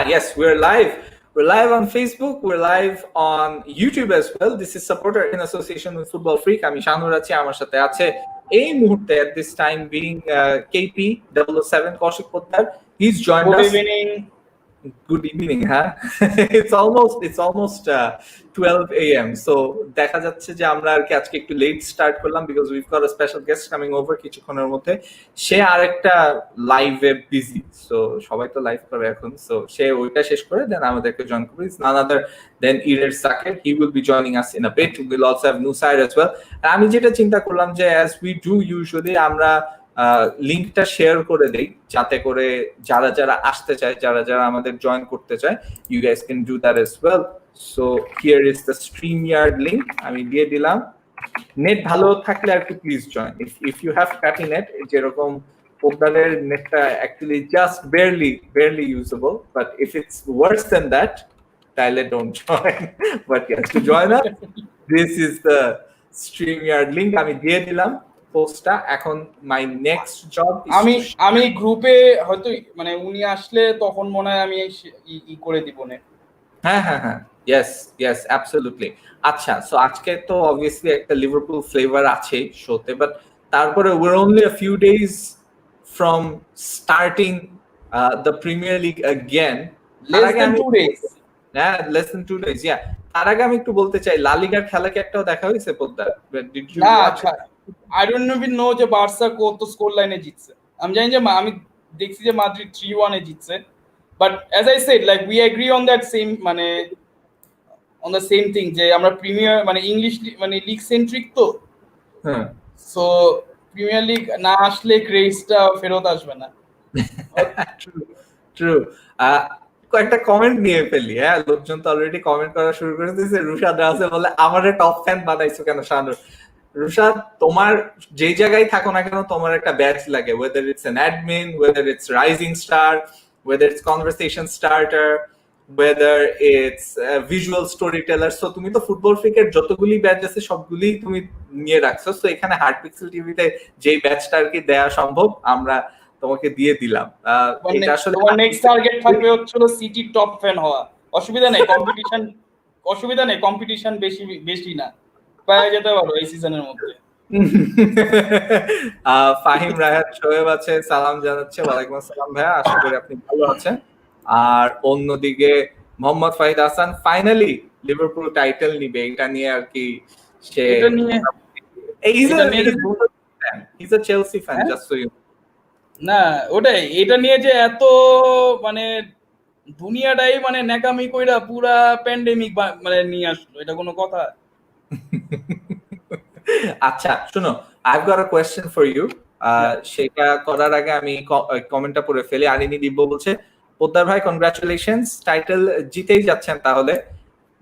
Yes, we're live. We're live on Facebook. We're live on YouTube as well. This is Supporter in association with Football Freak. আমি শানুর আছি, আমার সাথে আছে এই মুহূর্তে at this time being KP 007 Kaushik Poddar. He's joined us. Good evening. Good evening, huh? it's almost 12 a.m. So দেখা যাচ্ছে যে আমরা আর কি আজকে একটু লেট স্টার্ট করলাম because we've got a special guest coming over কিছুক্ষণের মধ্যে. সে আরেকটা লাইভে বিজি, সো সবাই তো লাইভ করে এখন, সো সে ওইটা শেষ করে দেন আমাদেরকে জয়েন করবে. It's none other than Iresh Zaker. He will be joining us in a bit. We'll also have Nusair as well. আমি যেটা চিন্তা করলাম যে as we do usually আমরা লিংকটা শেয়ার করে দেই যাতে করে যারা যারা আসতে চায়, যারা যারা আমাদের জয়েন করতে চায়, you guys can do that as well. So here is the StreamYard link. আমি দিয়ে দিলাম. নেট ভালো থাকলে আর কি please join. if you have crappy net, যেরকম পোদ্দারের নেটটা actually just barely usable, but if it's worse than that, তাহলে don't join. But yes, to join us, this is the StreamYard link. আমি দিয়ে দিলাম পোস্টটা. এখন মাই নেক্সট জব, আমি গ্রুপে হয়তো মানে উনি আসলে তখন মনে হয় আমি ই করে দিব না. হ্যাঁ yes absolutely. আচ্ছা, সো আজকে তো obviously একটা লিভারপুল ফ্লেভার আছে শোতে, বাট তারপরে we're only a few days from starting the Premier League again. Less than 2 days. Yeah, less than 2 days. Yeah. তার আগে আমি একটু বলতে চাই, লা লিগার খেলা কি একটাও দেখা হয়েছে Poddar? Did you watch it? I don't even know যে বার্সা কত স্কোর লাইনে জিতছে. আমি জানি যে আমি দেখছি যে মাদ্রিদ 3-1 এ জিতছে, but as I said, like we agree on that same মানে on the same thing যে আমরা প্রিমিয়ার মানে ইংলিশ মানে লিগ সেন্ট্রিক তো, হ্যাঁ, সো প্রিমিয়ার লিগ না আসলে ক্রেজটা ফেরত আসবে না. ট্রু. কয়েকটা কমেন্ট নিয়ে ফেলি. হ্যাঁ, লোকজন তো অলরেডি কমেন্ট করা শুরু করে দিয়েছে. রুশাদ রাসেল বলে আমারে টপ ফ্যান বানাইছো কেন শানুর? রুশাদ, তোমার যে জায়গায় থাকো না কেন তোমার একটা ব্যাচ লাগে, whether it's an admin, whether it's rising star, whether it's conversation starter, whether it's a visual storyteller. So তুমি তো ফুটবল ফ্রিকের যতগুলি ব্যাচ আছে সবগুলি তুমি নিয়ে রাখছো. সো এখানে হার্ড পিক্সেল টিভিতে যেই ব্যাচটা আর কি দেয়া সম্ভব আমরা তোমাকে দিয়ে দিলাম. এটা আসলে তোমার নেক্সট টার্গেট থাকবে হচ্ছে সিটি টপ ফ্যান হওয়া. অসুবিধা নেই, কম্পিটিশন বেশি না, পাওয়া যেতে পারো এই সিজনের মধ্যে. ফাহিম রাহাত শোয়েব আছে, সালাম জানাচ্ছে. ওয়ালাইকুম আসসালাম ভাইয়া, আশা করি আপনি ভালো আছেন. আর অন্যদিকে Mohammad Fahid Hasan finally Liverpool title নিবে এটা নিয়ে আর কি সে he's a Chelsea fan, just so you know. না ওটাই, এটা নিয়ে যে এত মানে দুনিয়াটাই মানে নেকামি কইরা পুরা প্যান্ডেমিক মানে নিয়ে আসলো, এটা কোনো কথা? আচ্ছা শুনো, I've got a question for you. সেটা করার আগে আমি কমেন্টটা পড়ে ফেলি. আনিনি দিব্য বলছে, পোদ্দার ভাই কনগ্রাচুলেশনস, টাইটেল জিতেই যাচ্ছেন তাহলে.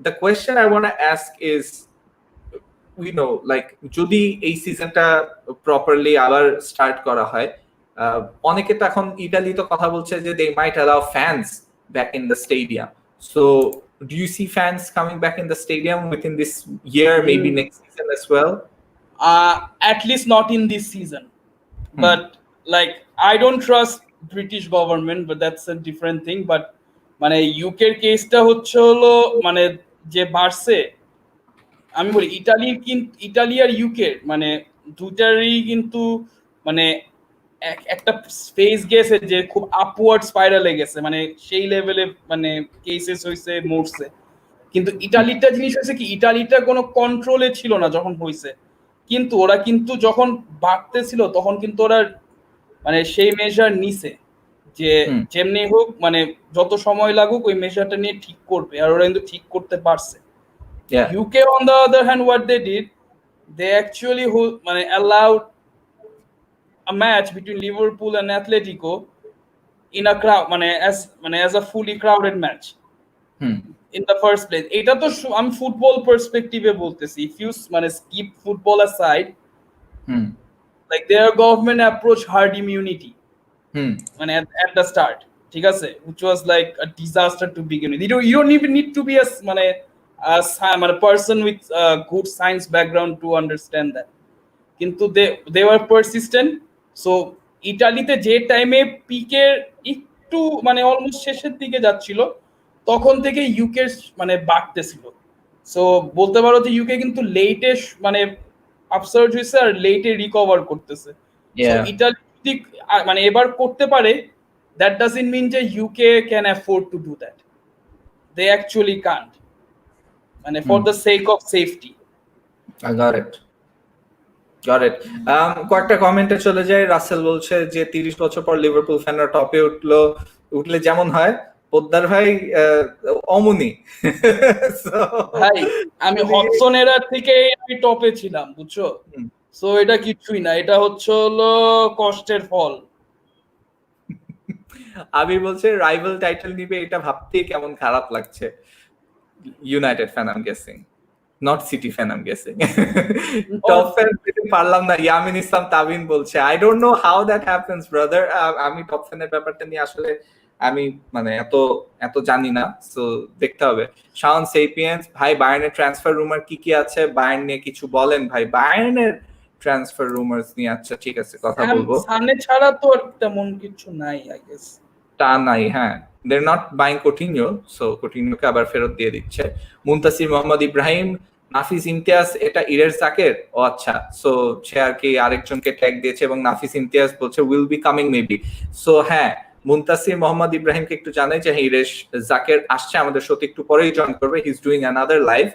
The question I want to ask is, we know like যদি এই সিজনটা প্রপারলি আবার স্টার্ট করা হয়, অনেকে তো এখন ইতালি তো কথা বলছে যে they might allow fans back in the stadium. So do you see fans coming back in the stadium within this year, maybe next season as well? At least not in this season. But like I don't trust British government, but that's a different thing. But মানে UK এর কেসটা হচ্ছে হলো মানে যে বাড়ছে, আমি বলি ইতালি আর UK মানে দুটারই কিন্তু মানে একটা ফেজ গেছে যে খুব আপওয়ার্ড স্পাইরালে গেছে, মানে সেই লেভেলে মানে কেসেস হইছে, মরছে. কিন্তু ইতালিটা জিনিস হয়েছে কি, ইতালিটা কোনো কন্ট্রোলে ছিল না যখন হয়েছে, কিন্তু ওরা কিন্তু যখন বাড়তেছিল তখন কিন্তু ওরা মানে সেই মেজার নিছে যে যেমনি হোক মানে যত সময় লাগুক ওই মেজারটা নিয়ে ঠিক করবে, আর ওরা কিন্তু ঠিক করতে পারছে. UK on the other hand, what they did, they actually মানে allowed a match between Liverpool and Atletico in a crowd, মানে as a fully crowded match in the first place. এটা তো আমি ফুটবল পার্সপেক্টিভে বলতেছি. if you মানে skip football aside, like their government approach herd immunity মানে at the start, ঠিক আছে, which was like a disaster to begin with. You don't even need to be a মানে a person with a good science background to understand that. কিন্তু they were persistent. So ইটালিতে যে টাইমে পিকের একটু মানে almost শেষের দিকে যাচ্ছিল তখন থেকে ইউকে মানে বাড়তেছিল। সো বলতে পারো যে ইউকে কিন্তু লেটে মানে আপসার্জ হয়েছে আর লেটে রিকভার করতেছে। সো Yeah, ইটালি যদি মানে এবার করতে পারে, দ্যাট ডাজন্ট মিন যে UK can afford to do that, they actually can't, মানে for the sake of safety. I got it. Got it. কয়েকটা কমেন্টে চলে যায়। রাসেল বলছে যে 30 বছর পর লিভারপুল ফ্যানরা টপে উঠলে যেমন হয়, পোদ্দার ভাই অমনি। ভাই আমি হডসন এরার থেকে আমি টপে ছিলাম, বুঝছো? সো এটা কিছুই না, এটা হচ্ছে হলো কষ্টের ফল। আমি বলছে রাইভাল টাইটেল নিবে, এটা ভাবতেই কেমন খারাপ লাগছে। United fan I am guessing, not city fan I am guessing. Top fan পেতে পারলাম না, ইয়ামিন ইসলাম তাবিন বলছে। I don't know how that happens brother. আমি টপ ফ্যানের ব্যাপারটা নিয়ে আসলে আমি মানে এত জানি না, সো দেখতে হবে। শাওন সেপিয়েন্স ভাই, বায়ার্নের ট্রান্সফার রুমার কি কি আছে, বায়ার্ন নিয়ে কিছু বলেন ভাই। বায়ার্নের ট্রান্সফার রুমার্স নিয়ে, আচ্ছা ঠিক আছে কথা বলবো। সামনে ছাড়া তো তেমন কিছু নাই আই গেস। তা নাই, হ্যাঁ, they're not buying Coutinho, so Coutinho কে আবার ফেরত দিয়ে দিচ্ছে। মুনতাসির মোহাম্মদ ইব্রাহিম, নাফিস ইমতিয়াজ এটা ইরেশ জাকের, ও আচ্ছা, সো সে আর কি আরেকজনকে ট্যাগ দিয়েছে এবং নাফিস ইমতিয়াজ বলছে will be coming maybe. So হ্যাঁ, মুনতাসির মোহাম্মদ ইব্রাহিমকে একটু জানাই যে ইরেশ জাকের আসছে আমাদের সাথে, একটু পরেই জয়েন করবে। He is doing another live.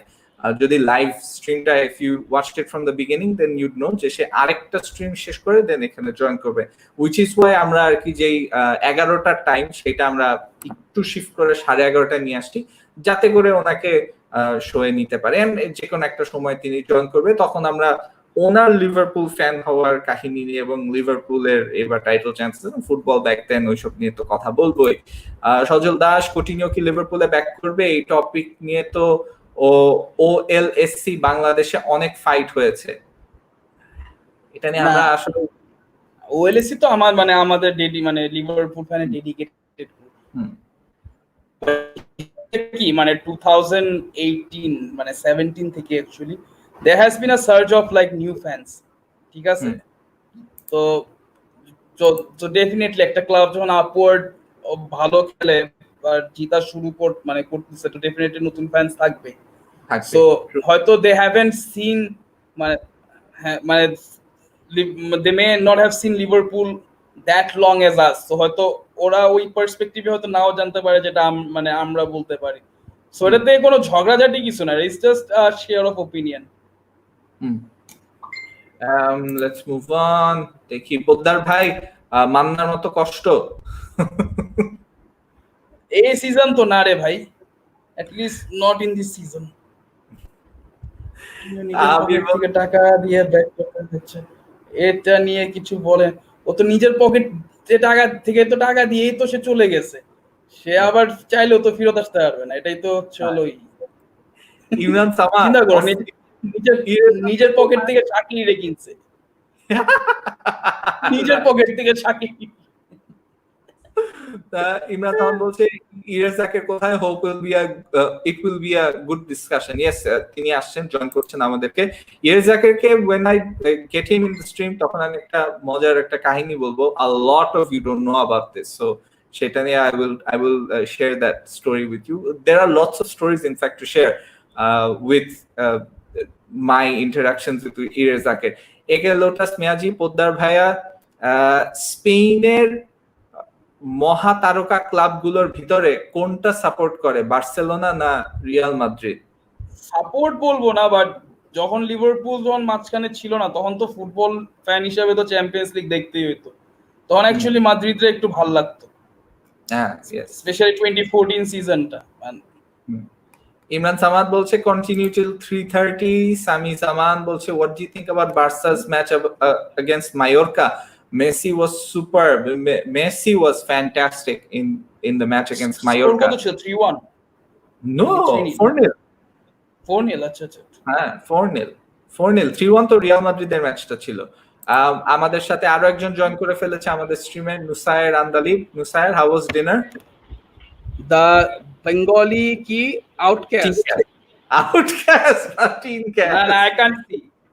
যদি লাইভ স্ট্রিমটা if you watched it from the beginning then you'd know যে সে আরেকটা স্ট্রিম শেষ করে দেন এখানে জয়েন করবে, উইচ ইজ ওয়াই আমরা আর কি যেই 11টার টাইম সেটা আমরা একটু শিফট করে 11:30টায় নিয়ে আসছি, যাতে করে ওনাকে শোয়ে নিতে পারে। যে কোনো একটা সময় তিনি জয়েন করবে, তখন আমরা ওনার লিভারপুল ফ্যান হওয়ার কাহিনী নিয়ে এবং লিভারপুলের এবার title chances, football back then ওইসব নিয়ে তো কথা বলবোই। সজল দাস, কোটিনিও কি লিভারপুলে ব্যাক করবে, এই টপিক নিয়ে তো ওএলএসসি বাংলাদেশে অনেক ফাইট হয়েছে, এটা নিয়ে আমরা আসলে ওএলএসসি তো আমার মানে আমাদের মানে লিভারপুল ফ্যানের ডেডিকেটেড কি মানে 2018 মানে 17 থেকে actually there has been a surge of like new fans, ঠিক আছে? তো তো ডেফিনেটলি একটা ক্লাব যখন আপওয়ার্ড ভালো খেলে আর জিতা শুরু মানে করতেছে, তো ডেফিনেটলি নতুন ফ্যান্স থাকবে। সো হয়তো দে হ্যাভেন্ট সিন মানে হ্যাঁ মানে they may not have seen Liverpool that long as us, so হয়তো ওরা ওই পার্সপেক্টিভে হয়তো নাও জানতে পারে যেটা মানে আমরা বলতে পারি। সো এটাতে কোনো ঝগড়াঝাটি কিছু না, it's just a share of opinion. Let's move on. দেখি পোদ্দার ভাই, মান্নার মতো কষ্ট এই সিজন তো না রে ভাই, at least not in this season। থেকে টাকা দিয়ে ব্যাক করতে হচ্ছে, এটা নিয়ে কিছু বলেন? ও তো নিজের পকেট টাকা থেকে তো টাকা দিয়েই তো সে চলে গেছে, সে আবার চাইলেও তো ফেরত আসতে পারবে না, এটাই তো চলোই। ইমরান সামা চিন্তা করো, নিজের পকেট থেকে চাকরি রে কিনছে, নিজের পকেট থেকে চাকরি। ইমরান খান বলছে ইরেশ জাকের কোথায়, hope it will be a good discussion. Yes, তিনি আসছেন, জয়েন করছেন আমাদেরকে। Iresh জাকেরকে when I get him in the stream তখন আমি একটা মজার একটা কাহিনী বলবো। A lot of you don't know about this, so সেটা নিয়ে I will share that story with you. There are lots of stories in fact to share with my interactions with Iresh Zaker. একে লোটাস মিয়াজি, পোদ্দার ভাইয়া, স্পেনের মহাতারকা ক্লাবগুলোর ভিতরে কোনটা সাপোর্ট করে, Barcelona না Real Madrid? Support বলবো না, বাট যখন লিভারপুল যখন মাঝখানে ছিল না, তখন তো ফুটবল ফ্যান হিসেবে তো চ্যাম্পিয়ন্স লিগ দেখতেই হইতো, তখন অ্যাকচুয়ালি মাদ্রিদরে একটু ভালো লাগতো, হ্যাঁ, স্পেশালি 2014 সিজনটা। ইমরান সামাদ বলছে কন্টিনিউ টিল 3:30। সামি জামান বলছে what do you think about Barca's match against Mallorca? Messi was superb. Messi was fantastic in the match against Mallorca. কত ছিল? 3-1? No, 4-0. 4-0, আচ্ছা আচ্ছা। হ্যাঁ, 4-0 3-1 তো রিয়াল মাদ্রিদের ম্যাচটা ছিল। আমাদের সাথে আরো একজন জয়েন করে ফেলেছে আমাদের স্ট্রিমে, Nusayer Andalib. Nusayer, how was dinner? The Bengali কি আউটকাস্ট? আউটকাস্ট না টিম ক্যাস্ট?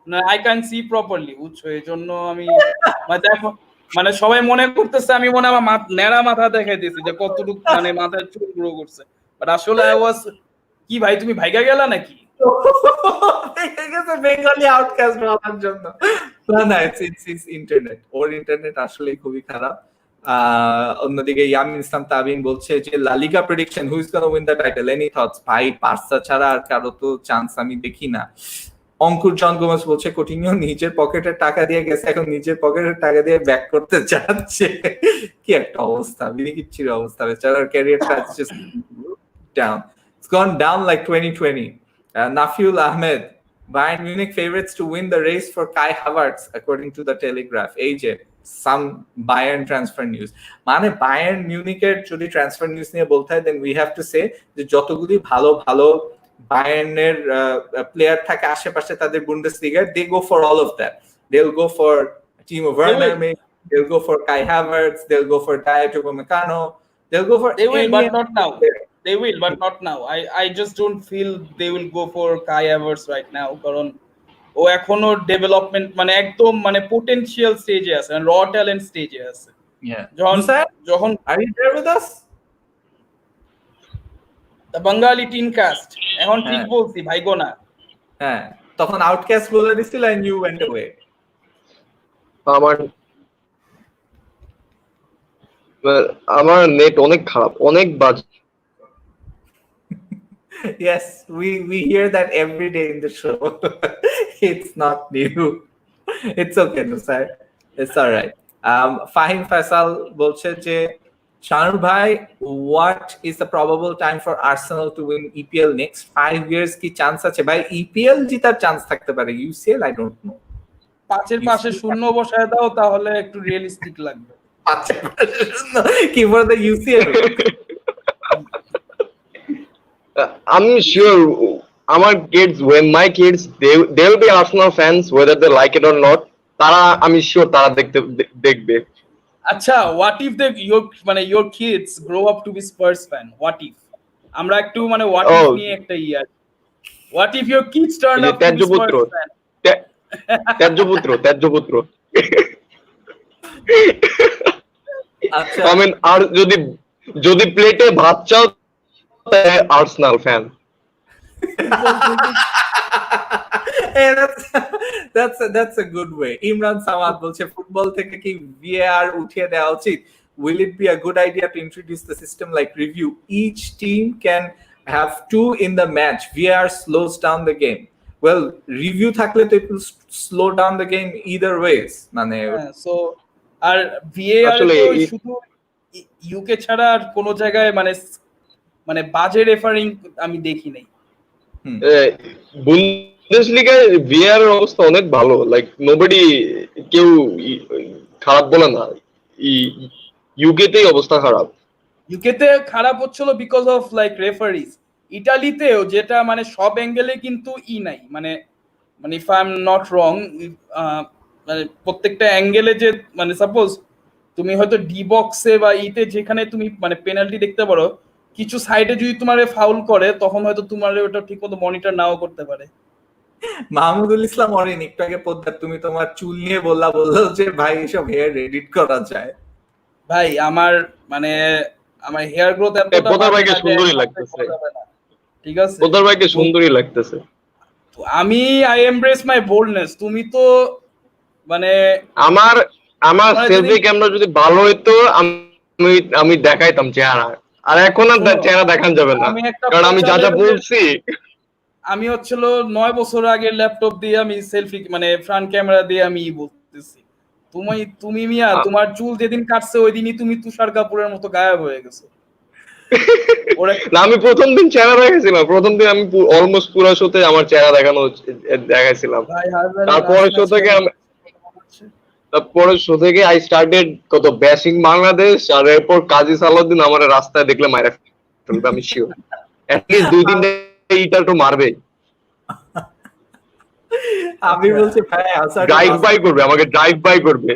না, I can't see properly, বুঝছো? এজন্য আমি দেখো মানে সবাই মনে করতেছে আমি মনে হয় আমার ন্যাড়া মাথা দেখাইতেছি যে কতটুকু মানে মাথায় চুল গ্রো করছে, বাট আসলে আই ওয়াজ কি ভাই তুমি ভাইগা গেলা নাকি? বেঙ্গলি আউটকাস্ট বলার জন্য না, ইটস ইন্টারনেট, ওর ইন্টারনেট আসলে খুবই খারাপ। অন্যদিকে ইয়ামিন ইসলাম তাবিন বলছে যে La Liga prediction, who is gonna win the title, any thoughts? ভাই বার্সা ছাড়া আর কারো তো চান্স আমি দেখি না। অঙ্কুর জন গোমেজ বলছে কোটিনিও নিজের পকেটের টাকা দিয়ে গেছে, এখন নিজের পকেটের টাকা দিয়ে ব্যাক করতে যাচ্ছে। কি একটা অবস্থা, বিনিকিচ্ছির অবস্থা, বেচারার ক্যারিয়ারটা just down, it's gone down like 2020. Nafiul Ahmed, Bayern Munich favorites to win the race for Kai Havertz according to the Telegraph. AJ, some Bayern transfer news. মানে বায়ার্ন মিউনিকের যদি ট্রান্সফার নিউজ নিয়ে বলতে হয়, then we have to say যে যতগুলি ভালো ভালো বায়ার্নের player থাকে আশেপাশে তাদের বুন্ডেসলিগার, they go for all of that. They'll go for Timo Werner, they'll go for Kai Havertz, they'll go for Dayot Upamecano, they'll go for They will, any but not now. They will, but not now. I just don't feel they will go for Kai Havertz right now, কারণ ও এখনো development মানে একদম মানে potential স্টেজে আছে, র talent স্টেজে আছে। Yeah. যখন Are you there with us? Bangali টিন কাস্ট এখন ঠিক বলছি ভাই গোনা। হ্যাঁ, তখন আউটকাস্ট বলে দিছিল and you went away. আমার নেট অনেক খারাপ, অনেক বাজে। Yes, we hear that every day in the show. It's not new. It's okay, no sir. It's all right. Fahim Faisal বলছে যে Shanu bhai, what is the probable time for Arsenal to win EPL next 5 years? কি chance আছে ভাই? EPL জিতার chance থাকতে পারে, UCL I don't know. পাঁচের পাশে শূন্য বসায় দাও তাহলে একটু রিয়েলিস্টিক লাগবে। পাঁচের পাশে শূন্য কি for the UCL? I'm sure আমার kids, when my kids they'll be Arsenal fans whether they like it or not. তারা আমি শিওর তারা দেখবে। আচ্ছা, what if your kids grow up to be Spurs fan? What if আমরা একটু মানে what if নিয়ে একটা ইয়ার, what if your kids turn up to be Spurs fan? ত্যাজ্যপুত্র আচ্ছা, I mean আর যদি প্লেটে ভাত চাও Arsenal fan. Hey, that's a good way. Imran Samad বলছে ফুটবল থেকে কি VAR উঠিয়ে দেওয়া উচিত? Will it be a good idea to introduce the system like review? Each team can have 2 in the match. VAR slows down the game. Well, review থাকলে তো it will slow down the game either ways. মানে so আর VAR তো শুধু UK ছাড়া আর কোন জায়গায় মানে বাজে রেফারিং আমি দেখি নাই। বুন্দেসলিগায় ভিআর এর অবস্থা অনেক ভালো, লাইক নোবডি, কেউ খারাপ বলে না। ইউকেতেই অবস্থা খারাপ। ইউকেতে খারাপ হচ্ছিল বিকজ অফ লাইক রেফারিজ। ইটালিতেও যেটা মানে সব অ্যাঙ্গেলে কিন্তু নাই, মানে if I am not wrong, মানে প্রত্যেকটা অ্যাঙ্গেলে যে মানে সাপোজ তুমি হয়তো ডি বক্সে বা ইতে যেখানে তুমি মানে পেনাল্টি দেখতে পারো, কিছু সাইডে যদি তোমারে ফাউল করে তখন হয়তো তোমার ওটা ঠিকমতো মনিটর নাও করতে পারে। মাহমুদুল ইসলাম অরিন একটু আগে পদ্মার তুমি তোমার চুল নিয়ে বললো যে ভাই এসব হেয়ার এডিট করা যায়। ভাই আমার হেয়ার গ্রোথ এতটা পদ্মার ভাইকে সুন্দরই লাগতেছে, ঠিক আছে পদ্মার ভাইকে সুন্দরই লাগতেছে। I embrace my boldness. তুমি তো মানে আমার সেলফি ক্যামেরা যদি ভালো হইতো আমি দেখাইতাম চেহারা, আর এখন আর চেহারা দেখান যাবে না, কারণ আমি যা যা বলছি। আমি হচ্ছিল 9 বছর আগে ল্যাপটপ দিয়ে আমি সেলফি মানে ফ্রন্ট ক্যামেরা দিয়ে আমি বলতেছি, তুমি মিয়া তোমার চুল যেদিন কাটছে ওই দিনই তুমি তুষার কাপুরের মতো গায়েব হয়ে গেছো। না, আমি প্রথম দিন চেহারা দেখাইছিলাম, প্রথম দিন আমি অলমোস্ট পুরো শোতে আমার চেহারা দেখাইছিলাম। তারপরে শো থেকে আই স্টার্টেড কত ব্যাশিং বাংলাদেশ, আর এরপর কাজী সালাউদ্দিন আমার রাস্তায় দেখলে মাইরা ফেলবে, আমি শিওর অ্যাটলিস্ট 2-3 ইটা তো মারবে। আমি বলছি ভাই ড্রাইভ বাই করবে, আমাকে ড্রাইভ বাই করবে।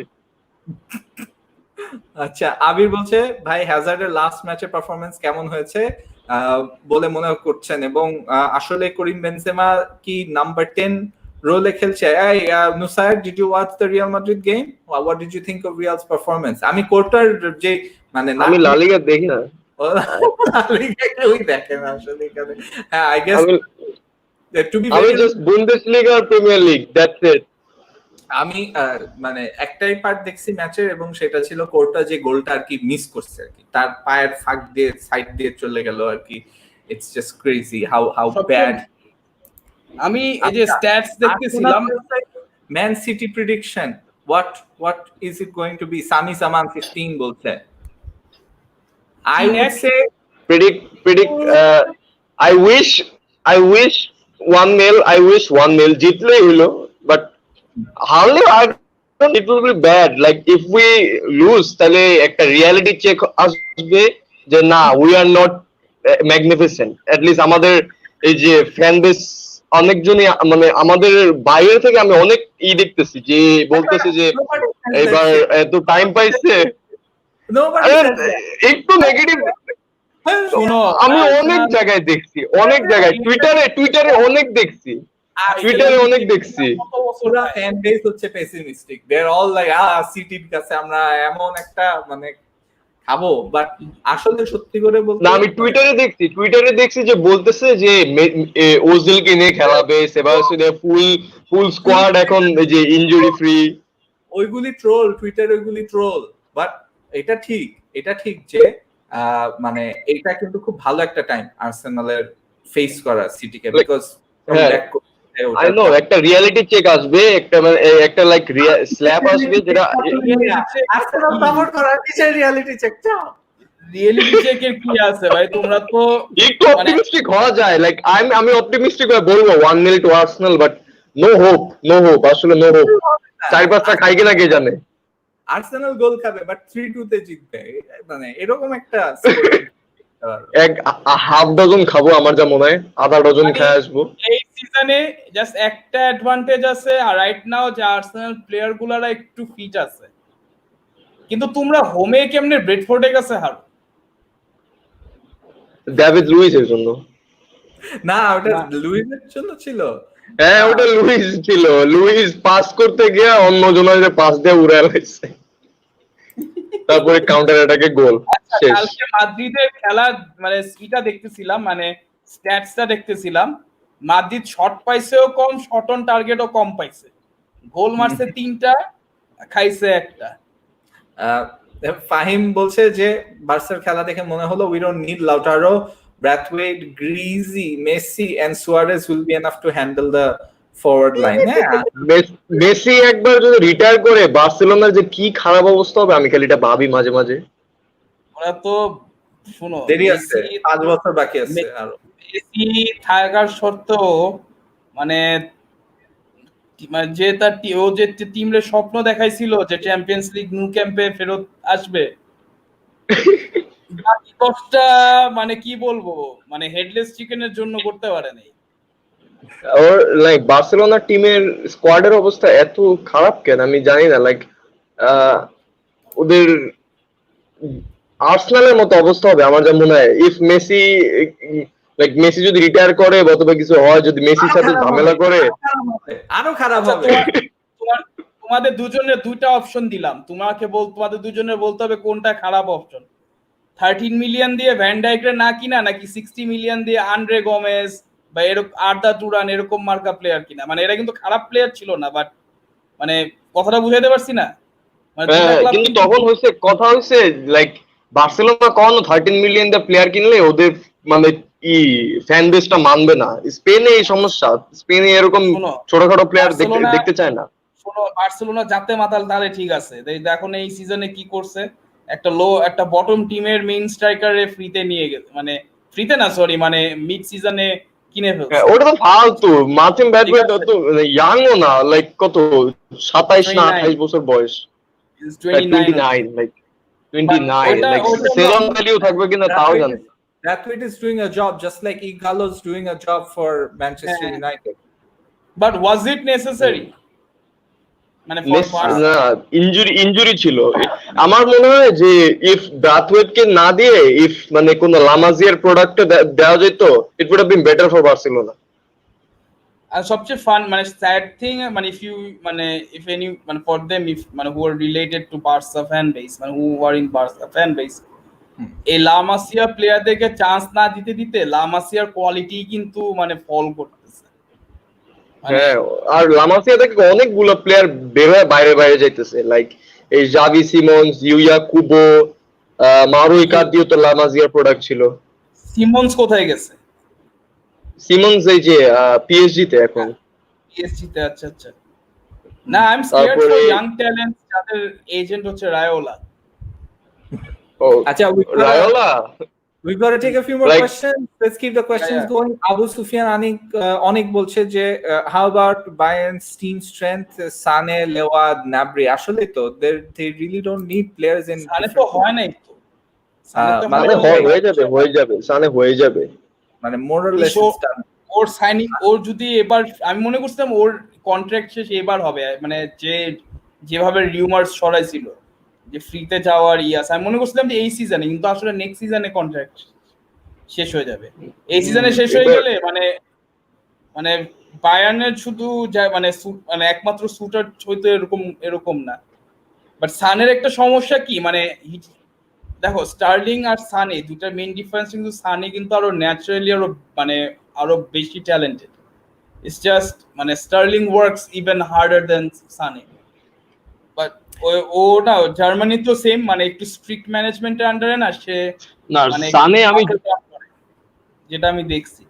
আচ্ছা, আবির বলছে ভাই হ্যাজার্ডের লাস্ট ম্যাচের পারফরম্যান্স কেমন হয়েছে বলে মনে করছেন, এবং আসলে করিম বেনজেমা কি নাম্বার 10 রোলে খেলছে। এই Nusair, did you watch the Real Madrid game? What did you think of Real's performance? আমি কোর্টার যে মানে আমি লা লিগা দেখি না, ওই দেখেন আসলে এখানে। হ্যাঁ, আই গেস টু বি আমি ভেরি, জাস্ট বুন্দেসলিগা আর প্রিমিয়ার লিগ, দ্যাটস ইট। আমি মানে একটাই পার্ট দেখছি ম্যাচের, এবং সেটা ছিল কোর্টা যে গোলটা আর কি মিস করছে আর কি, তার পায়ের ফাঁক দিয়ে সাইড দিয়ে চলে গেল আর কি। It's just crazy how bad. আমি এই যে স্ট্যাটস দেখতেছিলাম, man city prediction, what is it going to be? Sami Zaman 15 বলছে। I would say predict I wish 1-0, I wish 1-0 জিতলেই হলো, বাট হারলে I don't, it will be bad. Like if we lose তাহলে একটা reality check আসবে যে না, we are not magnificent. At least আমাদের এই যে ফ্যান বেস অনেকজনই, মানে আমাদের বাইরে থেকে আমি অনেক দেখতেছি যে বলতেছে যে এবার এত টাইম পাইছে, একটু নেগেটিভ। শোনো, আমি অনেক জায়গায় দেখছি, অনেক জায়গায় টুইটারে অনেক দেখছি, টুইটারে অনেক দেখছি। পুরো ফ্যান বেস হচ্ছে পেসিমিস্টিক, দে আর অল লাইক সিটির কাছে আমরা এমন একটা মানে খাবো, বাট আসলে সত্যি করে বলতে না, আমি টুইটারে দেখছি যে বলতেছে যে ওজিলকে নিয়ে খেলাবে, সেবাস্টিয়ান ফুল স্কোয়াড এখন যে ইনজুরি ফ্রি। ওইগুলি ট্রোল, টুইটার ওইগুলি ট্রোল, বাট এটা ঠিক যে মানে এটা কিন্তু খুব ভালো একটা টাইম আর্সেনালের ফেস করা সিটিকে, বিকজ আই নো একটা রিয়ালিটি চেক আসবে, একটা লাইক স্ল্যাপ আসবে যেটা আর্সেনাল সাপোর্ট করার পিছনে রিয়ালিটি চেক চাও। রিয়েলিটি চেকের কি আছে ভাই? তোমরা তো একটু অপটিমিস্টিক হওয়া যায়, লাইক আমি অপটিমিস্টিক হয়ে বলবো 1-0 to Arsenal, but no hope, আসলে নো হোপ। 4-5টা খাই কিনা কে জানে। আর্সেনাল গোল খাবে, বাট 3-2 তে জিতবে, মানে এরকম একটা এক হাফ ডজন খাবো, আমার যা মনে হয় আধা ডজন খেয়ে আসবো। এই সিজনে জাস্ট একটা অ্যাডভান্টেজ আছে, আর রাইট নাও যে আর্সেনাল প্লেয়ার গুলারা একটু ফিট আছে, কিন্তু তোমরা হোমে কেমনে ব্রেডফোর্ডের কাছে হারো? ডেভিড লুইসের জন্য না, ওটা লুইসের জন্য ছিল। হ্যাঁ, ওটা লুইস ছিল। লুইস পাস করতে গিয়ে অন্য জনের পাস দিয়ে উড়ে গেছে, তারপরে কাউন্টার অ্যাটাকে গোল শেষ। কালকে মাদ্রিদের খেলা মানে এটা দেখতেছিলাম, মানে স্ট্যাটসটা দেখতেছিলাম, মাদ্রিদ শট পাইছেও কম, শট অন টার্গেটও কম পাইছে, গোল মারছে 3টা, খাইছে 1টা। ফাহিম বলছে যে বার্সার খেলা দেখে মনে হলো we don't need Lautaro, Braithwaite, Greasy, Messi and Suarez will be enough to handle the forward line. Messi একবার যদি রিটায়ার করে বার্সেলোনার যে কি খারাপ অবস্থা হবে, আমি খালি এটা ভাবি মাঝে মাঝে। ওরা তো শুনো, দেরি আছে, 5 বছর বাকি আছে আরো। মেসি থাকার সত্ত্বেও মানে যে তার ও যে টিমের স্বপ্ন দেখাইছিল যে চ্যাম্পিয়ন্স লিগ নু ক্যাম্পে ফেরত আসবে, বাকি 10টা মানে কি বলবো, মানে হেডলেস চিকেনের জন্য করতে পারে নাই। ওর লাইক বার্সেলোনা টিমের স্কোয়াডের অবস্থা এত খারাপ কেন আমি জানি না। লাইক ওদের আর্সেনালের মতো অবস্থা হবে আমার যা মনে হয়, ইফ মেসি লাইক মেসি যদি রিটায়ার করে অথবা কিছু হয়, যদি মেসির সাথে ঝামেলা করে আরো খারাপ হবে। তোমাদের দুজনের 2টা অপশন দিলাম, তোমাদের দুজনের বলতে হবে কোনটা খারাপ অপশন। 13 মিলিয়ন দিয়ে ভ্যান ডাইকরে না কিনা, নাকি 60 মিলিয়ন দিয়ে আন্দ্রে গোমেজ বা এরকম আর্দা টুরান এরকম মার্কা প্লেয়ার কিনা। মানে এরা কিন্তু খারাপ প্লেয়ার ছিল না, বাট মানে কথাটা বুঝাইতে পারছি না। কিন্তু তখন কথা হয়েছে লাইক বার্সেলোনা কখনো 13 মিলিয়ন দিয়ে প্লেয়ার কিনলে ওদের মানে ফ্যান বেসটা মানবে না। স্পেনে এই সমস্যা, স্পেনে এরকম ছোটখাটো প্লেয়ার দেখতে চায় না। শোনো, বার্সেলোনা যাতে মাতাল তাহলে ঠিক আছে, এখন এই সিজনে কি করছে, একটা বটম টিমের মেইন স্ট্রাইকারে ফ্রিতে নিয়ে গেছে, মানে ফ্রিতে না সরি, মানে মিড সিজনে কিনে ফেলছে। ওটা তো ফালতু। মার্টিন ব্র্যাথওয়েট তো ইয়াংও না, লাইক কত 27 না 28 বছর বয়স, 29 লাইক 29 লাইক সেজন ভ্যালু থাকবে কিনা তাও জানি না। Braithwaite is doing a job just like Ighalo is doing a job for Manchester United. But was it necessary? মানে ইনজুরি ছিল। আমার মনে হয় যে ইফ ব্রাথওয়েট কে না দিয়ে ইফ মানে কোন লামাজিয়ার প্রোডাক্ট দেওয়া যেত, it would have been better for Barcelona. আর সবচেয়ে ফান মানে স্যাড থিং মানে ইফ ইউ মানে ইফ এনি মানে ফর দেম ইফ মানে who are related to Barca fan base মানে who are in Barca fan base, এই লামাসিয়া প্লেয়ারদেরকে চান্স না দিতে দিতে লামাসিয়ার কোয়ালিটি কিন্তু মানে ফল করতেছে। মানে হ্যাঁ, আর লামাসিয়া থেকে অনেকগুলো প্লেয়ার বের হয়ে বাইরে বাইরে যাইতেছে, লাইক এই জাভি সিমন্স, ইউয়া কুবো, মারু ইকার্দিও তো লামাসিয়ার প্রোডাক্ট ছিল। সিমন্স কোথায় গেছে? সিমন্স এই যে পিএসজি তে এখন। পিএসজি তে, আচ্ছা আচ্ছা। না, আই এম স্কেয়ার্ড তারপরে ফর ইয়াং ট্যালেন্ট যাদের এজেন্ট হচ্ছে রায়োলা। ও আচ্ছা, রায়োলা। we've got to take a few more Like- questions. Let's keep the questions Yeah. going. Abu Sufyan অনেক বলছে যে how about Bayern's team strength, Sane, Lewa, Gnabry? আসলে তো they really don't need players in সানে তো হয় নাই তো, সানে তো মানে হয় নাই। হয়ে যাবে সানে হয়ে যাবে। মানে more or less it's done. ওর সাইনিং, ওর যদি এবার আমি মনে করছিলাম ওর কন্ট্রাক্ট শেষ এবার হবে, মানে যেভাবে রিউমার্স ছড়াইছিল যে ফ্রিতে যাওয়ার ইয়াস, আমি মনে করছিলাম যে এই সিজনে, কিন্তু আসলে নেক্সট সিজনে কন্ট্রাক্ট শেষ হয়ে যাবে। এই সিজনে শেষ হয়ে গেলে মানে মানে বায়ার্নের শুধু মানে মানে একমাত্র শুটার হয়তো এরকম না, বাট সানের একটা সমস্যা কি মানে দেখো স্টার্লিং আর সানে দুটার মেইন ডিফারেন্স কিন্তু সানে কিন্তু আরো ন্যাচারালি আরো মানে আরো বেশি ট্যালেন্টেড। ইটস জাস্ট মানে Sterling works even harder than Sane. But ও না জার্মানি তো সেম, মানে একটু স্ট্রিক্ট ম্যানেজমেন্টের আন্ডারে না সে, না মানে সানে আমি যেটা আমি দেখছি।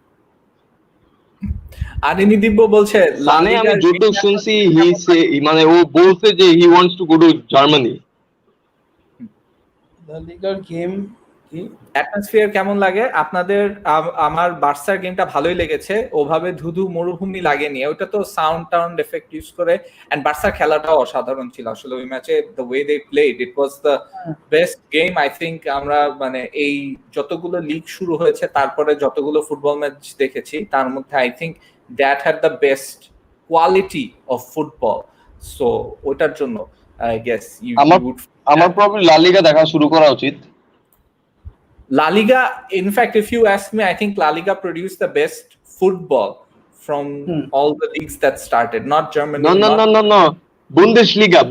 আনিনি দিব্য বলছে সানে আমি যতটুকু শুনছি মানে ও বলছে যে he wants to go to Germany. লা লিগার গেম কি অ্যাটমসফিয়ার কেমন লাগে আপনাদের? আমার বার্সার গেমটা ভালোই লেগেছে, ওভাবে ধুধু মরুভূমি লাগেনি, ওটা তো সাউন্ড টাউন্ড এফেক্ট ইউজ করে, এন্ড বার্সার খেলাটাও অসাধারণ ছিল আসলে ওই ম্যাচে। The way they played, it was the best game I think. আমরা মানে এই যতগুলো লিগ শুরু হয়েছে তারপরে যতগুলো ফুটবল ম্যাচ দেখেছি তার মধ্যে I think that had the best quality of football. So ওটার জন্য আই গেস আমার প্রবলি লা লিগা দেখা শুরু করা উচিত। La Liga, in fact, if you ask me, I think La Liga produced the best football from all the leagues that started. Not Germany. No. Bundesliga. না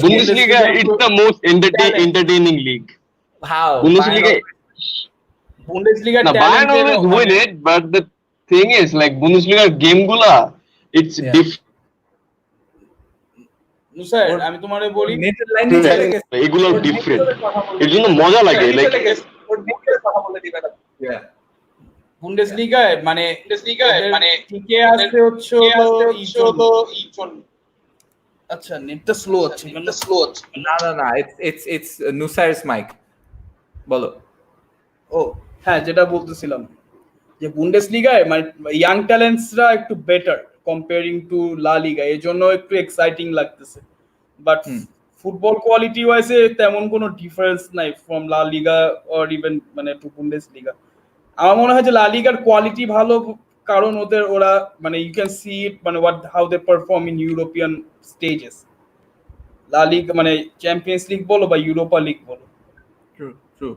Bundesliga is the most entertaining league. How? Bundesliga. No, Bayern always win it, but the thing is, like Bundesliga game gula, it's different. Sir আমি তোমারে বলি নেদারল্যান্ডে চলে গেছে, এগুলো different, এর জন্য মজা লাগে। লাইক বুন্ডেসলিগায় মানে টিকে আসছে হচ্ছে আচ্ছা নেটটা স্লো হচ্ছে না it's Nusair's mic. বলো। ও হ্যাঁ, যেটা বলতেছিলাম যে বুন্ডেসলিগায় মানে ইয়াং ট্যালেন্টসরা একটু বেটার কম্পেয়ারিং টু লা লিগা, এই জন্য একটু এক্সাইটিং লাগতেছে। বাট ফুটবল কোয়ালিটি ওয়াইজে তেমন কোনো ডিফারেন্স নাই ফ্রম লা লিগা অর ইভেন মানে টু বুন্ডেসলিগা। আমার মনে হয় যে লা লিগার কোয়ালিটি ভালো, কারণ ওরা মানে ইউ ক্যান সি ইট মানে how they perform in European stages. La Liga মানে চ্যাম্পিয়ন্স লিগ বলো বা ইউরোপা লিগ বলো। ট্রু।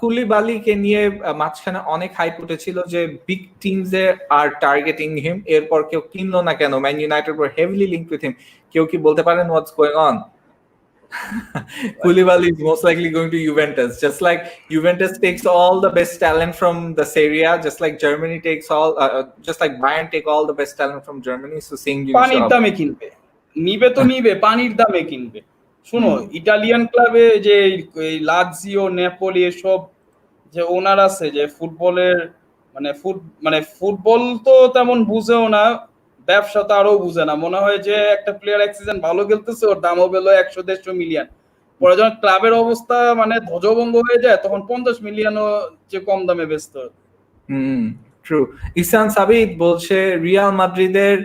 কুলিবালিকে নিয়ে মাঝখানে অনেক হাইপ উঠেছিল যে big teams are targeting him, এরপর কেউ কিনলো না কেন? Man United were heavily linked with him. কেউ কি বলতে পারেন what's going on? Koulibaly is most likely going to Juventus, just like Juventus takes all the best talent from the Serie A, just like Germany takes just like Bayern take all the best talent from Germany. So same পানির দামে কিনবে, নিবে পানির দামে কিনবে। শুনো, Italian ক্লাবে যে লাৎসিও, নেপোলি এসব যে ওনার আছে যে ফুটবলের মানে ফুটবল তো তেমন বুঝেও না, ব্যবসা তো আরো বুঝে না। মনে হয় যে একটা প্লেয়ার এক সিজন ভালো খেলতেছে, ওর দামও পেলো 100-150 মিলিয়ন, পরে যখন ক্লাবের অবস্থা মানে ধ্বজভঙ্গ হয়ে যায় তখন 50 মিলিয়নও যে কম দামে বেচতে হয়। ট্রু। ইসান সাবিদ বলছে রিয়াল মাদ্রিদের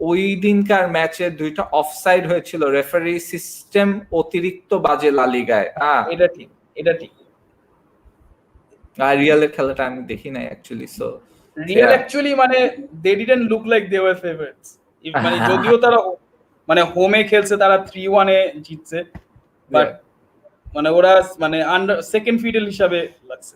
ওই দিনকার ম্যাচে 2টা অফসাইড হয়েছিল, রেফারি সিস্টেম অতিরিক্ত বাজে লা লিগায়। এটা ঠিক। আর রিয়ালের খেলাটা আমি দেখি নাই অ্যাকচুয়ালি। সো রিয়াল অ্যাকচুয়ালি মানে they didn't look like they were favourites. মানে যদিও তারা মানে হোমে খেলছে, তারা 3-1 এ জিতছে, বাট মানে ওরা মানে আন্ডার সেকেন্ড ফিডেল হিসাবে লাগছে।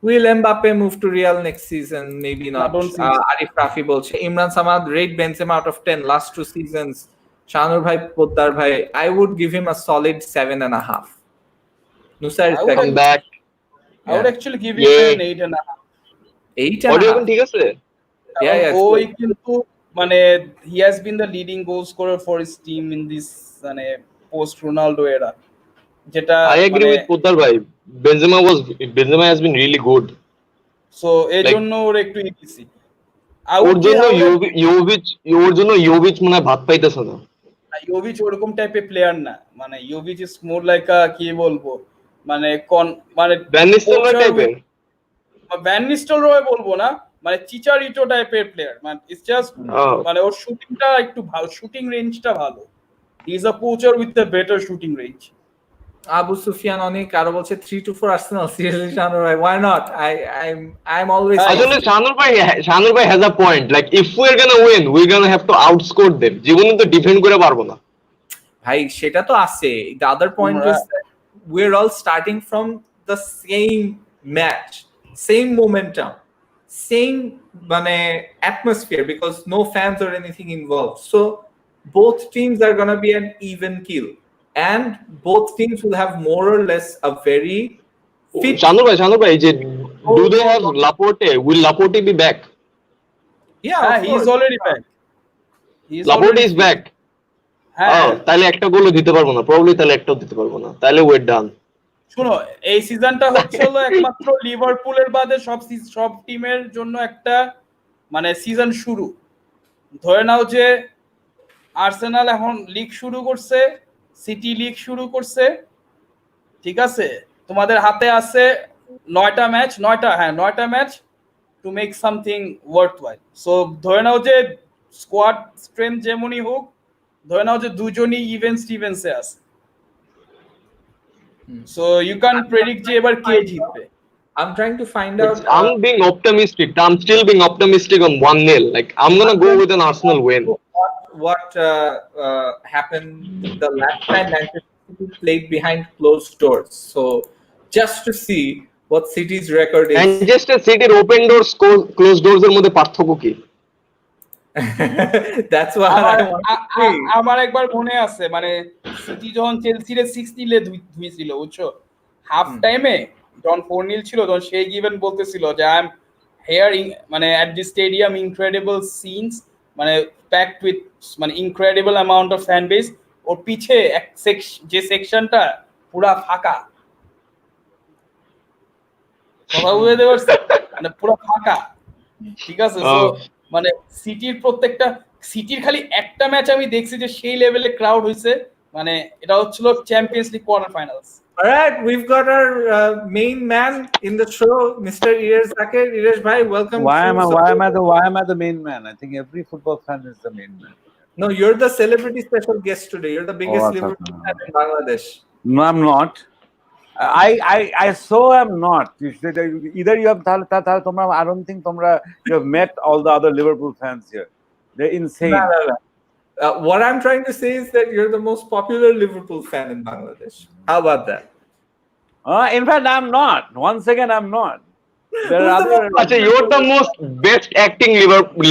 Will Mbappe move to Real next season? Maybe I not. don't think so. Arif Rafi bolche. Imran Samad rate Benzema out of 10 last 2 seasons. Shanur bhai, Poddar bhai, I would give him a solid 7.5. Nusair is I would back. I'm back. I would Yeah. actually give him Yeah. an 8.5. Audio এখন 8.5. ঠিক আছে? Yeah, কারণ yeah, it's ওই good. কিন্তু মানে he has been the leading goal scorer for his team in this মানে post Ronaldo era, যেটা I agree মানে with Poddar bhai. Benzema has been really good. So এই Like জন্য ওর একটু ইজি ওর জন্য ইয়োভিচ মনে হয় ভাত পাইতেছে না। ইয়োভিচ ওরকম টাইপের প্লেয়ার না, মানে ইয়োভিচ ইজ মোর লাইক কি বলবো মানে মানে ভ্যান নিস্টেলরয় টাইপের। ভ্যান নিস্টেলরয় বলবো না, মানে চিচারিটো টাইপের প্লেয়ার, মানে ইটস জাস্ট মানে ওর শুটিংটা একটু ভালো, শুটিং রেঞ্জটা ভালো। He is a pochard with a better shooting range. Abu Sufyan অনেক আরো বলছে 3 to 4 Arsenal. Seriously, Shanur bhai, why not? I'm always আসলে শানুর ভাই has a point. Like if we're gonna win, we're gonna have to outscore them. জীবনে তো defend করে পারবো না। ভাই সেটা তো আছে। The other point is that we're all starting from the same match, same momentum, same মানে atmosphere because no fans or anything involved. So both teams are gonna be an even kill, and both teams will have more or less a very fit. শানুর ভাই যে do they have Laporte? Will Laporte be back? Yeah, of he is course. already back. Laporte is back. হ্যাঁ তাহলে একটা গোলও দিতে পারবো না, probably তাহলে একটাও দিতে পারবো না, তাহলে ওয়েট ডান। শুনো, এই সিজনটা হচ্ছে হলো একমাত্র লিভারপুলের বাদে সব টিমের জন্য একটা মানে সিজন শুরু। ধরে নাও যে আর্সেনাল এখন লিগ শুরু করছে, সিটি লিগ শুরু করছে, ঠিক আছে, তোমাদের হাতে আছে 9টা match to make something worthwhile. So ধরে নাও যে স্কোয়াড স্ট্রেংথ যেমনই হোক, ধরে নাও যে দুজনই স্টিভেন্সে আছে। So you can't predict যে এবার কে জিতবে। I'm trying to find out. I'm being optimistic. I'm still being optimistic on 1-0. Like I'm gonna go with an Arsenal win. What happened the last time Manchester City played behind closed doors? So just to see what City's record is. Manchester Cityর open doors closed doors এর মধ্যে পার্থক্য কি? That's what I want to see. আমার একবার মনে আছে মানে city যখন চেলসিরে 6-0 ধুইছিল বুঝছো, হাফ টাইমে যখন 4-0 ছিল তখন সেই গিভেন বলতেছিল যে আই এম হেয়ার মানে at the stadium incredible scenes, মানে প্যাকড উইথ মানে incredible amount of fan base. ওর পিছে যে সেকশনটা পুরা ফাঁকা, কথা বুঝতে পারছি, মানে পুরো ফাঁকা, ঠিক আছে। সো মানে সিটির খালি একটা ম্যাচ আমি দেখছি যে সেই লেভেলে ক্রাউড হইছে, মানে এটা হচ্ছিল champions league quarter finals. All right, we've got our main man in the show, Mr. Iresh Zaker. Iresh bhai, welcome. Why am I the main man? I think every football fan is the main man. No, you're the celebrity special guest today. You're the biggest Liverpool fan in Bangladesh. No, I'm not. I so am not. Either you have I don't think you have met all the other Liverpool fans here. They're insane. No. What I'm trying to say is that you're the most popular Liverpool fan in Bangladesh. How about that? In fact, I'm not. Once again, I'm not. There are other. Achha, you're the most best acting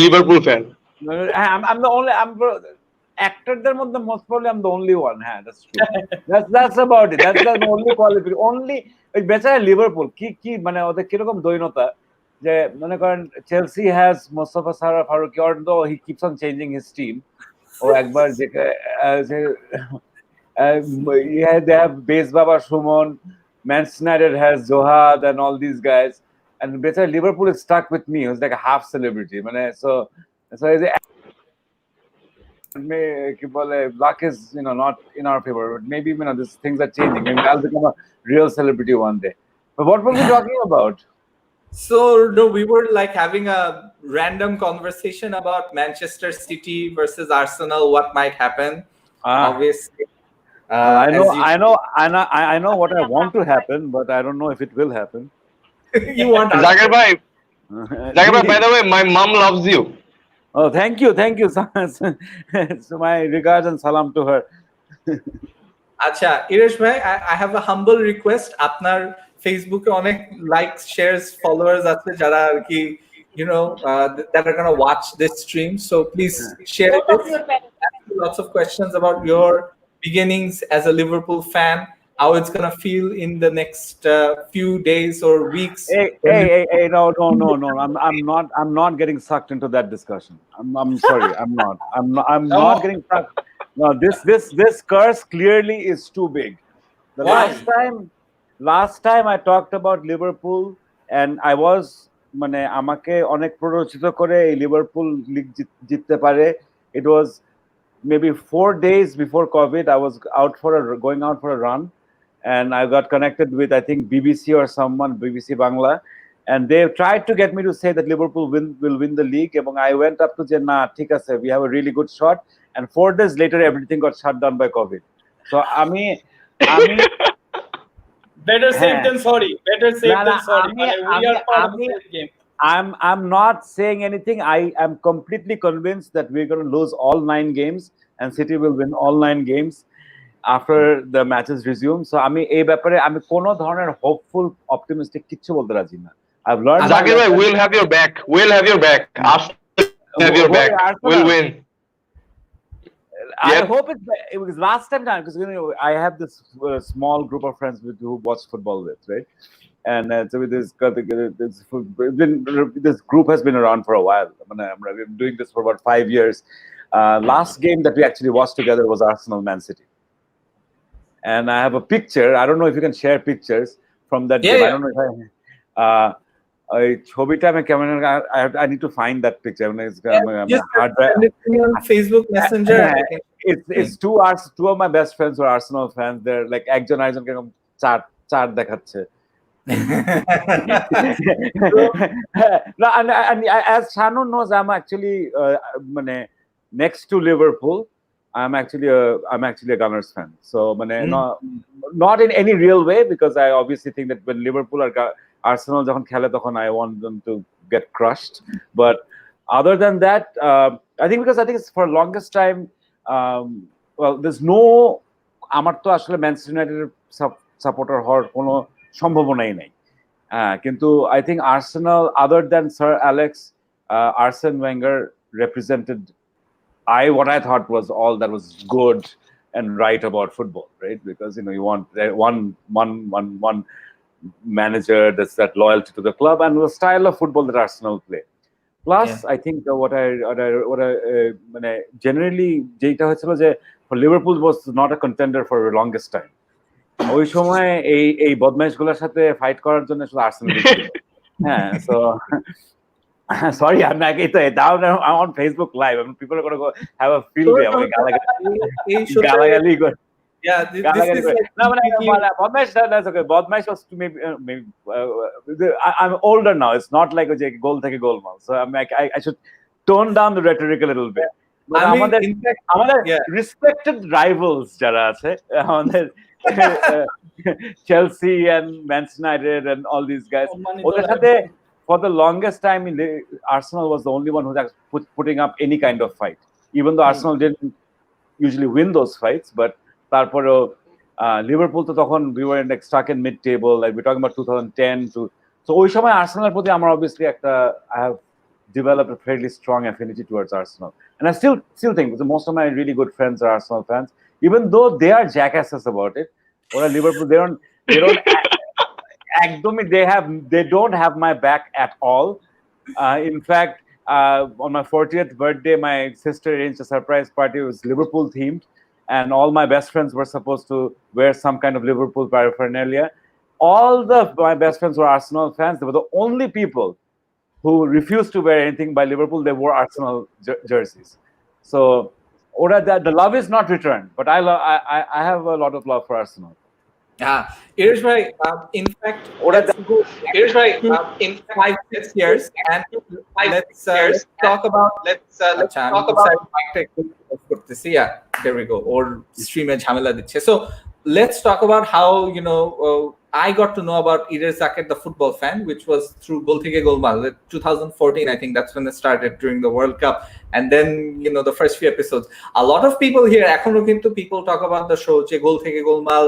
Liverpool fan. I'm the only. Actorদের মধ্যে most probably I'm the only one. হ্যাঁ, that's true. That's about it. That's the only qualification. Only ওই বেচারা Liverpool কি মানে ওদের কিরকম দৈনতা যে মনে করেন Chelsea has Mostafa Sara Faruki, although he keeps on changing his team. ও একবার যে they have বেস বাবা সুমন, Manchester United has Zohad and all these guys, and বেচারা Liverpool is stuck with me. He was like a half celebrity. মানে so luck is not in our favor, but maybe these things are changing. Maybe I'll become a real celebrity one day. But what were we talking about? So no, we were like having a random conversation about Manchester City versus Arsenal, what might happen. Obviously, I know what I want to happen, but I don't know if it will happen. You want Zaker bhai, by the way, my mom loves you. Oh, thank you. So my regards and salam to her. Acha, Iresh bhai, I have a humble request. আপনার ফেসবুকে অনেক likes shares followers আছে যারা আর কি that are going to watch this stream, so please share this. Ask me lots of questions about your beginnings as a Liverpool fan, how it's going to feel in the next few days or weeks. Hey, no. I'm not getting sucked into that discussion. I'm sorry. I'm not getting sucked. No, this curse clearly is too big. The Why? last time I talked about Liverpool, and I was মানে আমাকে অনেক প্ররোচিত করে এই Liverpool league জিততে পারে. It was maybe 4 days before COVID. I was going out for a run, and I got connected with, I think, BBC or someone, BBC Bangla, and they tried to get me to say that Liverpool will win the league. And I went up to say, nah, ঠিক আছে, we have a really good shot. And 4 days later, everything got shut down by COVID. So I mean, Better safe than sorry. Better safe Nah, than sorry. we are part of the same game. I'm not saying anything. I am completely convinced that we're going to lose all 9 games and City will win all 9 games after the matches resume. So আমি এই ব্যাপারে আমি কোনো ধরনের hopeful, optimistic কিছু বলতে রাজি না. I've learned. Zakir bhai, we'll have your back. We'll have your back. Arsenal have your back. We'll win. I Yep. hope it was last time, because I have this small group of friends who watch football with, right? And so this group has been around for a while. I mean, I've been doing this for about 5 years. Last game that we actually watched together was Arsenal Man City, and I have a picture. I don't know if you can share pictures from that game. I don't know if ছবিটা আমি কেমন, I need to find that picture. I mean, it's hard send it to me on Facebook Messenger. It's two of my best friends who are Arsenal fans. They're like একজন আরেকজনকে এরকম চার দেখাচ্ছে. No, and as Shannon knows, I'm actually next to Liverpool. I'm actually a Gunners fan. So not in any real way, because I obviously think that when Liverpool or Arsenal যখন খেলে তখন I want them to get crushed. But other than that, I think it's for longest time. Well, there's no, আমার তো আসলে Manchester ইউনাইটেডের supporter হওয়ার কোনো সম্ভাবনাই নেই. কিন্তু I think Arsenal, other than Sir Alex, Arsene Wenger represented what I thought was all that was good and right about football, right? Because you want one manager that's that loyalty to the club and the style of football that Arsenal play. Plus, I think what I generally যেটা হয়েছিল যে for Liverpool was not a contender for the longest time. ওই সময় এই বদমাইশগুলোর সাথে fight করার জন্য শুধু আর্সেনাল ছিল. হ্যাঁ, so sorry, I'm not down on Facebook Live. I mean, people are going to go have a field day. Galagali. Yeah, this is Bodmaish, that's okay. Bodmaish was maybe I'm older now. It's not like a goal take a goal now. So I'm like, I should tone down the rhetoric a little bit. But আমাদের respected rivals যারা আছে, আমাদের Chelsea and Manchester United and all these guys, ওদের সাথে for the longest time Arsenal was the only one who was putting up any kind of fight, even though Arsenal didn't usually win those fights. But তারপরেও Liverpool তো তখন we were like stuck in mid table, like we're talking about 2010 to, so ওই সময় আর্সেনালের প্রতি আমার obviously I have developed a fairly strong affinity towards Arsenal, and I still think because most of my really good friends are Arsenal fans, even though they are jackasses about it. Or Liverpool, they don't they don't have my back at all. In fact, on my 40th birthday, my sister arranged a surprise party. It was Liverpool themed, and all my best friends were supposed to wear some kind of Liverpool paraphernalia. All my best friends were Arsenal fans. They were the only people who refused to wear anything by Liverpool. They wore Arsenal jerseys. So, the love is not returned, but I have a lot of love for Arsenal. Iresh bhai, in fact, Iresh bhai, in 5-6 years, and let's talk about yeah, there we go. Or stream jhamela dicche. So let's talk about how I got to know about Iresh Zaker, the football fan, which was through Gol Theke Golmal, 2014. I think that's when it started during the World Cup, and then the first few episodes. A lot of people here, echono kintu people talk about the show, je Gol Theke Golmal,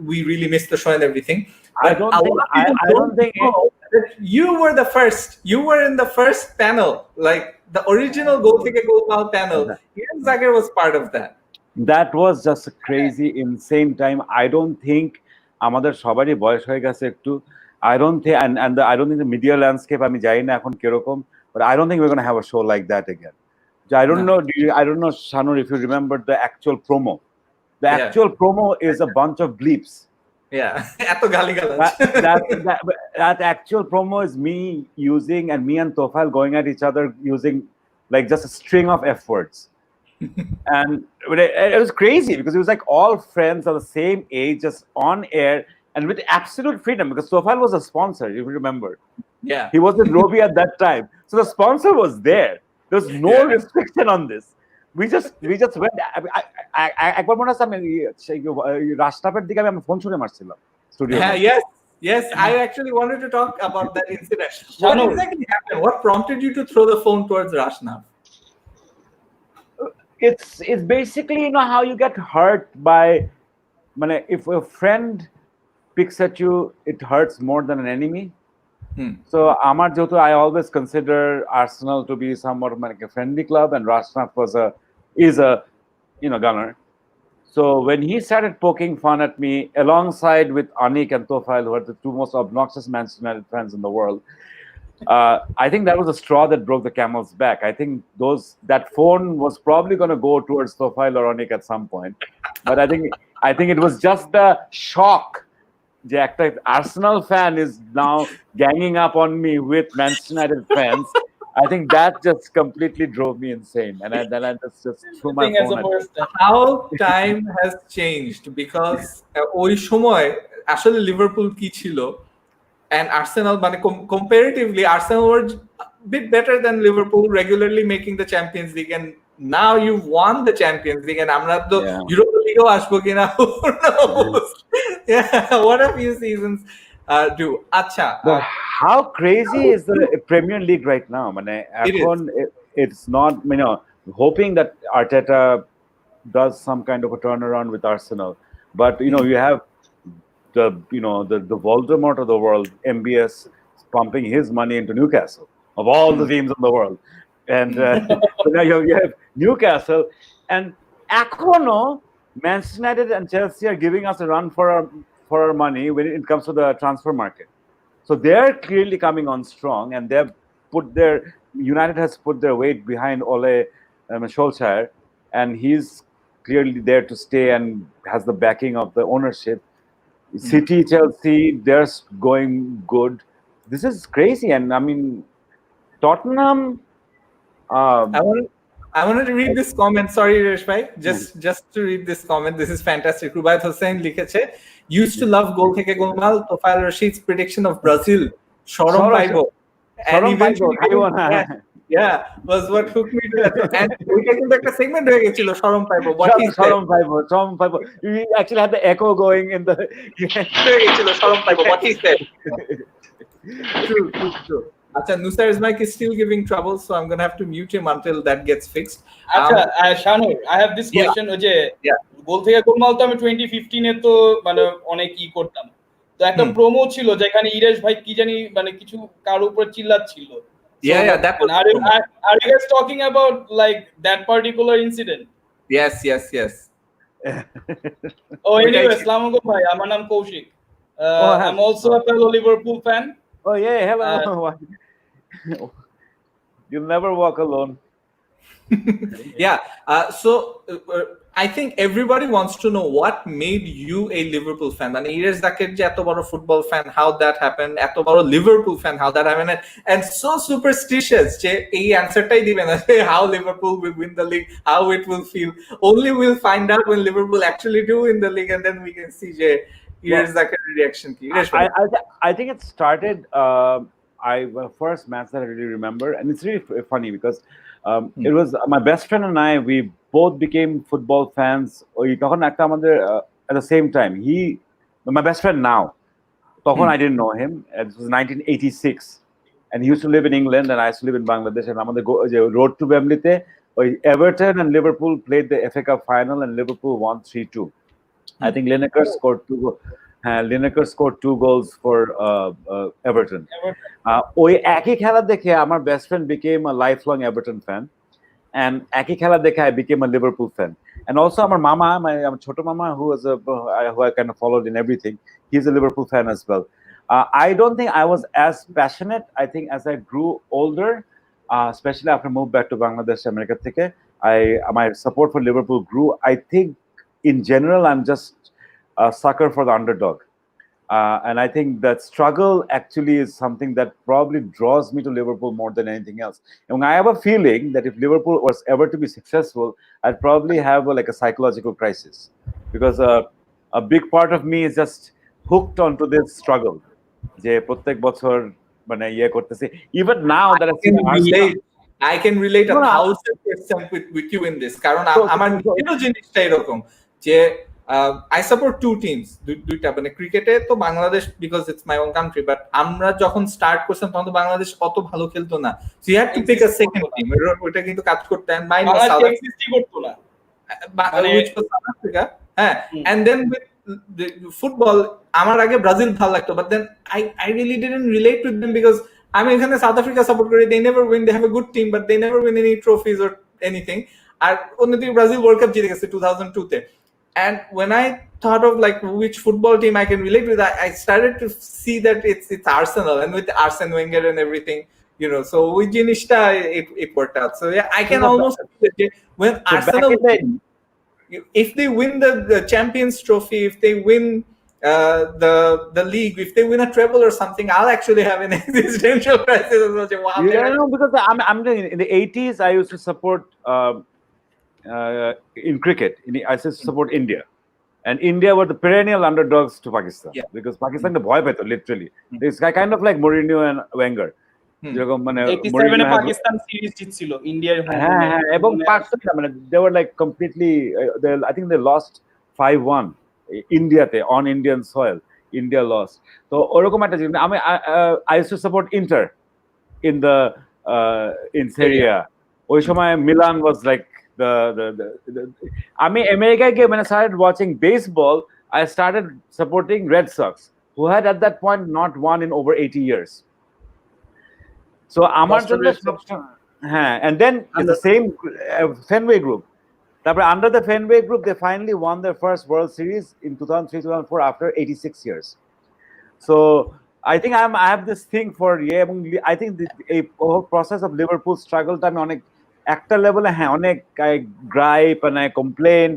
We really missed the show and everything. I But don't a think lot of people I don't think know that you were the first. You were in the first panel, like the original Goal Theke Goal panel. Iresh Zaker was part of that. that was just a crazy insane time. I don't think আমাদের সবারই বয়স হয়ে গেছে একটু I don't think I don't think the media landscape আমি জানি না এখন কিরকম, but I don't think we're going to have a show like that again. I don't No. know I don't know Shanur if you remember the actual promo. The Yeah. actual promo is a bunch of bleeps. Yeah, এত গালিগালাজ। That actual promo is me using and me and Tofal going at each other using like just a string of F words. And it was crazy because it was like all friends of the same age, just on air and with absolute freedom. Because Tofal was a sponsor, if you remember. Yeah. He was with Robi at that time, so the sponsor was there. There was no restriction on this. We just went. একবার মনে আছে আমি রাস্তাপের দিকে আমি phone ছুঁড়ে মারছিলাম studio. Yes, I actually wanted to talk about that incident. What exactly happened? What prompted you to throw the phone towards Rashnav? It's basically, you know how you get hurt by, if a friend picks at you, it hurts more than an enemy. So আমার যেহেতু I always consider Arsenal to be somewhat like a friendly club, and Rashnav is a gunner. So when he started poking fun at me alongside with Anik and Tofail, who are the two most obnoxious Manchester United fans in the world, I think that was the straw that broke the camel's back. I think that phone was probably going to go towards Tofail or Anik at some point, but I think it was just the shock. The Arsenal fan is now ganging up on me with Manchester United fans. I think that just completely drove me insane, and then I just threw my phone at How time has changed, because ওই সময় আসলে Liverpool কি ছিল and Arsenal comparatively Arsenal were a bit better than Liverpool, regularly making the Champions League, and now you've won the Champions League and আমরা তো Europa League আসবো কিনা who knows. What a few seasons do. আচ্ছা, how crazy is the Premier League right now? It's not, hoping that Arteta does some kind of a turnaround with Arsenal, but you have the Voldemort of the world, MBS, pumping his money into Newcastle of all the teams in the world, and so now you have Newcastle, and echono Manchester United and Chelsea are giving us a run for our money when it comes to the transfer market. So they're clearly coming on strong, and United has put their weight behind Ole Solskjaer, and he's clearly there to stay and has the backing of the ownership. City, Chelsea, they're going good. This is crazy, and Tottenham. I wanted to read this comment. Sorry, Iresh bhai. Just to read this comment. This is fantastic. Rubayat Hossain লিখেছে, used to love Goal Theke Golmal, Tofail Rashid's prediction of Brazil, Shorom Paibo, and eventually was what hooked me to that. And ওইটা কিন্তু একটা segment হয়ে গেছিল, Shorom Paibo. Shorom Paibo. You actually had the echo going in the হয়ে গেছিল Shorom Paibo. What he said. True. Acha, Nusar's mic is still giving trouble, so I'm going to have to mute him until that gets fixed. Acha, Shanur, I have this question. গোল থেকে গোলমাল তো আমি 2015 এ তো অনেক করতাম, তো একটা promo ছিল যেখানে ইরেশ ভাই কি জানি কিছু কার উপর চিল্লাচ্ছিল। That was are you guys talking about like that particular incident? Yes. Anyway, Assalamu alaikum bhai, আমার নাম Kaushik. I'm also a fellow Liverpool fan. Oh yeah, hello. You'll never walk alone. So I think everybody wants to know what made you a Liverpool fan. And Iresh Zaker je eto boro football fan, how that happened, eto boro Liverpool fan, how that happened, and so superstitious je ei answer tai diben how Liverpool will win the league, how it will feel. Only we'll find out when Liverpool actually do win the league, and then we can see je Iresh Zaker reaction ki. I think it started first match that I really remember, and it's really funny because it was my best friend and I, we both became football fans at the same time. My best friend now, I didn't know him. It was 1986, and he used to live in England and I used to live in Bangladesh, and road to Wembley, Everton and Liverpool played the FA Cup final and Liverpool won 3-2. I think Lineker scored Lineker scored 2 goals for Everton. ওই একই খেলা দেখে আমার best friend became a lifelong Everton fan, and একই খেলা দেখে I became a Liverpool fan. And also আমার মামা, আমার ছোট মামা, who I kind of followed in everything, he's a Liverpool fan as well. I don't think I was as passionate. I think as I grew older, especially after I moved back to Bangladesh, America থেকে, my support for Liverpool grew. I think in general, I'm just a sucker for the underdog. And I think that struggle actually is something that probably draws me to Liverpool more than anything else. And I have a feeling that if Liverpool was ever to be successful, I'd probably have like a psychological crisis, because a big part of me is just hooked onto this struggle. যে প্রত্যেক বছর মানে ইয়ে করতেছি, even now that I can relate No, no. 1000% with you in this, কারণ আমার নিজেরও জিনিসটা এরকম যে I support two teams, দুইটা, মানে ক্রিকেটে তো Bangladesh because it's my own country, but আমরা যখন স্টার্ট করছিলাম তখন তো বাংলাদেশ অত ভালো খেলতো না, so you had to pick a second team. ওটা কিন্তু কাজ করতে, and mine was South Africa. হ্যাঁ, and then with the football আমার আগে ব্রাজিল ভালো লাগতো, but then I really didn't relate with them because আমি এখানে সাউথ আফ্রিকা সাপোর্ট করি, they never win, they have a good team but they never win any trophies or anything. আর অন্যদিকে Brazil world cup জিতে গেছে 2002 তে, and when I thought of like which football team I can relate with, I started to see that it's Arsenal, and with Arsene Wenger and everything, you know, so ওই জিনিসটা it worked out. So yeah, I can almost say when Arsenal if they win the Champions Trophy, if they win the league, if they win a treble or something, I'll actually have an existential crisis. Wow, because I'm in the 80s I used to support in cricket, I used to support India, and India were the perennial underdogs to Pakistan, because Pakistan the boy peto literally. It's kind of like Mourinho and Wenger. যেরকম মানে 87 এ Pakistan series জিতছিল ইন্ডিয়ার হয়ে, হ্যাঁ, এবং পাকিস্তান মানে they were like completely I think they lost 5-1 ইন্ডিয়াতে on Indian soil. India lost. তো ওরকম একটা জিনিস। আমি I used to support Inter in Serie A. ওই সময় Milan was like the আমি আমেরিকায় গিয়ে when I started watching baseball, I started supporting Red Sox, who had at that point not won in over 80 years. So আমার জন্য হ্যাঁ, and then it's the same Fenway Group. Under the Fenway Group, they finally won their first World Series in 2003-2004 after 86 years. So I think I have this thing for I think the whole process of Liverpool struggle time অনেক একটা লেভেলে হ্যাঁ অনেক I gripe and I complain,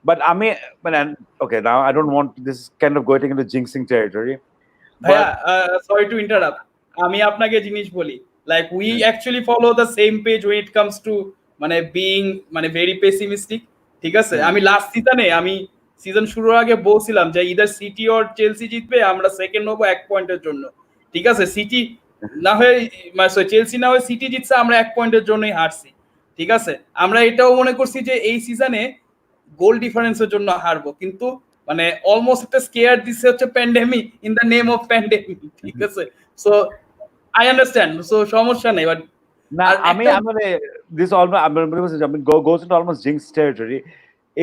but okay, now I don't want this kind of going into jinxing territory. Sorry to interrupt, আমি আপনাকে জিনিস বলি, like we actually follow the same page when it comes to মানে being মানে very pessimistic, ঠিক আছে? আমি last season শুরুর আগে বলছিলাম যে ইদার সিটি অর চেলসি জিতবে, আমরা সেকেন্ড হবো 1 পয়েন্টের জন্য, ঠিক আছে? সিটি না হয়ে চেলসি না হয়ে সিটি জিতছে, আমরা 1 পয়েন্টের জন্যই হারছি, ঠিক আছে? আমরা এটাও মনে করছি যে এই সিজনে গোল ডিফারেন্সের জন্য হারবো, কিন্তু মানে অলমোস্ট একটা স্কেয়ার দিচ্ছে হচ্ছে pandemic, in the name of pandemic, ঠিক আছে? সো I understand, so সমস্যা নাই, but this goes into almost jinx territory.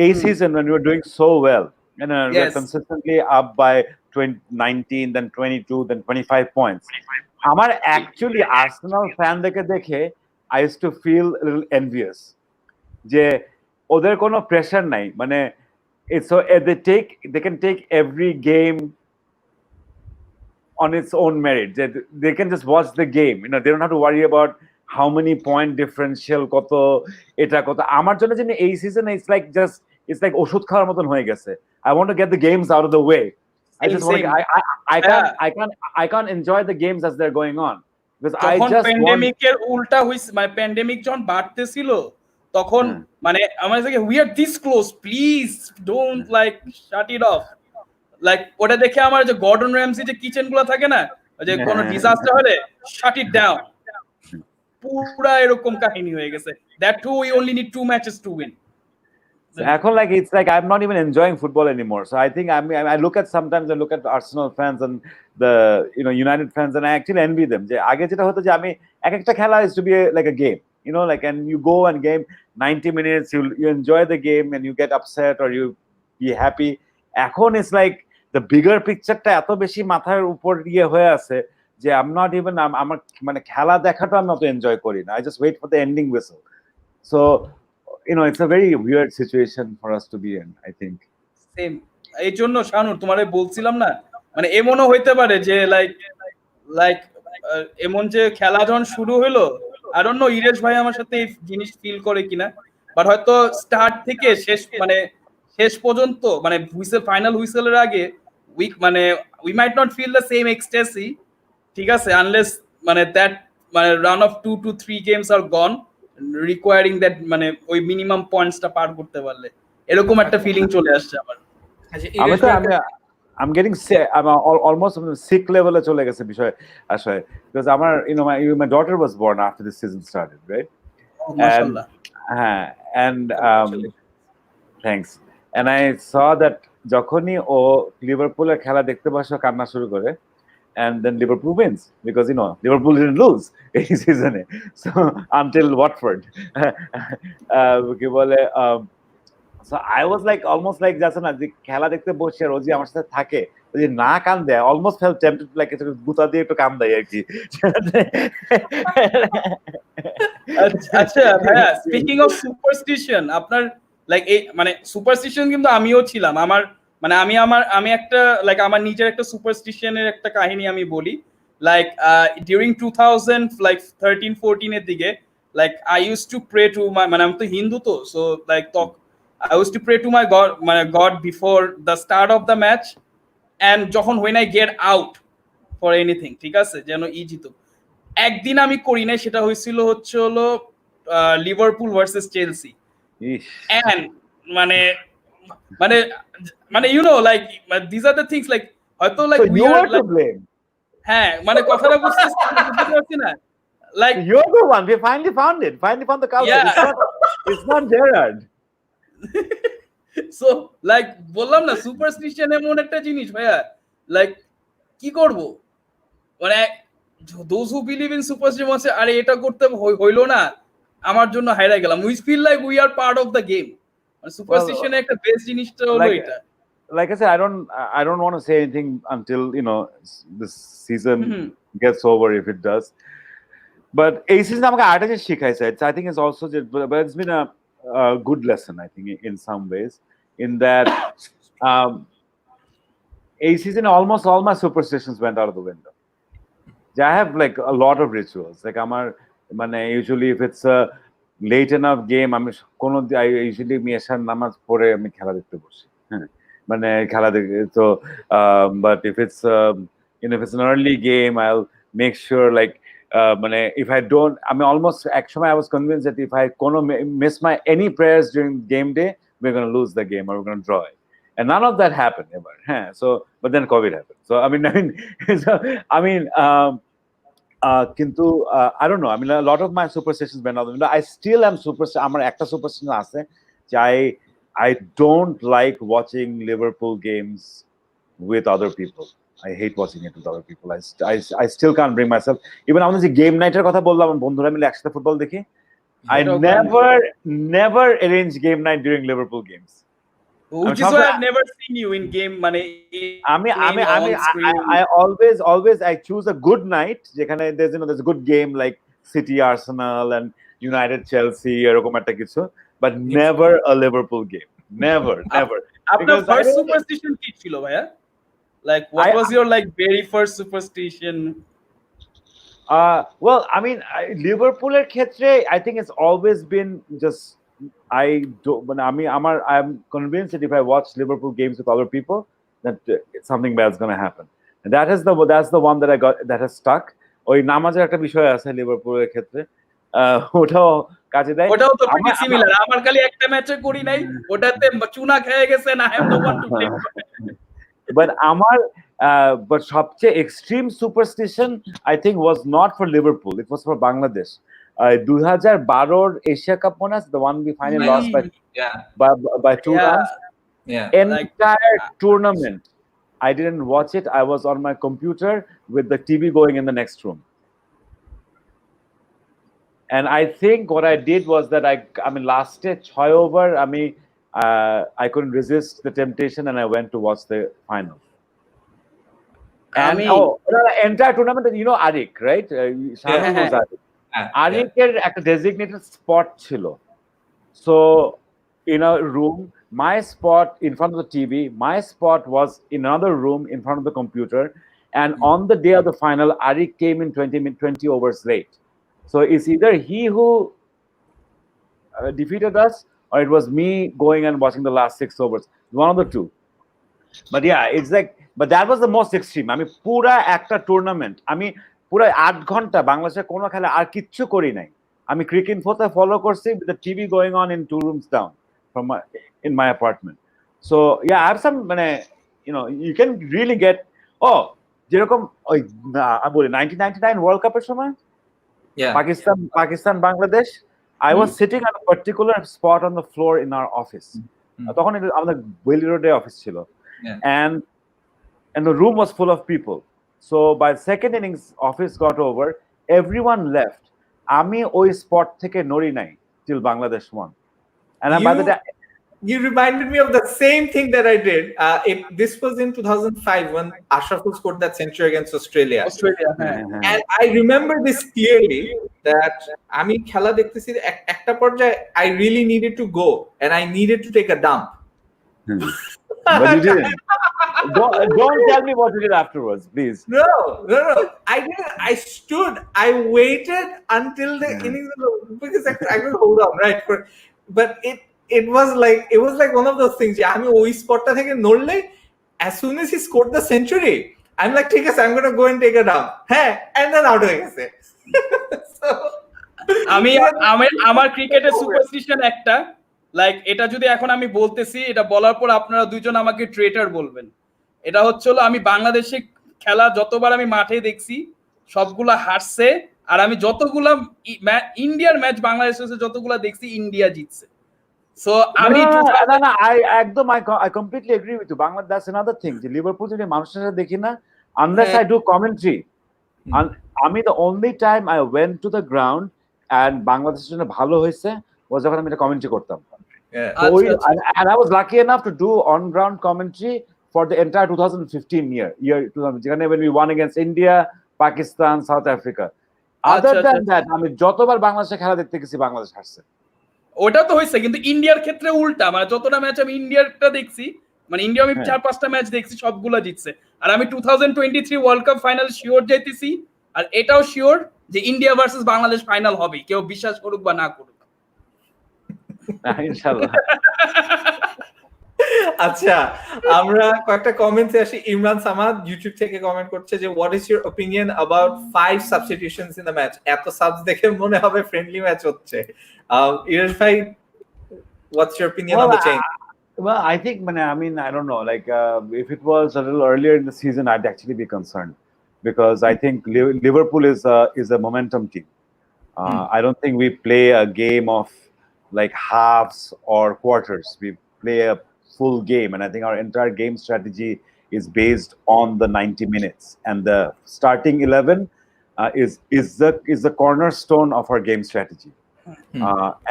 A season when we were doing so well, and we were consistently up by 19, then 22, then 25 points. আমার actually Arsenal fan দেখে I used to feel a little envious যে ওদের কোনো pressure নাই, মানে it's so they can take every game on its own merit. They can just watch the game, you know, they don't have to worry about how many point differential কত এটা কত। আমার জন্য যে এই সিজনে it's like ওষুধ খাওয়ার মতন হয়ে গেছে। I want to get the games out of the way. I just want I can't enjoy the games as they're going on, because I just প্যান্ডেমিকের উল্টা হইছে, মানে প্যান্ডেমিক যখন বাড়তেছিল তখন মানে আমার কাছে we are this close, please don't like shut it off, like ওটা দেখে আমার যে গর্ডন র্যামসি যে কিচেন গুলো থাকে না, যে কোনো ডিজাস্টার হলে শাট ইট ডাউন, পুরা এরকম কাহিনী হয়ে গেছে। That too we only need 2 matches to win. এখন it's like I'm not even enjoying football anymore. So I think I look at sometimes I look at Arsenal fans and the United fans, and I actually envy them. যে আগে যেটা হতো যে আমি একটা খেলা is to be like a game, you know, like, and you go and game 90 minutes, you enjoy the game and you get upset or you be happy, এখন it's like the bigger পিকচারটা এত বেশি মাথার উপর ইয়ে হয়ে আছে যে আই এম নট ইভেন আমার মানে খেলা দেখাটা আমি অত এনজয় করি না, I just wait for the ending whistle. So it's a very weird situation for us to be in, I think. Same. এই জন্য শানুর তোমারে বলছিলাম না, মানে এমনও হইতে পারে যে লাইক লাইক এমন যে খেলা যখন শুরু হলো, আই ডোন্ট নো ইরেশ ভাই আমার সাথে এই জিনিস ফিল করে কিনা, বাট হয়তো স্টার্ট থেকে শেষ মানে শেষ পর্যন্ত মানে হুইসেল ফাইনাল হুইসেলের আগে মানে we might not feel the same ecstasy, ঠিক আছে, আনলেস মানে দ্যাট মানে run of 2 to 3 games are gone requiring that মানে ওই মিনিমাম পয়েন্টসটা পার করতে পারলে, এরকম একটা ফিলিং চলে আসছে আমার। I'm getting sick. I'm almost sick level চলে গেছে বিষয় আসলে, because my daughter was born after this season started, right? মাশাআল্লাহ। And thanks. And I saw that যখনই ও লিভারপুলের খেলা দেখতে বসে কান্না শুরু করে, and then Liverpool wins because Liverpool didn't lose এই সিজনে, so until Watford. কি বলে, so I was like almost like যাচ্ছে না যে খেলা দেখতে বসে আর ও যে আমার সাথে থাকে, ও যে না কান দেয়, অলমোস্ট ফেল টেম্পটেড লাইক একটু গুতা দিয়ে একটু কান দেয় আর কি। আচ্ছা ভাইয়া, স্পিকিং অফ সুপারস্টিশন, আপনার লাইক এই মানে সুপারস্টিশন কিন্তু আমিও ছিলাম। আমার মানে আমি একটা লাইক আমার নিজের একটা সুপারস্টিশনের একটা কাহিনী আমি বলি। লাইক ডিউরিং 2000 লাইক 13-14 এর দিকে, like I use to pray to my, মানে আমি তো হিন্দু তো, so like I used to pray to my God before the start of the match, and যখন when I get out for anything, ঠিক আছে, যেন ই জিতো। একদিন আমি করি নাই, সেটা হলো লিভারপুল ভার্সেস চেলসি, and মানে মানে মানে like these are the things like হয়তো like so you are to blame. হ্যাঁ মানে কথাটা বুঝতে না, like you're the one, we finally found the culprit. Yeah. It's not Gerrard. So like বললাম না, সুপারস্টিশন এমন একটা জিনিস ভাইয়া, লাইক কি করব, মানে those who believe in superstition বলছে আরে এটা করতে হইলো না, আমার জন্য হাইরা গেলাম। We feel like we are part of the game, মানে সুপারস্টিশনের একটা বেস্ট জিনিসটা হলো এটা। Like I said, I don't want to say anything until this season gets over, if it does. But এই সিজন আমাকে আরেকটা জিনিস শিখাইছে, I think it's also but it's been a good lesson, I think, in some ways, in that a season almost all my superstitions went out of the window. I have like a lot of rituals, like amar mane usually if it's a late enough game I usually মিশার নামাজ পড়ে আমি খেলা দেখতে বসি, মানে খেলা দেখে তো but if it's if it's an early game I'll make sure like মানে if I don't, I mean almost actually I was convinced that if I miss my any prayers during game day, we're going to lose the game or we're going to draw it, and none of that happened ever. So but then COVID happened, so I mean কিন্তু I don't know, I mean a lot of my superstitions went out the window. I still am আমার একটা superstition আছে যে I don't like watching Liverpool games with other people. I hate watching it with other people. I still can't bring myself. Even আমাদের যে game নাইটের কথা বললাম, বন্ধুরা মিলে একসাথে ফুটবল দেখি, I never arrange game night during Liverpool games. Which is why I've never seen you in game, মানে I always I choose a good night যেখানে there's a good game like City Arsenal and United Chelsea এরকম একটা কিছু, but never a Liverpool game. Never. আপনার first superstition কি ছিল ভাইয়া? Like what was your like very first superstition? Well, I mean Liverpooler ক্ষেত্রে I think it's always been just I'm convinced that if I watch Liverpool games with other people that something bad's going to happen, and that's the one that I got that has stuck. ওই নামাজের একটা বিষয় আছে লিভারপুলের ক্ষেত্রে, ওটাও কাজে দেয়। ওটাও তো pretty similar, আমার খালি একটা ম্যাচে করি নাই, ওটাতে চুনা খেয়ে গেছে না, I am the one to blame. But but সবচেয়ে extreme superstition I think was not for Liverpool, it was for Bangladesh. 2012 Asia Cup mone ache, the one we finally lost by 2 runs. Entire tournament I didn't watch it. I was on my computer with the TV going in the next room, and I think what I did was that I mean last 6 over I couldn't resist the temptation and I went to watch the final. And entire tournament, you know Arik, right? Shahrukh knows Arik. Arikeর একটা designated spot ছিল. So in a room, my spot in front of the TV, my spot was in another room in front of the computer. And on the day of the final, Arik came in 20 overs late. So it's either he who defeated us or it was me going and watching the last 6 overs. One of the two. But yeah, it's like, but that was the most extreme. I mean, পুরা একটা tournament আমি পুরো 8 ঘন্টা বাংলাদেশের কোনো খেলা আর কিচ্ছু করি নাই। আমি ক্রিকেট ফোতে ফলো করছি with the TV going on in 2 rooms down from in my apartment. So yeah, I have some মানে you know, you can really get যেরকম ওই আমি বলি 1999 ওয়ার্ল্ড কাপের সময় Pakistan Bangladesh I was sitting at a particular spot on the floor in our office. তখন আমাদের oily রোডে অফিস ছিল। And the room was full of people. So by the second innings, office got over. Everyone left. Ami oi spot theke nori nai till Bangladesh won. And by the time you reminded me of the same thing that I did. This was in 2005 when Ashraful scored that century against Australia. And I remember this clearly that আমি খেলা দেখতেছি একটা পর্যায়ে I really needed to go and I needed to take a dump. But you didn't. Don't tell me what you did afterwards, please. No. I didn't. I stood. I waited until the innings because I could hold on, right? But it was like one of those things. আমি ওই স্পটটা থেকে নড়লে as soon as he scored the century, I'm like, ঠিক আছে, I'm gonna go and take a dump. And then out হয়ে গেছে. So আমার ক্রিকেটের superstition একটা লাইক এটা যদি এখন আমি বলতেছি এটা বলার পর আপনারা দুইজন আমাকে ট্রেটার বলবেন। এটা হচ্ছে আমি বাংলাদেশে খেলা যতবার আমি মাঠে দেখছি সবগুলা হারছে আর আমি যতগুলা ইন্ডিয়ার ম্যাচ বাংলাদেশে যতগুলা দেখছি ইন্ডিয়া জিতছে। সো আমি I completely agree with you. Bangladesh, that's another thing. যে লিভারপুল যদি মানুষের সাথে দেখি না unless I do commentary. আমি the only time I went to the ground and বাংলাদেশের জন্য ভালো হয়েছে was যখন আমি এটা কমেন্ট্রি করতাম। And I was lucky enough to do on-ground commentary for the entire 2015 year 2000 when we won against India, Pakistan, South Africa. Other than that, আমি যতবার বাংলাদেশে খেলা দেখতে গেছি বাংলাদেশ হারছে। ওটা তো হয়েছে, কিন্তু ইন্ডিয়ার ক্ষেত্রে উল্টা, মানে যতটা ম্যাচ আমি ইন্ডিয়ারটা দেখছি, মানে ইন্ডিয়া আমি 4-5টা ম্যাচ দেখছি সবগুলা জিতছে। আর আমি 2023 ওয়ার্ল্ড কাপ ফাইনাল শিওর যাইতেছি, আর এটাও শিওর যে ইন্ডিয়া ভার্সেস বাংলাদেশ ফাইনাল হবে, কেউ বিশ্বাস করুক বা না করুক। ইনশাআল্লাহ। আচ্ছা, আমরা কয়েকটা কমেন্টসে আসি। ইমরান সামাদ ইউটিউব থেকে কমেন্ট করছে যে what is your opinion about 5 substitutions in the match? এত সাবস দেখে মনে হবে ফ্রেন্ডলি ম্যাচ হচ্ছে। ইরেশ ভাই, what's your opinion on the change? Well, I think, I don't know, like if it was a little earlier in the season, I'd actually be concerned, because I think Liverpool is a momentum team. I don't think we play a game of like halves or quarters. We play a full game, and I think our entire game strategy is based on the 90 minutes, and the starting 11 is the cornerstone of our game strategy.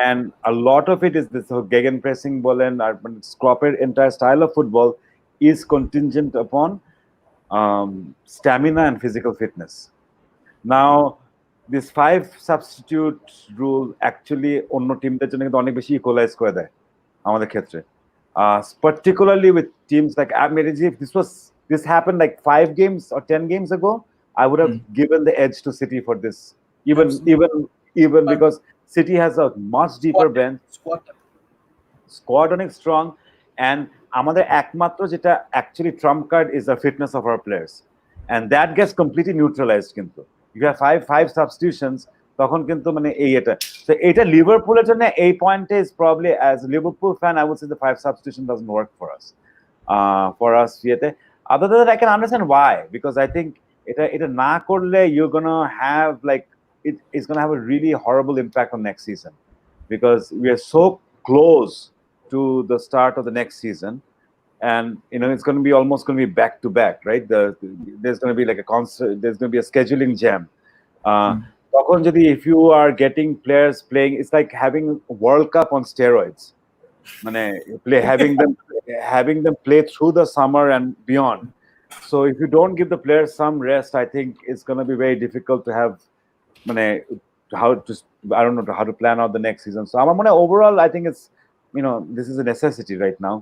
And a lot of it is this gegenpressing ball, and Klopp's entire style of football is contingent upon stamina and physical fitness. Now, this 5 substitute rule actually অন্য টিমদের জন্য কিন্তু অনেক বেশি equalise করে দেয় আমাদের ক্ষেত্রে, particularly with teams like if this happened like 5 games or 10 games ago, I would have given the edge to City for this, even because City has a much deeper bench, squad অনেক strong, and আমাদের একমাত্র যেটা actually trump card is the fitness of our players, and that gets completely neutralized. কিন্তু if you have 5 substitutions, তখন কিন্তু এটা লিভারপুলের জন্য এই পয়েন্টে is probably, as a Liverpool fan, I would say the 5 substitution doesn't work for us ইয়েতে. Other than that, I can understand why, because I think এটা না করলে you're gonna have like it's going to have a really horrible impact on next season, because we are so close to the start of the next season, and it's going to be almost going to be back to back, right? There's going to be like there's going to be a scheduling jam. If you are getting players playing, it's like having World Cup on steroids. having them play through the summer and beyond. So if you don't give the players some rest, I think it's going to be very difficult to have I don't know how to plan out the next season. So overall, I think it's this is a necessity right now,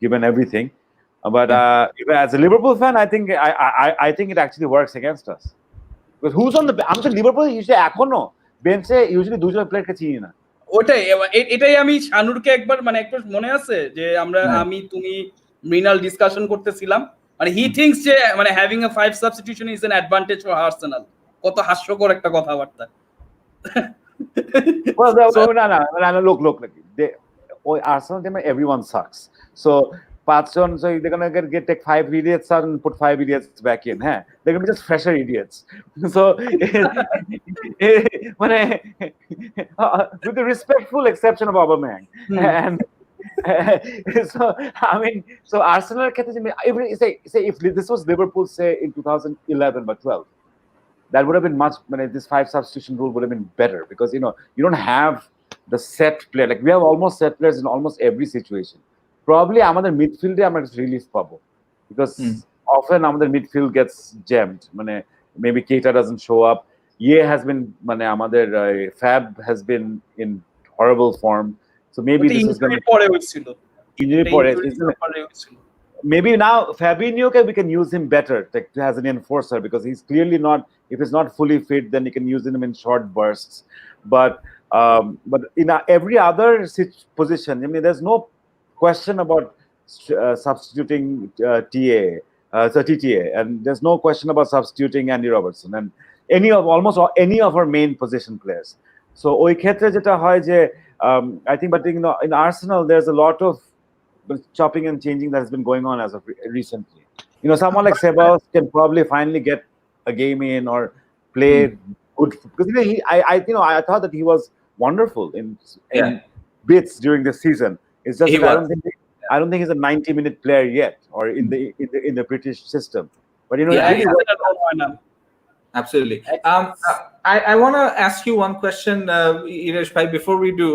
given everything. But as a Liverpool fan, I think it actually works against us. Because who's on the I'm saying Liverpool usually এখনো বেঞ্চে usually দুজন প্লেয়ারকে চিনি না। ওটাই এটাই আমি শানুরকে একবার একবার মনে আছে যে আমি তুমি মৃণাল ডিসকাশন করতেছিলাম, হি থিংকস যে having a 5 substitution is an advantage for Arsenal. কত হাস্যকর একটা কথাবার্তা। Well, no, look. Arsenal team, everyone sucks. So, so they're gonna take 5 idiots out and put 5 idiots back in. Huh? They're gonna be just fresher idiots. So, with the respectful exception of Aubameyang, and so Arsenal, if this was Liverpool, say in 2011 or 12. That would have been much. This 5 substitution rule would have been better because you don't have the set player. Like we have almost set players in almost every situation. Probably আমাদের midfield আমরা relief পাবো because often আমাদের midfield gets jammed. Maybe Keita doesn't show up. Ye has been আমাদের Fab has been in horrible form. So maybe this is going to injury. Maybe now Fabinho we can use him better as an enforcer because he's clearly not. If he's not fully fit, then you can use him in short bursts. But in every other position, there's no question about substituting TTA, and there's no question about substituting Andy Robertson and almost any of our main position players. So ওই ক্ষেত্রে যেটা হয় যে I think, but in Arsenal, there's a lot of chopping and changing that has been going on as of recently. Someone like Sebas can probably finally get a game in or play good because I thought that he was wonderful in bits during the season. It's just I don't think he's a 90-minute player yet or in the British system. But absolutely. I want to ask you one question, Iresh bhai. Before we do,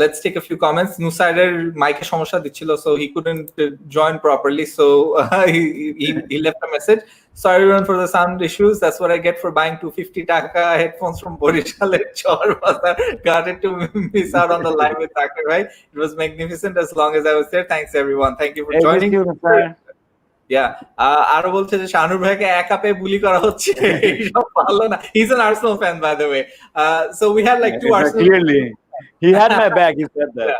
let's take a few comments. Nusaider mic সমস্যা দিচ্ছিল, so he couldn't join properly. So he left a message. Sorry everyone for the sound issues. That's what I get for buying 250 taka headphones from Borishal Chor Bazaar. Got it to miss out on the live with Zaker, right? It was magnificent as long as I was there. Thanks everyone. Thank you for joining. আরো বলছে যে শানুর ভাইকে একা পেয়ে বুলি করা হচ্ছে, এইসব ভালো না। He's an Arsenal fan, by the way. So we had like 2 Arsenal. Clearly, he had my back. He said that.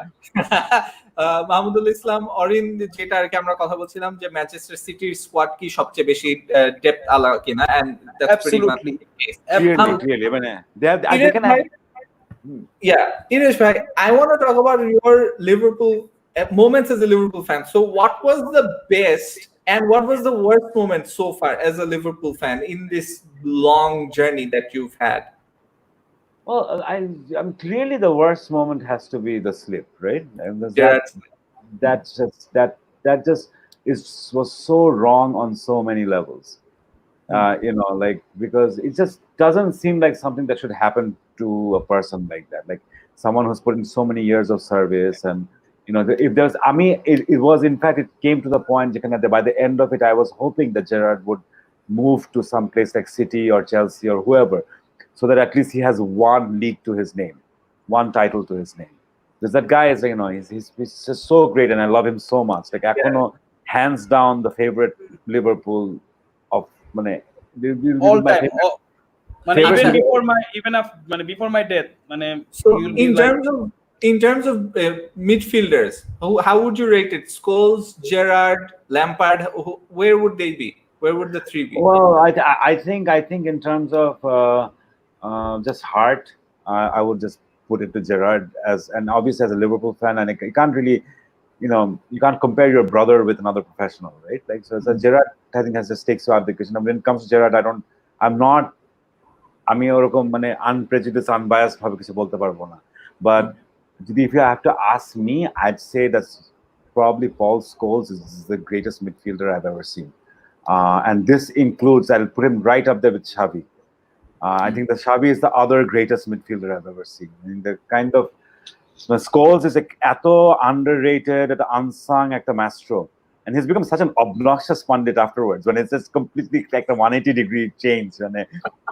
Mahmudul ইসলাম অরিন, যেটা আর কি আমরা কথা বলছিলাম যে ম্যানচেস্টার সিটির স্কোয়াড কি সবচেয়ে বেশি ডেপথ আলা কিনা, and that's pretty much the case. Clearly, they can have. Iresh bhai, I want to talk about your Liverpool moments as a Liverpool fan. So what was the best and what was the worst moment so far as a Liverpool fan in this long journey that you've had? Well, I'm clearly the worst moment has to be the slip, right? And that just was so wrong on so many levels. Because it just doesn't seem like something that should happen to a person like that, like someone who's put in so many years of service. And if there's, it was, in fact, it came to the point by the end of it, I was hoping that Gerrard would move to some place like City or Chelsea or whoever, so that at least he has one league to his name, one title to his name. Because that guy is, he's just so great, and I love him so much. Like Akono, hands down, the favorite Liverpool of all time. Before my death. So in terms of midfielders, how would you rate it? Scholes, Gerrard, Lampard, where would they be? Where would the 3 be? Well, I think in terms of just heart, I would just put it to Gerrard, and obviously as a Liverpool fan, and you can't really, you can't compare your brother with another professional, right? Like, so Gerrard, I think, has just takes you out of the equation. When it comes to Gerrard, আমি ওরকম unprejudiced, unbiased ভাবে কিছু বলতে পারবো না, but if you have to ask me, I'd say that's probably Paul Scholes is the greatest midfielder I've ever seen. And this includes, I'll put him right up there with Xavi. I think that Xavi is the other greatest midfielder I've ever seen. I mean, the kind of Scholes is like eto underrated, unsung actor maestro, and he's become such an obnoxious pundit afterwards when it's just completely like a 180-degree change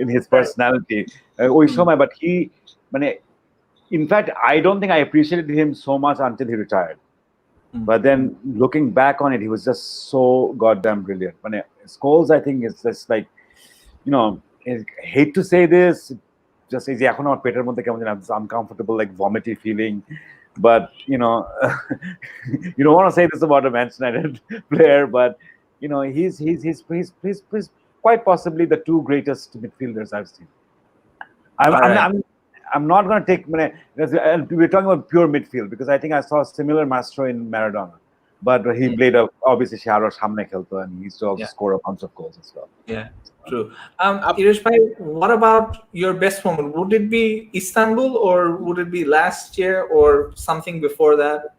in his personality. But he, in fact, I don't think I appreciated him so much until he retired. But then looking back on it, he was just so goddamn brilliant. Scholes, I think, is just like, I hate to say this, just is echono or peter moddhe kemon jani uncomfortable, like vomity feeling, but you don't want to say this about a Manchester United player, but he's quite possibly the two greatest midfielders I've seen. I'm not going to take, we're talking about pure midfield, because I think I saw a similar maestro in Maradona, but he played obviously Sharo Shamne Khelto, and he used to also score a bunch of goals as well. Yeah, true. Iresh bhai, what about your best moment? Would it be Istanbul, or would it be last year, or something before that?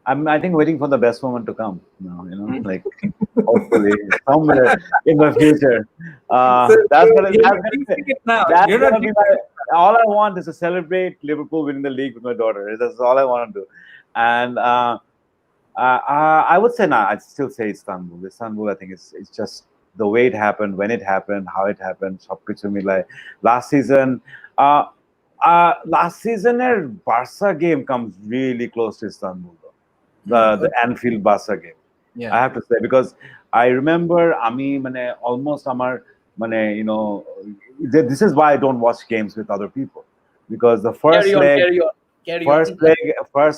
I think waiting for the best moment to come now, like hopefully somewhere in the future. That's gonna be all I want is to celebrate Liverpool winning the league with my daughter. That's all I want to do. And I would say I'd still say Istanbul. Istanbul, I think it's just the way it happened, when it happened, how it happened. Last season's Barca game comes really close to Istanbul, though. The Anfield Barca game. Yeah. I have to say, because I remember almost this is why I don't watch games with other people, because the first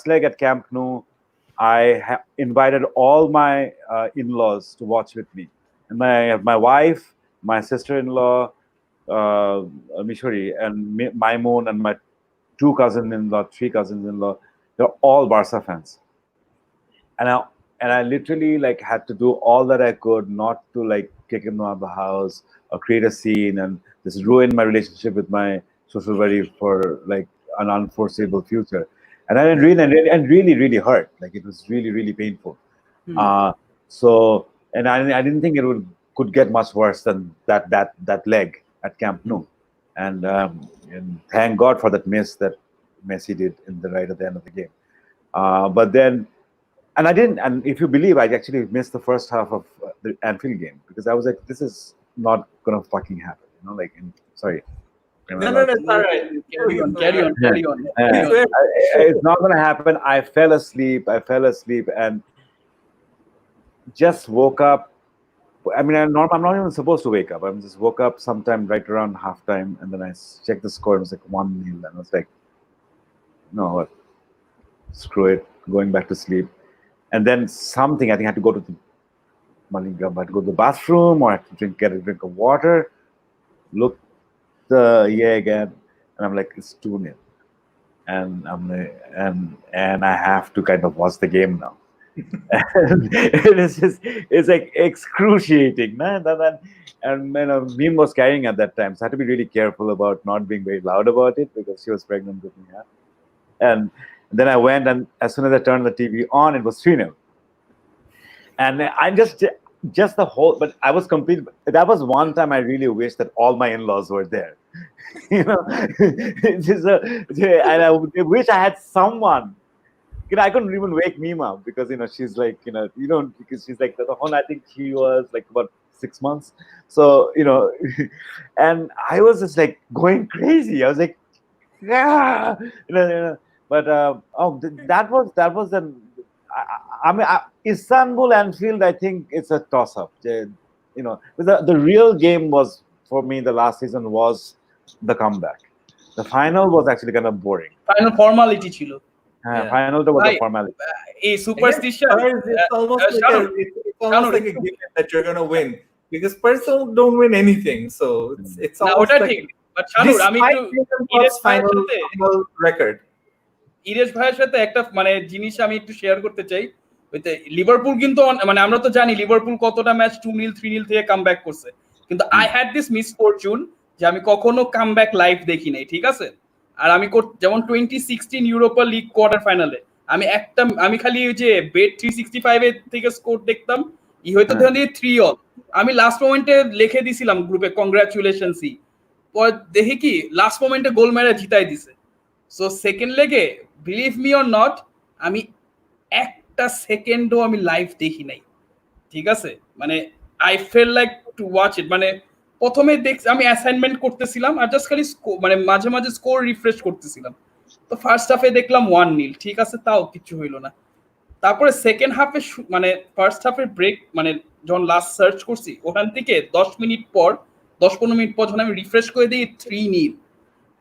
leg at Camp Nou, I invited all my in-laws to watch with me, and my wife, my sister-in-law, Mishori, and Maimoon, and my 3 cousins-in-law. They're all Barca fans. And I literally had to do all that I could not to kick him out of the house or create a scene and just ruin my relationship with my social buddy for an unforeseeable future. And I really, really hurt. It was really, really painful. And I didn't think it could get much worse than that leg at Camp Nou. And thank God for that miss that Messi did right at the end of the game. But then. And I didn't. And if you believe, I actually missed the first half of the Anfield game, because I was like, "This is not gonna fucking happen." Sorry. No, it's all right. Carry on. It's not gonna happen. I fell asleep, and just woke up. I'm not even supposed to wake up. I just woke up sometime right around halftime, and then I checked the score. It was 1-0, and I was like, "No, what? Screw it. Going back to sleep." And then something, I think I had to go to the bathroom, or I had to get a drink of water. Look again, and I'm like, it's 2-0, and I have to kind of watch the game now. And it's excruciating, man. And Mim was carrying at that time, so I had to be really careful about not being very loud about it, because she was pregnant with me. And then I went, and as soon as I turned the TV on, it was 3-0. And I just the whole, but I was complete. That was one time I really wish that all my in-laws were there. And I wish I had someone. I couldn't even wake Mima, because she's because she's the whole. I think she was about 6 months. So and I was just going crazy. I was like, yeah, But that was the. Istanbul, Anfield, I think it's a toss-up. The real game was, for me, the last season was the comeback. The final was actually kind of boring. Final formality chilo. Final was a formality. A superstition. It's almost like a game that you're gonna win, because Spurs don't win anything. So it's almost But Shanur, আমি একটু final record. Iresh ভাইয়ের সাথে একটা জিনিস আমি একটু share করতে চাই। লিভারপুল কিন্তু আমরা তো জানি লিভারপুল কতটা ম্যাচ 2-0 3-0 থেকে কামব্যাক করছে, কিন্তু আই হ্যাড দিস মিসফরচুন যে আমি কখনো কামব্যাক লাইভ দেখি নাই, ঠিক আছে? আর আমি যেমন 2016 ইউরোপা লিগ কোয়ার্টার ফাইনালে আমি খালি ওই যে বেট 365 এর থেকে স্কোর দেখতাম, হয়তো 3-all। আমি লাস্ট মোমেন্টে লিখে দিছিলাম গ্রুপে, কংগ্রাচুলেশনস। পরে দেখি কি লাস্ট মোমেন্টে গোল মেরে জিতাই দিছে। সো সেকেন্ড লেগে বিলিভ মি অর নট, আমি একটা সেকেন্ডও আমি লাইভ দেখি নাই, ঠিক আছে? মানে I fail like to watch it. মানে প্রথমে আমি অ্যাসাইনমেন্ট করতেছিলাম আর জাস্ট খালি মানে মাঝে মাঝে স্কোর রিফ্রেশ করতেছিলাম। তো ফার্স্ট হাফে দেখলাম 1-0, ঠিক আছে, তাও কিছু হইলো না। তারপরে সেকেন্ড হাফে মানে ফার্স্ট হাফের ব্রেক মানে যখন লাস্ট সার্চ করছি ওখান থেকে 10 মিনিট পর 10-15 মিনিট পর যখন আমি রিফ্রেশ করে দিই 3-0,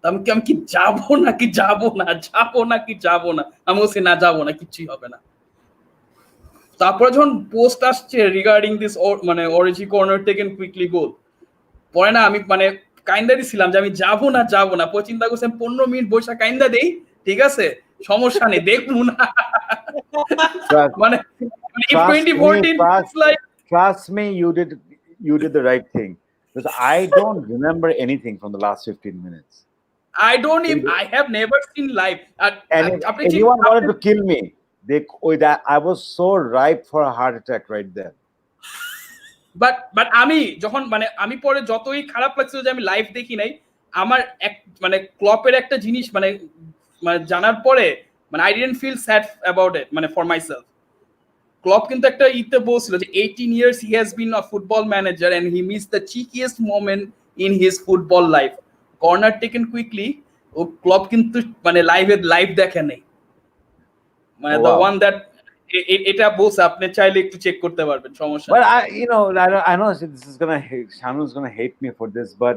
আমি কি যাবো নাকি যাবো না, যাবো নাকি যাবো না, আমি বলছি না যাবো না, কিছুই হবে না। তারপরে যখন পোস্ট আসছে রিগার্ডিং দিস মানে অরিজি কর্নার টেকেন কুইকলি গোল, পরে না আমি মানে কাইন্দা দিছিলাম যে আমি যাবো না পরে চিন্তা করছি 15 মিনিট বসে কাইন্দা দেই, ঠিক আছে, সমস্যা নেই, দেখবো না। মানে if 2014 it's like trust me, you did the right thing, because I don't remember anything from the last 15 minutes. I have never seen live. And if anyone wanted to kill me, I was so ripe for a heart attack right there. But আমি যখন মানে আমি পরে যতই খারাপ লাগছিল যে আমি লাইভ দেখি নাই, আমার মানে ক্লপের একটা জিনিস মানে জানার পরে মানে I didn't feel sad about it, মানে ফর মাইসেলফ। ক্লপ কিন্তু একটা ইতে বলছিল যে 18 years he has been a football manager and he missed the cheekiest moment in his football life. Corner taken quickly, O Klopp কিন্তু মানে live দেখে নাই, মানে the one that এটা বলছে, আপনি চাইলে একটু চেক করতে পারবেন, সমস্যা। But I know this is Shanu's gonna hate me for this, but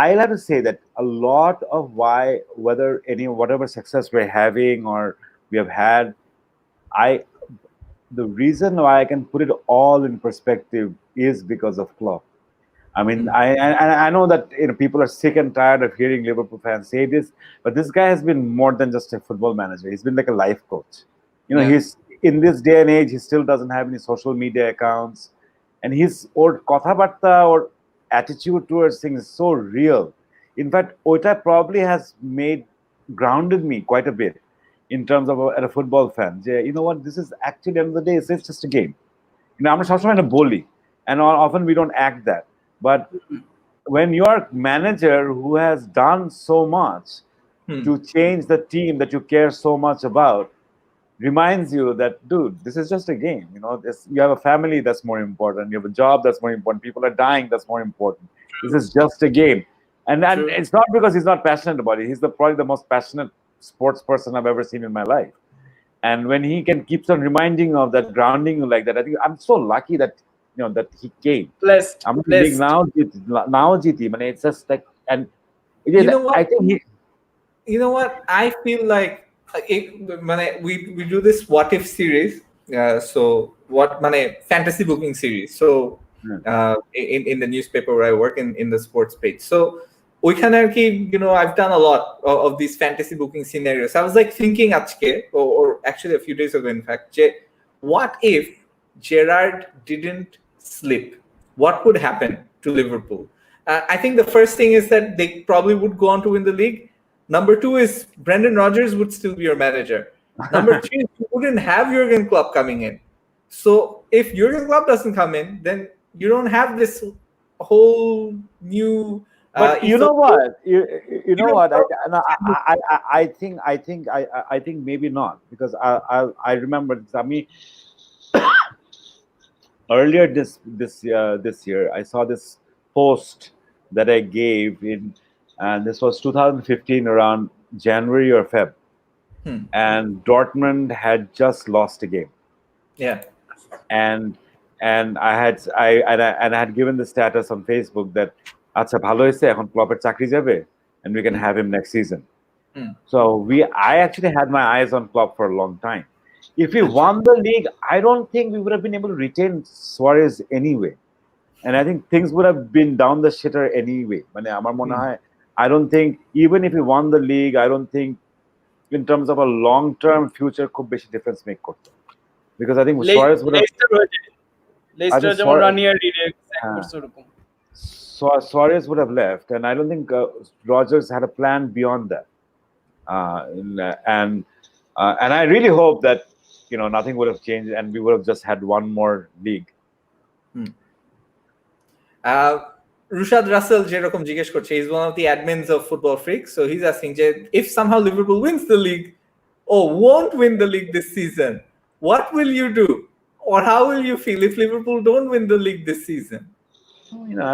I'll have to say that a lot of whatever success we're having or we have had, the reason why I can put it all in perspective is because of Klopp. I mean, I know that people are sick and tired of hearing Liverpool fans say this, but this guy has been more than just a football manager. He's been like a life coach. He's in this day and age, he still doesn't have any social media accounts, and his kotha barta or attitude towards things is so real. In fact, Oita probably has grounded me quite a bit in terms of a football fan. You know what? This is actually, at the end of the day, it's just a game. I'm not a bully, and often we don't act that. But when you're a manager who has done so much to change the team that you care so much about, reminds you that, dude, this is just a game. You have a family that's more important. You have a job that's more important. People are dying, that's more important. This is just a game. And it's not because he's not passionate about it. He's probably the most passionate sports person I've ever seen in my life. And when he keeps on reminding you of that, grounding you like that, I think I'm so lucky that that he came. Blessed. I'm thinking now GT. I mean, it's just like, and what? I think you know what? I feel like we do this what if series. So what fantasy booking series. So in the newspaper where I work in the sports page. So we can I've done a lot of these fantasy booking scenarios. I was like thinking or actually a few days ago, in fact, what if Gerrard didn't slip? What would happen to Liverpool? I think the first thing is that they probably would go on to win the league. Number 2 is Brendan Rodgers would still be your manager. Number 3 is you wouldn't have Jurgen Klopp coming in. So if Jurgen Klopp doesn't come in, then you don't have this whole new. But you know what? You know what? I think maybe not, because I remember earlier this year I saw this post that I gave in, and this was 2015 around January or Feb, and Dortmund had just lost a game. Yeah, and I had given the status on Facebook that acha bhalo hoyse ekhon Kloppের চাকরি যাবে, and we can have him next season. So I actually had my eyes on Klopp for a long time. If we won the league, I don't think we would have been able to retain Suarez anyway. And I think things would have been down the shitter anyway. I don't think, even if we won the league, I don't think in terms of a long-term future could be a difference make korto. Because I think Suarez would have... Suarez would have left, and I don't think Rodgers had a plan beyond that. And I really hope that nothing would have changed, and we would have just had one more league. Rushad Russell যেরকম জিজ্ঞেস করছে, he's one of the admins of Football Freaks, so he's asking যে if somehow Liverpool wins the league or won't win the league this season, what will you do? Or how will you feel if Liverpool don't win the league this season? You know,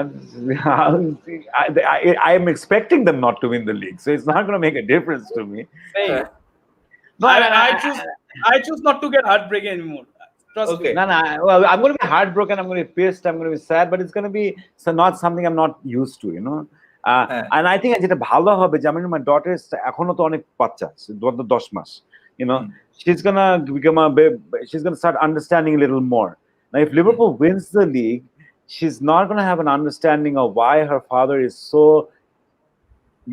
I am expecting them not to win the league, so it's not going to make a difference to me. Same. No, I choose not to get heartbreak anymore. Trust Okay. me. No, well, I'm going to be heartbroken. I'm going to be pissed. I'm going to be sad, but it's going to be not something I'm not used to, you know. And I think যেটা ভালো হবে যে my daughter is এখনো তো অনেক বাচ্চা, 10 মাস, you know. She's gonna start understanding a little more. Now, if Liverpool wins the league, she's not gonna have an understanding of why her father is so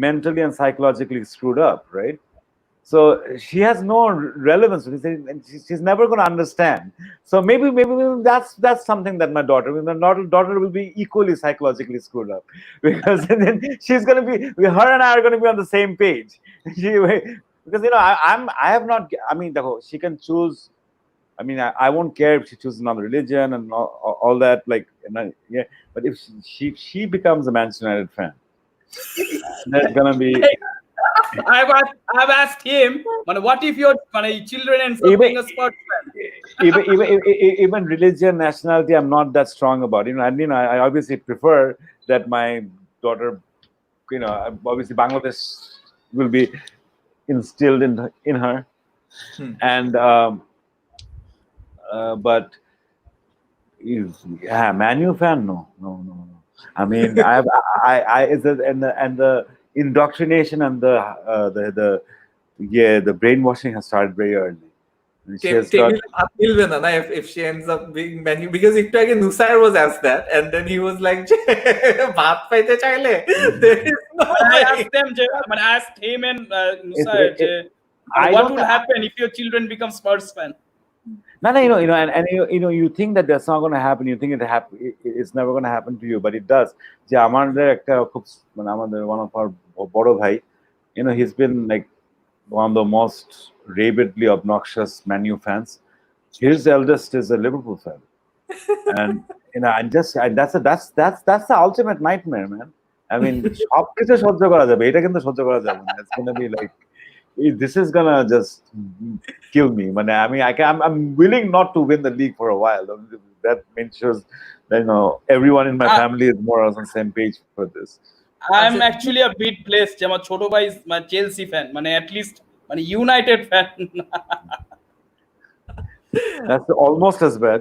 mentally and psychologically screwed up, right? So she has no relevance to this, and she's never going to understand. So maybe that's something that my daughter will be equally psychologically screwed up, because then she's going to be, her and I are going to be on the same page. Because you know, I have not. I mean, she can choose. I mean, I won't care if she chooses another religion and all that. Like, yeah. But if she becomes a Manchester United fan, there's going to be. I've asked him, what if your children ends up being a Spurs fan? Even religion, nationality, I'm not that strong about. You know, I mean, I obviously prefer that my daughter, you know, obviously Bangladesh will be instilled in her, and but yeah, Man U fan, no. I mean, and the indoctrination and the brainwashing has started very early. If she ends up being Man U, because একটু আগে Nusair was asked that, and then he was like, ভাত পাইতে চাইলে there is no way. I asked him and Nusair, what will happen if your children become Spurs fan? No, and you think that that's not going to happen. You think it's never going to happen to you, but it does. যে আমাদের একটা খুব one of our বড় ভাই, you know, he's been like one of the most rabidly obnoxious Man U fans. His eldest is a Liverpool fan, and you know, that's the ultimate nightmare, man. I mean, সবকিছু সহ্য করা যাবে, এটা কিন্তু সহ্য করা যাবে না. It's gonna be like, this is gonna just kill me. I mean, I'm willing not to win the league for a while. That ensures that, you know, everyone in my family is more or less on the same page for this. I'm actually a bit blessed. আমার ছোট ভাই Chelsea fan, at least United fan. That's almost as bad.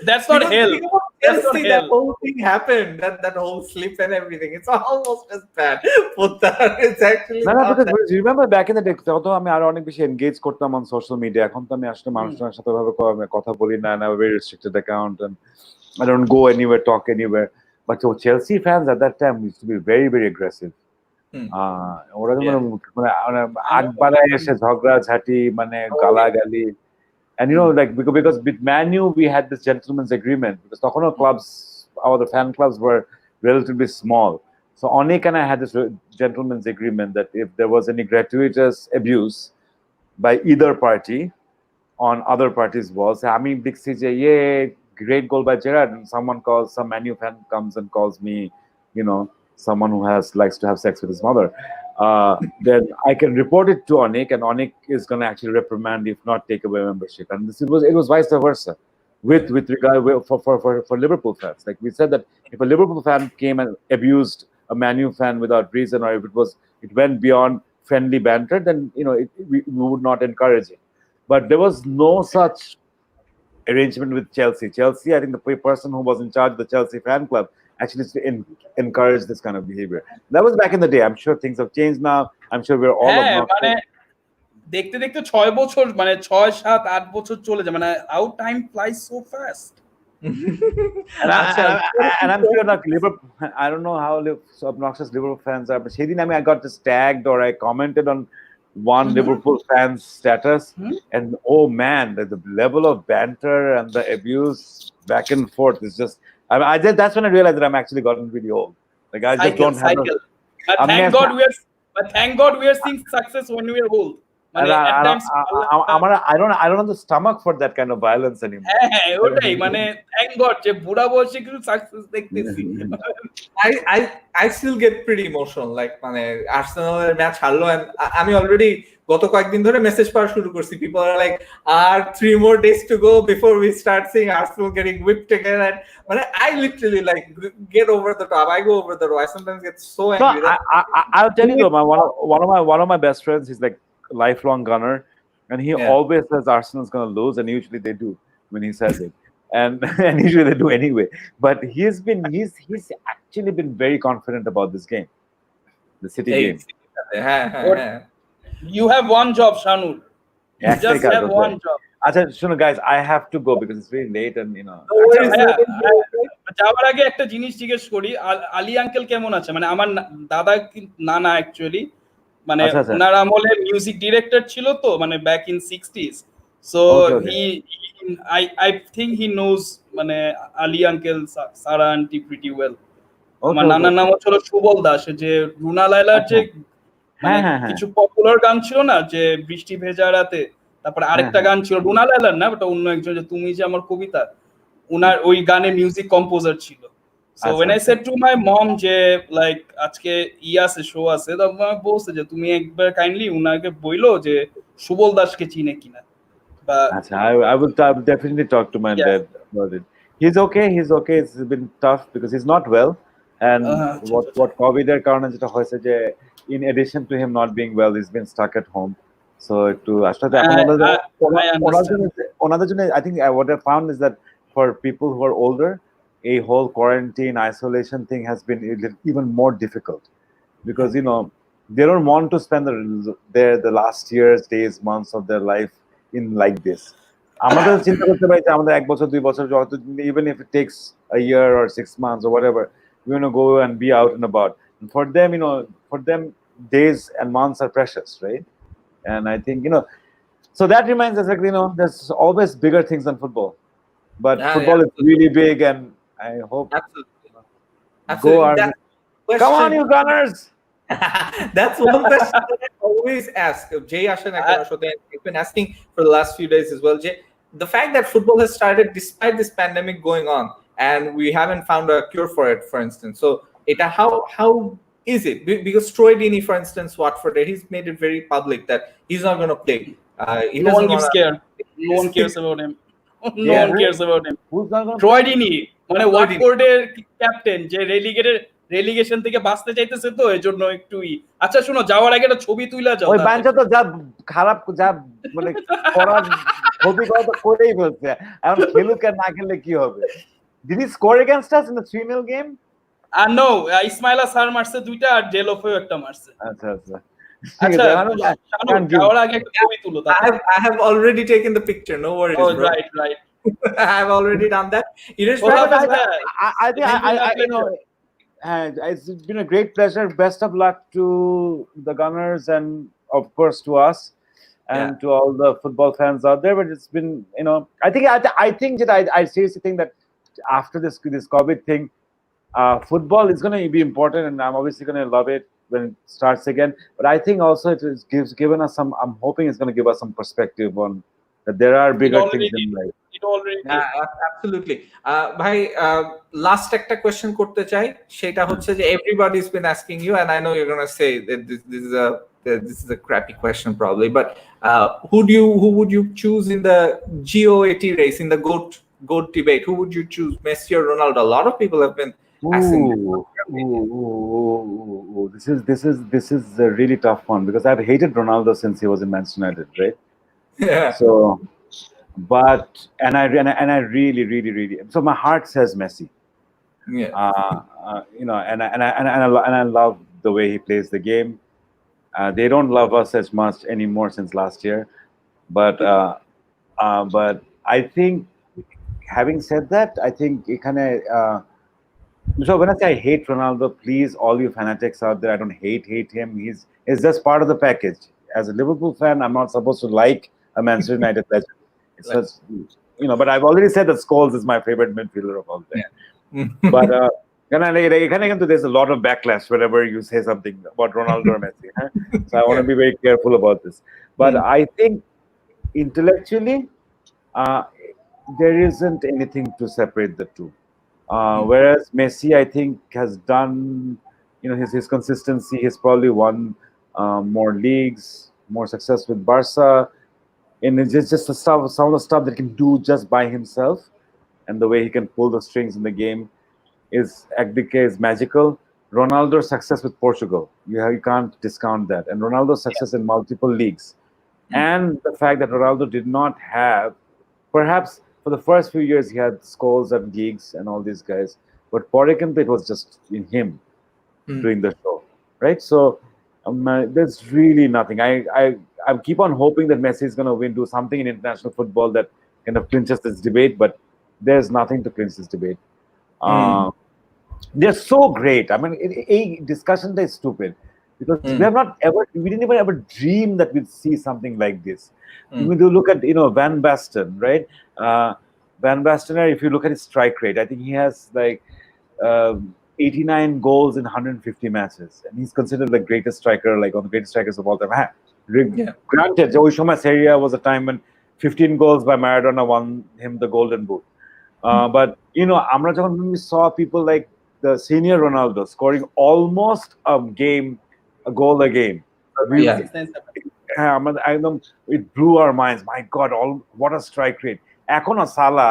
That's not hell. That's not That hell. whole thing happened. That whole slip and everything. It's almost as bad. It's actually No, not because that. you remember back in the day, তখন আমি আরো অনেক বেশি engage করতাম on social media. এখন তো আমি আসলে মানুষের সাথে ভাবে কথা বলি না, and I have a very restricted account, and I don't go anywhere, talk anywhere. But so Chelsea fans at that time used to be very, very aggressive. ওরা আকবারায় এসে ঝগড়াঝাটি, গালাগালি. And you know, like, because with Man U we had this gentleman's agreement, because তখনও the fan clubs were relatively small. So Onik and I had this gentleman's agreement that if there was any gratuitous abuse by either party on other parties' walls, I mean, big CJ, yeah, great goal by Gerrard, and some Man U fan comes and calls me, you know, someone who likes to have sex with his mother, then I can report it to Onik, and Onik is going to actually reprimand, if not take away membership. And it was vice versa with regard for Liverpool fans. Like, we said that if a Liverpool fan came and abused a Man U fan without reason, or if it went beyond friendly banter, then, you know, we would not encourage it. But there was no such arrangement with Chelsea. I think the person who was in charge of the Chelsea fan club actually encouraged this kind of behavior. That was back in the day. I'm sure things have changed now. I'm sure we're all দেখতে 6 বছর 6, 7, 8 বছর চলে যায়, how time flies so fast. and I'm sure, like, Liverpool, I don't know how so obnoxious Liverpool fans are, but সেদিন I got just tagged, or I commented on one Liverpool fan's status, and oh man, the level of banter and the abuse back and forth is just, that's when I realized that I'm actually gotten really old. Like, I just don't have But thank God we are seeing success when we are old. মানে at times I don't have the stomach for that kind of violence anymore. হ্যাঁ ওটাই মানে thank god যে বুড়া বয়সে কিছু success দেখতেছি I still get pretty emotional like মানে আর্সেনালের ম্যাচ হারলো and আমি অলরেডি গত কয়েকদিন ধরে মেসেজ পাওয়া শুরু করছি people are like are 3 more days to go before we start seeing Arsenal getting whipped again and মানে I literally like get over the top I go over the top I sometimes get so No, angry that I'll tell you though, one of my best friends, he's like lifelong Gunner, and he Yeah. always says Arsenal's gonna lose, and usually they do when he says it, and and usually they do anyway. But he's actually been very confident about this game, the City game. হ্যাঁ হ্যাঁ you have one job Shanul you Actually, just guys, have okay. one job Shuno, guys, I have to go because it's very late, and No worries, আচ্ছা, no worries. যাওয়ার আগে একটা জিনিস জিজ্ঞেস করি Ali uncle কেমন আছে মানে আমার দাদা নানা অ্যাকচুয়ালি মানে আচ্ছা, আচ্ছা। ওনার আমলে মিউজিক ডিরেক্টর ছিল তো মানে back in 60s so Okay, okay. He I think he knows মানে আলী আঙ্কেল সারা আন্টি প্রিটি ওয়েল আমার Okay, নানার okay. নাম হচ্ছিল সুবল দাস যে রুনা লায়লার যে মানে হ্যাঁ। কিছু পপুলার গান ছিল না যে বৃষ্টি ভেজা রাতে তারপরে আরেকটা গান ছিল রুনা লায়লার না ওটা অন্য একজন যে তুমি যে আমার কবিতা উনার ওই গানে মিউজিক কম্পোজার ছিল সো আচ্ছা, when I আচ্ছা। said to my mom যে লাইক আজকে আছে শো আছে তখন আমি বলছে যে তুমি একবার কাইন্ডলি উনাকে বইলো যে সুবল দাসকে চিনে কিনা বা Achha, I would definitely talk to my Yeah. dad about it. He's okay. It's been tough because he's not well, and what COVID এর কারণে যেটা হয়েছে যে in addition to him not being well, he's been stuck at home. So to আসলে এখন ওনাদের জন্য I think what I found is that for people who are older, a whole quarantine isolation thing has been even more difficult because they don't want to spend the last years, days, months of their life in like this. আমাদের চিন্তা করতে পারি যে আমাদের 1 বছর 2 বছর যত even if it takes a year or 6 months or whatever we want to go and be out and about and for them days and months are precious, right? And I think so that reminds us like there's always bigger things than football, but football is really big and I hope absolutely go Arsenal. That question, Come on you Gunners. That's one question that I always ask. Jay Ashan, I've been asking for the last few days as well. Jay, the fact that football has started despite this pandemic going on, and we haven't found a cure for it, for instance. So, how is it? Because Troy Deeney, for instance, Watford, he's made it very public that he's not going to play. no one gives care no one cares about him no one cares about him Who's not going to Troy Deeney মানে ওয়াটফোর্ডের captain যে relegation থেকে বাঁচতে চাইতেছে তো এজন্য একটু আচ্ছা শুনো যাওয়ার আগে একটা ছবি তুইলা যাও ওই বাঞ্চা তো যা খারাপ যা মানে করার ক্ষতি করা তো করেই ফেলছে এখন খেলুক আর না খেললে কি হবে did he score against us in the 3-0 game আর নো ইসমাইলা সার মারছে দুইটা আর ডেলোফেও একটা মারছে আচ্ছা আচ্ছা যাওয়ার আগে একটা ছবি তুলো I have already taken the picture. No worries, oh bro. right I have already done that. Iresh, I think it's been a great pleasure. Best of luck to the Gunners and of course to us and to all the football fans out there. But it's been, I think that I seriously think that after this COVID thing, football is going to be important, and I'm obviously going to love it when it starts again. But I think also given us some. I'm hoping it's going to give us some perspective on that there are bigger things in life. It already absolutely. ভাই last একটা question করতে চাই সেটা হচ্ছে যে everybody's been asking you and I know you're going to say that this is a crappy question probably but who would you choose in the GOAT race in the GOAT debate? Who would you choose, Messi or Ronaldo? A lot of people have been asking this is a really tough one because I've hated Ronaldo since he was in Manchester United, right? Yeah. So but and I really so my heart says Messi. Yeah. And I love the way he plays the game. They don't love us as much anymore since last year, but I think having said that, I think it kind of so when I say I hate Ronaldo, please all you fanatics out there, I don't hate him. He's just part of the package. As a Liverpool fan, I'm not supposed to like a Manchester United legend. It's just, but I've already said that Scholes is my favorite midfielder of all time. But there's a lot of backlash whenever you say something about Ronaldo or Messi. So I want to be very careful about this. But I think intellectually, there isn't anything to separate the two. Whereas Messi, I think, has done, his consistency. He's probably won more leagues, more success with Barca, and it's just the stuff, some of the stuff that he can do just by himself, and the way he can pull the strings in the game is magical. Ronaldo's success with Portugal, you can't discount that, and Ronaldo's success in multiple leagues, and the fact that Ronaldo did not have, perhaps for the first few years, he had Scholes and Giggs and all these guys, but Porrican, it was just in him doing the show, right? So there's really nothing. I keep on hoping that Messi is going to do something in international football that kind of clinches this debate, but there's nothing to clinch this debate. They're so great. I mean, a discussion is stupid because we didn't even ever dream that we'd see something like this. When you look at Van Basten, right? Van Basten, if you look at his strike rate, I think he has like 89 goals in 150 matches, and he's considered the greatest striker, like one of the greatest strikers of all time. Granted, Serie A was a time when 15 goals by Maradona won him the Golden Boot. But আমরা যখন we saw people like the senior Ronaldo scoring almost a goal a game. It blew our minds. My God, what a strike rate! এখনো সালা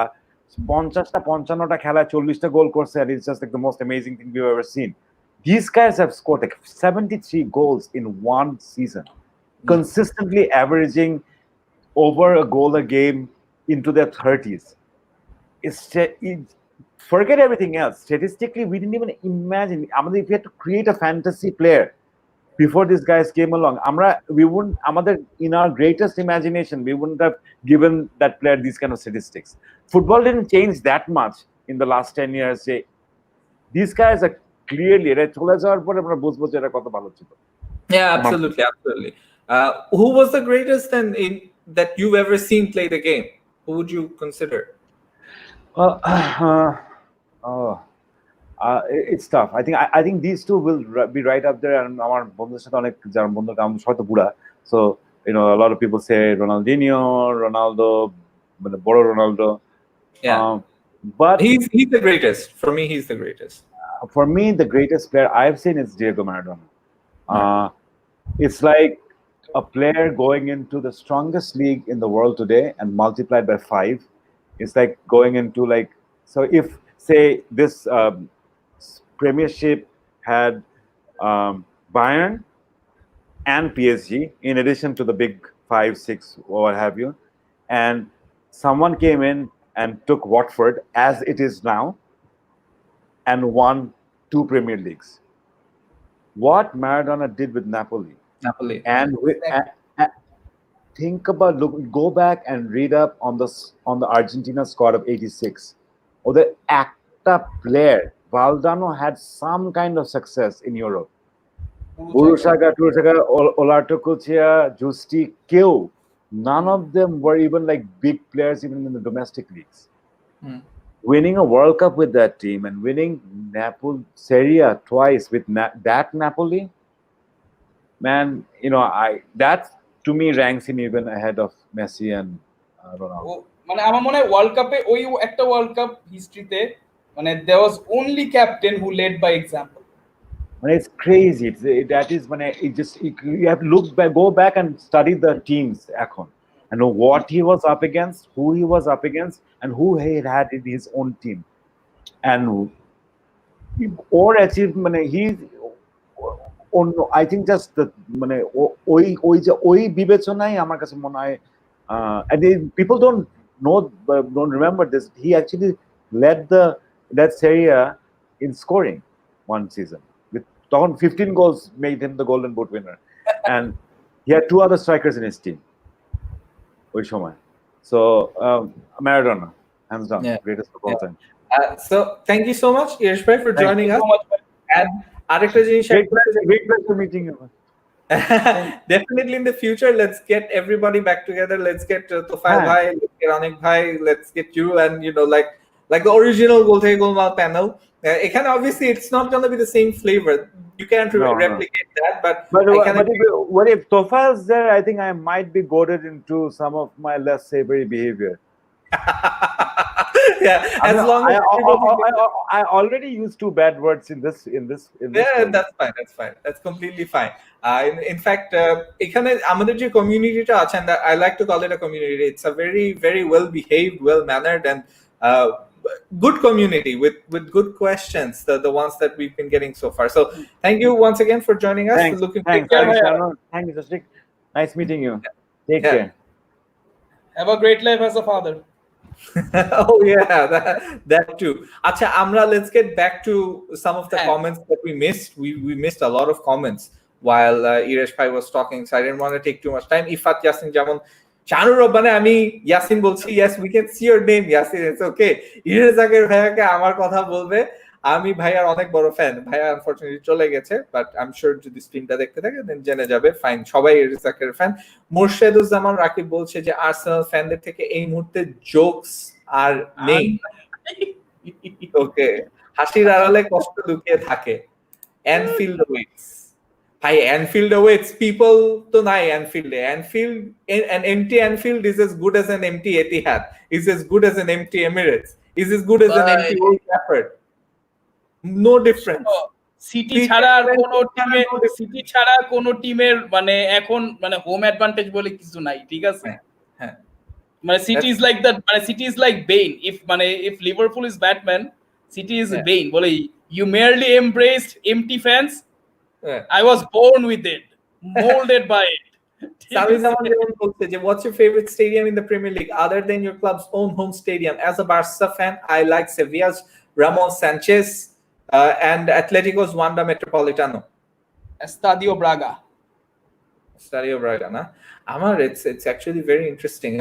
50টা 55টা খেলায় 40টা গোল করছে, and it's just like the most amazing thing we've ever seen. These guys have scored like 73 goals in one season, consistently averaging over a goal a game into their 30s. Forget everything else. Statistically, we didn't even imagine. If we had to create a fantasy player before these guys came along, we wouldn't. In our greatest imagination, we wouldn't have given that player these kind of statistics. Football didn't change that much in the last 10 years. These guys are clearly Yeah, absolutely. Who was the greatest that you've ever seen play the game? Who would you consider? It's tough. I think these two will be right up there. And আমার বন্ধুদের সাথে অনেক যারা বন্ধু আমি হয়তো বুড়া, so a lot of people say Ronaldinho, Ronaldo, বড় Ronaldo. But he's the greatest. For me, he's the greatest. For me, the greatest player I've seen is Diego Maradona. It's like a player going into the strongest league in the world today and multiplied by 5. It's like going into so if say this Premiership had Bayern and PSG in addition to the big 5, 6 or what have you, and someone came in and took Watford as it is now and won 2 Premier Leagues. What Maradona did with Napoli. And think about, go back and read up on the Argentina squad of '86. Or the acta player Valdano had some kind of success in Europe. Urusaga, Olarto Kuchia, Justi, Kyo. None of them were even like big players even in the domestic leagues. Winning a World Cup with that team and winning Serie A twice with that Napoli, man, that to me ranks him even ahead of Messi and Ronaldo. মানে আমার মনে হয় world কাপে ওই একটা world cup হিস্ট্রিতে মানে there was only captain who led by example. It's crazy. That is you have to go back and study the teams এখন and know what he was up against, who he was up against, and who he had in his own team, and or achieve I think just the ওই বিবেচনাই আমার কাছে মনে হয়, and people don't remember this. He actually led that Serie A in scoring one season with 15 goals, made him the Golden Boot winner, and he had 2 other strikers in his team. So Maradona, hands down, greatest of all time. So thank you so much, Iresh bhai, for joining us. And আরেকটা জিনিস, great pleasure meeting you. Definitely in the future, let's get everybody back together. Let's get Tofail bhai, let's get Anik bhai, let's get you, and like the original Gol Theke Golmaal panel. Again, obviously, it's not going to be the same flavor. You can't No, no. replicate that, but But I can. what if Tofa's there? I think I might be goaded into some of my less savory behavior. Yeah, I as mean, long as I already used 2 bad words in this. yeah, film. that's fine. That's fine. That's completely fine. In fact, এখানে আমাদের যে community-টা আছে, and I like to call it a community. It's a very, very well behaved, well mannered, and uh, good community with good questions. The ones that we've been getting so far. So thank you once again for joining us. Thanks. Looking Thanks, forward to- Sharma. Thank you, Sashik. Nice meeting you. Take Yeah. care. Have a great life as a father. Oh yeah, that too. Acha, Amra, let's get back to some of the Yeah. comments that we missed. We missed a lot of comments while Iresh Bhai was talking, so I didn't want to take too much time. Ifat Yasin যেমন Chanu Rabbane আমি ইয়াসিন বলছি, yes we can see your name Yasin, it's okay. Iresh Zaker ভাইয়াকে আমার কথা বলবে, আমি ভাইয়ার অনেক বড় ফ্যান। ভাইয়া আনফরচুনেটলি চলে গেছে, বাট আই এম শিওর যদি স্ট্রিমটা দেখতে থাকে দেন জেনে যাবে। ফাইন, সবাই ইরেশ জাকের ফ্যান। মোর্শেদুজ্জামান রাকিব বলছে যে আর্সেনাল ফ্যানদের থেকে এই মুহূর্তে জোকস আর নেই। ওকে, হাসির আড়ালে কষ্ট লুকিয়ে থাকে। অ্যানফিল্ড ওয়েটস, ভাই অ্যানফিল্ড ওয়েটস পিপল তো নাই অ্যানফিল্ডে। Anfield, an empty Anfield is as good as an empty Etihad, is as good as an empty Emirates, is as good as an empty Old Trafford. No difference. City ছাড়া আর কোন টিমের মানে এখন মানে home advantage বলে কিছু নাই, ঠিক আছে? হ্যাঁ, মানে সিটি ইজ লাইক দ্যাট, মানে City is like Bane. If Liverpool is Batman, City is Bane. বলে you merely embraced empty fans, I was born with it, molded by it. Sami Zaman বলছে যে what's your favorite stadium in the Premier League other than your club's own home stadium? As a Barca fan, I like Sevilla's Ramon Sanchez and Atletico's Wanda Metropolitano. Estadio Braga. Na? Amar, it's actually very interesting.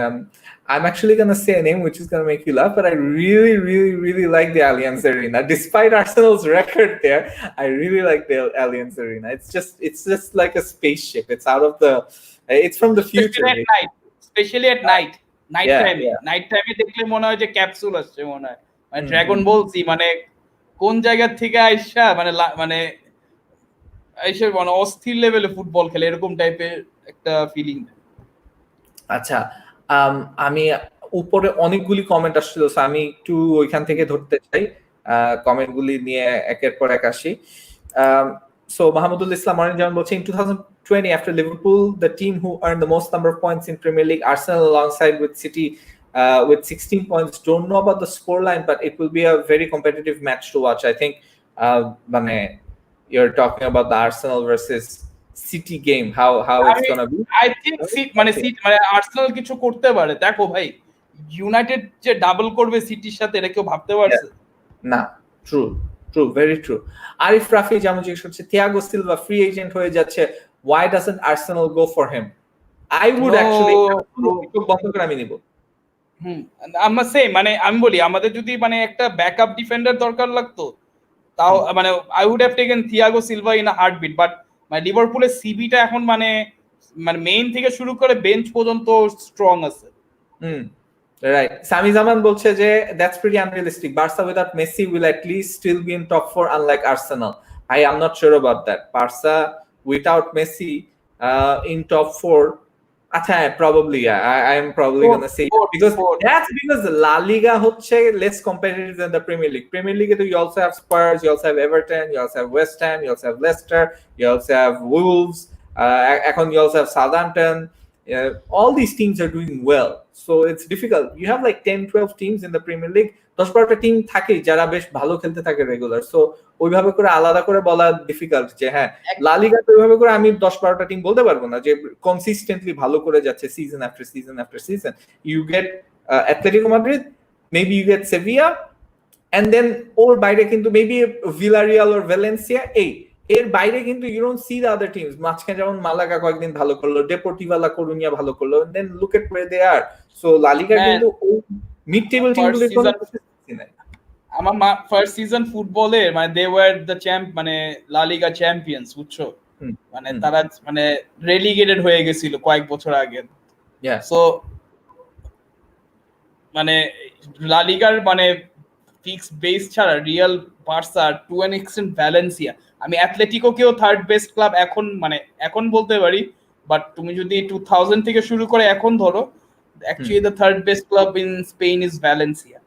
I'm actually gonna say a name which is gonna make you laugh, but I really like the Allianz Arena. Despite Arsenal's record there, I really like the Allianz Arena. It's just like a spaceship. It's out of the. It's from the future. Especially at night. Night time. Night time দেখলে মনে হয় যে capsule আসছে মনে হয়। মানে dragon বলছি, মানে কোন জায়গা থেকে আইসা মানে আইসা মানে অস্থির লেভেলে ফুটবল খেলে, এরকম টাইপের একটা ফিলিং। আচ্ছা, আমি উপরে অনেকগুলি কমেন্ট আসছিল, আমি একটু ওইখান থেকে ধরতে চাই, কমেন্টগুলি নিয়ে একের পর এক আসি। So Mahamadul Islam Oranjan in 2020, after Liverpool, the team who earned the most number of points in Premier League, Arsenal alongside with City with 16 points. Don't know about the scoreline, but it will be a very competitive match to watch. I think you're talking about the Arsenal versus City game, how it's gonna be. I think মানে Arsenal কিছু করতে পারে। দেখো ভাই, United যে double করবে সিটির সাথে, এটা কেউ ভাবতে পারছে? না, true, very true. Arif Rafi যেমন জিজ্ঞেস করছে Thiago Silva free agent হয়ে যাচ্ছে, why doesn't Arsenal go for him? I would actually বন্ধ করে আমি নিব। আমরা সেম, মানে আমি বলি আমাদের যদি মানে একটা ব্যাকআপ ডিফেন্ডার দরকার লাগতো, তাও মানে I would have taken Thiago Silva in a heartbeat. But মানে লিভারপুলের সিভিটা এখন মানে মেইন থেকে শুরু করে বেঞ্চ পর্যন্ত স্ট্রং আছে। Right. Sami Zaman বলছে যে that's pretty unrealistic. Barca without Messi will at least still be in top 4, unlike Arsenal. I am not sure about that. Barca without Messi in top 4. Probably, yeah. I am probably gonna say because that's because La Liga হচ্ছে less competitive than the Premier League. Premier League you also have Spurs, you also have Everton, you also have West Ham, you also have Leicester, you also have Wolves, এখন you also have Southampton. All these teams are doing well, so it's difficult. You have like 10-12 teams in the Premier League. 10-12টা team থাকে যারা বেশ ভালো খেলতে থাকে regular, so ওইভাবে করে আলাদা করে বলা ডিফিকাল্ট যে হ্যাঁ লা লিগা তো ওইভাবে করে আমি 10-12টা টিম বলতে পারবো না যে কনসিস্টেন্টলি ভালো করে যাচ্ছে season after season after season. You get Atletico Madrid, maybe you get Sevilla, and then ওর বাইরে কিন্তু মেবি ভিলারিয়াল অর ভ্যালেন্সিয়া, এর বাইরে কিন্তু you don't see the other teams. মাঝখানে যেমন মালাগা কয়েকদিন ভালো করলো, ডেপোর্টিভা লা করুনিয়া ভালো করলো, then look at where they are. So La Liga কিন্তু মিড টেবল টিমগুলোর কোনো কনসিস্টেন্সি নাই। আমার ফার্স্ট সিজন ফুটবলে মানে দে ওয়্যার দ্য চ্যাম্প, মানে লা লিগা চ্যাম্পিয়ন্স, বুঝছো? মানে তারা মানে রেলিগেটেড হয়ে গেছিল কয়েক বছর আগে। সো মানে লা লিগার মানে ফিক্সড বেস ছাড়া Real, Barca, to an extent Valencia, আমি অ্যাথলেটিকোকেও থার্ড বেস্ট ক্লাব এখন বলতে পারি, বাট তুমি যদি 2000 থেকে শুরু করে এখন ধরো, actually the third best club in Spain is Valencia,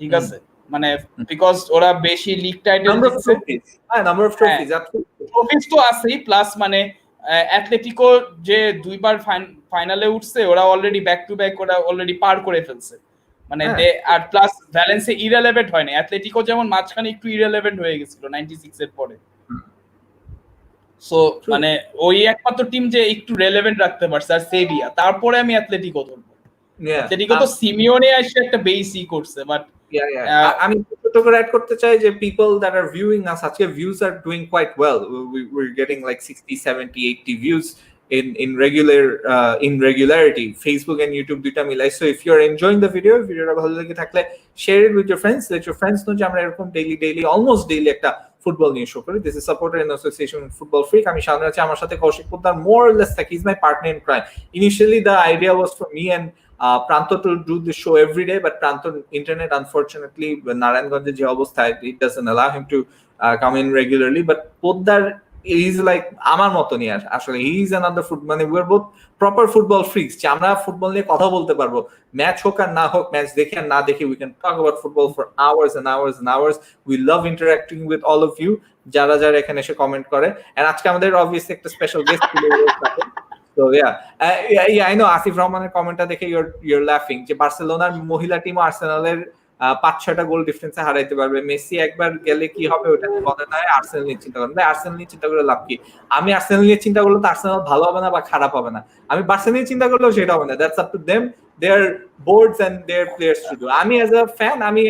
ঠিক আছে, মানে বিকজ ওরা বেশি লিগ টাইটেল Number of জিতছে, trophies. Number of trophies, absolutely. ট্রফিজ তো আছেই, প্লাস মানে অ্যাথলেটিকো যে দুইবার ফাইনালে উঠছে, ওরা অলরেডি ব্যাক টু ব্যাক ওরা অলরেডি পার করে ফেলছে, মানে আর প্লাস ভ্যালেন্সিয়া ইররেলেভেন্ট হয় না, অ্যাথলেটিকো যেমন মাঝখানে একটু ইররেলেভেন্ট হয়ে গেছিল 96 এর পরে, সো মানে ওই একমাত্র টিম যে একটু রেলেভেন্ট রাখতে পারছে, আর সেভিয়া, তারপরে আমি অ্যাথলেটিকো ধরবো। অ্যাথলেটিকো তো সিমিওনে এসে একটা বেসই করছে, বাট আমি ছোট করে অ্যাড করতে চাই যে people that are viewing us, আজকে views are doing quite well, we're getting like 60 70 80 views in regularity, Facebook and YouTube দুইটা মিলাই। So if you are enjoying the video, ভিডিওটা ভালো লেগে থাকলে share it with your friends, let your friends know যে আমরা এরকম daily almost daily একটা ফুটবল নিয়ে শো করি। This is supported in association with Football Freak। আমি সামনে আছি, আমার সাথে Kaushik Poddar, more or less like he's my partner in crime. Initially the idea was for me and Pranto to do this show every day, but Pranto internet unfortunately Narayanganj je obostha, it doesn't allow him to come in regularly, but Poddar is like amar moton yar ashole, he is another foot, mane we are both proper football freaks je amra football niye kotha bolte parbo, match hok ar na hok, match dekhi ar na dekhi, we can talk about football for hours and hours and hours. We love interacting with all of you jara ekhane eshe comment kore, and ajke amader obviously ekta special guest ছিল। So yeah, I know Asif Rahmaner comment-টা দেখে you're laughing যে বার্সেলোনার মহিলা team আর্সেনালের 5-6টা গোল ডিফারেন্সে হারাইতে পারবে, Messi একবার গেলে কি হবে ওটা কথা নয়, আর্সেনাল নিয়ে চিন্তা করেন, আর্সেনাল নিয়ে চিন্তা করে লাভ কি? আমি আর্সেনাল নিয়ে চিন্তা করলে তো আর্সেনাল ভালো হবে না বা খারাপ হবে না, আমি বার্সেলোনা নিয়ে চিন্তা করলেও সেটা হবে না, that's up to them, there boards and their players to do। আমি অ্যাজ আ ফ্যান আমি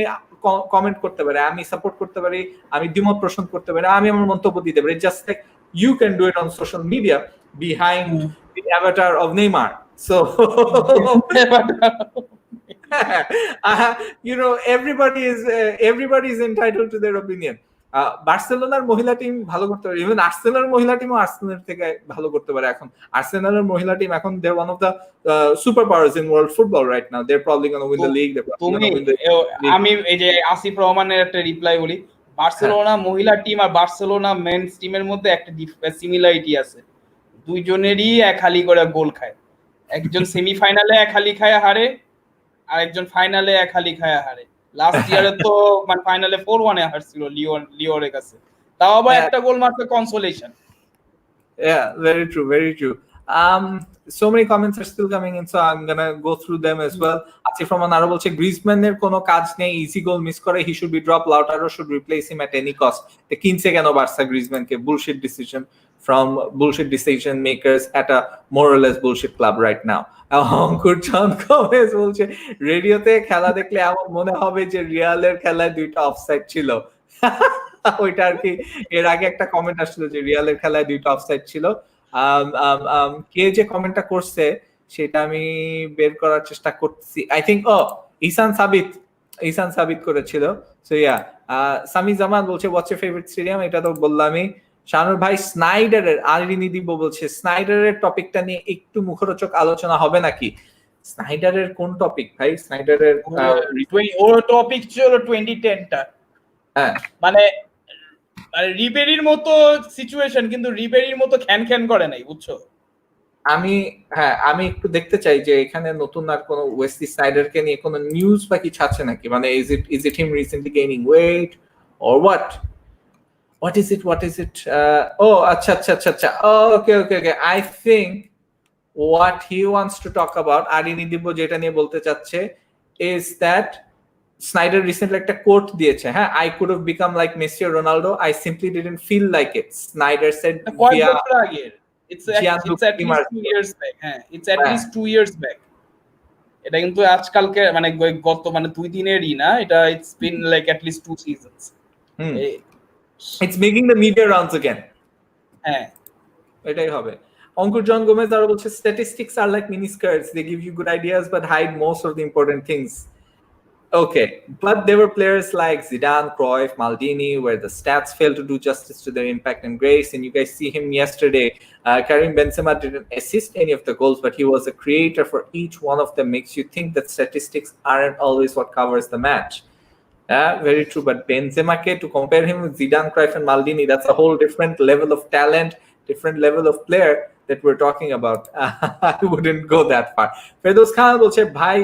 কমেন্ট করতে পারি, আমি সাপোর্ট করতে পারি, আমি দ্বিমত পোষণ করতে পারি, আমি আমার মন্তব্য দিতে পারি, just like you can do it on social media behind the avatar of Neymar. So you know, everybody is entitled to their opinion. বার্সেলোনার মহিলা টিম ভালো করতে পারে, ইভেন আর্সেনালের মহিলা টিমও আর্সেনাল থেকে ভালো করতে পারে এখন। আর্সেনালের মহিলা টিম এখন they're one of the super powers in world football right now. They're probably going to win the league. আমি এই যে আসিফ রহমানের একটা রিপ্লাই বলি, বার্সেলোনা মহিলা টিম আর বার্সেলোনা মেন্স টিমের মধ্যে একটা সিমিলারিটি আছে, দুইজনেরই এক হালি করে গোল খায়, একজন সেমিফাইনালে এক হালি খায় হারে, আর একজন ফাইনালে এক হালি খায় হারে। লাস্ট ইয়ারে তো মানে ফাইনালে 4-1 এ হারছিল লিওরের কাছে, তাও আবার একটা গোল মাত্র consolation. Yeah, very true. So many comments are still coming in, so I'm gonna go through them as well. Asif Rahman aro bolche Griezmann-এর কোনো কাজ নেই, easy goal miss করে, he should be dropped, Lautaro should replace him at any cost. The কিনছে কেন Barca গ্রিজম্যানকে? bullshit decision from bullshit decision makers at a more or less bullshit club right now. অঙ্কুর চাঁদ Gomez বলছে রেডিওতে খেলা দেখলে আমার মনে হবে যে রিয়ালের খেলায় দুইটা অফসাইড ছিল। ওইটা আর কি এর আগে একটা কমেন্ট আসছিল যে রিয়ালের খেলায় দুইটা অফসাইড ছিল। কে যে কমেন্টটা করছে সেটা আমি বের করার চেষ্টা করছি, আই থিঙ্ক ইসান সাবিত করেছিল। সো ইয়া, সামি জামান বলছে হোয়াটস ইওর ফেভারিট স্টেডিয়াম, এটা তো বললামই। শানুর ভাই স্নাইডারের, আরিনি দিব বলছে স্নাইডারের টপিকটা নিয়ে একটু মুখরোচক আলোচনা হবে নাকি? স্নাইডারের কোন টপিক ভাই? স্নাইডারের ওর টপিক ছিল 2010টা, হ্যাঁ মানে রিবেরির মতো সিচুয়েশন, কিন্তু রিবেরির মতো খ্যান করে নাই, বুঝছো? আমি একটু দেখতে চাই যে এখানে নতুন আর কোন ওয়েসলি স্নাইডারকে নিয়ে কোনো নিউজ বা কিছু আছে নাকি, মানে is it him recently gaining weight or what is it acha okay I think what he wants to talk about, আরিনি দিব যেটা নিয়ে বলতে চাচ্ছে, is that Snyder recently একটা কোট দিয়েছে, হ্যাঁ, I could have become like Messi or Ronaldo, I simply didn't feel like it, Snyder said via it's at least 2 years back, হ্যাঁ, it's at least 2 years back। এটা কিন্তু আজকালকে মানে গত মানে 2 দিনেরই না, এটা it's been like at least 2 seasons। It's making the media rounds again, হ্যাঁ এটাই হবে। অঙ্কুর জন গোমেজ আর বলছে statistics are like mini skirts, they give you good ideas but hide most of the important things. Okay, but there were players like Zidane, Cruyff, Maldini, where the stats fail to do justice to their impact and grace. And you guys see him yesterday. Karim Benzema didn't assist any of the goals, but he was a creator for each one of them. Makes you think that statistics aren't always what covers the match. Very true. But Benzema, to compare him with Zidane, Cruyff, and Maldini, that's a whole different level of talent, different level of player that we're talking about. I wouldn't go that far. Ferdous খান বলছে, ভাই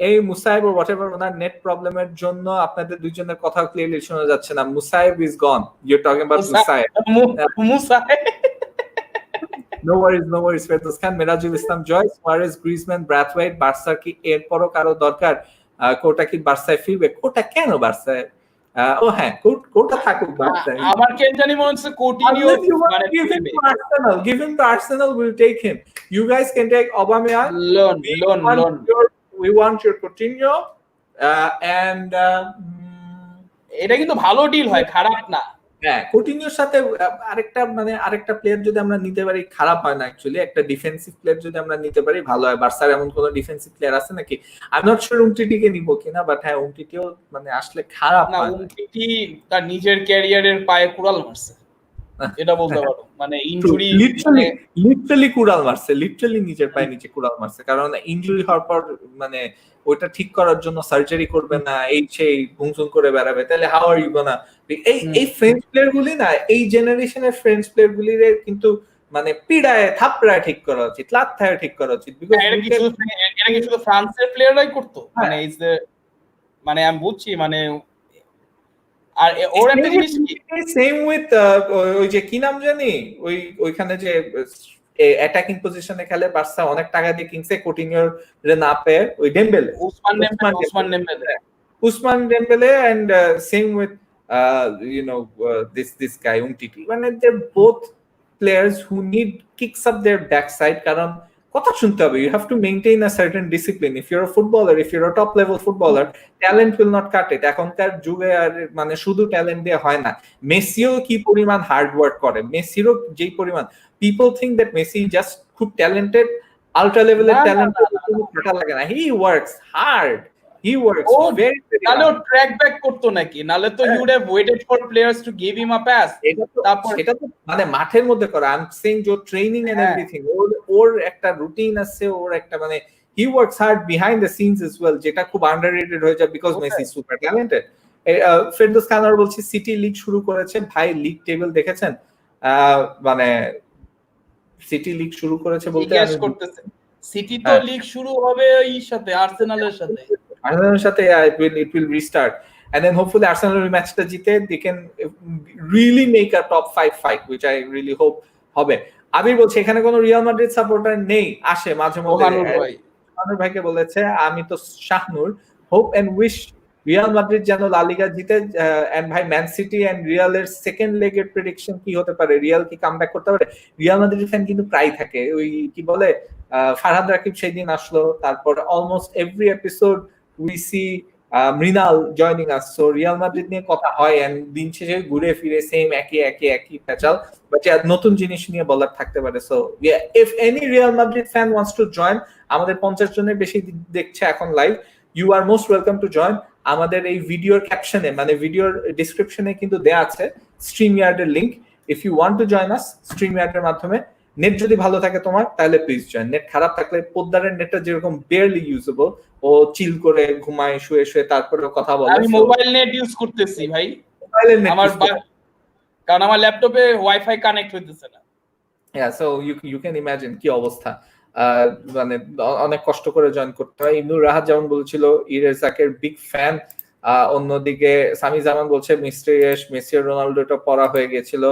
এই Musaib or whatever ওনার net প্রবলেমের জন্য আপনাদের দুইজনের কথা clearly শোনা যাচ্ছে না. Musaib is gone. You're talking about Musaib. No worries. Ferdous Khan, Mirajul Islam Joy, Suarez, Griezmann, Braithwaite, বার্সার কি এরপরও কারো দরকার? কোটা কি বার্সায় ফিরবে? কোটা কেন বার্সায়? ও হ্যাঁ, কোটা থাকুক বার্সায়. আমার কেন জানি মনে হচ্ছে কোটিনিও মানে give him to Arsenal, we'll take him. You guys can take Aubameyang. Loan. We want your Coutinho, and এটা কিন্তু ভালো ডিল হয়, খারাপ না. হ্যাঁ, কুটিনিওর সাথে আরেকটা প্লেয়ার যদি আমরা নিতে পারি খারাপ হয় না অ্যাকচুয়ালি. একটা ডিফেন্সিভ প্লেয়ার যদি আমরা নিতে পারি ভালো হয়. বার্সার এমন কোন ডিফেন্সিভ প্লেয়ার আছে নাকি? আই এম নট শিওর উমটিটিকে নিব কিনা, বাট হ্যাঁ উমটিটিও মানে আসলে খারাপ না. উমটিটি তার নিজের ক্যারিয়ারের পায়ে কুড়াল মারছে, এটা বলতে পারো. মানে ইনজুরি লিটারালি কুড়াল মারছে, লিটারালি নিজের পায়ে নিচে কুড়াল মারছে. কারণ ইনজুরি হওয়ার পর মানে ওইটা ঠিক করার জন্য সার্জারি করবে না, এই সেই ভুংচুং করে বেড়াবে, তাহলে হাউ আর ইউ গোনা? এই ফ্রেঞ্চ প্লেয়ার গুলি না, এই জেনারেশনের ফ্রেঞ্চ প্লেয়ার গুলির কিন্তু মানে পিড়ায় থাপড়ায় ঠিক করা উচিত, লাত্থায় ঠিক করা উচিত. বিকজ এটা কি শুধু ফ্রান্সের প্লেয়াররাই করতো? মানে মানে আমি বুঝছি, মানে আর ওর একটা জিনিস সেম উইথ ওই যে কি নাম জানি, ওইখানে যে অ্যাটাকিং পজিশনে খেলে বার্সা অনেক টাকা দিয়ে কিনছে কোটিনিওর রে না পেয়ে, ওই Dembele, Ousmane Dembele, and same with this guy Umtiti. মানে they're both players who need kicks up their backside. কারণ কথা শুনতে হবে, you have to maintain a certain discipline. If you're a footballer, if you're a top level footballer, talent will not cut it. এখনকার যুগে আর মানে শুধু talent দিয়ে হয় না. মেসিও কি পরিমাণ হার্ড ওয়ার্ক করে, মেসিরও যেই পরিমাণ, people think that Messi just খুব talented, ultra level talent কাটা লাগে না. He works hard. He works very নালে ও ট্র্যাক ব্যাক করতো নাকি? নালে তো you would have waited for players to give him a pass. এটা তো মানে মাঠের মধ্যে করে. I'm saying your training and everything, ওর একটা রুটিন আছে, ওর একটা মানে he works hard behind the scenes as well, যেটা খুব underrated হয়ে যায় because Messi is super talented. Ferdous খান বলছি, সিটি লিগ শুরু করেছে ভাই, লিগ টেবিল দেখেছেন? মানে সিটি লিগ শুরু করেছে বলতে সিটি তো লিগ শুরু হবে এই সাথে আর্সেনালের সাথে it will restart, and then hopefully Arsenal matchটা জিতে they can really make a top 5 fight, which I really hope হবে. আবির বলছে এখানে কোনো রিয়াল মাদ্রিদ সাপোর্টার নেই, আসে মাঝে মধ্যে. শাহনুর ভাইকে বলেছে, আমি তো Shahnur, hope and wish Real Madrid যেন লা লিগা জিতে. এন্ড ভাই ম্যান সিটি এন্ড রিয়ালের সেকেন্ড লেগের প্রেডিকশন কি হতে পারে? রিয়াল কি কামব্যাক করতে পারে? রিয়াল মাদ্রিদ ফ্যান কিন্তু প্রায় থাকে, ওই কি বলে ফারহাদ রাকিব সেদিন আসলো, তারপর almost every episode we see Mrinal joining us. So Real Madrid নিয়ে কথা হয়, এন্ড দিন শেষে ঘুরে ফিরে সেম একই প্যাচাল, বাট নতুন জিনিস নিয়ে বলার থাকতে পারে. So if any Real Madrid fan wants to join, আমাদের 50 জনের বেশি দেখছে এখন live, you are most welcome to join. আমাদের এই ভিডিওর ক্যাপশনে মানে ভিডিওর ডেসক্রিপশনে কিন্তু দেয়া আছে স্ট্রিমইয়ার্ডের link. If you want to join us স্ট্রিমইয়ার্ডের মাধ্যমে, নেট যদি ভালো থাকে তোমার তাহলে প্লিজ জয়েন. নেট খারাপ থাকলে পোদ্দারের নেটটা যেরকম বেয়ারলি ইউজেবল, ও চিল করে ঘুমায় শুয়ে তারপরে কথা বলে. আমি মোবাইল নেট ইউজ করতেছি ভাই, মোবাইলের নেট কারণ আমার ল্যাপটপে ওয়াইফাই কানেক্ট হইতেছে না. সো ইউ ক্যান ইমাজিন কি অবস্থা, মানে অনেক কষ্ট করে জয়েন করতে হয়. ইবনুর রাহাত যেমন বলছিল ইরেশ জাকের বিগ ফ্যান. অন্যদিকে সামি জামান বলছে মিস্টার ইরেশ, মেসি আর রোনাল্ডোটা পড়া হয়ে গেছিল.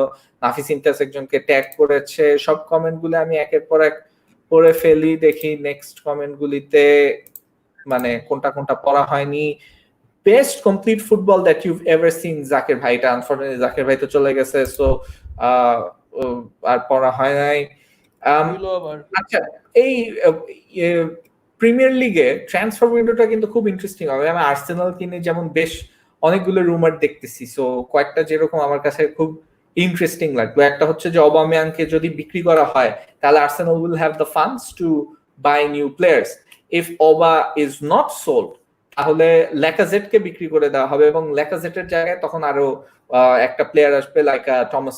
নাফিস ইমতিয়াজ একজনকে ট্যাগ করেছে. সব কমেন্ট গুলো আমি একের পর এক পড়ে ফেলি, দেখি নেক্সট কমেন্ট গুলিতে মানে কোনটা পড়া হয়নি. Best complete football that you've ever seen Zaker ভাই. এটা আনফরচুনেটলি জাকের ভাই তো চলে গেছে, সো আর পড়া হয় নাই. আচ্ছা, এই প্রিমিয়ার লিগে ট্রান্সফার উইন্ডোটা কিন্তু খুব ইন্টারেস্টিং হবে. আমি আর্সেনাল কিনে যেমন বেশ অনেকগুলো রুমার দেখতেছি, সো কয়েকটা যেরকম আমার কাছে খুব ইন্টারেস্টিং লাগবে. একটা হচ্ছে যে অবামেয়াংকে যদি বিক্রি করা হয় তাহলে Arsenal will have the funds to buy new players. If Auba is not sold তাহলে ল্যাকাজেটকে বিক্রি করে দেওয়া হবে এবং ল্যাকাজেটের জায়গায় তখন আরো একটা প্লেয়ার আসবে লাইক টমাস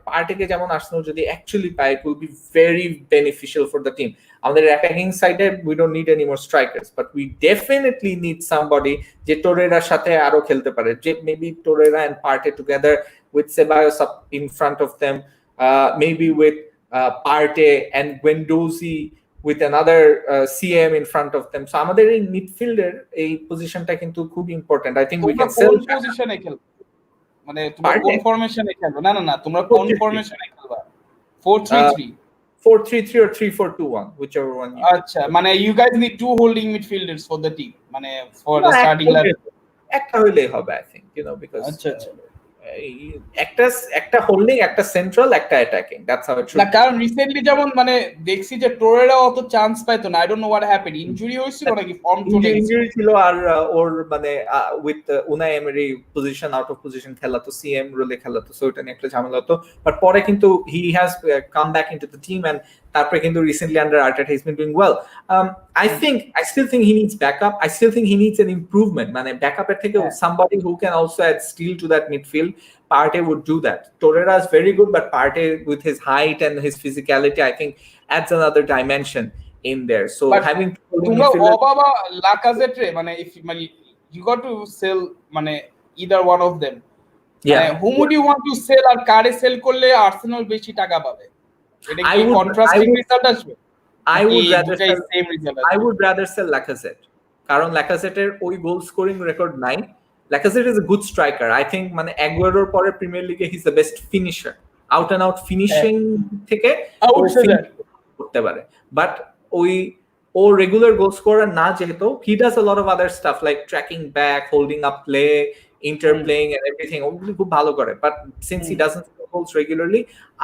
পার্টেকে যেমন আর্সেনাল যদি অ্যাকচুয়ালি পায়, it will be very beneficial for the team. আমাদের অ্যাটাকিং সাইডে we don't need any more strikers, but we definitely need somebody যে টোরেরার সাথে আরো খেলতে পারে, যে maybe Torreira and Partey together with Ceballos up in front of them, maybe with Partey and Guendouzi with another CM in front of them. So আমাদের এই মিডফিল্ডের এই পজিশনটা কিন্তু খুব important. I think we can sell পজিশনে খেলবে, মানে তোমরা কোন ফরমেশনে খেলবে? না তোমরা কোন ফরমেশনে খেলবা? 4-3-3 4-3-3 or 3-4-2-1, whichever one you আচ্ছা, মানে you guys need two holding midfielders for the team, মানে for the starting lineup একটা হইলেই হবে, I think, you know, because আচ্ছা একটা হোল্ডিং, একটা সেন্ট্রাল, একটা attacking, that's how it should. না, কারণ রিসেন্টলি যেমন মানে দেখছি যে টোরেরা অত চান্স পাইতো না, I don't know what happened, injury হয়েছিল নাকি ফর্ম চলে গেছে? ইনজুরি ছিল, আর ওর মানে with Unai Emery position out of position খেলাতো, সিএম রোলে খেলাতো, সো এটা নিয়ে একটা ঝামেলা হতো। বাট পরে কিন্তু he has come back into the team, and তারপরে কিন্তু recently under Arteta he is been doing well. I still think he needs backup. I still think he needs an improvement. মানে ব্যাকআপের থেকে somebody who can also add steel to that midfield. Partey would do that. Torreira is very good, but Partey with his height and his physicality, I think adds another dimension in there. So But having তোমরা ওবাবা লাকাজেটে মানে if মানে you got to sell মানে either one of them. yeah, whom would you want to sell, আর কারে sell করলে Arsenal বেশি টাকা পাবে? এটা কি কন্ট্রাস্টিং রেজাল্ট আসবে? I would rather sell Lacazette. কারণ Lacazetteর ওই গোল স্কোরিং রেকর্ড নাই। Lacazette is a good striker. I think মানে Agueroর পরে প্রিমিয়ার লিগে he's the best finisher. Out and out finishing থেকে করতে পারে। But ও রেগুলার গোল স্কোরার না, যেহেতু he does a lot of other stuff like tracking back, holding up play, interplaying and everything. ওগুলো খুব ভালো করে। But since he doesn't score goals regularly,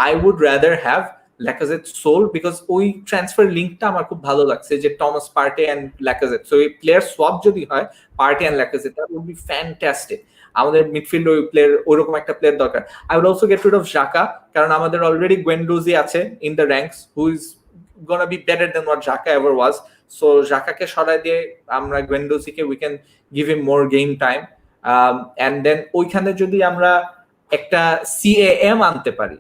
I would rather have Lacazette sold, because ওই transfer লিঙ্কটা আমার খুব ভালো লাগছে যে Thomas Partey and Lacazette. So এই প্লেয়ার সোয়াপ যদি হয় Partey and Lacazette, that would be fantastic. আমাদের মিডফিল্ড ওই প্লেয়ার, ওইরকম একটা প্লেয়ার দরকার। I would also get rid of Xhaka, কারণ আমাদের অলরেডি গুয়েন্ডোজি আছে in the ranks, who is gonna be better than what Xhaka ever was. So জাকাকে সরাই দিয়ে আমরা গুয়েন্ডোজিকে we can give him more game time, and then ওইখানে যদি আমরা একটা সিএএম আনতে পারি,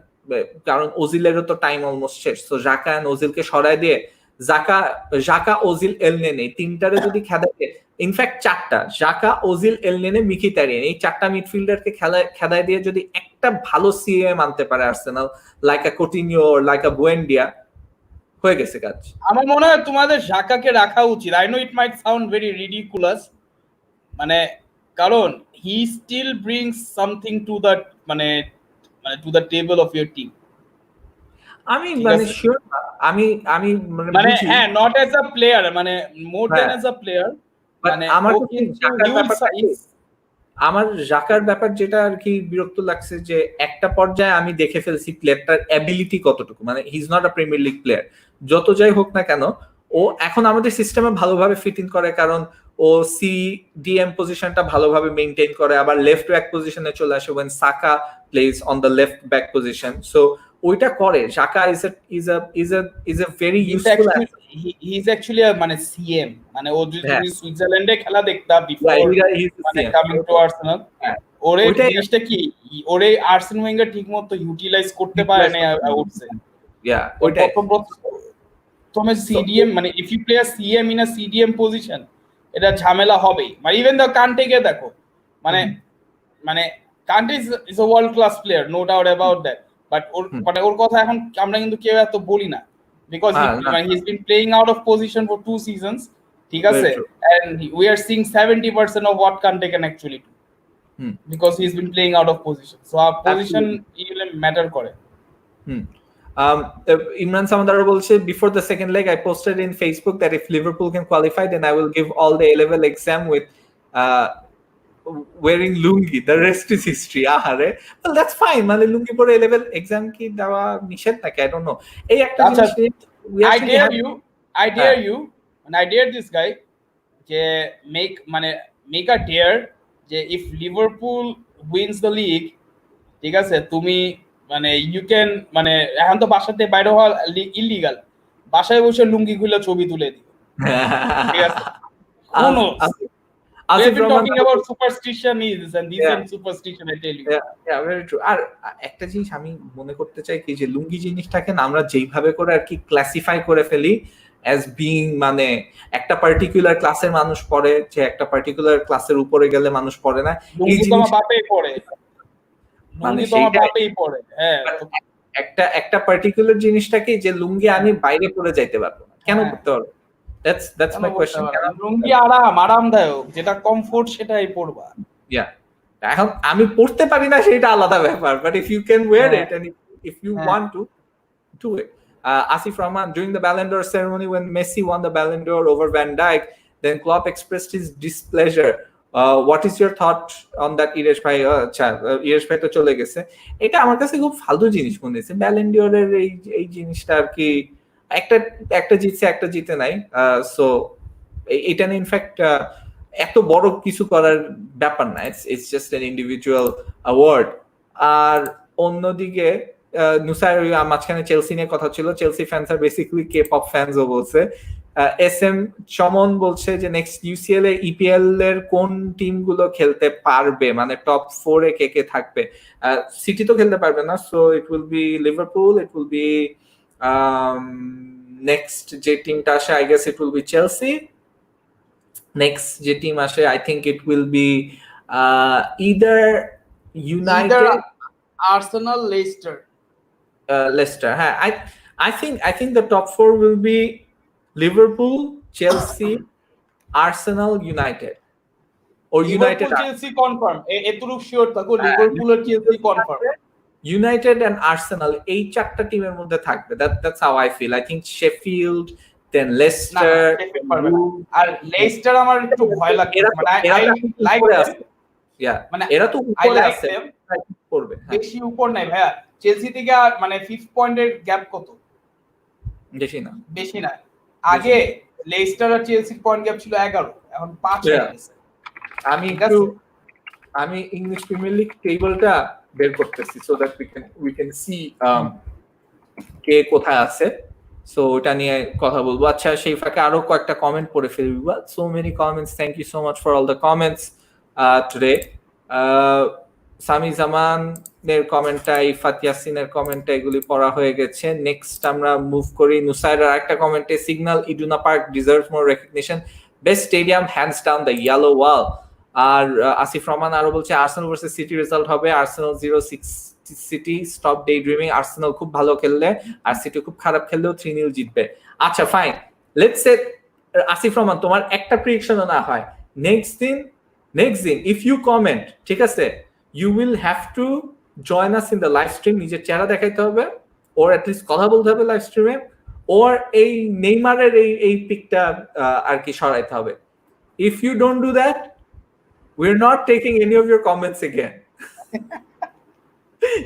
কারণ ওজিলেরও তো টাইম অলমোস্ট শেষ। সো জাকা এন্ড ওজিলকে সরাই দিয়ে জাকা ওজিল এলনেনে তিনটারে যদি খেদায়, ইনফ্যাক্ট চারটা, জাকা ওজিল এলনেনে মিখিতারিয়ান, এই চারটা মিডফিল্ডারকে খেদায় দিয়ে যদি একটা ভালো সিএম আনতে পারে Arsenal, like a Coutinho, like a Buendia, হয়ে গেছে কাজ। আমার মনে হয় তোমাদের জাকাকে রাখা উচিত। I know it might sound very ridiculous, মানে কারণ he still brings something to that মানে to the table of your team. আমি মানে শিওর, আমি মানে হ্যাঁ, not as a player, মানে more than as a player, মানে আমার জাকার ব্যাপার যেটা আর কি বিরক্ত লাগছে, যে একটা পর্যায়ে আমি দেখে ফেলছি প্লেয়ারটার অ্যাবিলিটি কতটুকু, মানে he is not a premier league player. যত যাই হোক না কেন, ও এখন আমাদের সিস্টেমে ভালোভাবে ফিট ইন করে, কারণ ও সিডিএম পজিশনটা ভালোভাবে মেইনটেইন করে, আবার লেফট ব্যাক পজিশনে চলে আসে when Saka plays on the left back position. So ওইটা করে। জাকা is a very useful, he is actually a মানে সিএম, মানে ও যদি সুইজারল্যান্ডে খেলা দেখতা বিফোর মানে কামিং টু আর্সেনাল, ওরে জিনিসটা কি, ওরে আর্সেন ওয়েঙ্গার ঠিকমতো ইউটিলাইজ করতে পারে না আউটসে। ইয়া ওইটা তুমি সিডিএম মানে if you play a CM in a CDM position, এটা ঝামেলা হবেই। মানে ইভেন দ্য কান্টেকে দেখো, মানে কান্টে is a world class player, no doubt about that, but ওর কথা এখন আমরা কিন্তু কেউ এত বলি না, because he's been playing out of position for 2 seasons, ঠিক আছে, and we are seeing 70% of what Kante can actually do, because he's been playing out of position. So our position even matter করে। Imran Samandar বলছে, before the second leg I posted in Facebook that if Liverpool can qualify, then I will give all the A-level exam with wearing lungi, the rest is history. আহারে, well that's fine, মানে লুঙ্গি পরে A-level exam কি দেওয়া নিষেধ নাকি, I don't know। এই একটা জিনিস I dare you and I dare this guy যে make a dare যে if Liverpool wins the league, ঠিক আছে, তুমি মানে ইউ ক্যান মানে এখন তো বাসাতে বাইরে হওয়া ইলিগাল, বাসায় বসে লুঙ্গি খুলে ছবি তুলে দিও, ঠিক আছে? We have Asif been Rahman talking about superstition is and this Yeah. and superstition, I tell you. Yeah, very true. আর একটা জিনিস আমি মনে করতে চাই কি যে লুঙ্গি জিনিসটাকে না আমরা যেইভাবে করে আর কি ক্লাসিফাই করে ফেলি অ্যাজ বিং মানে একটা পার্টিকুলার ক্লাসের মানুষ পড়ে, যে একটা পার্টিকুলার ক্লাসের উপরে গেলে মানুষ পড়ে না, এই লুঙ্গি তো জিনিস আমার বাপেই পড়ে, মানে লুঙ্গি তো আমার সেইটাই বাপেই পড়ে। হ্যাঁ, একটা পার্টিকুলার জিনিসটাকে যে লুঙ্গি আমি বাইরে পরে যাইতে পারবো না, কেন হ্যাঁ। করতে পারবো? That's কেন my বলতে question. পারো? লুঙ্গি আরামদায়ক, যেটা কমফোর্ট সেটাই পরবা। Yeah. এখন আমি পড়তে পারি না সেটা আলাদা ব্যাপার, but if you can wear হ্যাঁ। it and if you হ্যাঁ। want to do it. Asif Rahman, during the Ballon d'Or ceremony when Messi won the Ballon d'Or over Van Dijk, then Klopp expressed his displeasure. What is your thought on that, Iresh bhai? Iresh bhai to chole গেছে। এটা আমার কাছে খুব ফালতু জিনিস মনে হয়েছে। Ballon d'Or এর এই জিনিসটা আর কি একটা জিতছে একটা জিতে নাই, সো এটা না ইনফ্যাক্ট এত বড় কিছু করার ব্যাপার না, it's just an individual award. আর অন্যদিকে নুসাইর মাঝখানে চেলসি নিয়ে কথা ছিল, চেলসি ফ্যান্স আর বেসিক্যালি কে পপ ফ্যান্সও বলছে। এস এম চমন বলছে যে নেক্সট ইউসিএল এ ইপিএল এর কোন টিমগুলো খেলতে পারবে, মানে টপ 4 এ কে কে থাকবে। সিটি তো খেলতে পারবে না, so it will B Liverpool, it will B next যে টিমটা আসে I guess it will B Chelsea. Next যে টিম আসে I think it will B either United, Arsenal, Leicester. Leicester. I think the top 4 will be Liverpool, Chelsea, Arsenal, United. Or United. Chelsea confirm, এতটুকু sure থাকো Liverpool আর Chelsea confirm. United and Arsenal এই চারটা টিমের মধ্যে থাকবে, that's how I feel. I think Sheffield, then Leicester, R Leicester আমার একটু ভয় লাগে, মানে আই লাইক মানে এরা তো উপরে আছে, করবে বেশি উপর নাই ভাইয়া। চেলসি থেকে মানে 5 পয়েন্টের গ্যাপ কত? বেশি না। আগে লেস্টার আর চেলসির পয়েন্ট গ্যাপ ছিল 11, এখন 5 হয়ে গেছে। আমি ইংলিশ প্রিমিয়ার লিগ টেবিলটা বের করতেছি so that we can see কে কোথায় আছে, সো ওটা নিয়ে কথা বলবো। আচ্ছা, সেই ফাঁকে আরো কয়েকটা কমেন্ট পড়ে ফেলবি। So many comments, thank you so much for all the comments today. Sami জামানের কমেন্টটা, ইফাত ইয়াসিনের কমেন্টটা, এগুলি পড়া হয়ে গেছে। নেক্সট আমরা মুভ করি নুসাইরের একটা কমেন্টে, Signal Iduna Park deserve more recognition, best stadium hands down the yellow wall. আর আসিফ রহমান আরো বলছে আর্সেনাল ভার্সেস সিটি রেজাল্ট হবে Arsenal 0-6, City stop daydreaming, আর্সেনাল খুব ভালো খেললে আর সিটি খুব খারাপ খেললেও 3-0 জিতবে। আচ্ছা fine, let's say Asif Rahman তোমার একটা প্রেডিকশনও না হয়, নেক্সট দিন ইফ ইউ কমেন্ট, ঠিক আছে, you will have to join us in the live stream, নিজের চেহারা দেখাইতে হবে or at least কথা বলতে হবে লাইভ স্ট্রিমে, or এই নেইমারের এই পিকটা আর কি সরাইতে হবে। if you don't do that, we're not taking any of your comments again.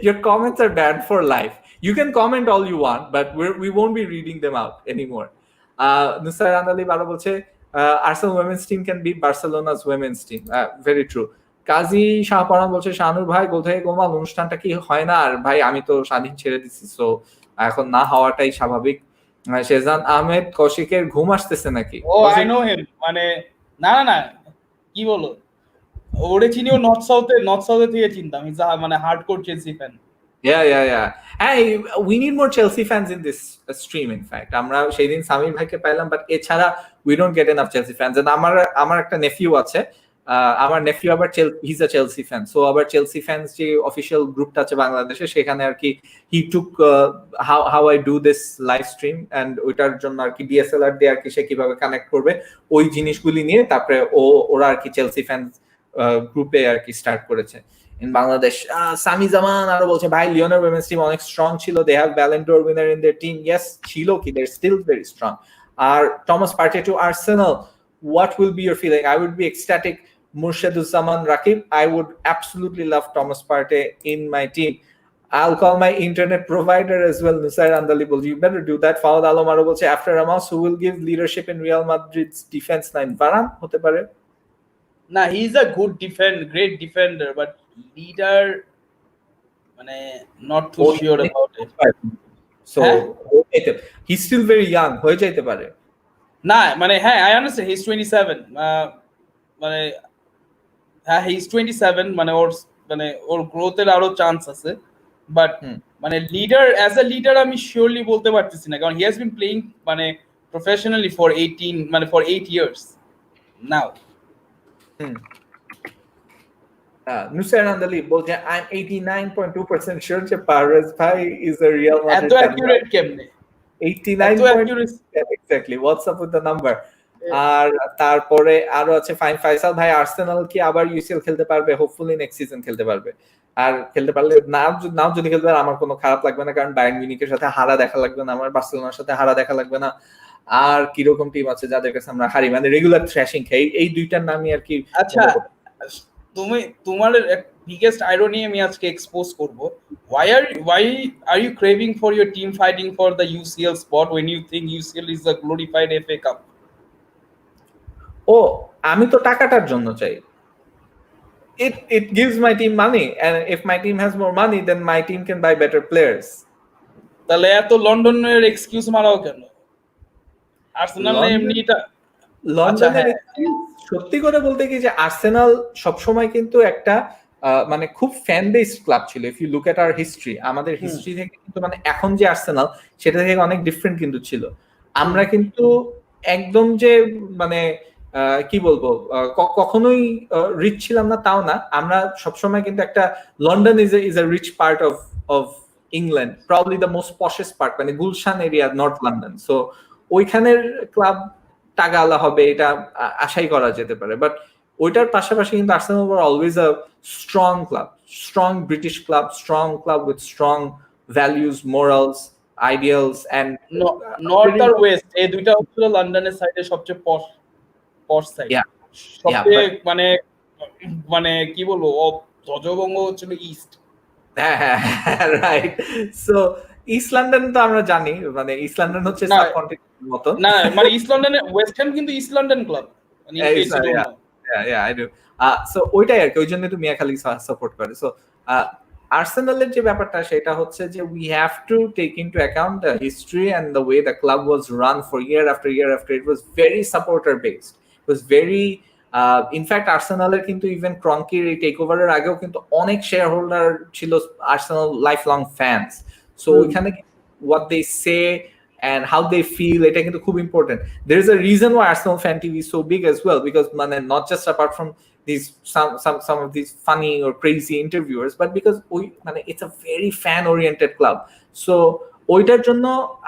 Your comments are banned for life. You can comment all you want, but we won't be reading them out anymore. Nusayr Andali baro bolche Arsenal women's team can beat Barcelona's women's team. Very true. কাজী শাহপরান বলছে শাহানুর ভাই গোল থেকে গোল, অনুষ্ঠানটা কি হয় না? আর ভাই আমি তো স্বাধীন ছেড়ে দিচ্ছি, সো এখন না হওয়াটাই স্বাভাবিক। শেজান আহমেদ, কৌশিকের ঘুম আসতেছে নাকি? ও আই নো হিম, মানে না কি বলো, ওরে চিনিও নর্থ সাউথে থেকে চিনতাম, ইজ মানে hardcore Chelsea fan. Yeah. Hey, we need more Chelsea fans in this stream. In fact, আমরা সেই দিন সামির ভাইকে পাইলাম, বাট এছাড়া we don't get enough Chelsea fans. And আমার একটা নেফিউ আছে, আমার নেফিউ আবার his a Chelsea fan, so আবার চেলসি ফ্যান্স যে অফিসিয়াল গ্রুপটা আছে বাংলাদেশে, সেখানে আর কি he took how I do this live stream, and ওইটার জন্য আর কি ডিএসএলআর দিয়ে আর কি সে কিভাবে কানেক্ট করবে ওই জিনিসগুলি নিয়ে তারপরে ওরা আর কি চেলসি ফ্যান্স গ্রুপে আর কি স্টার্ট করেছে ইন বাংলাদেশ। সামি জামান আরো বলছে ভাই লিওনের উইমেন্স টিম অনেক স্ট্রং ছিল, they have Ballon d'Or winner in their team. Yes ছিল, কি they are still very strong. আর Thomas Partey to Arsenal, what will be your feeling? I would be ecstatic. Murshiduzzaman Rakib, I would absolutely love Thomas Partey in my team. I'll call my internet provider as well, Nusair Andali. You better do that. Fawad Alam Aro bolche after Ramos, who will give leadership in Real Madrid's defense line? Varane hote pare? Nah, he's a good great defender, but leader, মানে not too sure about it. So he's still very young, হয়ে যাইতে পারে। না মানে হ্যাঁ, I understand he's 27, মানে হ্যাঁ he is 27, মানে ওর গ্রোথের আরো চান্স আছে, বাট মানে লিডার অ্যাজ এ লিডার আমি শিওরলি বলতে পারতেছি না, কারণ হি হ্যাজ বিন প্লেইং মানে প্রফেশনালি ফর 18 মানে for 8 years now. Nusair Andali বলছে আই এম 89.2% শিওর যে পারভেজ ভাই ইজ আ রিয়াল এত মাদ্রিদ অ্যাকুরেট কেমনে? 89 exactly WhatsApp with the number. আর তারপরে আরো আছে ফাইন ফাইসাল ভাই, আর্সেনাল কি আবার ইউসিএল খেলতে পারবে? হোপফুলি নেক্সট সিজন খেলতে পারবে। আর খেলতে পারলে নাও যদি খেলতে পারে আমার কোনো খারাপ লাগবে না, কারণ বায়ার্ন মিউনিখের সাথে হারা দেখা লাগবে না, আমার বার্সেলোনার সাথে হারা দেখা লাগবে না। আর কিরকম টিম আছে যাদের কাছে আমরা হারি, মানে রেগুলার থ্র্যাশিং খাই, এই দুইটার নামই আর কি। আচ্ছা তোমার বিগেস্ট আইরনি আমি আজকে এক্সপোজ করব। why are you craving for your team fighting for the UCL spot when you think UCL is a glorified FA Cup? ও আমি তো টাকাটার জন্য চাই। It gives my team money, and if my team has more money then my team can buy better players. তাহলে এত লন্ডনের excuse মারাও কেন? Arsenal এমনিটা লন্ডনের সত্যি করে বলতে কি যে আর্সেনাল সবসময় কিন্তু একটা মানে খুব ফ্যান বেসড ক্লাব ছিল। If you look at our history, আমাদের হিস্ট্রি থেকে কিন্তু মানে এখন যে আর্সেনাল সেটা থেকে অনেক ডিফারেন্ট কিন্তু ছিল। আমরা কিন্তু একদম যে মানে কি বলবো কখনোই রিচ ছিলাম না তাও না, আমরা সবসময় কিন্তু একটা London is a rich part of England, probably the most poshest part, মানে Gulshan area north London. So ওইখানের ক্লাব টাকাওয়ালা হবে এটা আশাই করা যেতে পারে, বাট ওইটার পাশাপাশি কিন্তু Arsenal were always a strong club, strong British club, strong club with strong values, morals, ideals and north আর ওয়েস্ট এই দুইটা হচ্ছে লন্ডনের সাইডে সবচেয়ে পশ সাইড। সবচেয়ে মানে মানে কি বলবো ধ্বজভঙ্গ হচ্ছিল ইস্ট। হ্যাঁ রাইট। সো ইস্ট লন্ডন তো আমরা জানি, মানে ইস্ট লন্ডন হচ্ছে সাবকন্টিনেন্টের মতো না, মানে ইস্ট লন্ডনের ওয়েস্ট হ্যাম কিন্তু ইস্ট লন্ডন ক্লাব, মানে I do. So ওইটাই আর কি, ওই জন্য তো মিয়া খালি সাপোর্ট করে। সো আর্সেনালের যে ব্যাপারটা সেটা হচ্ছে যে we have to take into account the history and the way the club was run for year after year after. It was very supporter based. It was very in fact আর্সেনালের কিন্তু even ক্রঙ্কির এই টেক ওভারের আগেও কিন্তু অনেক শেয়ার হোল্ডার ছিল আর্সেনাল লাইফ লং ফ্যান্স। সো ওইখানে what they say and how they feel, এটা কিন্তু খুব important. There is a reason why Arsenal fan TV is so big as well, because মানে not just apart from these some of these funny or crazy interviewers, but because ওই মানে it's a very fan oriented club. So ওইটার জন্য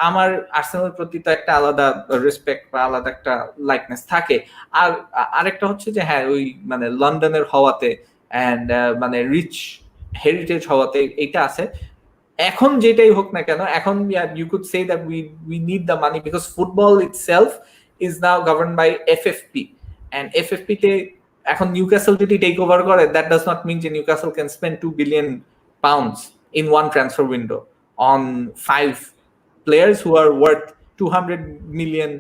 আমার আর্সেনালের প্রতি তো একটা আলাদা রেসপেক্ট বা আলাদা একটা লাইকনেস থাকে। আর আরেকটা হচ্ছে যে হ্যাঁ ওই মানে লন্ডনের হওয়াতে এন্ড মানে রিচ হেরিটেজ হওয়াতে এটা আছে। এখন যেটাই হোক না কেন, এখন you could say that we need the money because football itself is now governed by FFP, and FFP তে এখন নিউক্যাসল যদি টেক ওভার করে, that does not mean যে Newcastle can spend 2 billion pounds in one transfer window on 5 players who are worth 200 million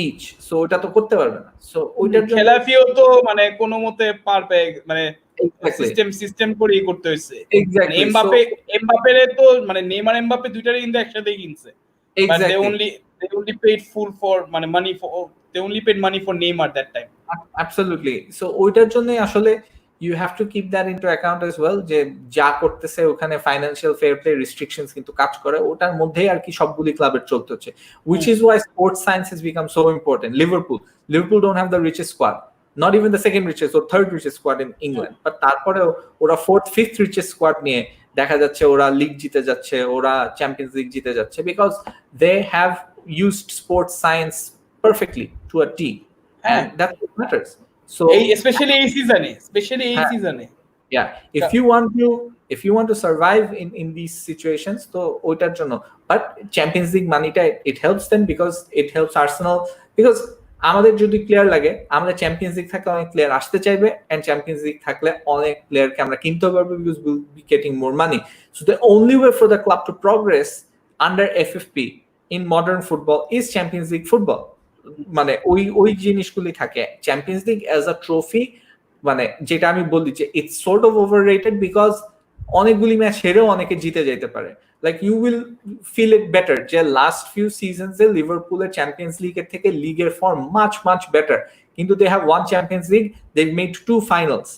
each. So ওটা তো করতে পারবে না। সো ওইটার জন্য খেলাফিও তো মানে কোনো মতে পারবে, মানে সিস্টেম করেই করতে হইছে। এমবাপের তো মানে নেইমার এমবাপে দুইটারই কিন্তু একসাথে কিনছে, but they only paid full for মানে money for they only paid money for Neymar that time. Absolutely. So ওইটার জন্য আসলে you have to keep that into account as well, যে যা করতেছে ওখানে ফাইনান্সিয়াল ফেয়ার প্লে রেস্ট্রিকশনস কিন্তু কাজ করে, ওটার মধ্যেই আর কি সবগুলি ক্লাবের চলতে হচ্ছে, which is why sports science has become so important. Liverpool don't have the richest squad, not even the second richest or third richest squad in England, but তারপরেও ওরা fourth fifth richest squad নিয়ে দেখা যাচ্ছে ওরা league জিতে যাচ্ছে, ওরা champions league জিতে যাচ্ছে, because they have used sports science perfectly to a T, and that's what matters. So especially এই সিজনে yeah, if you want to survive in these situations, তো ওইটার জন্য। but চ্যাম্পিয়ন্স লিগ মানিটা it helps them because it helps Arsenal, because আমাদের যদি player লাগে, আমাদের চ্যাম্পিয়ন্স লিগ থাকলে অনেক প্লেয়ার আসতে চাইবে, এন্ড চ্যাম্পিয়ন্স লিগ থাকলে অনেক প্লেয়ারকে আমরা কিনতে পারবো, because we'll be getting more money. So the only way for the club to progress under FFP in modern football is Champions League football. মানে ওই জিনিসগুলি থাকে। Champions League as a trophy, মানে যেটা আমি বলি যে it's sort of overrated, because অনেকগুলি ম্যাচ হেরেও অনেকে জিতে যেতে পারে। Like you will feel it better যে লাস্ট ফিউ সিজনসে লিভারপুলের চ্যাম্পিয়ন্স লিগের থেকে লিগের ফর্ম মাচ বেটার, কিন্তু they have won Champions League, they've made 2 finals,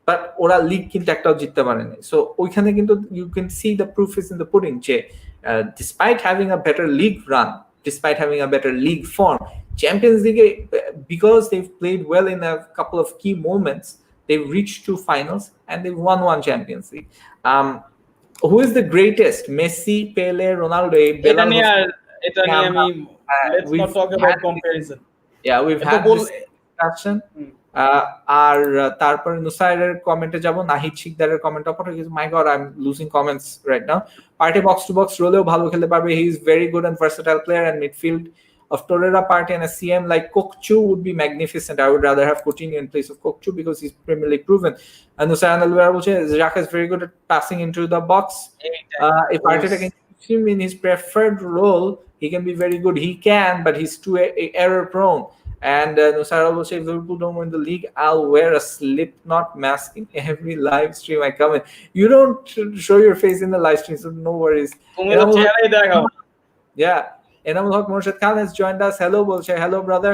but ওরা লিগ কিন্তু একটাও জিততে পারেনি। সো ওইখানে কিন্তু you can see the proof is in the pudding যে despite having a better league run, despite having a better league form, Champions League, because they've played well in a couple of key moments, they've reached 2 finals and they've won 1 Champions League. Who is the greatest? Messi, Pele, Ronaldo? এটা নিয়ে আমি let's not talk about comparison. Yeah, we've had this discussion. আর তারপরে নুসাইরের কমেন্টে যাব, নাহিদ শিকদারের comment অপর my god I am losing comments right now. Partey box to box রোলেও ভালো খেলতে পারবে, he is very good and versatile player and midfield of Torreira, Partey and a CM like Kokchu would be magnificent. I would rather have Coutinho in place of Kokchu because he's Premier League proven. And Nusair Alvera Xhaka is very good at passing into the box. If Arteta can use him in his preferred role, he can be very good. He can, but he's too error prone. And Nusair will say, if Liverpool don't win the league, I'll wear a Slipknot mask in every live stream I come in. You don't show your face in the live stream, so no worries. Yeah. Enamul Haq Morshid Khan has joined us. Hello, bolche. Hello, brother.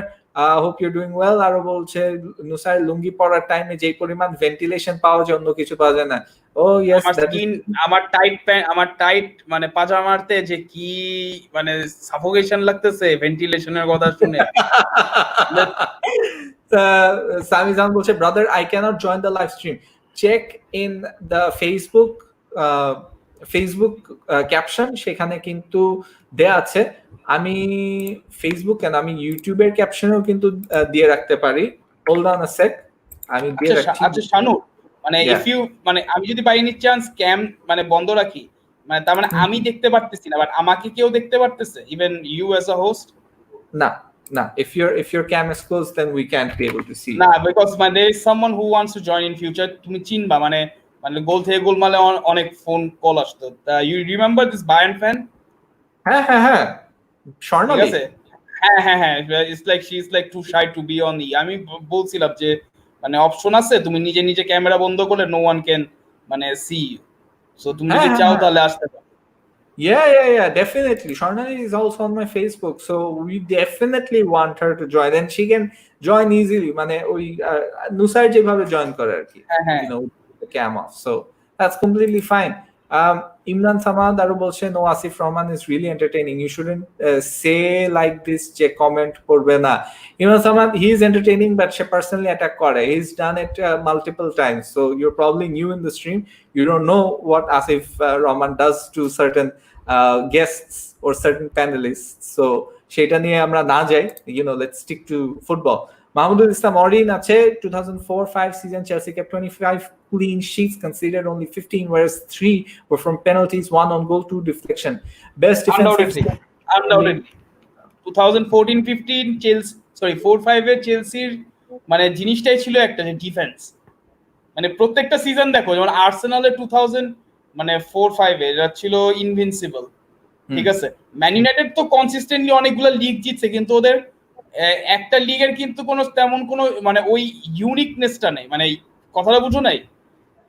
Hope you're doing well. Aro bolche Nusair lungi porar time e jei poriman ventilation পাওয়া যায় অন্য কিছু পাওয়া যায় না। Oh yes, আমার tight pant, আমার tight মানে পাজামাতে যে কি মানে সাফোকেশন লাগতেছে ভেন্টিলেশনের কথা শুনে। Sami Zan bolche, brother, I cannot join the live stream. Check in the Facebook caption, সেখানে কিন্তু দেয়া আছে। আমি ফেসবুক এন্ড আমি ইউটিউবের ক্যাপশনেও কিন্তু দিয়ে রাখতে পারি। হোল্ড অন আ সেক, আমি দিয়ে রাখছি। আচ্ছা শানু, মানে ইফ ইউ মানে আমি যদি বাই এনি চান্স ক্যাম মানে বন্ধ রাখি, মানে তার মানে আমি দেখতে পারতেছি না, বাট আমাকে কেউ দেখতে পারতেছে, even you as a host? না না, if your cam is closed then we can't be able to see. না, because মানে there is someone who wants to join in future. তুমি চিনবা মানে গোল থেকে গোল মালে অনেক ফোন কল আসতো। You remember this Bayern fan? হ্যাঁ স্বর্ণালী। হ্যাঁ it's like she is like too shy to be on আমি বলছিলাম যে মানে অপশন আছে তুমি নিজে ক্যামেরা বন্ধ করলে নো ওয়ান ক্যান মানে সি ইউ, সো তুমি যদি চাও তাহলে আসতে পারো। Yeah, definitely. Sharnali is also on my Facebook, so we definitely want her to join, and she can join easily. Mane oi Nusair যেভাবে join করে আর কি, you know, the cam off, so that's completely fine. Imran Samad aru bolche, no, Asif Rahman is really entertaining. You shouldn't say like this je comment korbe na. Imran Samad, he is entertaining, but she personally attack kore. He's done it multiple times, so you're probably new in the stream. You don't know what Asif Rahman does to certain guests or certain panelists, so সেটা নিয়ে আমরা না যাই, you know, let's stick to football. Mahmudul Islam Orin ache 2004-5 season Chelsea kept 25 clean sheets, conceded only 15, whereas 3 were from penalties, 1 on goal, 2 deflection. Best defensive undoubtedly 2014-15 Chelsea, sorry 4-5 এর চেলসির মানে জিনিসটাই ছিল একটা যে ডিফেন্স, মানে প্রত্যেকটা সিজন দেখো, যেমন আর্সেনালের 2000 মানে 4-5 এরা ছিল ইনভিনসিবল, ঠিক আছে। ম্যান ইউনাইটেড তো কনসিস্টেন্টলি অনেকগুলো লিগ জিতছে, কিন্তু ওদের একটা লিগের কিন্তু কোনো তেমন কোনো মানে ওই ইউনিকনেসটা নেই, মানে কথাটা বুঝো নাই,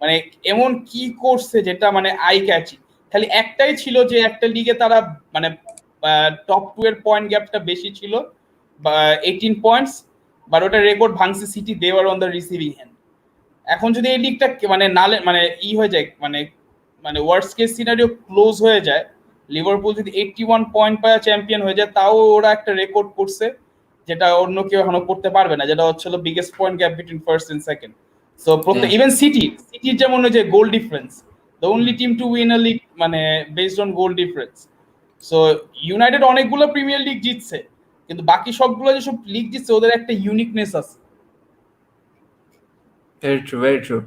মানে এমন কি করছে যেটা মানে আই ক্যাচিং। খালি একটাই ছিল যে একটা লিগে তারা মানে টপ 2 এর পয়েন্ট গ্যাপটা বেশি ছিল, 18 পয়েন্টস, বাট ওটা রেকর্ড ভাঙছে City, they were on the receiving hand. এখন যদি এই লিগটা মানে নালে মানে হয়ে যায়, মানে ওয়ার্স্ট কেস সিনারিও ক্লোজ হয়ে যায়, লিভারপুল যদি 81 পয়েন্ট পায় চ্যাম্পিয়ন হয়ে যায়, তাও ওরা একটা রেকর্ড করছে যেটা অন্য কেউ এখনো করতে পারবে না, যেটা হচ্ছিল biggest point gap between first and second. So even সিটির যেমন যে goal difference, the only team to win a league মানে based on goal difference. So United অনেকগুলো প্রিমিয়ার লিগ জিতছে, কিন্তু বাকি সবগুলো যেসব লিগ জিতছে ওদের একটা ইউনিকনেস আছে। very true.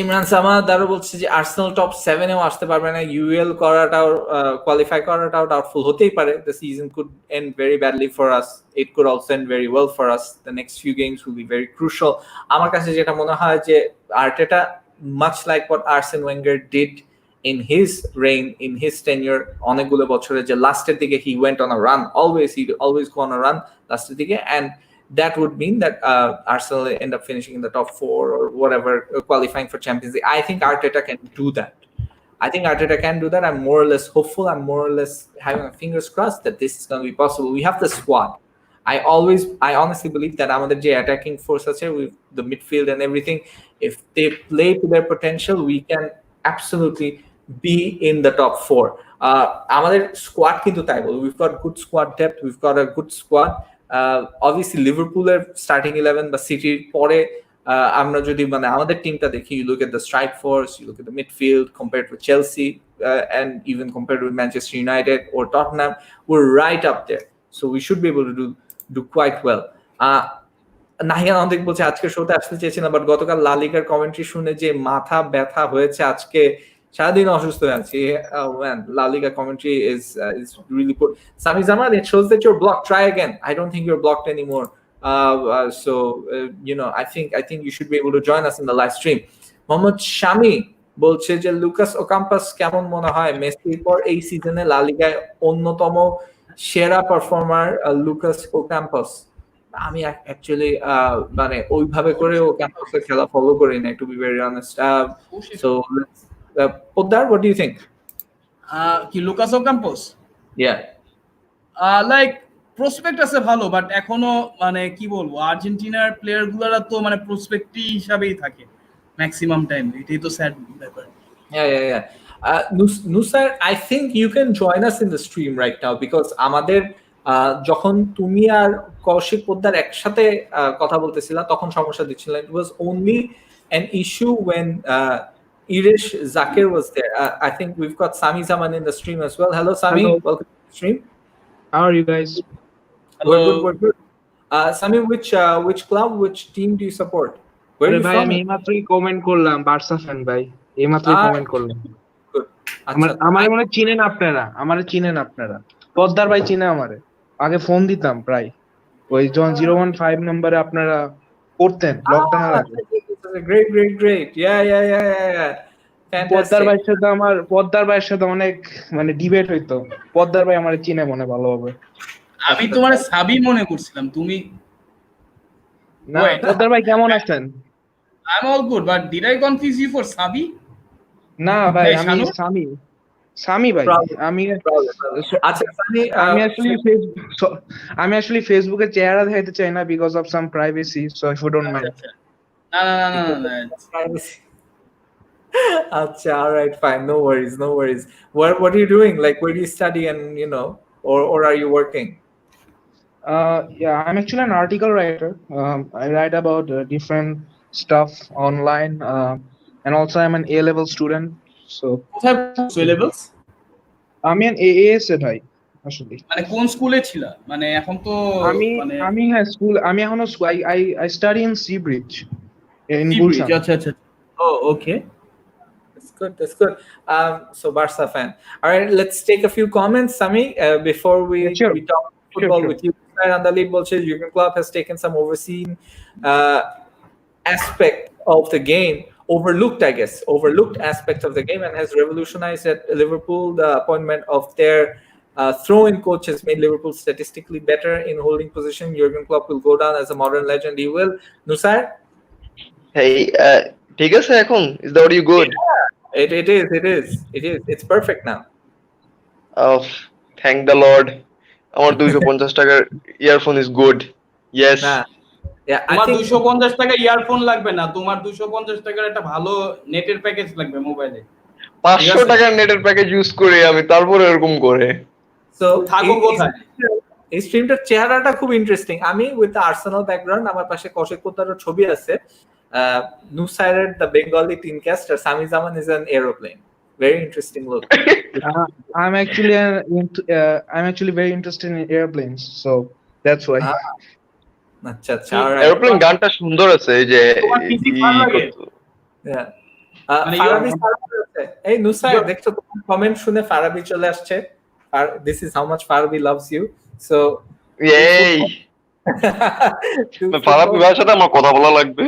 ইমরান সামাদ আরো বলছে যে আর্সেনাল টপ 7 এও আসতে পারবে না, ইউএল করাটাও কোয়ালিফাই করাটাও ডাউটফুল হতেই পারে। The season could end very badly for us, it could also end very well for us. The next few games will be very crucial. আমার কাছে যেটা মনে হয় যে আর্টেটা, much like what Arsene Wenger did in his reign, in his tenure, অনেকগুলো বছরে যে লাস্টের দিকে he went on a run, he'd always go on a run লাস্টের দিকে, and that would mean that Arsenal end up finishing in the top 4 or whatever, qualifying for Champions League. I think Arteta can do that. I'm more or less hopeful. I'm more or less having my fingers crossed that this is going to be possible. We have the squad. I honestly believe that আমাদের যে attacking force আছে with the midfield and everything, if they play to their potential, we can absolutely be in the top 4. আমাদের squad কিন্তু তাই বল, we've got good squad depth, we've got a good squad. Obviously লিভারপুলের starting 11 বা সিটির পরে আমরা যদি মানে আমাদের টিমটা দেখি, you look at the strike force, you look at the midfield compared to Chelsea, and even compared with Manchester United or Tottenham, we're right up there. So we should be able to do quite well. Nahiyan অনেক বলছে আজকের শোতে আসতে চেয়েছিলাম, but গতকাল লা লিগার commentary শুনে যে মাথা ব্যথা হয়েছে, আজকে সারাদিন অসুস্থ হয়ে আছি। লা লিগা commentary is really good. Sami Zaman, it shows that you're blocked. Try again. I don't think you're blocked anymore. So you know, I think you should be able to join us in the live stream. Mohammad Shami বলছে যে Lucas ওকাম্পাস কেমন মনে হয় মেসির পর এই সিজনে লা লিগায় অন্যতম সেরা পারফর্মার লুকাস ওকাম্পাস? আমি অ্যাকচুয়ালি মানে ওইভাবে করে ওকাম্পাসের খেলা ফলো করি না, to be very honest. So Poddar, what do you think? কি Lucas Ocampos? Yeah. Like prospect আছে ভালো, বাট এখনো মানে কি বলবো, আর্জেন্টিনার প্লেয়ার গুলারা তো মানে প্রসপেক্টই হিসাবেই থাকে ম্যাক্সিমাম টাইম। এটাই তো স্যাড ব্যাপার। Yeah. Nusar, I think you can join us in the stream right now because আমাদের যখন তুমি আর কৌশিক পোদ্দার একসাথে কথা বলতেছিলা তখন সমস্যা দিচ্ছিল। It was only an issue when Iresh Zaker was there. I think we've got Sami Zaman in the stream as well. Hello, Sami. Hello. Welcome to the stream. How are you guys? We're good. Sami, which club, which team do you support? Where are you ভাই from? আমি এইমাত্রই comment করলাম, Barca fan ভাই, এইমাত্রই comment করলাম। Good. আমার মনে চিনেন আপনারা, আমারে চিনেন আপনারা, পদ্মার ভাই চিনে আমারে, আগে ফোন দিতাম প্রায় ওই যখন 015 নম্বরে আপনারা করতেন লকডাউনের আগে। Great. Yeah. পদ্মার Fantastic. ভাইয়ের সাথে অনেক মানে ডিবেট হইতো, পদ্মার ভাই আমারে চিনে মনে ভালোভাবে। আমি তোমার সাবি মনে করছিলাম, তুমি না পদ্মার ভাই কেমন আছেন? I'm all good, but did I confuse you for Sabi? না ভাই Hey, আমি Shanu? সামি ভাই, আমি আচ্ছা Sami, আমি আসলে ফেসবুকে চেহারা দেখাইতে চাই না because of some privacy, so if you don't mind. না। Acha, all right, fine, no worries. What are you doing? Like, where do you study, and you know, or are you working? Yeah, I'm actually an article writer. I write about different stuff online, and also I'm an A-level student. So কোথায় পড়ছো levels? আমি an AAS ভাই আসলে। মানে কোন স্কুলে ছিলা? মানে এখন তো মানে আমি হ্যাঁ স্কুল, আমি এখনো I study in Sea Bridge in Gulshan. আচ্ছা। Oh, okay. That's good. So Barca fan. All right, let's take a few comments, Sami, before we Sure. we talk football Sure. with you. On the lead, Bolches Jurgen Klopp has taken some overseen aspect of the game, overlooked aspect of the game, and has revolutionized at Liverpool. The appointment of their throw-in coach has made Liverpool statistically better in holding position. Jurgen Klopp will go down as a modern legend. He will. Nusar? Hey, ঠিক আছে এখন? Is that you good? It is. It's perfect now. Oh, thank the Lord. আমার 250 টাকার earphone is good. Yes. Yeah, I তোমার think 250 টাকা earphone লাগবে না, তোমার 250 টাকার একটা ভালো নেটের প্যাকেজ লাগবে মোবাইলে। 500 টাকার নেটের প্যাকেজ ইউজ করে আমি তারপরে এরকম করে। so থাকো কোথায়? এই স্ট্রিমটার চেহারাটা খুব ইন্টারেস্টিং। আমি উইথ দ্য আর্সেনাল ব্যাকগ্রাউন্ড, আমার পাশে কৌশিক পোদ্দারের ছবি আছে, Nusaired the Bengali teamcaster, Sami Zaman is an aeroplane. Very interesting look. I'm actually very interested in airplanes, so that's why. আচ্ছা, all right. এরোপ্লেন গানটা সুন্দর আছে এই যে তোমার PC ভালো লাগে? Yeah. মানে ফারাবি আছে। এই নুসাইর, দেখছো তোমার কমেন্ট শুনে ফারাবি চলে আসছে। This is how much Farabi loves you. So এই ফারাবি ভাইয়ের সাথে আমার কথা বলা লাগবে।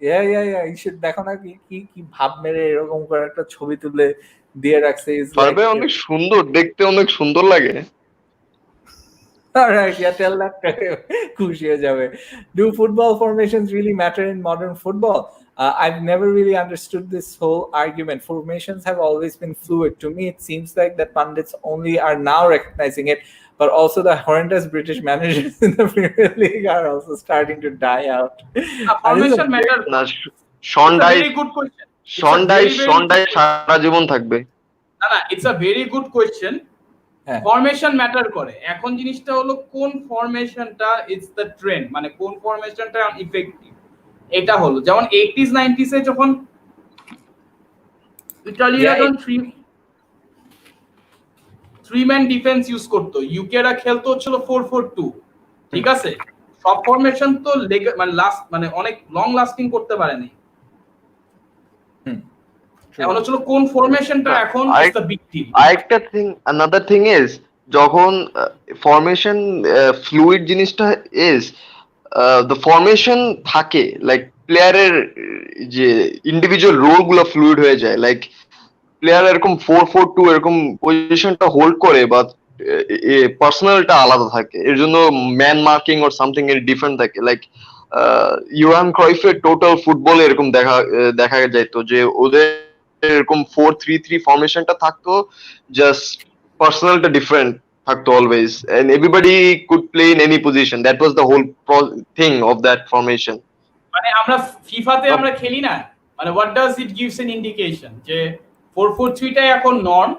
Yeah, you should দেখো না কি ভাব মেরে এরকম করে একটা ছবি তুলে দিয়ে রাখছে। ফারাবি অনেক সুন্দর, দেখতে অনেক সুন্দর লাগে। All right, yeah, tell that খুশি হয়ে যাবে. Do football formations really matter in modern football? I've never really understood this whole argument. Formations have always been fluid. To me, it seems like that pundits only are now recognizing it, but also the horrendous British managers in the Premier League are also starting to die out. Formation matter না Sean It's a dice very good question. Sean It's a dice very, Sean very dice সারা জীবন থাকবে। না it's a very good question. হ্যাঁ। Formation matter করে। এখন জিনিসটা হলো কোন ফরমেশনটা ইটস দ্য ট্রেন্ড, মানে কোন ফরমেশনটা ইফেক্টিভ। এটা হলো যেমন 80s 90s এ যখন ইতালিয়ানরা যখন থ্রি ম্যান ডিফেন্স ইউজ করতো, ইউকেরা খেলতো হচ্ছিল 4-4-2, ঠিক আছে? সব ফরমেশন তো মানে লাস্ট মানে অনেক লং লাস্টিং করতে পারেনি। এখন হচ্ছিল কোন ফরমেশনটা এখন ইজ দ্য বিগ ডিল। আরেকটা থিং, another thing is যখন ফরমেশন ফ্লুইড জিনিসটা ইজ দ্য ফরমেশন থাকে লাইক প্লেয়ারের যে ইন্ডিভিজুয়াল রোল গুলো ফ্লুইড হয়ে যায়, লাইক প্লেয়ার এরকম 4-4-2 এরকম পজিশনটা হোল্ড করে, বা পার্সোনালটা আলাদা থাকে, এর জন্য ম্যান মার্কিং অর সামথিং এর ডিফারেন্ট থাকে। লাইক ইউহান ক্রয়ফের টোটাল ফুটবল এরকম দেখা যাইতো যে ওদের এরকম 4-3-3 ফরমেশনটা থাকতো, জাস্ট পার্সোনালটা ডিফারেন্ট থাকতো always, and everybody could play in any position. That was the whole thing of that formation. মানে আমরা ফিফাতে আমরা খেলি না, মানে what does it gives an indication যে 4-4-3 টাই এখন নর্ম।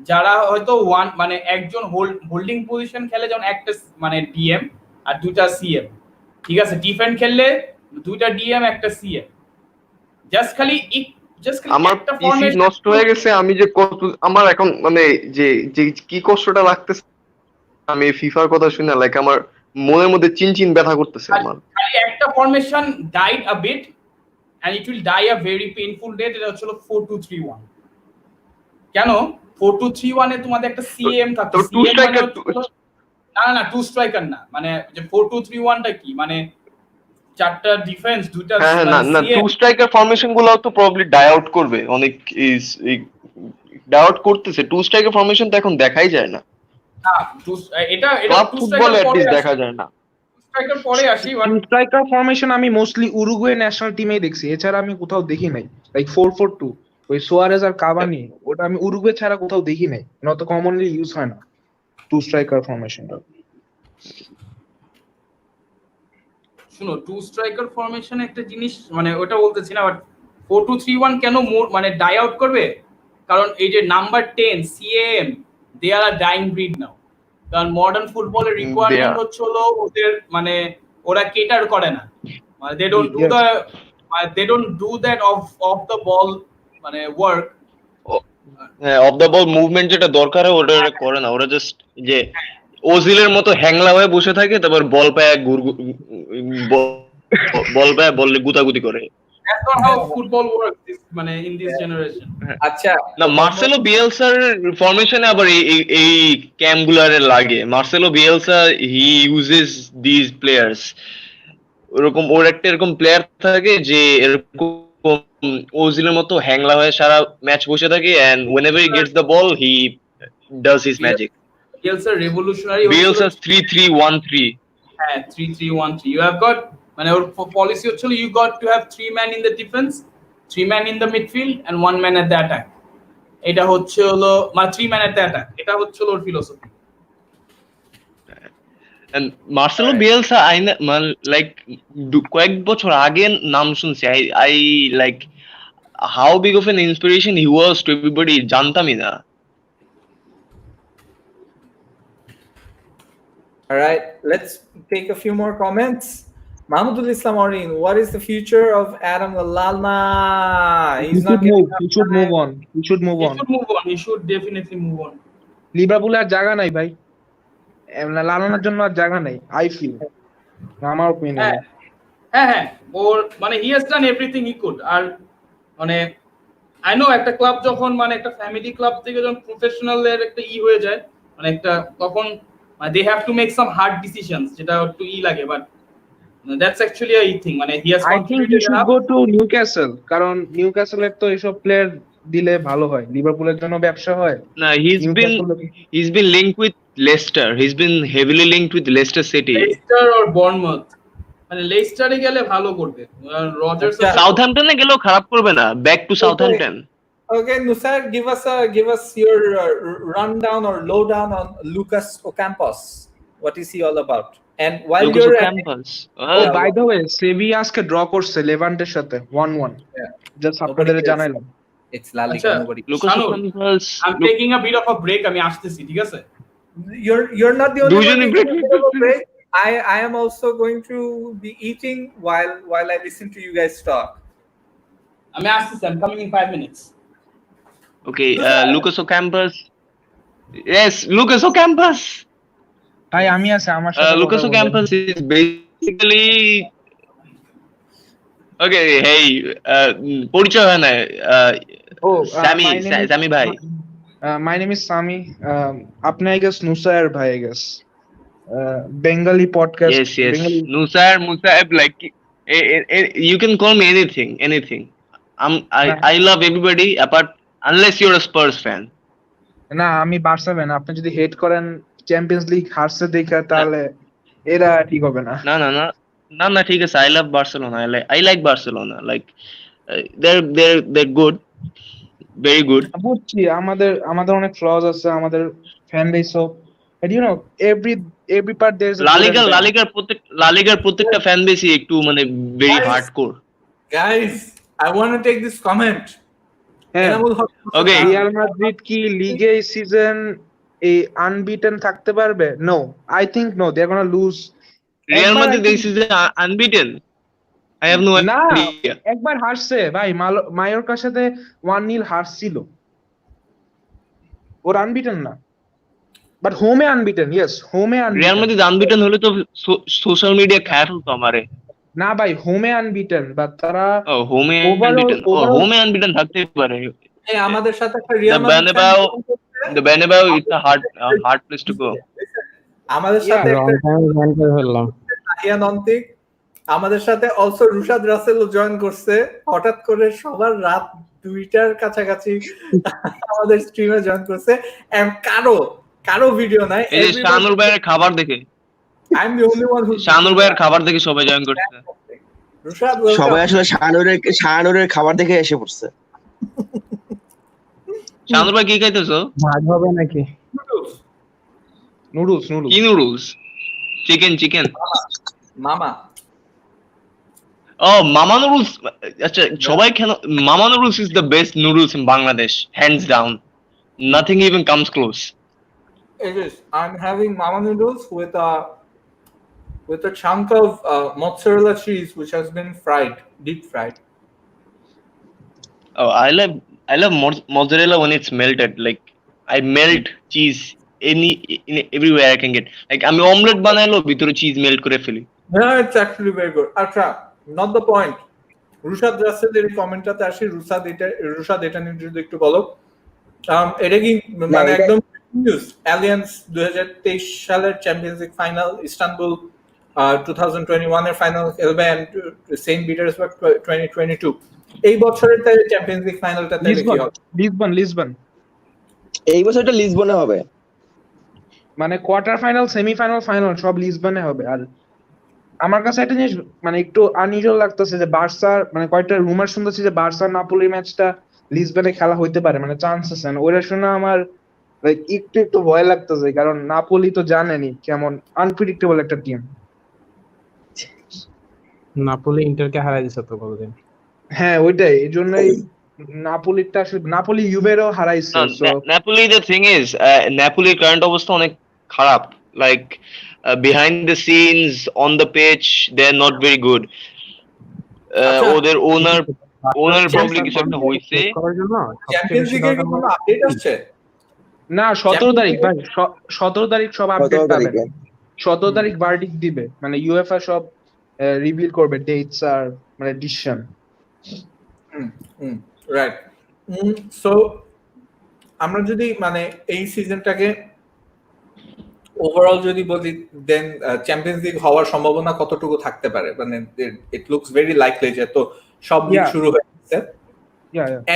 যারা হয়তো ওয়ান মানে একজন হোল্ডিং পজিশন খেলে, যেমন একটা মানে ডিএম আর দুটা সিএম, ঠিক আছে? ডিফেন্ড খেললে দুইটা ডিএম একটা সিএম। জাস্ট খালি আমার একটা পিসি ফরমেশন নষ্ট হয়ে গেছে, আমি যে কত আমার এখন মানে যে যে কি কষ্টটা লাগতেছে আমি ফিফার কথা শুনে, লাইক আমার মনের মধ্যে চিনচিন ব্যথা করতেছে আমার। খালি একটা formation died a bit and it will die a very painful death. এটা হচ্ছে 4-2-3-1। কেন 4-2-3-1 এ তোমাদের একটা সিএম থাকতো। তো টু স্ট্রাইকার, না টু স্ট্রাইকার না, মানে যে 4-2-3-1 টা কি মানে চারটা ডিফেন্স দুইটা হ্যাঁ না টু স্ট্রাইকার ফরমেশন গুলো তো প্রবাবলি ডাই আউট করবে, অনেক ইজ ডাই আউট করতেছে। টু স্ট্রাইকার ফরমেশন তো এখন দেখাই যায় না, এটা ক্লাব টু ফুটবলে স্ট্রাইকার অ্যাট পরে লিস্ট আসে, দেখা যায় না। টু স্ট্রাইকার পরে আসি। স্ট্রাইকার ফরমেশন আমি মোস্টলি উরুগুয়ে ন্যাশনাল টিমেই দেখছি, এছাড়া আমি কোথাও দেখি নাই। লাইক 4-4-2 ওই সোয়ারেজ আর কাভানি, ওটা আমি উরুগুয়ে ছাড়া কোথাও দেখি নাই, নত কমনলি ইউজ হয় না টু স্ট্রাইকার ফরমেশনটা। শুনো, টু স্ট্রাইকার ফরমেশন একটা জিনিস, মানে ওটা বলতেছি না, বাট 4-2-3-1 কেন মানে ডাই আউট করবে? কারণ এই যে নাম্বার 10 সিএম দে আর আ ডাইং ব্রিড নাও। কারণ মডার্ন ফুটবলের রিকোয়ারমেন্ট হচ্ছে হলো ওদের মানে ওরা কেটার করে না, মানে they don't do that of the ball মানে ওয়ার্ক। হ্যাঁ, অফ দ্য বল মুভমেন্ট যেটা দরকার হয় ওটা করে না, ওরা জাস্ট যে ওজিলের মতো হ্যাংলা হয়ে বসে থাকে, তারপর বল পায় বল পায় বললে গুতাগুতি করে। That's not how football works মানে in this generation. আচ্ছা, না মার্সেলো বিয়েলসার ফরমেশনে আবার এই ক্যাম্পগুলারে লাগে। Marcelo Bielsa he uses this players, ওরকম ওর একটা এরকম প্লেয়ার থাকে যে এরকম ওজিলের মতো হ্যাংলা হয়ে সারা ম্যাচ বসে থাকে, and whenever he gets the ball he does his magic. Bielsa revolutionary. Bielsa 3-3-1-3. হ্যাঁ 3-3-1-3 you have got মানে ওর পলিসি হচ্ছিল you got to have 3 men in the defense, 3 men in the midfield and 1 man at the attack. এটা হচ্ছে হলো মানে 3 man at the attack, এটা হচ্ছে ওর philosophy. And Marcelo Bielsa like কয়েক বছর আগে নাম শুনছি, I like how big of an inspiration he was to everybody, জানতামই না। all right, let's take a few more comments. Mahmoudul Islam Orin, what is the future of Adam Lallana? He should move on. He should definitely move on. লিভারপুলে আর জায়গা নাই ভাই, লালানার জন্য আর জায়গা নাই, I feel, আমার opinion. হ্যাঁ ওর মানে he has done everything he could। আর মানে আই নো একটা ক্লাব যখন মানে একটা ফ্যামিলি ক্লাব থেকে যখন প্রফেশনাল এর একটা হয়ে যায়, মানে একটা তখন they have to make some hard decisions, যেটা একটু লাগে, but that's actually a thing, মানে he has contributed. I think he should go to Newcastle, কারণ নিউক্যাসলের তো এইসব প্লেয়ার দিলে ভালো হয়, লিভারপুলের জন্য ব্যবসা হয় না। he's been linked with Leicester, he's been heavily linked with Leicester City, Leicester or Bournemouth, মানে লেস্টারে গেলে ভালো করবে রজার্স আচ্ছা। সাউথহ্যাম্পটনে গেলেও খারাপ করবে না, back to Southampton. Okay, Nusar, give us your rundown or lowdown on Lucas Ocampos. What is he all about? And while Lucas you're at campus ও বাই দ্য ওয়ে সেভিয়া আজকে ড্র করছে লেভান্টের সাথে 1-1 Yeah. জাস্ট Nobody আপনাদের cares. জানাইলাম। It's La Liga, আচ্ছা, nobody. Lucas Shanur, campus I'm taking a bit of a break, আমি আসতেছি, ঠিক আছে? You're not the only one দুইজনই taking a break. bit of a break. I am also going to be eating while I listen to you guys talk. আমি আসতেছি, I'm coming in 5 minutes. Okay, Lucas campus, yes Lucas campus, তাই আমি আছি আমার সাথে Lucas কথা বলবেন। Campus is basically okay. Hey, পরিচয় হয় না। ও স্যামি ভাই। My name is Sami. আপনি আই গেস নুসার ভাই I guess Bengali podcast Yes. Bengali Nusar, like you can call me anything. I love everybody apart unless you're a Spurs fan. না আমি Barca fan. আপনি যদি হেট করেন চ্যাম্পিয়ন্স লিগ হারছে দেখা তাহলে এরা ঠিক হবে না। না, ঠিক আছে। I love Barcelona. I like Barcelona. Like they're good, very good. বুঝছি আমাদের অনেক ফ্লজ আছে আমাদের ফ্যান বেসও, but you know every part there is La Ligaর প্রত্যেকটা ফ্যান বেসই একটু মানে very Guys. hardcore. Guys, I want to take this comment. Enamul Haque Okay. Real Madrid কি লিগে এই সিজন এই আনবিটেন থাকতে পারবে? No, I think no, they are gonna lose. Real Madrid this is unbeaten. I have no না idea. একবার হারছে ভাই, মায়োরকার সাথে 1-0 হারছিল, ওর আনবিটেন না, বাট হোমে আনবিটেন। ইয়েস হোমে Real আনবিটেন। Madrid unbeaten হলে তো সোশ্যাল মিডিয়া খায় ফেলতো আমারে। না ভাই হোমে আনবিটেন, বাট তারা হোমে Overall- হোমে আনবিটেন থাকতে পারে। এই আমাদের সাথে একটা Real The Bernabeu it's a hard place to go. আমাদের সাথে Yeah. একটা আহিয়ান অন্তিক, আমাদের সাথে অলসো রুশাদ রাসেলও জয়েন করছে হঠাৎ করে সবার রাত 2টার কাছাকাছি আমাদের স্ট্রিমে জয়েন করছে। এন্ড কারো ভিডিও নাই। এই যে শানুর ভাইয়ের খাবার দেখে, I am the only one who Shanur ভাইয়ের খাবার দেখে সবাই জয়েন করছে। রুশাদ সবাই আসলে শাহানুরের খাবার দেখে এসে পড়ছে। শানুর ভাই কি খাইতেছো? ভাগ হবে নাকি? নুডলস কি নুডলস? চিকেন। মামা মামা নুডলস। আচ্ছা সবাই কেন মামা noodles is the best noodles in Bangladesh, hands down, nothing even comes close. it is. I'm having mama noodles with a chunk of mozzarella cheese which has been deep fried. Oh, I love mozzarella when it's melted. Like I melt cheese everywhere I can get. Like আমি omelette বানাইলো ভিতরে cheese melt করে ফেলি। Yeah, it's actually very good. আচ্ছা, not the point. Rushad রাসেলের এই কমেন্টটাতে আসি। রুশাদ এটা নিয়ে যদি একটু বলো। এটা কি মানে একদম নিউজ অ্যালিয়ান্স 2023 সালের চ্যাম্পিয়ন্স লিগ ফাইনাল ইস্তানবুল 2021 এর ফাইনাল খেলবে এন্ড সেন্ট পিটার্সবার্গ 2022 এই বছরের তাই চ্যাম্পিয়ন্স লিগ ফাইনালটা তাহলে কি হবে? লিসবন এই বছরটা লিসবনে হবে, মানে কোয়ার্টার ফাইনাল সেমিফাইনাল ফাইনাল সব লিসবনে হবে। আর আমার কাছে একটা জিনিস মানে একটু আনইউজুয়াল লাগতেছে যে বার্সার মানে কয়েকটা রুমার শুনতেছি যে বার্সা নাপোলি ম্যাচটা লিসবনে খেলা হইতে পারে, মানে চান্স আছে। ওরা শুনে আমার লাইক একটু ভয় লাগতেছে, কারণ নাপোলি তো জানেনি কেমন আনপ্রেডিক্টেবল একটা টিম। নাপোলি ইন্টারকে হারাই দিছে তো কতদিন। হ্যাঁ ওইটাই, এই জন্যই নাপোলিটা আসলে নাপোলি ইউভেরও হারাইছে। Napoli, the thing is, Napoli current অবস্থা অনেক খারাপ। Like behind the scenes, on the pitch, they're not very good. ওদের ওনার প্রবলেম কিছু একটা হইছে। চ্যাম্পিয়ন্স লিগের কি কোনো আপডেট আসছে? না 17 তারিখ ভাই, 17 তারিখ সব আপডেট 17 পাবেন। তারিখে 17 তারিখ ভার্ডিক্ট দিবে, মানে ইউএফএ সব রিভিল করবে ডেটস আর মানে ডিসিশন। রাইট। সো আমরা যদি মানে এই সিজনটাকে ওভারঅল যদি বলি দেন চ্যাম্পিয়ন্স লিগ হওয়ার সম্ভাবনা কতটুকু থাকতে পারে? মানে ইট লুকস ভেরি লাইকলি যে তো সব লিগ শুরু হয়ে গেছে।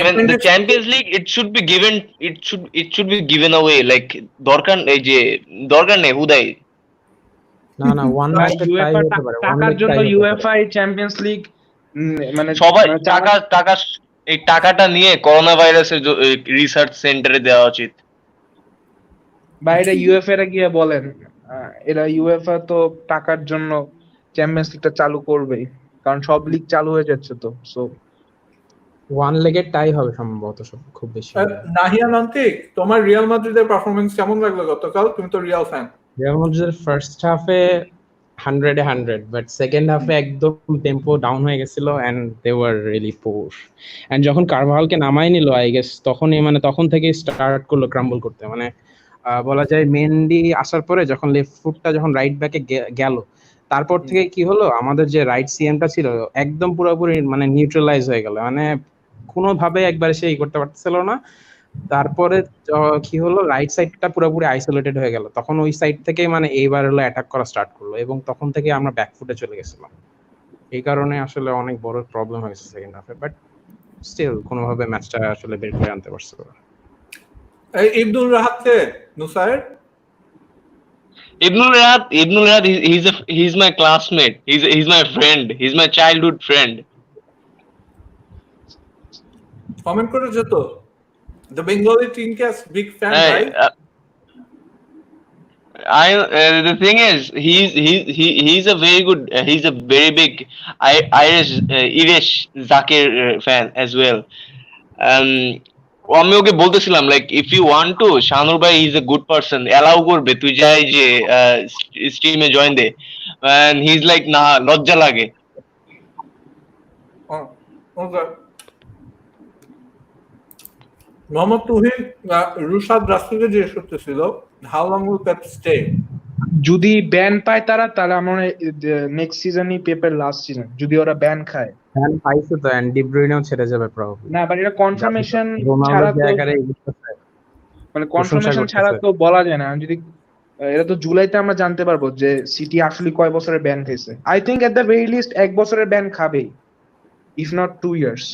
When the Champions League, it should be given away. Like দরকার নেই হুদাই। না না ওয়ান ভাই ম্যাচের টাই ইউএফা হতে পারে, ওয়ান টাকার লেগ জন্য টাই হতে পারে। ইউএফআই চ্যাম্পিয়ন্স লিগ মানে সবাই মানে টাকা এই টাকাটা নিয়ে করোনা ভাইরাসের রিসার্চ সেন্টারে দেওয়া উচিত। বা এটা ইউএফএ রা গিয়ে বলেন, এরা ইউএফআ তো টাকার জন্য চ্যাম্পিয়ন্স লিগটা চালু করবেই, কারণ সব লিগ চালু হয়ে যাচ্ছে তো। সো ওয়ান লেগের টাই হবে সম্ভবত সব খুব বেশি হলে। নাহিয়া নান্তিক, তোমার রিয়াল মাদ্রিদের পারফরমেন্স কেমন লাগলো গতকাল? তুমি তো রিয়াল ফ্যান। রিয়াল মাদ্রিদের ফার্স্ট হাফে 100 বাট সেকেন্ড হাফে একদম টেম্পো ডাউন হয়ে গেছিল এন্ড দে ওয়ার রিয়েলি পুর। এন্ড যখন কারভালকে নামাই নিল আই গেস তখনই মানে তখন থেকে স্টার্ট করলো ক্রাম্বল করতে। মানে বলা যায় মেন্ডি আসার পরে যখন লেফট ফুটটা যখন রাইট ব্যাকে গেল, তারপর থেকে কি হলো, আমাদের যে রাইট সিএমটা ছিল একদম পুরোপুরি মানে নিউট্রালাইজ হয়ে গেল, মানে কোনোভাবে একবারে সে করতে পারছিল না। তারপরে কি হলো, রাইট সাইডটা পুরোপুরি আইসোলেটেড হয়ে গেল, তখন ওই সাইড থেকেই মানে এইবার হলো অ্যাটাক করা স্টার্ট করলো এবং তখন থেকে আমরা ব্যাকফুটে চলে গেছিলাম। এই কারণে আসলে অনেক বড় প্রবলেম হয়েছে সেকেন্ড হাফে, বাট স্টিল কোনোভাবে ম্যাচটা আসলে বের করে আনতে পারছিল। এই ইবনুল রাহাতকে Nusair, Ibnul Riyad, he's my classmate. He's my friend. He's my childhood friend. Comment করে যেত the Bengali team K big fan Hey, right? the thing is, he's a very good. He's a very big Iresh Zaker fan as well. আমি ওকে বলতেছিলাম like if you want to, Shanur ভাই is a good person, allow করবে, তুই যাই যে স্ট্রিমে join দে, এন্ড হি ইজ লাইক না, লজ্জা লাগে। ওকে। মোহাম্মদ তুহিন রুশাদ রাসুলকে জিজ্ঞেস করতেছিল how long will Pep stay? যদি ব্যান পায় তারা, তাহলে আমার নেক্সট সিজনই পেপের লাস্ট সিজন, যদি ওরা ব্যান খায়। ফ্যান পাইছে তো এন্ড ডি ব্রুইনেও ছেড়ে যাবে প্রবাবলি। না বাট এটা কনফার্মেশন ছাড়া রোনালদোর তো, জায়গায় মানে কনফার্মেশন ছাড়া তো বলা যায় না। যদি এটা তো জুলাইতে আমরা জানতে পারবো যে সিটি আসলে কয় বছরের ব্যান খাইছে। I think at the very least 1 বছরের ব্যান খাবেই, ইফ নট 2 ইয়ার্স।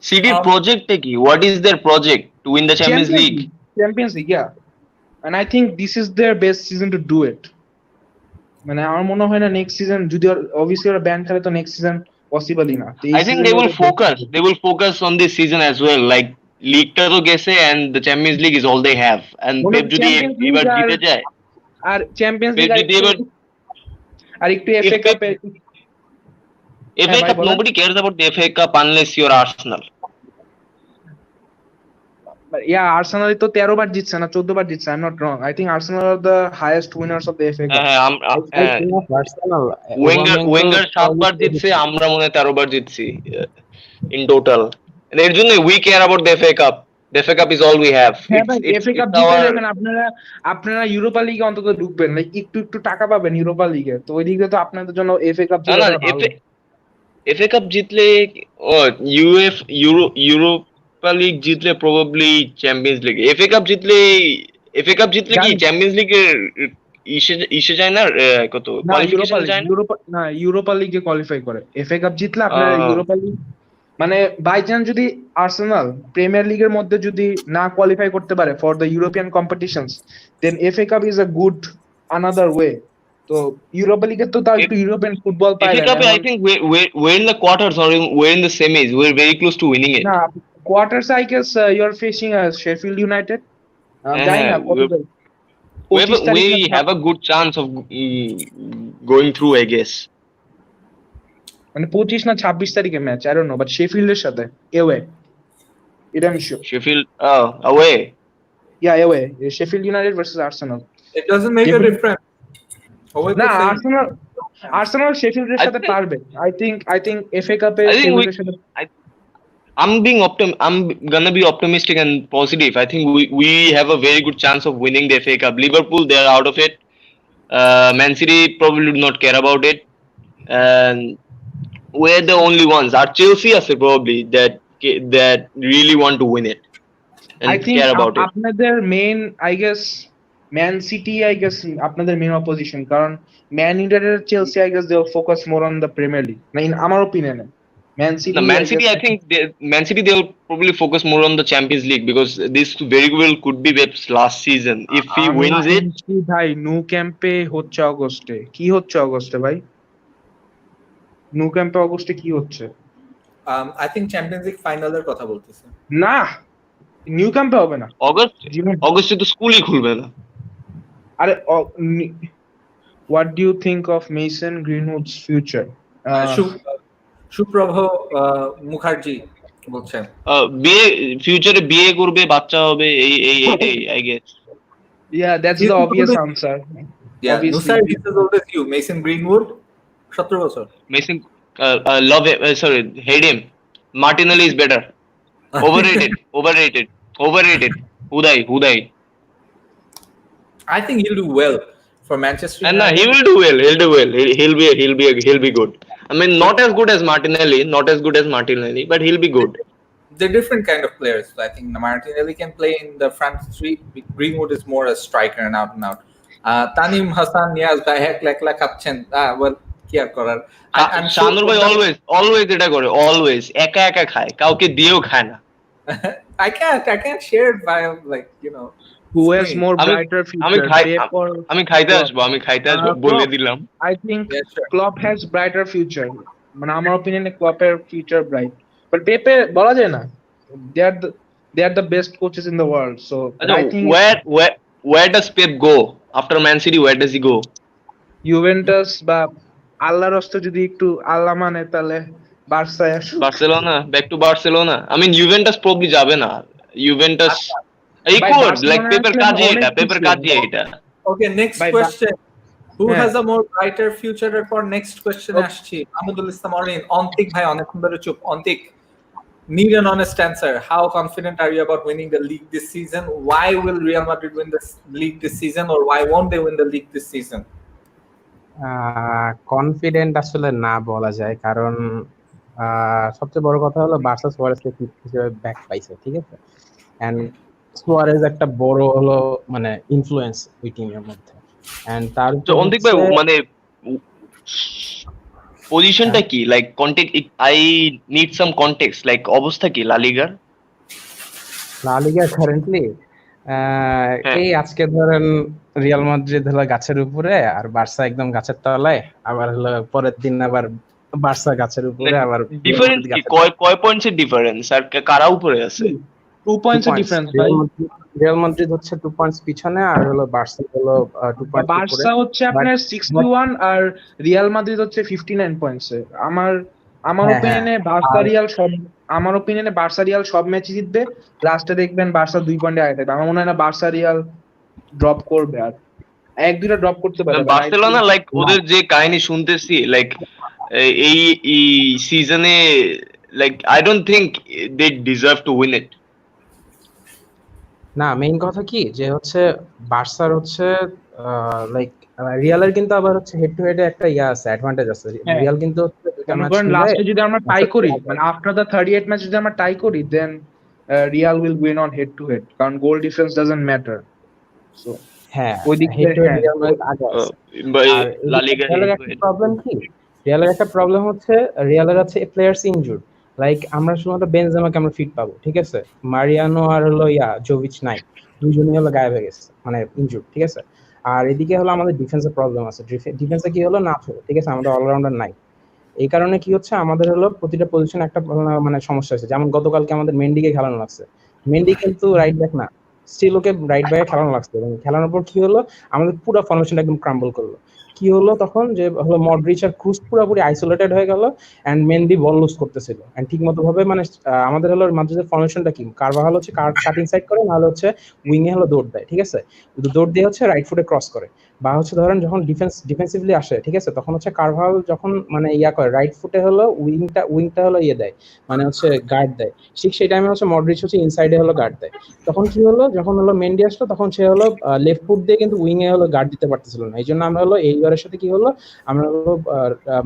সিটির প্রজেক্টটা কি? What is their project to win the Champions League? Champions League, yeah, and I think this is their best season to do it. মানে আমার মনে হয় না নেক্সট সিজন, যদি অবভিয়াসলি ওরা ব্যান খেলে তো নেক্সট সিজন পসিবলই না। I think they will focus on this season as well. Like লিগটা তো গেছে and the Champions League is all they have. And Pep যদি এবার জিতে যায়, আর চ্যাম্পিয়ন্স পেপ লিগ যদি এবার আর একটু এফএ কাপে, FA Cup, nobody cares about the FA Cup unless you're Arsenal. Yeah Arsenal তো 13 বার জিতছে না 14 বার জিতছে, I am not wrong. I think Arsenal are the highest winners of the FA cup. Wenger 7 বার জিতছে, আমরা মনে হয় 13 বার জিতছি ইন টোটাল। এর জন্য we care about the FA Cup. The FA Cup is all we have. FA cup জিতে দেখেন, আপনারা Europa লিগে অন্তত ঢুকবেন, লাইক একটু টাকা পাবেন ইউরোপা লিগে, তো ওই দিকে তো আপনাদের জন্য এফএ কাপ জিতে ভালো। FA Cup জিতলে ইউরোপা লিগ জিতলে probably champions league. FA Cup জিতলে কি চ্যাম্পিয়ন্স লিগের ইসে যায় না? কত কোয়ালিফিকেশন যায় না, ইউরোপা লিগে কোয়ালিফাই করে। এফএ কাপ জিতলে আপনারা ইউরোপা লিগ, মানে বাই চান্স যদি আর্সেনাল প্রিমিয়ার লিগের মধ্যে যদি না কোয়ালিফাই করতে পারে for the European competitions, then FA cup is a good another way. তো ইউরোপা লিগে তো তাও একটু ইউরোপিয়ান ফুটবল পায় FA Cup, I think we're in the quarters or we're in the semis. We're very close to winning it. না, quarters I guess you are facing Sheffield United. জানি না কত, we have a good chance of going through, I guess. মানে 25 না 26 তারিখে match, I don't know, but শেফিল্ডের সাথে away, এটা আমি শিওর। Sheffield away. Yeah away, Sheffield United versus Arsenal. It doesn't make a difference. না, আর্সেনাল শেফিল্ডের সাথে পারবে। আই থিংক এফএ কাপে শেফিল্ডের সাথে, I'm gonna be optimistic and positive. I think we have a very good chance of winning the FA Cup. Liverpool, they are out of it. Man City probably do not care about it, and we're the only ones. Our Chelsea are probably that really want to win it and I think care about it. আপনাদের main I guess Man City, I guess আপনাদের main opposition, কারণ Man United Chelsea I guess they will focus more on the Premier League, না in আমার ওপিনিয়নে। Man City No, Man City, I think Man City they'll probably focus more on the Champions League because this very well could be Pep's last season. If he আমি wins it, শুনছি ভাই Nou ক্যাম্পে হচ্ছে অগস্টে, কি হচ্ছে অগস্টে ভাই? Nou ক্যাম্পে অগস্টে কি হচ্ছে? আই থিংক চ্যাম্পিয়ন্স লিগ ফাইনালের কথা বলতেছে। না, নিউ ক্যাম্পে হবে না। অগস্টে তো স্কুলই খুলবে না। আরে what do you think of Mason Greenwood's future? Suprobho Mukherjee বলছেন বিয়ে ফিউচারে বিয়ে করবে, বাচ্চা হবে, এই I guess. Yeah, that's the obvious answer. Yeah, Obviously. Nusar is as old as you. Mason Greenwood 17 বছর। Mason love him, sorry, hate him. Martinelli is better. Overrated. Hudai. I think he'll do well for Manchester And United. he will do well. He'll be good. I mean, not as good as Martinelli, but he'll be good. They're different kind of players. I think Martinelli can play in the front three. Greenwood is more a striker and out and out. Tanim Hassan Niaz by heck lekla খাচ্ছেন well কি আর করার শানুর ভাই always এটা করে, always একা খায়, কাউকে দিয়েও খায় না। I can't share it by like you know Who has more brighter future? আমি খাইতে আসবো বলে দিলাম। I think Yeah, sure. Klopp has brighter future. মানে আমার opinion Kloppের future bright. But Pepe বলা যায় না। They are the best coaches in the world. So I think where does Pep go after Man City? Where does he go? Juventus বা আল্লাহর হস্তে যদি একটু আল্লাহ মানে তাহলে বার্সায় আসুক। Barcelona, back to Barcelona. I mean, Juventus probably যাবে না। Juventus like Pepper কাজই এটা। Okay, next question. Who has a more brighter future? For next question আসছি আহমদুল ইসলাম অরিন। অন্তিক ভাই অনেকক্ষণ ধরে চুপ। Antik, need an honest answer. How confident are you about winning the league this season? Why will Real Madrid win the league this season, or why won't they win the league this season? Confident আসলে না বলা যায়, কারণ সবচেয়ে বড় কথা হলো Barca সুয়ারেজকে হিসেবে ব্যাক পাইছে, ঠিক আছে, এন্ড সুয়ারেজ একটা বড় হলো মানে ইনফ্লুয়েন্স ওই টিমের মধ্যে, এন্ড তার অন্তিক ভাই মানে পজিশনটা কি, like contact, I need some context, like অবস্থা কি লা লিগার কারেন্টলি এই আজকে ধরেন রিয়াল মাদ্রিদ হলো গাছের উপরে আর বার্সা একদম গাছের তলায়, আবার হলো পরের দিন আবার বার্সা গাছের উপরে, আবার ডিফারেন্স কি, কয় পয়েন্টস এর ডিফারেন্স আর কারা উপরে আছে? 2 পয়েন্টস এর ডিফারেন্স ভাই। রিয়াল মাদ্রিদ হচ্ছে 2 পয়েন্টস পিছনে, আর হলো বার্সা হলো 2 পয়েন্টস উপরে। বার্সা হচ্ছে আপনার 61 আর রিয়াল মাদ্রিদ হচ্ছে 59 পয়েন্টসে। আমার ওপিনিয়নে বার্সা রিয়াল সব ম্যাচ জিতবে, লাস্টে দেখবেন বার্সা 2 পয়েন্টে আগে থাকবে। আমার মনে হয় না বার্সা রিয়াল ড্রপ করবে, আর 1-2টা ড্রপ করতে পারে। বার্সেলোনা লাইক ওদের যে কাহিনী শুনতেছি, লাইক এই সিজনে, like I don't think they deserve to win it. না, মেইন কথা কি যে হচ্ছে বার্সার হচ্ছে লাইক রিয়ালের কিন্তু আবার হচ্ছে হেড টু হেডে একটা আছে, অ্যাডভান্টেজ আছে। রিয়াল কিন্তু লাস্টে যদি আমরা টাই করি, মানে আফটার দ্য 38 ম্যাচ যদি আমরা টাই করি, then Real will win on head to head, কারণ goal difference doesn't matter. So হ্যাঁ, ওই দিক থেকে রিয়াল আগে আছে। লা লিগা প্রবলেম কি, রিয়ালের একটা প্রবলেম হচ্ছে রিয়ালের আছে প্লেয়ার্স ইনজুর্ড, লাইক আমরা শুধুমাত্র বেনজেমাকে আমরা ফিট পাবো, ঠিক আছে, মারিয়ানো আর হলো জোভিচ নাই, দুইজনই হলো গায়েব হয়ে গেছে, মানে ইনজুর্ড, ঠিক আছে। আর এদিকে হলো আমাদের ডিফেন্সের প্রবলেম আছে, ডিফেন্সে কি হলো না হলো, ঠিক আছে, আমাদের অলরাউন্ডার নাই। এই কারণে কি হচ্ছে আমাদের হলো প্রতিটা পজিশনে একটা মানে সমস্যা আছে। যেমন গতকালকে আমাদের মেন্ডিকে খেলানো লাগছে, মেন্ডি কিন্তু রাইট ব্যাক না, স্টিল ওকে রাইট ব্যাকে খেলানো লাগছে, এবং খেলানোর পর কি হলো আমাদের পুরো ফরমেশনটা একদম ক্রাম্বল করলো। কি হলো তখন যে হলো মডরিচ আর ক্রুজ পুরোপুরি আইসোলেটেড হয়ে গেল, এন্ড মেন্ডি বল লুজ করতেছিল, এন্ড ঠিক মতো ভাবে মানে আমাদের হলো মাদ্রিদের ফরমেশনটা কি, কারভাহাল হচ্ছে কাটিং সাইড করে, নাহলে হচ্ছে উইং এ হলো দৌড় দেয়, ঠিক আছে, দৌড় দিয়ে হচ্ছে রাইট ফুটে ক্রস করে, বা হচ্ছে ধরেন যখন ডিফেন্সিভলি আসে, ঠিক আছে, তখন হচ্ছে কারভাহাল যখন মানে করে রাইট ফুটে হলো উইংটা হলো দেয়, মানে হচ্ছে গার্ড দেয়, ঠিক সেই টাইমে হচ্ছে মডরিচ হচ্ছে ইনসাইডে হলো গার্ড দেয়। তখন কি হলো, যখন হলো মেন্ডি আসলো তখন সে হলো লেফট ফুট দিয়ে কিন্তু উইং এ হলো গার্ড দিতে পারতেছিল না। এই জন্য আমরা হলো এইবারের সাথে কি হলো, আমরা হলো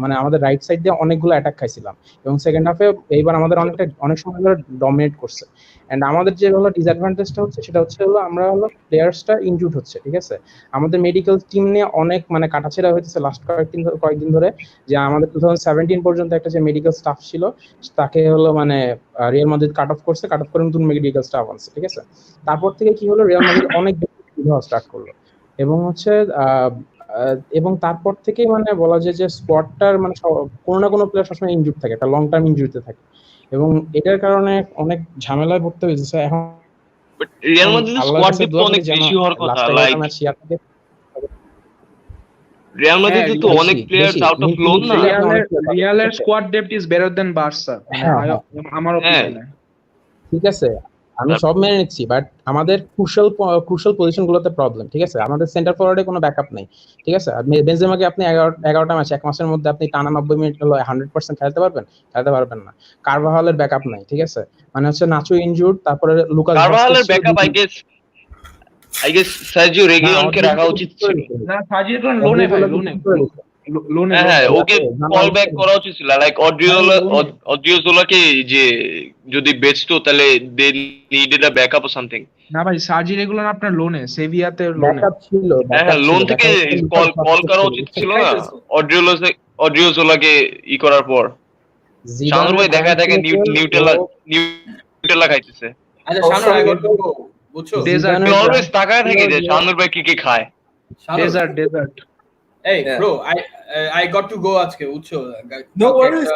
মানে আমাদের রাইট সাইড দিয়ে অনেকগুলো অ্যাটাক খাইছিলাম, এবং সেকেন্ড হাফে এইবার আমাদের অনেক সময় ধরে ডমিনেট করছে। এন্ড আমাদের যে হলো ডিসঅ্যাডভান্টেজটা হচ্ছে সেটা হচ্ছে হলো আমরা হলো প্লেয়ার্সটা ইনজুর্ড হচ্ছে, ঠিক আছে, আমাদের মেডিকেল টিম নিয়ে অনেক মানে কাটাছেড়া হইতেছে লাস্ট কয়েকদিন ধরে, যে আমাদের 2017 পর্যন্ত একটা যে মেডিকেল স্টাফ ছিল তাকে হলো মানে রিয়াল মাদ্রিদ কাট অফ করে নতুন মেডিকেল স্টাফ আনছে, ঠিক আছে। তারপর থেকে কি হলো, রিয়াল মাদ্রিদ অনেক বেশি স্টার্ট করলো এবং হচ্ছে এবং তারপর থেকেই মানে বলা যায় যে স্কোয়াডটার মানে কোনো না কোনো প্লেয়ার সবসময় ইনজুরি থাকে, একটা লং টার্ম ইনজুরিতে থাকে এবং এটার কারণে অনেক ঝামেলায় পড়তে হয়েছে। এখন বাট রিয়াল মাদ্রিদের স্কোয়াড ডেপথ তো অনেক বেশি হওয়ার কথা, লাইক রিয়াল মাদ্রিদে তো অনেক প্লেয়ার্স আউট অফ লোন না। রিয়ালের squad depth is better than Barca, মানে আমার অপিনিয়নে। ঠিক আছে, আমি সব মেনে নিচ্ছি, বাট আমাদের ক্রুশাল পজিশনগুলোতে প্রবলেম, ঠিক আছে। আমাদের সেন্টার ফরওয়ার্ডে কোনো ব্যাকআপ নেই, ঠিক আছে। আর বেনজেমাকে আপনি 11টা ম্যাচ এক মাসের মধ্যে আপনি টানা 90 মিনিট হলো 100% খেলতে পারবেন না। কারভাহালের ব্যাকআপ নাই, ঠিক আছে। মানে হচ্ছে নাচো ইনজুরড, তারপরে লুকাস কারভাহালের ব্যাকআপ আই গেস সার্জিও রেগিয়নকে রাখা উচিত ছিল। না, সার্জিও তো লোনে হ্যাঁ, ওকে কল ব্যাক করা উচিত ছিল, লাইক অড্রিওজোলাকে, যে যদি বেচতো তাহলে they needed a backup or something. না ভাই, সার্জি রেগুলার আপনার লোনে, সেভিয়াতে লোনে ব্যাকআপ ছিল, হ্যাঁ, লোন থেকে কল করা উচিত ছিল না অড্রিওজোলাকে ই করার পর। শানুর ভাই দেখা নিউটেলা খাইতেছে। আচ্ছা Shanur, I got to go, বুঝছো? অলওয়েজ তাকায় থাকে যে শানুর ভাই কি খায়। Dessert Hey bro, I got to go আজকে, বুঝছো? No worries,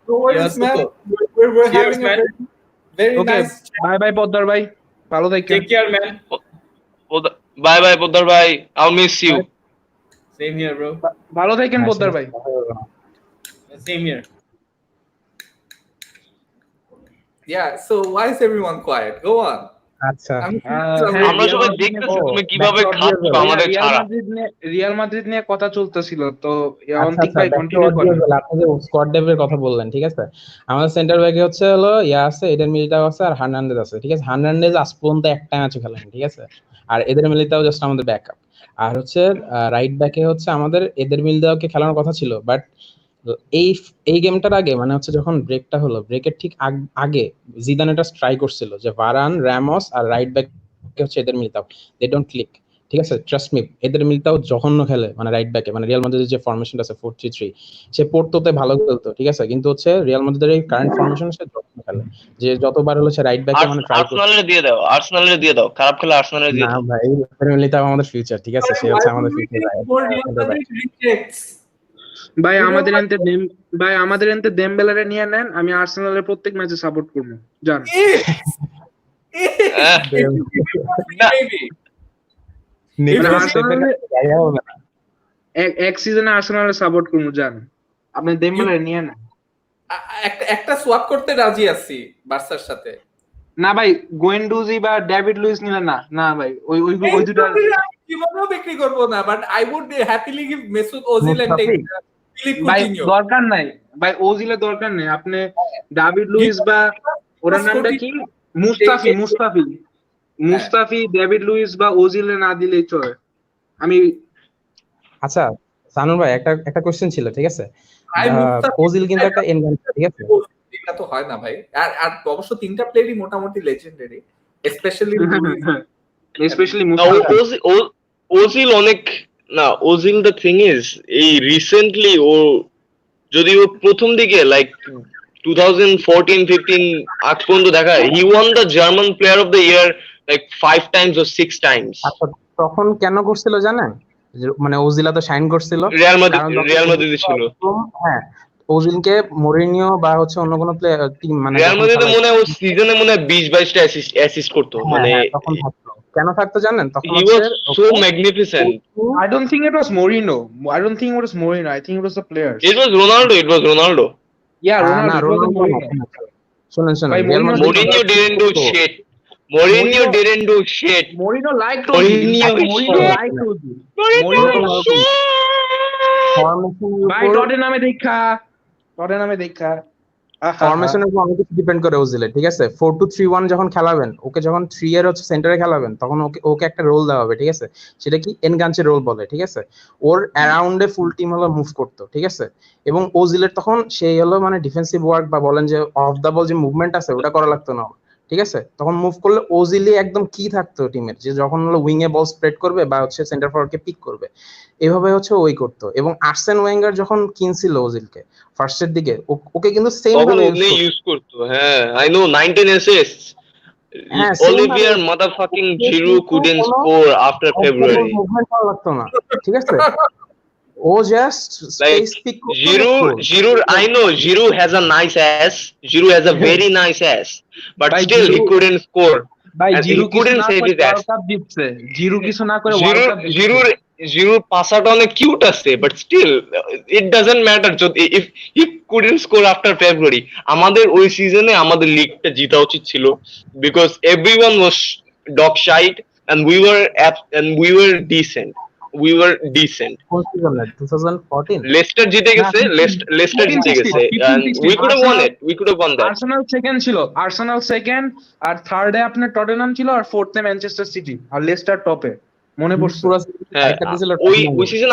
no worries, man. We're Cheers, having man. a very okay, nice. Bye bye পদ্মার ভাই, ভালো থাকেন। Take care, man. Bye bye পদ্মার ভাই, I'll miss you. Same here, bro. ভালো থাকেন পদ্মার ভাই। Same here. Yeah, so why is everyone quiet? Go on. আচ্ছা, আমরা সবাই দেখতেছি তুমি কিভাবে খাচ্ছ আমাদের ছাড়া। রিয়াল মাদ্রিদ নিয়ে কথা চলতেছিল তো, অন্তিক ভাই কন্টিনিউ করেন। আপনি যে স্কোয়াড ডেপথের কথা বললেন, ঠিক আছে। আমাদের সেন্টার ব্যাকে হচ্ছে হলো আছে, এডেন মিলিটাও আছে আর হার্নান্ডেজ আছে, ঠিক আছে। হার্নান্ডেজ আজ পর্যন্ত একটা ম্যাচও খেলেনি, ঠিক আছে। আর এদের মিলিটাও জাস্ট আমাদের ব্যাকআপ। আর হচ্ছে রাইট ব্যাকে হচ্ছে আমাদের এদের মিলিটাওকে খেলানোর কথা ছিল, বাট এই গেমটার আগে মানে হচ্ছে যখন ব্রেকটা হলো, ব্রেকের ঠিক আগে জিদান এটা ট্রাই করছিল যে ভারান, রামোস আর রাইট ব্যাক হচ্ছে এদের মিলিটাও, দে ডোন্ট ক্লিক, ঠিক আছে। ট্রাস্ট মি, এদের মিলিটাও জঘন্য খেলে মানে রাইট ব্যাকে, মানে রিয়াল মাদ্রিদের যে ফরমেশনটা আছে 4-3-3, সে পোর্টোতে ভালো খেলতো, ঠিক আছে। কিন্তু হচ্ছে রিয়াল মাদ্রিদের এই কারেন্ট ফরমেশন সে জঘন্য খেলে, যে যতবার হলো সে রাইট ব্যাকে মানে ট্রাই করছে। আর্সেনালের দিয়ে দাও, খারাপ খেলে আর্সেনালের দিয়ে দাও। না ভাই, এদের মিলিটাও আমাদের ফিউচার, ঠিক আছে। সে হচ্ছে আমাদের ফিউচার। ভাই আমাদের এনতে দেমবেলারে নিয়ে নেন, আমি আর্সেনালের প্রত্যেক ম্যাচে সাপোর্ট করব, জান। এক সিজনে আর্সেনালের সাপোর্ট করব, জান। আপনি দেমবেলারে নিয়ে নেন। একটা সোয়াপ করতে রাজি আছি বার্সার সাথে। না ভাই, গোয়েন্ডুজি বা ডেভিড লুইস নিলে না ভাই, ওই দুটো জীবনেও বিক্রি করব না, but I would happily give Mesut Ozil and take Philippe ভাই, কুটিনিও। দরকার নাই ভাই, ওজিলের দরকার নেই। আপনি ডেভিড লুইস বা ওর নামটা কি, মুস্তাফি ডেভিড লুইস বা ওজিলে না দিলেই চলে। আমি আচ্ছা সানুর ভাই, একটা কোশ্চেন ছিল, ঠিক আছে। ওজিল কিন্তু একটা এনগান, ঠিক আছে। এটা তো হয় না ভাই। আর অবশ্য তিনটা প্লেয়ারই মোটামুটি লেজেন্ডারি, স্পেশালি ওজিল অনেক না। ওজিল দ্য থিং ইজ, এই রিসেন্টলি ও যদি ও প্রথম দিকে লাইক 2014-15 আগ পর্যন্ত দেখা, he won the German player of the year like 5 times or 6 times। আচ্ছা, তখন কেন করছিল জানেন? মানে ওজিলা তো শাইন করছিল রিয়াল মাদ্রিদ ছিল। হ্যাঁ, ওজিলকে মরিনিও বা হচ্ছে অন্য কোনো প্লেয়ার টিম মানে রিয়াল মাদ্রিদে মনে হয় ও সিজনে মনে হয় 20-22টা অ্যাসিস্ট করতো, মানে তখন থাকতো। কেন থাকতো জানেন? তখন he was so magnificent. I don't think it was Mourinho. I think it was the players. It was Ronaldo. Yeah, Ronaldo. শুনুন, Mourinho didn't do shit. Mourinho liked ভাই টটেনহামে দেখা ফরমেশনের উপর অনেক কিছু ডিপেন্ড করে ওজিলের, ঠিক আছে। 4-2-3-1 যখন খেলাবেন, ওকে যখন 3 এর হচ্ছে সেন্টারে খেলাবেন, তখন ওকে একটা রোল দেওয়া হবে, ঠিক আছে। সেটা কি এনগাঞ্চের রোল বলে, ঠিক আছে। ওর অ্যারাউন্ডে ফুল টিম হলো মুভ করতো, ঠিক আছে। এবং ওজিলের তখন সেই হলো মানে ডিফেন্সিভ ওয়ার্ক বা বলেন যে অফ দা বল যে মুভমেন্ট আছে ওটা করা লাগতো না, ঠিক আছে, তখন মুভ করলে ওজিলি একদম কি থাকতো টিমের, যে যখন হলো উইং এ বল স্প্রেড করবে বা হচ্ছে সেন্টার ফরওয়ার্ডকে পিক করবে, এভাবে হচ্ছে ওই করতো। এবং আর্সেন ওয়েঙ্গার যখন কিনছিল ওজিলকে ফার্স্টের দিকে, ওকে কিন্তু সেম তখন ভাবে ওনে ইউজ করতো, হ্যাঁ আই নো 19 অ্যাসিস্টস। হ্যাঁ সেম ভাবে Olivier motherfucking Giroud couldn't score after February. Movement করা লাগতো না, ঠিক আছে, ও জাস্ট Like স্পেস পিক করতো। Giroud, I know Giroud has a nice ass. Giroud has a very nice ass, but By still he Giroud- couldn't score. ভাই And zero he কিছু couldn't না save করে his ass. ওয়ার্ল্ড কাপ জিতছে, zero কিছু না করে world cup Giroud পাসাটা অনেক cute আছে, but still it doesn't matter if he couldn't score after February. আমাদের ওই সিজনে আমাদের লিগটা জিতা উচিত ছিল, because everyone was dog shite and we were decent. We were decent. কোন সিজনে 2014? লেস্টার জিতে গেছে, লেস্টার জিতে গেছে, and we could have won it. We could have won that. Arsenal second ছিল, আর্সেনাল সেকেন্ড, আর থার্ডে আপনার টটেনহাম ছিল, আর ফোর্থে ম্যানচেস্টার সিটি, আর Leicester টপে। মনে পড়ছে? হ্যাঁ, ওই সিজন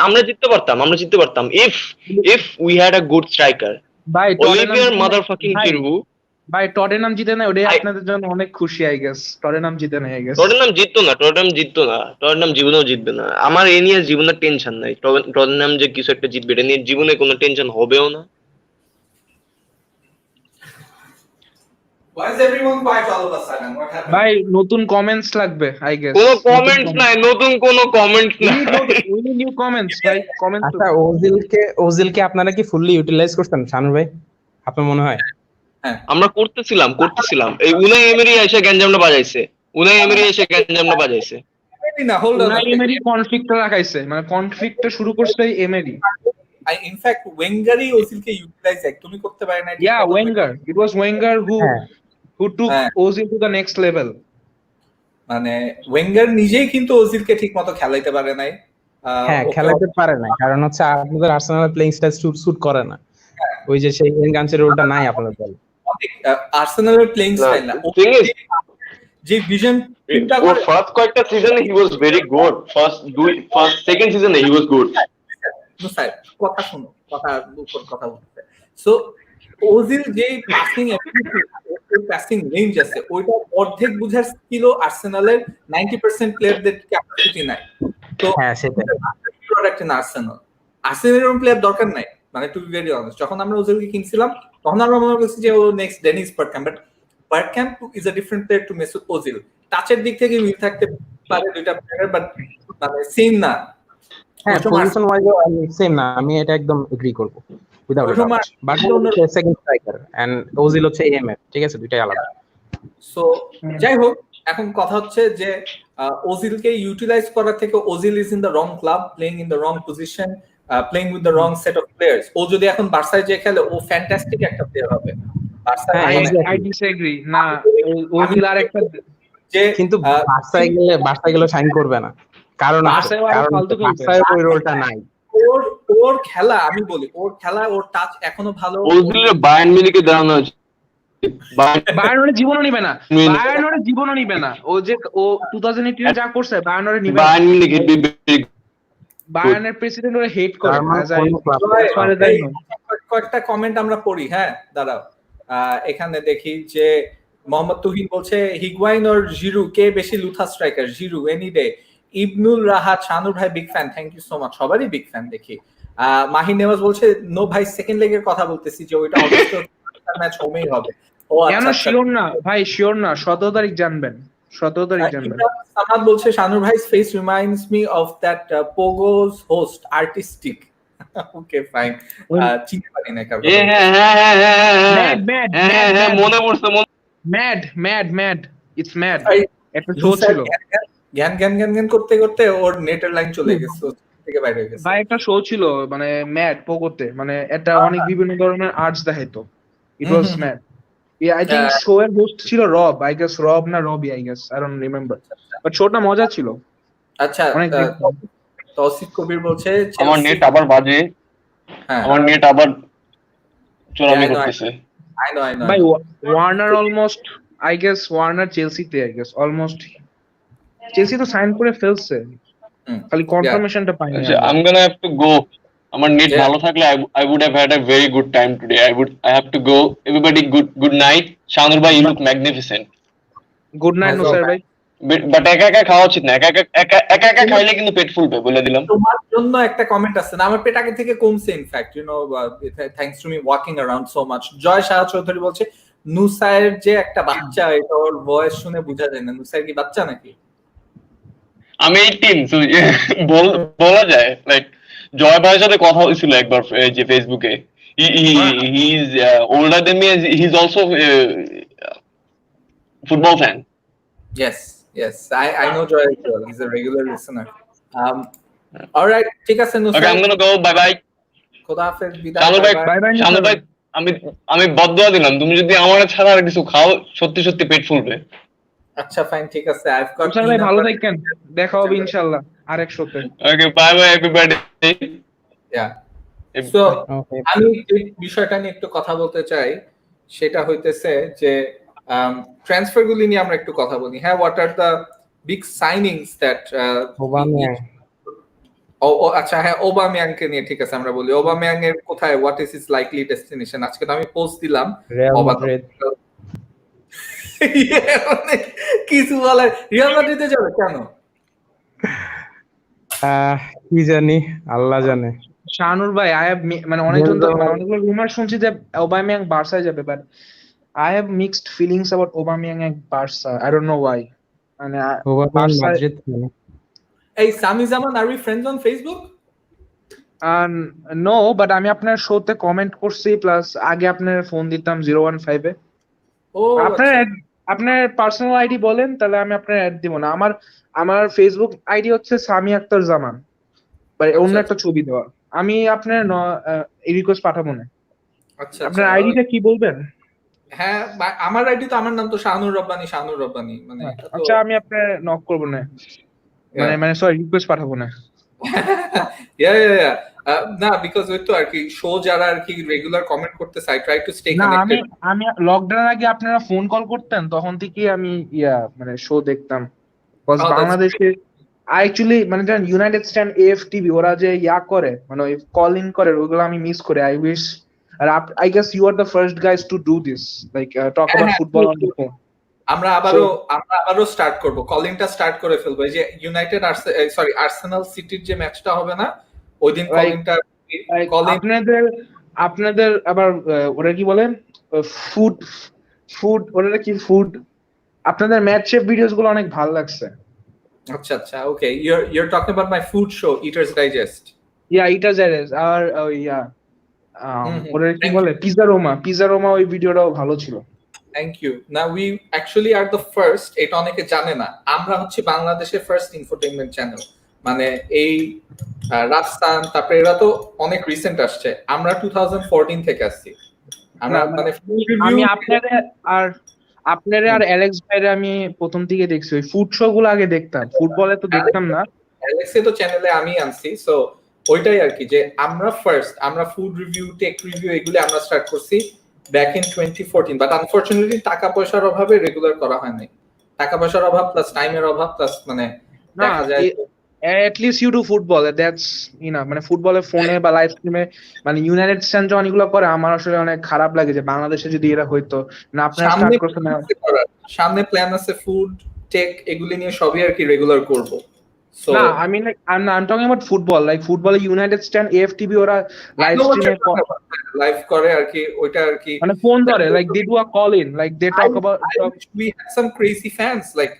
আমরা জিততে পারতাম if we had a good striker. ভাই Olivier motherfucking Giroud. ভাই টটেনহাম জিতে না, ওটাই আপনাদের জন্য অনেক খুশি আই গেস। টটেনহাম জিতে না আই গেস। টটেনহাম জিততো না, টটেনহাম জীবনেও জিতবে না। আমার এই নিয়ে জীবনের টেনশন নাই, টটেনহাম যে কিছু একটা জিতবে এটা নিয়ে জীবনে কোনো টেনশন হবেও না। Why is everyone quiet all of a sudden? What happened? ভাই নতুন কমেন্টস লাগবে আই গেস। কোনো কমেন্টস নাই, নতুন কোনো কমেন্টস নাই। উই নিড নিউ কমেন্টস ভাই, কমেন্টস। আচ্ছা, ওজিলকে আপনারা কি ফুললি ইউটিলাইজ করছেন শানুর ভাই, আপনার মনে হয়? আমরা করতেছিলাম। এই উনাই এমেরি এসে গ্যাঞ্জামটা বাজাইছে। না, hold on. উনাই এমেরি কনফ্লিক্টটা রাখাইছে, মানে কনফ্লিক্টটা শুরু করছে এমেরি। In fact, ওয়েঙ্গারই ওজিলকে ইউটিলাইজ একদমই করতে পারে না। Yeah, Wenger. It was Wenger who took হ্যাঁ। Ozil to the next level. মানে ওয়েঙ্গার নিজেই কিন্তু ওজিলকে ঠিকমতো খেলাইতে পারে নাই। হ্যাঁ, খেলাতে পারে না, কারণ হচ্ছে আপনাদের আর্সেনালের প্লেইং স্টাইল স্যুট করে না। ওই যে সেই এনগান্সের রোলটা নাই আপনাদের দলে। আর্সেনালের প্লেইং স্টাইল না, যে ভিশন টিমটা ওর ফার্স্ট কয়েকটা সিজনে হি ওয়াজ ভেরি গুড। সেকেন্ড সিজনে হি ওয়াজ গুড। স্যার কথা শুনো, কথা বলতে। সো ওজিল যে পাসিং রেঞ্জ আছে ওইটা অর্ধেক বুঝার স্কিলও আর্সেনালের 90% প্লেয়ারদের ক্যাপাসিটি নাই। তো হ্যাঁ, সেটাই প্রোডাক্ট ইন আর্সেনালের প্লেয়ার দরকার নাই, মানে টু বি ভেরি অনেস্ট। যখন আমরা ওজিলকে কিনছিলাম তখন আমরা মনে করছি যে ও next Dennis Bergkamp, but Bergkamp is a different player to Mesut Ozil. টাচের দিক থেকে মিল থাকতে পারে দুইটা প্লেয়ার, বাট মানে সেম না। হ্যাঁ, পজিশন ওয়াইজ সেম না, আমি এটা একদম এগ্রি করব উইদাউট ডাউট। বার্কহ্যাম হচ্ছে সেকেন্ড স্ট্রাইকার এন্ড ওজিল হচ্ছে এএমএফ, ঠিক আছে, দুইটাই আলাদা। সো যাই হোক, এখন কথা হচ্ছে যে ওজিলকে ইউটিলাইজ করার থেকে Ozil is in the wrong club, playing in the wrong position, playing with the wrong set of players. ও যদি এখন বার্সায় যে খেলে ও ফ্যান্টাস্টিক একটা প্লেয়ার হবে। I disagree না, ওজিল আরেকটা যে কিন্তু বার্সায় গেলে শাইন করবে না, কারণ বার্সায় ওই রোলটা নাই। ওর খেলা, আমি বলি ওর খেলা, ওর টাচ এখনো ভালো। ওজিলের বায়ার্ন মিউনিখে দাঁড়ানো আছে। বায়ার্নের জীবনও নিবে না, বায়ার্নের জীবনও নিবে না। ও যে ও 2018 যা করছে বায়ার্নের নিবে। বায়ার্ন মিউনিখ ইট বি বায়ার্নের প্রেসিডেন্ট ওরে হেট করে। কয়েকটা কমেন্ট আমরা পড়ি। হ্যাঁ দাঁড়াও, এখানে দেখি যে মোহাম্মদ তুহিন বলছে হিগুয়াইন ওর জিরু কে বেশি লুথা striker? Giroud any day. Ibnul Rahat Shanur ভাই big fan, thank you so much, সবারই বিগ ফ্যান দেখি। মাহিন নেওয়াজ বলছে নো ভাই, সেকেন্ড লেগের কথা বলতেছি যে ওইটা অবশ্যই ম্যাচ হোমেই হবে। ও আচ্ছা, শিওর না ভাই, শিওর না, 17 তারিখ জানবেন, 17 তারিখ জানবেন। সামাদ বলছে শানুর ভাই's face reminds me of that Pogo's host, artistic. Okay, fine. চিনতে পারি না কারণ। হ্যাঁ, মনে পড়ছে। Mad, it's mad. একটা শো ছিল, জ্ঞান করতে করতে ওর নেটের লাইন চলে গেছে, থেকে বাইরে হয়ে গেছে। ভাই একটা শো ছিল মানে ম্যাড পোগোতে, মানে এটা অনেক বিভিন্ন ধরনের আর্টস দেখাইতো। It was mad. I think show এর হোস্ট ছিল রব, I guess রব না Robbie, I guess I don't remember, but শোটা মজা ছিল। আচ্ছা, তৌসিফ কবির বলছে আমার নেট আবার বাজে, আমার নেট আবার চোরামি করতেছে। I know ভাই Warner almost, I guess Warner চেলসিতে, I guess অলমোস্ট চেলসি তো সাইন করে ফেলছে, খালি কনফার্মেশনটা পাইনি। I'm gonna have to go. আমার নেট ভালো থাকলে I would have had a very good time today. I have to go. Everybody good night. শানুর ভাই, you look magnificent. Good night Hello. নুসার ভাই। বাট একা একা খাওয়া উচিত না, একা খাইলে কিন্তু পেট ফুলবে বলে দিলাম। তোমার জন্য একটা কমেন্ট আছে না, আমার পেট আগে থেকে কমছে in fact, you know, thanks to me walking around so much. Joy Shah Chowdhury বলছে নুসাইর যে একটা বাচ্চা, এটা ওর ভয়েস শুনে বোঝা যায় না। নুসাইর কি বাচ্চা নাকি? আমি 18, so বলা যায়। লাইক জয় ভাইয়ের সাথে কথা হয়েছিল একবার যে ফেসবুকে। He is older than me, and he is also football fan. Yes, I know Joy as well. He's a regular listener. All right, ঠিক আছে Okay, Nusair, I'm gonna go. Bye bye. খোদা হাফেজ, বিদায়, শানু ভাই, bye bye. Bye bye Shanu ভাই, আমি বদদোয়া দিলাম, তুমি যদি আমার ছাড়া আর কিছু খাও সত্যি সত্যি পেট ফুলবে। আচ্ছা ফাইন, ঠিক আছে। I've got নুসার ভাই ভালো থাকেন, দেখা হবে ইনশাআল্লাহ আরেক শোতে। Okay, bye bye everybody. Yeah. So Okay. আমি যে বিষয়টা নিয়ে একটু কথা বলতে চাই সেটা হইতেছে যে ট্রান্সফার গুলি নিয়ে আমরা একটু কথা বলি। হ্যাঁ, what are the big signings that Aubameyang. আচ্ছা হ্যাঁ, ওবামিয়াংকে নিয়ে ঠিক আছে আমরা বলি। ওবামিয়াং এর কোথায়, what is his likely destination? আজকে তো আমি পোস্ট দিলাম Real Madrid. অনেক কিছু বলে। রিয়াল মাদ্রিদে যাবে কেন? কি জানি, আল্লাহ জানে। শানুর ভাই, আই হ্যাভ মানে অনেকগুলো রুমার শুনছি যে ওবামিয়াং বার্সায় যাবে, but I have mixed feelings about Aubameyang and Barca. I don't know why. মানে Aubameyang Madrid. এই Sami Zaman, are we friends on Facebook? No, but আমি আপনার শোতে কমেন্ট করছি, প্লাস আগে আপনার ফোন দিতাম 015 এ। ও আপনার পার্সোনাল আইডি বলেন, তাহলে আমি আপনার অ্যাড দিব না। আমার ফেসবুক আইডি হচ্ছে সামি আক্তার জামান, মানে অন্য একটা ছবি দেওয়া। আমি আপনার রিকোয়েস্ট পাঠাবো না। আচ্ছা, আপনার আইডিটা কি বলবেন? হ্যাঁ, আমার আইডি তো, আমার নাম তো শাহনুর রব্বানি, মানে এটা তো- আচ্ছা, আমি আপনার নক করবো না, মানে সরি, রিকোয়েস্ট পাঠাবো না। yeah. না, বিকজ ওই তো আর কি শো যারা আর কি রেগুলার কমেন্ট করতেছে, আই ট্রাই টু স্টে না, কানেক্টেড। আমি লকডাউন আগে আপনারা ফোন কল করতেন, তখন থেকে আমি মানে শো দেখতাম। Oh, that's বাংলাদেশে অ্যাকচুয়ালি মানে জানেন, ইউনাইটেড স্ট্যান্ড এএফটিভি ওরা যে করে, মানে ওই কল ইন করে, ওইগুলো আমি মিস করে। আই উইশ, আর I guess you are the first guys to do this, like talk about football on the phone. আমরা আবারও স্টার্ট করব, কলিংটা স্টার্ট করে ফেলবো। এই যে ইউনাইটেড আর্সেনাল সিটির যে ম্যাচটা হবে না, ওই দিন কলিংটা আপনাদের আবার ওরা কি বলেন, ফুড ওরা কি ফুড, আপনাদের ম্যাচ শেফ ভিডিওস গুলো অনেক ভালো লাগছে। আচ্ছা, ওকে, you're talking about my food show, Eater's Digest. ইটা জারেস আর ওরা কি বলে, পিজা রোমা, ওই ভিডিওটাও ভালো ছিল। Thank you. না, we actually are the first, এটা অনেকে জানে না, আমরা হচ্ছে বাংলাদেশের ফার্স্ট ইনফোটেইনমেন্ট চ্যানেল। মানে এই রাস্তান, তারপরে এরা তো অনেক রিসেন্ট আসছে, আমরা 2014 থেকে আসছি। আমরা মানে আমি আপনারে আর অ্যালেক্স ভাইরে আমি প্রথম থেকে দেখছি, ওই ফুড শো গুলো আগে দেখতাম, ফুটবলে তো দেখতাম না। অ্যালেক্সে তো চ্যানেলে আমি আনছি, সো ওইটাই আর কি, যে আমরা ফুড রিভিউ, টেক রিভিউ, এগুলো আমরা স্টার্ট করছি ব্যাক ইন 2014, বাট আনফরচুনেটলি টাকা পয়সার অভাবে রেগুলার করা হয় নাই। টাকা পয়সার অভাব প্লাস টাইমের অভাব প্লাস মানে দেখা যায় at least you do football, that's মানে ফুটবলে ফোনে বা লাইভ স্ট্রিমে, মানে ইউনাইটেড স্ট্যান্ড যখন এগুলো করে, আমার আসলে অনেক খারাপ লাগে যে বাংলাদেশে যদি এরা হইতো না। আপনারা স্টার্ট করছেন না, সামনে প্ল্যান আছে ফুড টেক এগুলি নিয়ে সবই আর কি রেগুলার করব। সো না, I mean like I'm talking about football, like ফুটবলে ইউনাইটেড স্ট্যান্ড এএফটিভি ওরা লাইভ স্ট্রিমে লাইভ করে আর কি, ওইটা আর কি মানে ফোন ধরে, like they do a call in, like they talk about we had some crazy fans, like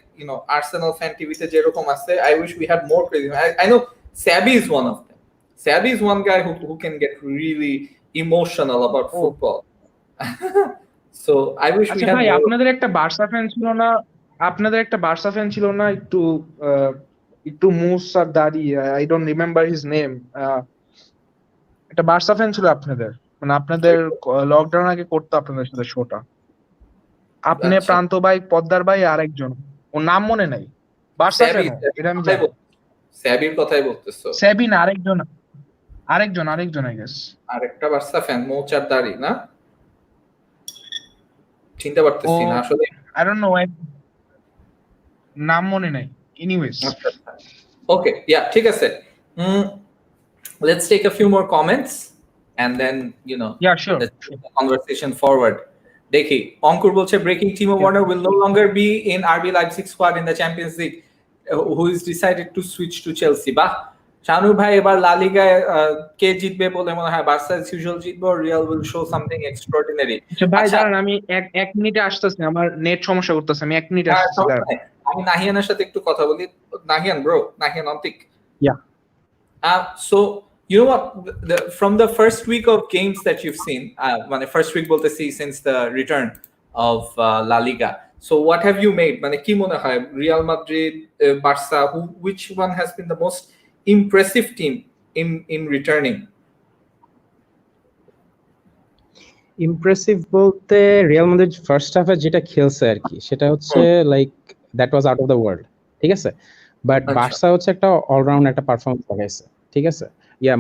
Arsenal fan TV te jerokom ache, I wish we had more crazy. I know Sabi is one of them. Sabi is one guy who can get really emotional about football. So I wish we had ভাই, more. আপনাদের একটা Barca fan ছিল না একটু মুসার দাড়ি, I don't remember his name, একটা Barca fan ছিল আপনাদের, মানে আপনাদের লকডাউন আগে করতো আপনাদের সাথে শোটা। আপনি, প্রান্ত ভাই, পদ্মার ভাই, আর একজন, ওর নাম মনে নাই, বার্সা ফ্যান, এটা আমি জানি। সাবির কথাই বলতেছো? সাবি না, আরেকজন আই গেস, আরেকটা বার্সা ফ্যান, মোচার দাড়ি না, চিনতে পারতেছি না আসলে, I don't know, নাম মনে নাই। এনিওয়েজ, okay, yeah, ঠিক আছে। Let's take a few more comments and then yeah, sure, let's take the conversation forward. দেখি অঙ্কুর বলছে breaking Timo Warner will no longer be in RB Leipzig squad in the Champions League who is decided to switch to Chelsea বাহ শানু ভাই এবার লা লিগায় কে জিতবে বলে মনে হয় বার্সা as usual জিতবে or Real will show something extraordinary আচ্ছা ভাই আচ্ছা দাঁড়ান আমি এক মিনিটে আসতেছি আমার নেট সমস্যা করতেছে আমি 1 মিনিটে আসতেছি সমস্যা দাঁড়ান নাই। আমি নাহিয়ানের সাথে একটু কথা বলি Nahiyan bro Nahiyan Antik Yeah. So you know what? From the first week of games that you've seen, when the first week bolte see since the return of La Liga. So what have you made? Mane ki mone hoy Real Madrid, Barca, which one has been the most impressive team in returning? Impressive বলতে Real Madrid first হাফে যেটা খেলছে আর কি সেটা হচ্ছে like that was out of the world, ঠিক আছে। But আচ্ছা। বার্সা হচ্ছে একটা অলরাউন্ড একটা পারফরমেন্স দেখাইছে, ঠিক আছে,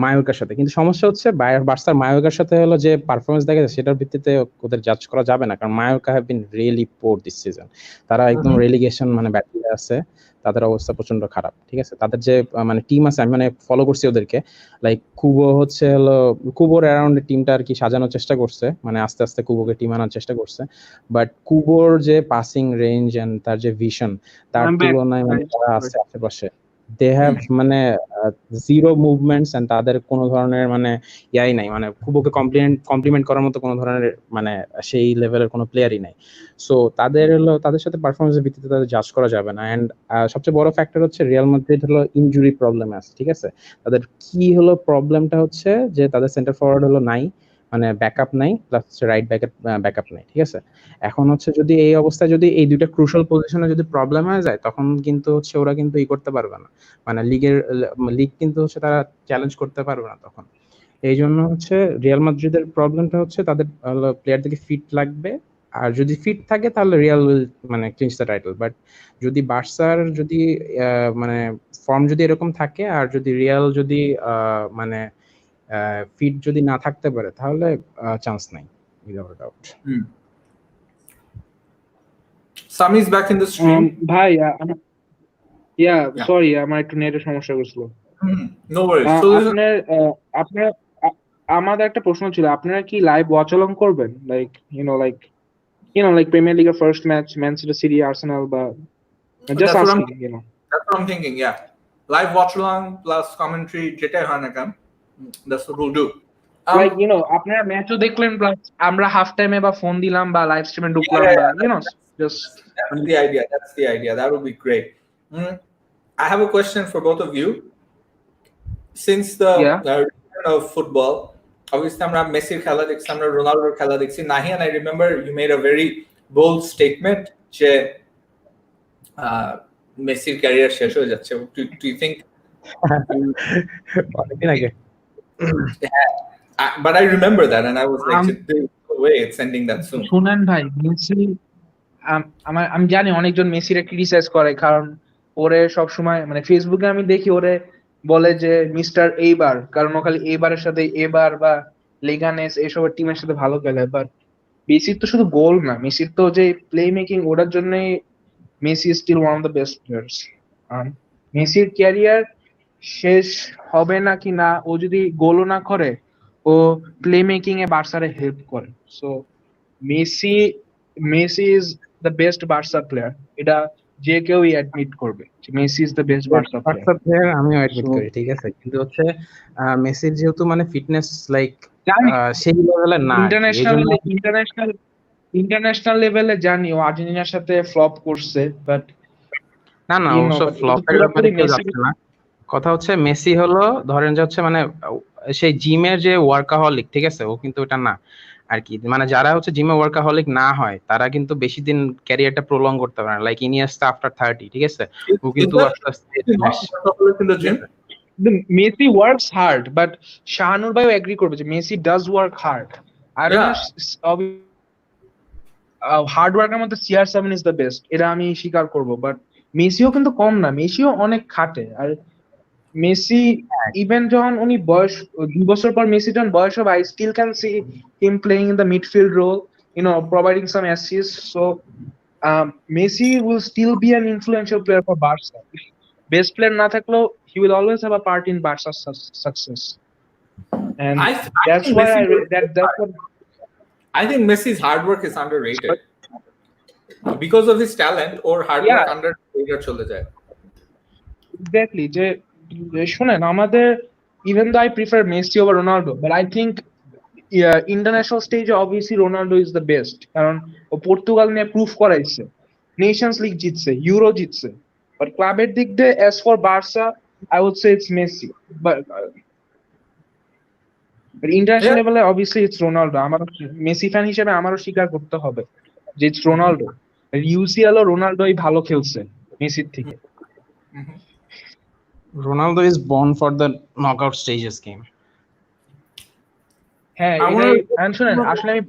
মায়োকার সাথে। কিন্তু সমস্যা হচ্ছে বার্সার মায়োকার সাথে হলো যে পারফরমেন্স দেখাচ্ছে সেটার ভিত্তিতে ওদের জাজ করা যাবে না, কারণ Mallorca have been really poor this season. তারা একদম রেলিগেশন মানে ব্যাটলে আছে, তাদের অবস্থা প্রচন্ড খারাপ, ঠিক আছে। তাদের যে মানে টিম আছে আমি মানে ফলো করছি ওদেরকে, লাইক কুবো হচ্ছে হলো কুবোর অ্যারাউন্ড টিমটা আর কি সাজানোর চেষ্টা করছে, মানে আস্তে আস্তে কুবোকে টিম আনার চেষ্টা করছে। বাট কুবোর যে পাসিং রেঞ্জ এন্ড তার যে ভিশন তার তুলনায় মানে যারা আছে আশেপাশে দে হ্যাভ মানে জিরো মুভমেন্টস এন্ড তাদের কোনো ধরনের মানে ইয়াই নাই, মানে কুবোকে কমপ্লিমেন্ট করার মতো কোনো ধরনের মানে সেই লেভেলের কোনো প্লেয়ারই নাই। সো তাদের সাথে পারফরমেন্সের ভিত্তিতে তাদের জাজ করা যাবে না। এন্ড সবচেয়ে বড় ফ্যাক্টর হচ্ছে রিয়াল মাদ্রিদ হলো ইনজুরি প্রবলেম আছে, ঠিক আছে। তাদের কি হলো প্রবলেমটা হচ্ছে যে তাদের সেন্টার ফরওয়ার্ড হলো নাই, মানে ব্যাকআপ নাই, প্লাস রাইট ব্যাকআপ নাই, ঠিক আছে। এখন হচ্ছে যদি এই অবস্থায় যদি এই দুইটা ক্রুশাল পজিশনে যদি প্রবলেম হয়ে যায় তখন কিন্তু হচ্ছে ওরা কিন্তু করতে পারবে না, মানে লিগ কিন্তু হচ্ছে তারা চ্যালেঞ্জ করতে পারবে না তখন। এই জন্য হচ্ছে রিয়াল মাদ্রিদের প্রবলেমটা হচ্ছে তাদের প্লেয়ারদেরকে ফিট লাগবে, আর যদি ফিট থাকে তাহলে রিয়াল উইল মানে ক্লিঞ্চ দ্য টাইটেল। বাট যদি বার্সার যদি মানে ফর্ম যদি এরকম থাকে আর যদি রিয়াল যদি মানে ফিট যদি না থাকতে পারে তাহলে চান্স নাই without doubt. Sami is back in the stream. ভাই সরি আমার একটু নেটের সমস্যা করছিল। No worries. So আপনার আমাদের একটা প্রশ্ন ছিল, আপনারা কি লাইভ ওয়াচ অলং করবেন, লাইক লাইক প্রিমিয়ার লিগের first match Man City Arsenal বা just asking that's what I'm thinking, yeah. Live watch along plus commentary যেটাই হয় না কেন, that's what we'll do. Like আপনারা ম্যাচও দেখলেন প্লাস আমরা হাফ টাইমে বা ফোন দিলাম বা লাইভ স্ট্রিমে ঢুকলাম বা just that's the idea. That would be great. I have a question for both of you. Since the return of football, obviously আমরা মেসির খেলা দেখছি, আমরা রোনাল্ডোর খেলা দেখছি। Nahiyan, I remember you made a very bold statement যে মেসির ক্যারিয়ার শেষ হয়ে যাচ্ছে। Do you think অনেকদিন আগে but I remember that and I was like no way it's ending that soon. শুনেন ভাই, মেসি আমি জানি অনেকজন মেসিরে ক্রিটিসাইজ করে, কারণ ওরে সব সময় মানে ফেসবুকে আমি দেখি ওরে বলে যে মিস্টার এইবার, কারণ ও খালি এইবারের সাথে এবার বা লেগানেস এইসবের টিমের সাথে ভালো খেলে। বাট মেসির তো শুধু গোল না, মেসির তো যে প্লে মেকিং, ওটার জন্যই Messi still one of the best players. মেসির ক্যারিয়ার শেষ হবে না কি না, ও যদি গোলও না করে ও প্লে মেকিং এ বার্সারে হেল্প করে। So Messi is the best Barca player, এটা যে কেউই অ্যাডমিট করবে। Messi is the best Barca player, আমিও অ্যাডমিট করি, ঠিক আছে। কিন্তু হচ্ছে মেসির যেহেতু মানে ফিটনেস লাইক সেই লেভেলে না, ইন্টারন্যাশনাল লেভেলে জানি ও আর্জেন্টিনার সাথে ফ্লপ করছে, বাট না ওসব ফ্লপের ব্যাপারে কেউ যাচ্ছে না। কথা হচ্ছে মেসি হলো ধরেন যে হচ্ছে মানে সেই জিমের যে ওয়ার্কাহলিক, ঠিক আছে, ও কিন্তু এটা না আর কি। মানে যারা হচ্ছে জিমে ওয়ার্কাহলিক না হয় তারা কিন্তু বেশি দিন ক্যারিয়ারটা প্রলং করতে পারে না, লাইক ইনিয়েস্তা আফটার 30, ঠিক আছে, ও কিন্তু আস্তে আস্তে Messi works hard, but Shahanur ভাইও এগ্রি করবে যে মেসি ডাজ ওয়ার্ক হার্ড। আর হার্ড ওয়ার্কের মধ্যে CR7 ইজ দ্য বেস্ট, এটা আমি স্বীকার করব। বাট মেসিও কিন্তু কম না, মেসিও অনেক খাটে। আর মেসি ইভেন যখন উনি বয়স 2 বছর পর মেসি যখন বয়স হবে, I still can see him playing in the midfield role, providing some assist. So Messi will still be an influential player for Barca. Best player না থাকলেও he will always have a part in Barca's success, and that's why I think Messi's hard work is underrated. Because of his talent or hard work Yeah. underrated চলে যায়। Exactly যে শুনেন আমাদের even though I prefer Messi over Ronaldo but I think international স্টেজে obviously Ronaldo is the best কারণ ও Portugal নিয়ে proof করাইছে নেশনস লিগ জিতছে ইউরো জিতছে বাট ক্লাবের দিক দিয়ে as for Barca I would say it's Messi but international লেভেলে অবভিয়াসলি ইটস রোনাল্ডো আমার মেসি ফ্যান হিসেবে আমারও স্বীকার করতে হবে যে ইটস রোনাল্ডো ইউসিএল ও রোনাল্ডোই ভালো খেলছে মেসির থেকে Ronaldo is born for the knockout stages game. হ্যাঁ শুনেন আসলে আমি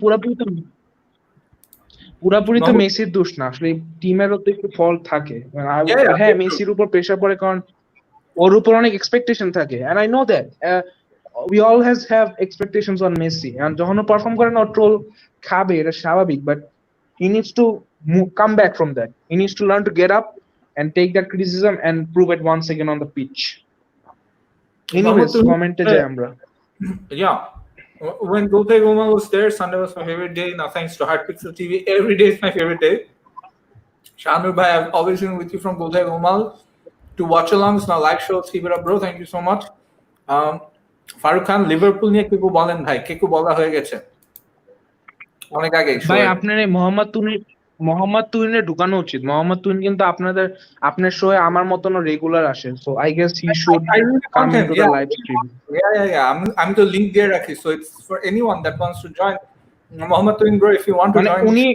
পুরাপুরি তো মেসির দোষ না আসলে টিমেরও তো একটু ফল্ট থাকে হ্যাঁ মেসির উপর প্রেসার পড়ে কারণ ওর উপর অনেক এক্সপেকটেশন থাকে and I know that we all have expectations on Messi and যখন ও পারফর্ম করে না ট্রোল খাবে এটা স্বাভাবিক but he needs to come back from that he needs to learn to get up and take that criticism and prove it once again on the pitch. Anyways, comment jay amra. Yeah. When Golden Gomal was there, Sunday was my favorite day. Now thanks to Heart Pixel TV, every day is my favorite day. Shanur bhai, I've always been with you from Golden Gomal to watch alongs. Now like shows, keep it up bro. Thank you so much. Farooq Khan, Liverpool niye keku bolen bhai, keku bola hoye geche. অনেক আগে ভাই আপনার মোহাম্মদ তুহিনের ঢুকানো উচিত মোহাম্মদ তুহিন কিন্তু আপনার শোয়ে আমার মতন রেগুলার আসে so I guess he should come into the live stream আমি তো লিংক দিয়ে রাখি so it's for anyone that wants to join Mohammad Tuhin bro if you want to join উনি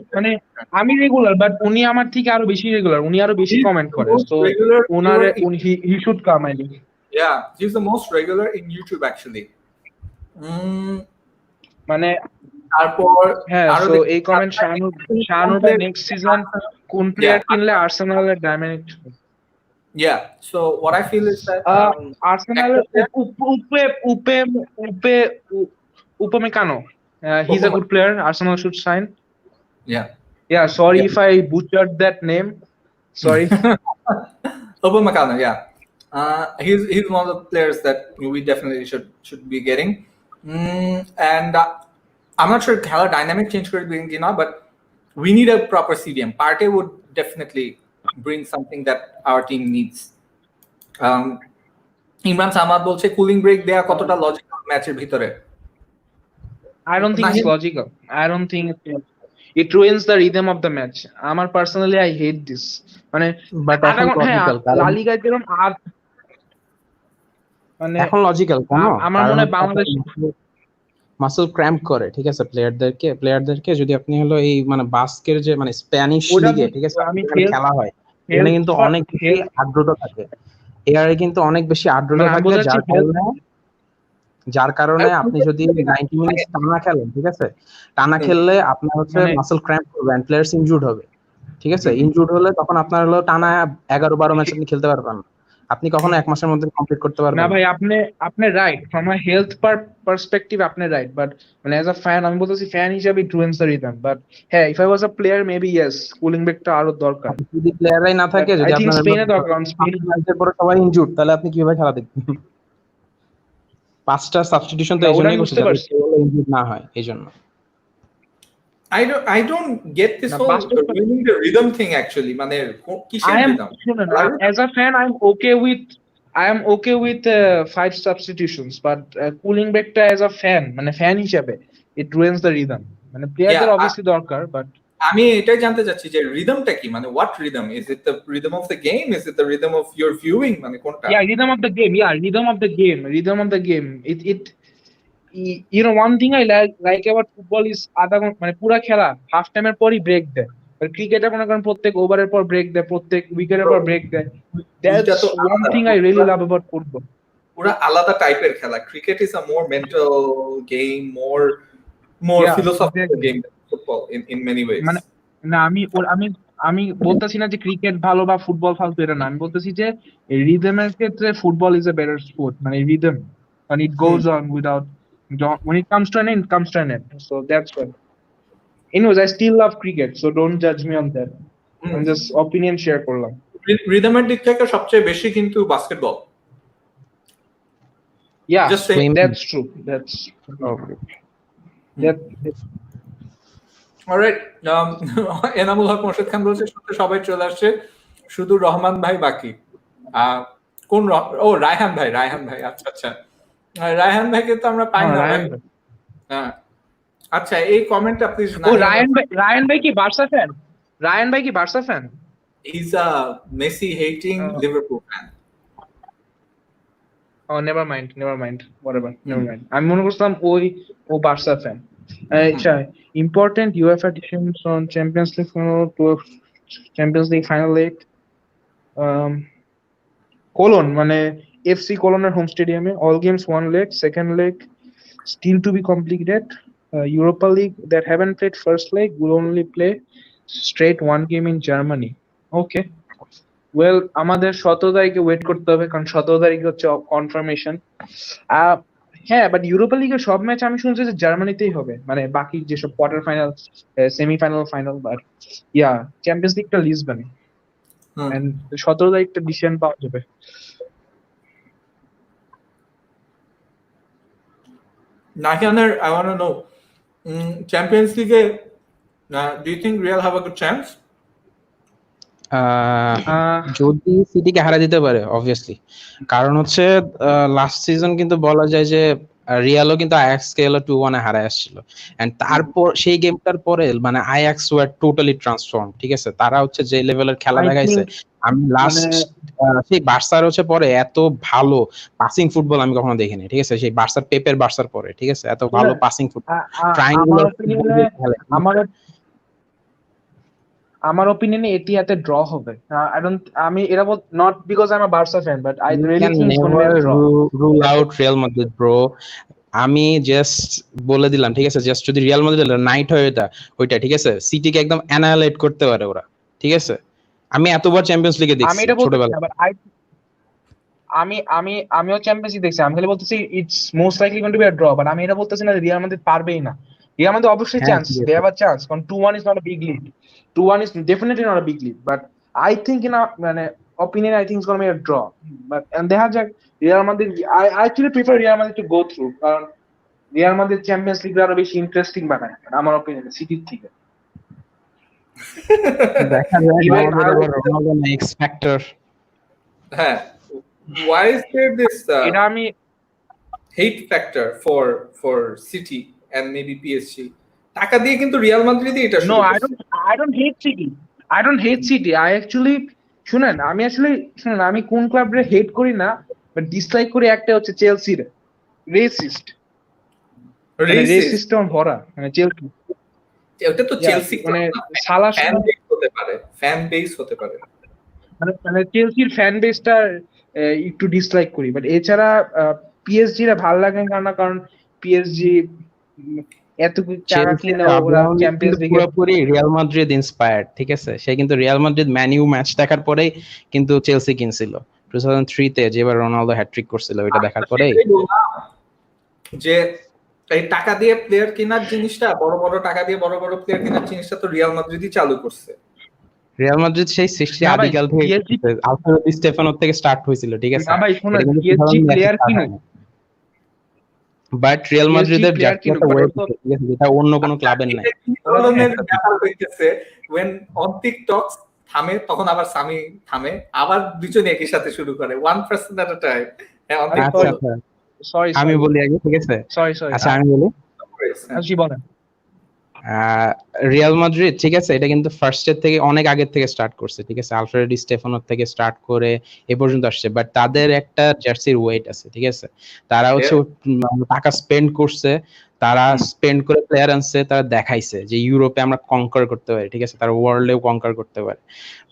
আমি রেগুলার বাট উনি আমার থেকে আরো বেশি রেগুলার উনি আরো বেশি কমেন্ট করে সো উনারে he should come I think he is the most regular in YouTube actually মানে তারপর হ্যাঁ সো এই কমেন্ট শানুর নেক্সট সিজন কোন প্লেয়ার কিনলে আর্সেনালের dynamic so what I feel is that Arsenal Upamecano he's a good player Arsenal should sign sorry if I butchered that name sorry Upamecano he's one of the players that we definitely should be getting and I'm not sure how dynamic change could be but we need a proper CDM. Partey would definitely bring something that our team needs. Imran Samad bolche cooling break deya kotota logical match er bhitore. I don't think it's logical. I don't think it ruins the rhythm of the match. Amar personally I hate this. মানে but এখন logical লা লিগা যেরকম আর মানে এখন logical কেন আমার মনে হয় বাংলাদেশ মাসল ক্র্যাম্প করে ঠিক আছে প্লেয়ারদেরকে যদি আপনি হলো এই মানে বাস্কের যে মানে স্প্যানিশ লিগে ঠিক আছে খেলা হয় এখানে কিন্তু অনেক বেশি আর্দ্রতা থাকে এআরে কিন্তু অনেক বেশি আর্দ্রতা থাকে যার কারণে আপনি যদি 90 মিনিট টানা খেলেন ঠিক আছে টানা খেললে আপনার হচ্ছে মাসল ক্র্যাম্প করবে এন্ড প্লেয়ারস ইনজুরড হবে ঠিক আছে ইনজুরড হলে তখন আপনার হলো টানা 11-12 ম্যাচ আপনি খেলতে পারবেন না আপনি কখনো এক মাসের মধ্যে কমপ্লিট করতে পারবেন না ভাই আপনি right from a health perspective আপনি রাইট বাট মানে অ্যাজ আ ফ্যান আমি বলতেছি ফ্যান হিসেবে it ruins the rhythm but হ্যাঁ if I was a player maybe yes cooling ব্রেকটা আরো দরকার যদি প্লেয়ারই না থাকে যদি আপনার স্পেনে দরকার স্পেন ম্যাচের পরে সবাই ইনজুরড তাহলে আপনি কিভাবে খেলা দেখবেন পাঁচটা সাবস্টিটিউশন তো এইজন্যই করতে পারছি ইনজুরড না হয় এইজন্য I don't get this whole ruining the rhythm thing actually মানে কিসের rhythm as a fan I am okay with 5 substitutions but cooling back টা as a fan মানে fan হিসেবে it ruins the rhythm মানে প্লেয়ারদের obviously দরকার but আমি এটাই জানতে চাচ্ছি যে রিদমটা কি মানে what rhythm is it the rhythm of the game is it the rhythm of your viewing মানে কোনটা rhythm of the game it you know one thing I like about football is আধা ঘন্টা মানে পুরো খেলা হাফ টাইমের পরই break দেয় আর ক্রিকেটে কোনো কারণ প্রত্যেক ওভারের পর ব্রেক দেয় প্রত্যেক উইকেটের পর ব্রেক দেয় that's one thing I really love about football পুরো আলাদা টাইপের খেলা cricket is a more mental game more philosophical game football in many ways মানে না আমি বলতেছি না যে ক্রিকেট ভালো বা ফুটবল ফালতু এটা না আমি বলতেছি যে রিদমের ক্ষেত্রে football is a better sport মানে rhythm and it goes on without when it comes to an end it comes to an end so that's why anyways I still love cricket so don't judge me on that I'm just opinion share করলাম রিদমের দিক থেকে সবচেয়ে বেশি কিন্তু basketball yeah just saying that's true that's okay alright, Enamul Haque Morshed Khan বলছে শুনতে সবাই চলে আসছে, শুধু রহমান ভাই বাকি। কোন ও রায়হান ভাই, রায়হান ভাই, আচ্ছা আচ্ছা। রায়হান ভাইকে তো আমরা পাই হ্যাঁ না ভাই। রায়ান ভাই। হ্যাঁ, আচ্ছা এই কমেন্টটা প্লিজ ও রায়ান ভাই কি বার্সা ফ্যান? রায়ান ভাই কি Barca fan? Is a Messi hating Liverpool fan. Oh, never mind, never mind. Whatever, never mind. আমি মনে করছিলাম ও বার্সা ফ্যান। আচ্ছা, important UEFA decisions on Champions League final to Champions League final leg. Colon মানে FC কোলনের home স্টেডিয়ামে all games one leg, second leg still to be completed. Europa League that haven't played first leg will only play straight one game in Germany. Okay. Well আমাদের 17 তারিখে wait করতে হবে, কারণ 17 তারিখে হচ্ছে confirmation. হ্যাঁ, but Europa লিগের সব ম্যাচ আমি শুনছি যে জার্মানিতেই হবে, মানে বাকি যেসব quarter final, semifinal, final, but Champions লিগটা লিসবনে। এন্ড 17 তারিখটা ডিসিশন পাওয়া যাবে। Nakianer, I want to know, Champions League, do you think Real have a good chance? যদি সিটিকে হারা দিতে পারে অবভিয়াসলি, কারণ হচ্ছে লাস্ট সিজন কিন্তু বলা যায় যে রিয়ালও কিন্তু আয়াক্স কে 2-1 হারায় আসছিল, এন্ড তারপর সেই গেমটার পরে মানে আয়াক্স ওয়ার টোটালি ট্রান্সফর্ম, ঠিক আছে, তারা হচ্ছে যে লেভেলের খেলা দেখাইছে। আমি লাস্ট সেই বার্সার হচ্ছে পরে এত ভালো পাসিং ফুটবল আমি কখনো দেখিনি, ঠিক আছে, সেই বার্সার পেপের বার্সার পরে, ঠিক আছে, এত ভালো পাসিং ফুটবল ট্রায়াঙ্গুলার আমার ওপিনিয়নে এটিহাদে ড্র হবে। আমি এরা not because I am a Barca fan, but I really think it's gonna be a draw. Rule out Real Madrid bro, আমি জাস্ট বলে দিলাম, ঠিক আছে, জাস্ট যদি রিয়াল মাদ্রিদ নাইট হয় ওইটা ঠিক আছে, সিটিকে একদম অ্যানালাইট করতে পারে ওরা, ঠিক আছে। আমি এতবার চ্যাম্পিয়ন্স লিগে দেখছি ছোটবেলায়। আমিও চ্যাম্পিয়ন্স লিগ দেখছি, আমি খালি বলতেছি it's most likely going to be a draw, but আমি এটা বলতেছি না রিয়াল মাদ্রিদ পারবেই না। রিয়াল মাদ্রিদ অবশ্যই chance, they have a chance, কারণ 2-1 is not a big lead, 2-1 is definitely not a big lead, but I think in a opinion I think it's going to be a draw, but and they have Real Madrid. I actually prefer Real Madrid to go through, কারণ Real Madrid Champions League আরো বেশি interesting বানায় আমার অপিনিয়নে সিটির থেকে। দেখা যায় Ronaldo x factor. হ্যাঁ, why is there this এটা আমি hate factor for City and maybe PSG? টাকা দিয়ে কিন্তু রিয়াল মাদ্রিদই এটা শুরু করছে। I don't hate City. I don't hate City. I actually শুনেন, আমি কোন ক্লাবরে হেট করি না, বাট ডিসলাইক করি একটা হচ্ছে চেলসির। রেসিস্ট অন ভরা, মানে চেলসি, ওটা তো চেলসি মানে সালা ফ্যান বেস হতে পারে, ফ্যান বেস হতে পারে, মানে চেলসির ফ্যান বেসটা একটু ডিসলাইক করি, বাট এছাড়া পিএসজি রা ভালো লাগে না, কারণ পিএসজি এত টাকা কিনে ওরা চ্যাম্পিয়ন্স লিগে পুরোপুরি রিয়াল মাদ্রিদ ইন্সপায়ার্ড, ঠিক আছে। সে কিন্তু Real Madrid man U match দেখার পরেই কিন্তু চেলসি কিনছিল 2003 তে, যেবার রোনালদো হ্যাটট্রিক করছিল, ওইটা দেখার পরেই যে এই টাকা দিয়ে প্লেয়ার কেনার জিনিসটা, বড় বড় টাকা দিয়ে বড় বড় প্লেয়ার কেনার জিনিসটা তো রিয়াল মাদ্রিদই চালু করছে। রিয়াল মাদ্রিদ সেই 60 আদিকাল থেকে আলফ্রেডো ডি স্টেফানো থেকে স্টার্ট হয়েছিল, ঠিক আছে। না ভাই শুনুন, পিএসজি প্লেয়ার কিনুক, বাট রিয়াল মাদ্রিদের যেটা অন্য কোনো ক্লাবের নাই। when on TikTok থামে, তখন আবার সামি থামে, আবার দুজনে একই সাথে শুরু করে, one person at a time. Sorry আমি বলি আগে, ঠিক আছে, সরি আচ্ছা আমি বলি, জি বলেন। রিয়াল মাদ্রিদ, ঠিক আছে, এটা কিন্তু ফার্স্ট এর থেকে অনেক আগের থেকে স্টার্ট করছে, ঠিক আছে, আলফ্রেডো ডি স্টেফানো থেকে স্টার্ট করে এ পর্যন্ত আসছে, বাট তাদের একটা জার্সির ওয়েট আছে, ঠিক আছে। তারা হচ্ছে টাকা স্পেন্ড করছে, তারা স্পেন্ড করে প্লেয়ার আনছে, তারা দেখাইছে যে ইউরোপে আমরা কনকার করতে পারি, ঠিক আছে, তারা ওয়ার্ল্ডেও কনকার করতে পারে।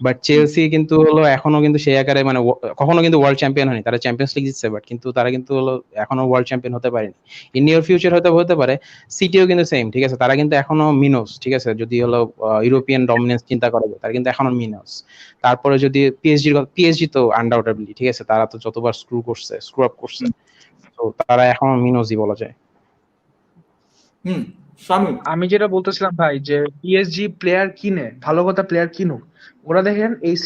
বাট চেলসি কিন্তু হলো এখনো কিন্তু সেই আকারে, মানে কখনো কিন্তু ওয়ার্ল্ড চ্যাম্পিয়ন হয়নি, তারা চ্যাম্পিয়ন্স লিগ জিতছে, বাট কিন্তু তারা কিন্তু হলো এখনো ওয়ার্ল্ড চ্যাম্পিয়ন হতে পারেনি। ইন নিয়ার ফিউচার হয়তো হতে পারে। সিটিও কিন্তু সেম, ঠিক আছে, তারা কিন্তু এখনো মিনোস, ঠিক আছে, যদি হলো ইউরোপিয়ান ডমিনেন্স চিন্তা করা যায়, তারা কিন্তু এখনো মিনোস। তারপরে যদি পিএসজি তো আনডাউটেবলি, ঠিক আছে, তারা তো যতবার স্ক্রু আপ করছে, তো তারা এখনো মিনোসই বলা যায়। আমি যেটা বলতেছিলাম ভাই, যে পিএসজি প্লেয়ার কিনে, ভালো কথা, প্লেয়ার কিনুক। ওরা দেখেন এই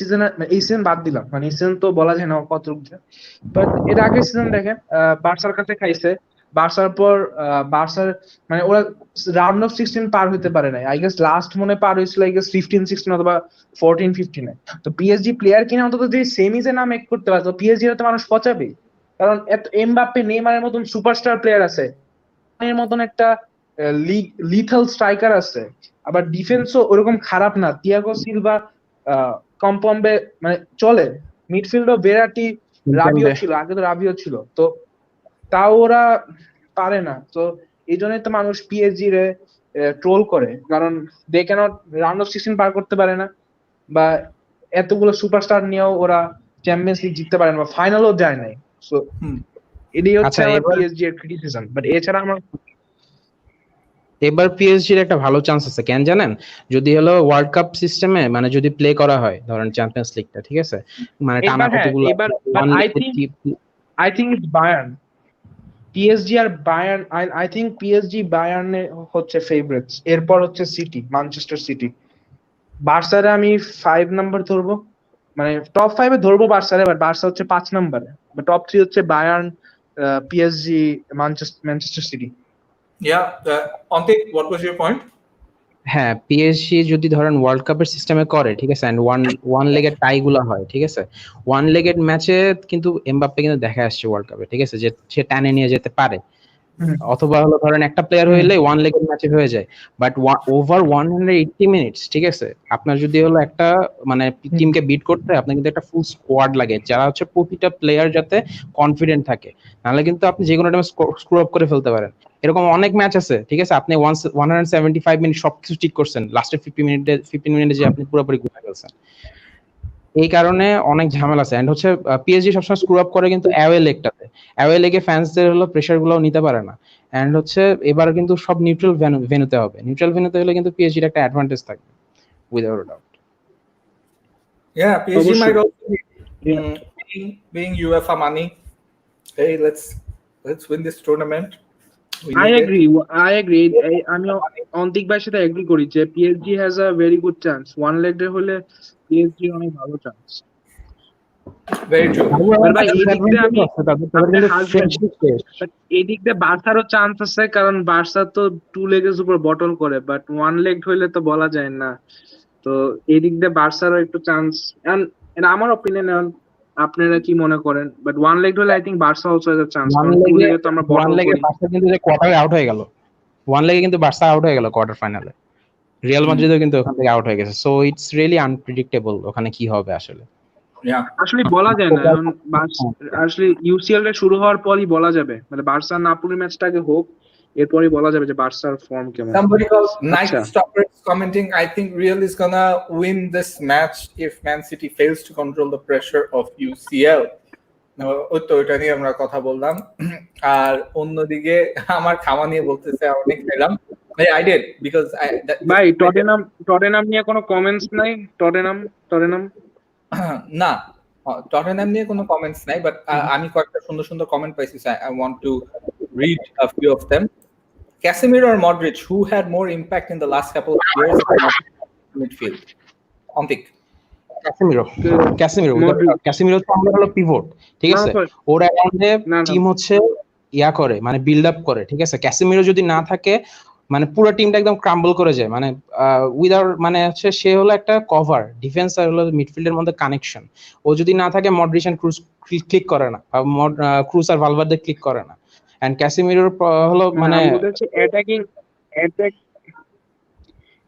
সিজন বাদ দিলাম, মানে এই সিজন তো বলা যায় না কতটুকু, বাট এর আগের সিজন দেখেন বার্সার কাছে খাইছে, বার্সার পর বার্সার মানে ওরা রাউন্ড অফ 16 পার হতে পারে নাই, আই গেস লাস্ট মনে পার হয়েছিল আই গেস 15-16 অথবা 14-15-এ। তো পিএসজি প্লেয়ার কিনা অন্তত যদি সেমিজে না মেক করতে পারে তো পিএসজি তো মানুষ পচাবে, কারণ এত এমবাপ্পে নেইমারের মতন সুপারস্টার প্লেয়ার আছে, এর মতন একটা লিথাল স্ট্রাইকার আছে, আবার ডিফেন্সও ওরকম খারাপ না, তিয়াগো সিলভা কম্পম্বে মানে চলে, মিডফিল্ডও বেরাটি রাবিও ছিল, আগে তো রাবিও ছিল, তো তাও ওরা পারে না। তো এই জন্যই তো মানুষ পিএসজি রে ট্রোল করে, কারণ দে ক্যানট রাউন্ড অফ 16 পার করতে পারে না, বা এতগুলো সুপারস্টার নিয়েও ওরা চ্যাম্পিয়ন্স লিগ জিততে পারে না, বা ফাইনালও যায় নাই। সো এটাই হচ্ছে আমার পিএসজি এর ক্রিটিসিজম, বাট এছাড়া আমার এবার পিএসজির একটা ভালো চান্স আছে, কেন জানেন? যদি হলো ওয়ার্ল্ড কাপ সিস্টেমে মানে যদি প্লে করা হয়, ধরেন চ্যাম্পিয়ন্স লিগটা, ঠিক আছে, মানে টানা কতগুলো I think it's Bayern. PSG আর বায়ার্ন, আই থিংক পিএসজি বায়ার্নে হচ্ছে ফেভারিটস, এরপর হচ্ছে সিটি, ম্যানচেস্টার সিটি। বার্সারে আমি 5 নাম্বার ধরবো, মানে টপ 5-এ ধরবো বার্সারে, বাট বার্সা হচ্ছে 5 নাম্বারে, টপ 3 হচ্ছে Bayern, PSG, Manchester city. Antik, what was your point? হ্যাঁ, পিএসজি যদি ধরেন ওয়ার্ল্ড কাপের সিস্টেমে করে, ঠিক আছে, এন্ড ওয়ান লেগের টাই গুলো হয়, ঠিক আছে, ওয়ান লেগের ম্যাচে কিন্তু এমবাপ্পে কিন্তু দেখা আসছে ওয়ার্ল্ড কাপে, ঠিক আছে, যে সে টানে নিয়ে যেতে পারে, অথবা হলো ধরেন একটা প্লেয়ার হইলে ওয়ান লেগের ম্যাচে হয়ে যায়, বাট ওভার 180 মিনিটস, ঠিক আছে, আপনার যদি হলো একটা মানে টিমকে বিট করতে আপনার কিন্তু একটা ফুল স্কোয়াড লাগে, যারা হচ্ছে প্রতিটা প্লেয়ার যাতে কনফিডেন্ট থাকে, নাহলে কিন্তু আপনি যে কোনো টাইমে স্ক্রু আপ করে ফেলতে পারেন। এরকম অনেক ম্যাচ আছে, ঠিক আছে, আপনি 175 মিনিট সবকিছু ঠিক করছেন, লাস্টের 15 মিনিটে যে আপনি পুরোপুরি ঘুরে ফেলছেন, এই কারণে অনেক ঝামেলা আছে। এন্ড হচ্ছে পিএসজি সবসময় স্ক্রু আপ করে কিন্তু অ্যাওয়ে লেগটাতে, অ্যাওয়ে লেগে ফ্যান্সদের হলো প্রেসার গুলো নিতে পারে না। এন্ড হচ্ছে এবার কিন্তু সব নিউট্রাল ভেন্যুতে হবে, নিউট্রাল ভেন্যুতে হলে কিন্তু পিএসজির একটা অ্যাডভান্টেজ থাকবে without doubt. Yeah, PSG might also be being UEFA money. Hey, let's win this tournament. I agree. আমি অন্তিক ভাইয়ের সাথে এগ্রি করি যে PSG has a very good chance, one leg হলে পিএসজি অনেক ভালো চান্স। Very true. এদিক দিয়ে বার্সারও চান্স আছে, কারণ বার্সা তো 2 লেগের উপর বটল করে, বাট ওয়ান লেগ হইলে তো বলা যায় না, তো এদিক দিয়ে বার্সারও একটু চান্স। আমার অপিনিয়ন, আপনারা কি মনে করেন? বাট ওয়ান লেগ হলে I think Barca also has a chance, কারণ 2 লেগে তো আমরা বটল করি। বার্সা কিন্তু যে কোয়ার্টারে আউট হয়ে গেল, ওয়ান লেগে কিন্তু বার্সা আউট হয়ে গেল কোয়ার্টার ফাইনালে, রিয়াল মাদ্রিদও কিন্তু ওখান থেকে আউট হয়ে গেছে, সো ইটস রিয়েলি আনপ্রেডিক্টেবল ওখানে কি হবে আসলে। আসলে বলা যায় না, এখন আসলে ইউসিএল এর শুরু হওয়ার পরই বলা যাবে, মানে বার্সা নাপোলি ম্যাচটা আগে হোক, এরপরই বলা যাবে যে বার্সার ফর্ম কেমন। Somebody called Night Stalker commenting, I think Real is gonna win this match if Man City fails to control the pressure of UCL. ওইটা নিয়ে আমরা কথা বললাম, আর অন্যদিকে আমার খাওয়া নিয়ে বলতেছে অনেক খেলাম ভাই, I did because ভাই টটেনহাম নিয়ে কোনো কমেন্টস নাই? টটেনহাম না, টটেনহাম নিয়ে কোনো কমেন্টস নাই, বাট আমি কয়েকটা সুন্দর সুন্দর কমেন্ট পাইছি, I want to read a few of them. Casemiro or Modric, who had more impact in the last couple of years in midfield? Antik. Casemiro তো আমরা হলো পিভট, ঠিক আছে, ওর অ্যারাউন্ডে টিম হচ্ছে ইয়া করে, মানে বিল্ড আপ করে, ঠিক আছে, ক্যাসেমিরো যদি না থাকে মানে পুরো টিমটা একদম ক্রাম্বল করে যায়, মানে উইদাউট মানে হচ্ছে সে হলো একটা কভার, ডিফেন্স আর হলো মিডফিল্ডের মধ্যে কানেকশন, ও যদি না থাকে মডরিচ এন্ড ক্রুজ ক্লিক করে না, ক্রুজ আর ভালভার্দে ক্লিক করে না, এন্ড ক্যাসেমিরোর হলো মানে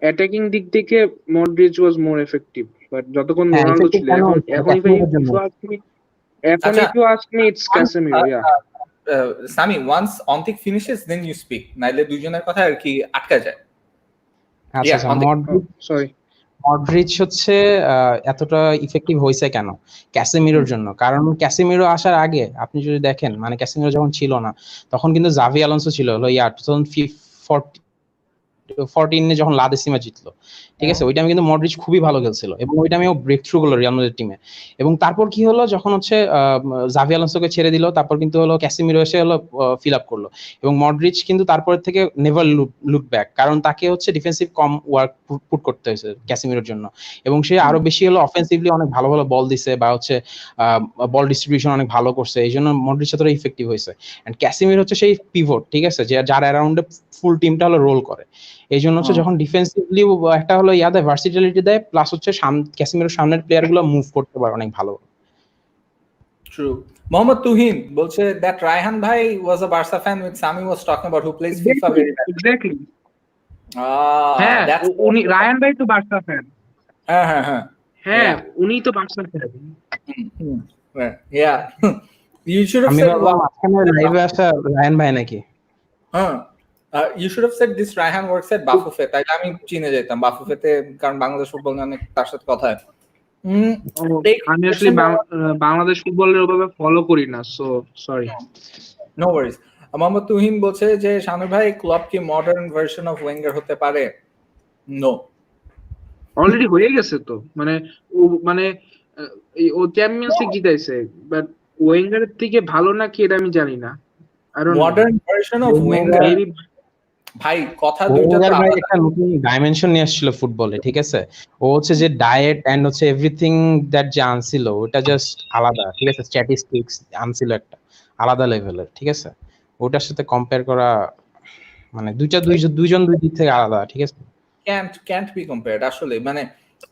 অ্যাটাকিং দিক থেকে Modric was more effective, but যতক্ষণ রোনাল্ডো ছিল, এখন if you ask me it's Casemiro, yeah. Sami, once Antik finishes then you speak, নাইলে দুইজনের কথা আর কি আটকা যায়। আচ্ছা, মডরিচ হচ্ছে এতটা ইফেক্টিভ হয়েছে কেন? ক্যাসেমিরোর জন্য, কারণ ক্যাসেমিরো আসার আগে আপনি যদি দেখেন, মানে ক্যাসেমিরো যখন ছিল না তখন কিন্তু জাভি আলোনসো ছিল হলো 2014 14 যখন লা দেসিমা জিতলো, ঠিক আছে, ওই টাইমে কিন্তু মডরিচ খুবই ভালো খেলছিল এবং ওই টাইমে ও ব্রেক থ্রু গুলো রিয়াল মাদ্রিদ টিমে। এবং তারপর কি হলো, যখন হচ্ছে জাভি আলোনসোকে ছেড়ে দিল, তারপর কিন্তু হলো ক্যাসিমিরো এসে হলো ফিল আপ করলো, এবং মডরিচ কিন্তু তারপর থেকে নেভার লুক ব্যাক, কারণ তাকে হচ্ছে ডিফেন্সিভ কম ওয়ার্ক পুট করতে হয়েছে ক্যাসিমিরোর জন্য, এবং সে আরো বেশি হলো অফেন্সিভলি অনেক ভালো ভালো বল দিছে বা হচ্ছে বল ডিস্ট্রিবিউশন অনেক ভালো করছে, এই জন্য মডরিচ এতটা ইফেক্টিভ হয়েছে। এন্ড ক্যাসিমির হচ্ছে সেই পিভট, ঠিক আছে, যে যার অ্যারাউন্ডে ফুল টিমটা হলো রোল করে। এই জন্য হচ্ছে যখন ডিফেন্সিভলি একটা হলো ইয়াদে ভার্সিটালিটি দেয়, প্লাস হচ্ছে ক্যাসিমিরোর সামনের প্লেয়ার গুলো মুভ করতে পারে অনেক ভালো। True. Mohammad Tuhin বলছে that Raihan bhai was a Barca fan with Sami was talking about who plays FIFA very well. Exactly. Ah, হ্যাঁ, that's উনি রায়ান ভাই তো বার্সা ফ্যান। হ্যাঁ হ্যাঁ, উনি তো Barca fan. yeah. You should have আমি said ভাবলাম আজকে লাইভে আসা রায়ান ভাই নাকি। You should have said this Raihan works at Bafufé, তাইলে আমি চিনে যেতাম বাফুফেতে, কারণ বাংলাদেশ ফুটবল নিয়ে অনেক তার সাথে কথা হয়। আমি আসলে বাংলাদেশ ফুটবলের ওভাবে ফলো করি না, so sorry. No worries. Mohammad Tuhin বলছে যে শানু ভাই, ক্লব কি মডার্ন ভার্সন অফ ওয়েঙ্গার হতে পারে? নো, অলরেডি হয়ে গেছে তো, মানে ও চ্যাম্পিয়ন্স লিগ জিতাইছে, বাট ওয়েঙ্গারের থেকে ভালো নাকি এটা আমি জানি না। মডার্ন ভার্সন অফ ওয়েঙ্গার ভাই, কথা দুইটা তো ভাই আলাদা। একটা নতুন ডাইমেনশন নিয়ে আসছিল ফুটবলে, ঠিক আছে, ও হচ্ছে যে ডায়েট এন্ড হচ্ছে এভরিথিং দ্যাট যে আনছিল ওটা জাস্ট আলাদা, ঠিক আছে, স্ট্যাটিস্টিক্স আনছিল একটা আলাদা লেভেলের, ঠিক আছে, ওটার সাথে কম্পেয়ার করা মানে দুইজন দুই দিক থেকে আলাদা, ঠিক আছে, ক্যান্ট বি কম্পেয়ার্ড আসলে। মানে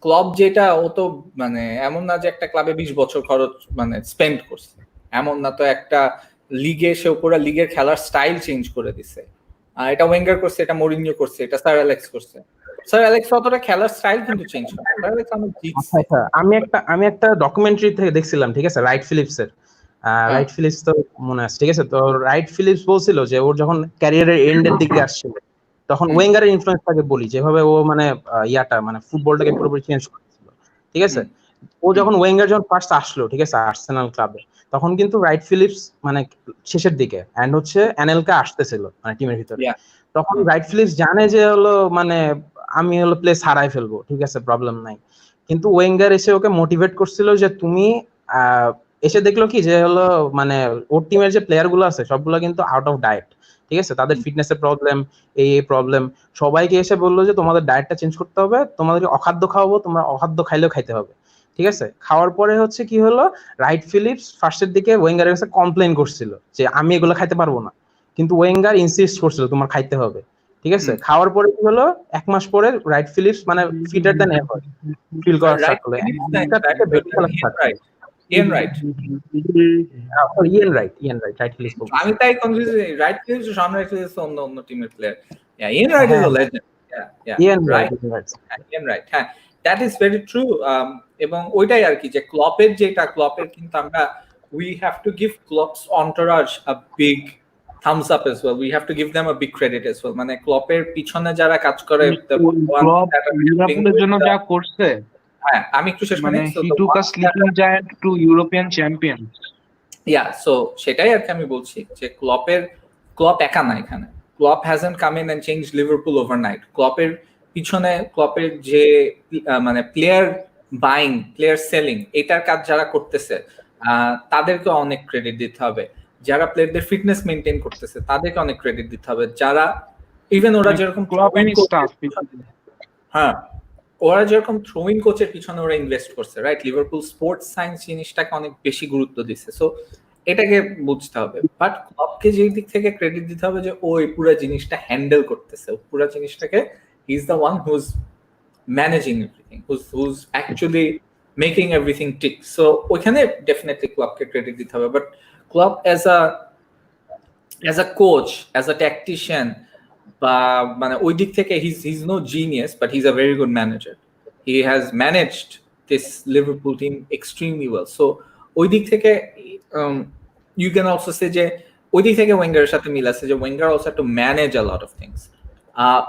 ক্লাব যেটা, ও তো মানে এমন না যে একটা ক্লাবে 20 বছর খরচ মানে স্পেন্ড করছে, এমন না তো, একটা লিগে সে পুরো লিগের খেলার স্টাইল চেঞ্জ করে দিছে। এটা ওয়েঙ্গার করছে, এটা মরিনিও করছে, এটা স্যার অ্যালেক্স করছে। স্যার অ্যালেক্স অতটা খেলার স্টাইল কিন্তু চেঞ্জ করে, স্যার অ্যালেক্স অনেক জিতছে। আচ্ছা, আমি একটা ডকুমেন্টারি থেকে দেখছিলাম, ঠিক আছে, রাইট ফিলিপসের, রাইট ফিলিপস তো মনে আছে, ঠিক আছে, তো রাইট ফিলিপস বলছিল যে ওর যখন ক্যারিয়ারের এন্ডের দিকে আসছিল তখন ওয়েঙ্গারের ইনফ্লুয়েন্স তাকে বলি, যেভাবে ও মানে ইয়াটা মানে ফুটবলটাকে পুরোপুরি চেঞ্জ করেছিল, ঠিক আছে, ও যখন ওয়েঙ্গার যখন ফার্স্ট আসলো, ঠিক আছে, আর্সেনাল ক্লাবে, তখন কিন্তু রাইট ফিলিপস মানে শেষের দিকে এন্ড হচ্ছে অ্যানেলকা আসতেছিল মানে টিমের ভিতরে, তখন রাইট ফিলিপস জানে যে হলো মানে আমি হলো প্লেস হারাই ফেলবো, ঠিক আছে, প্রবলেম নাই, কিন্তু ওয়েঙ্গার এসে ওকে মোটিভেট করছিল যে তুমি এসে দেখলো কি যে হলো মানে ওর টিমের যে প্লেয়ার গুলো আছে সবগুলো কিন্তু আউট অফ ডায়েট, ঠিক আছে, তাদের ফিটনেসের প্রবলেম, এই প্রবলেম, সবাইকে এসে বললো যে তোমাদের ডায়েটটা চেঞ্জ করতে হবে, তোমাদেরকে অখাদ্য খাওয়াবো, তোমরা অখাদ্য খাইলেও খাইতে হবে, ঠিক আছে। খাওয়ার পরে হচ্ছে কি হলো, রাইট ফিলিপস ফার্স্টের দিকে ওয়েঙ্গারের কাছে কমপ্লেইন করছিল যে আমি এগুলো খাইতে পারবো না, কিন্তু ওয়েঙ্গার ইনসিস্ট করছিল তোমার খাইতে হবে, ঠিক আছে। খাওয়ার পরে কি হলো, 1 মাস পরে রাইট ফিলিপস মানে ফিটার দেন এভার ফিল করা স্টার্ট করলো। ইয়েন রাইট, রাইট ফিলিপস, আমি তাই কনফিউজ, রাইট ফিলিপস সামনে রাইট ফিলিপস অন্য টিমের player. Yen right is a legend. Yen right, হ্যাঁ, দ্যাট ইজ ভেরি ট্রু। এবং ওইটাই আর কি, যে ক্লপের কিন্তু আমরা we have to give Klopp's entourage a big thumbs up as well. We have to give them a big credit as well. মানে ক্লপের পিছনে যারা কাজ করে, ক্লপ লিভারপুলের জন্য যা করছে, হ্যাঁ, আমি একটু শেষ মানে করি। he took a sleeping giant to European champions. So সেটাই আর কি আমি বলছি, যে ক্লপ একা না এখানে। Klopp hasn't come in and changed Liverpool overnight. ক্লপের যে মানে প্লেয়ার বাইং, প্লেয়ার সেলিং, এটার কাজ যারা করতেছে তাদেরকে অনেক ক্রেডিট দিতে হবে। যারা প্লেয়ারদের ফিটনেস মেনটেন করতেছে তাদেরকে অনেক ক্রেডিট দিতে হবে। যারা ইভেন ওরা যেরকম ওরা যেরকম থ্রোইং কোচের পিছনে ওরা ইনভেস্ট করছে, রাইট, লিভারপুল স্পোর্টস সায়েন্স জিনিসটাকে অনেক বেশি গুরুত্ব দিচ্ছে। সো এটাকে বুঝতে হবে। বাট ক্লবকে যে দিক থেকে ক্রেডিট দিতে হবে যে ও এই পুরো জিনিসটা হ্যান্ডেল করতেছে, ও পুরো জিনিসটাকে he is the one who's managing everything, who's actually making everything tick. So ওইখানে ডেফিনেটলি ক্লাবকে ক্রেডিট দিতে হবে। But club as a coach, as a tactician, বা মানে ওই দিক থেকে he's no genius, but he's a very good manager. He has managed this Liverpool team extremely well. So ওই দিক থেকে you can also say যে ওই দিক থেকে ওয়েঙ্গারের সাথে মিল আছে, যে Wenger also had to manage a lot of things.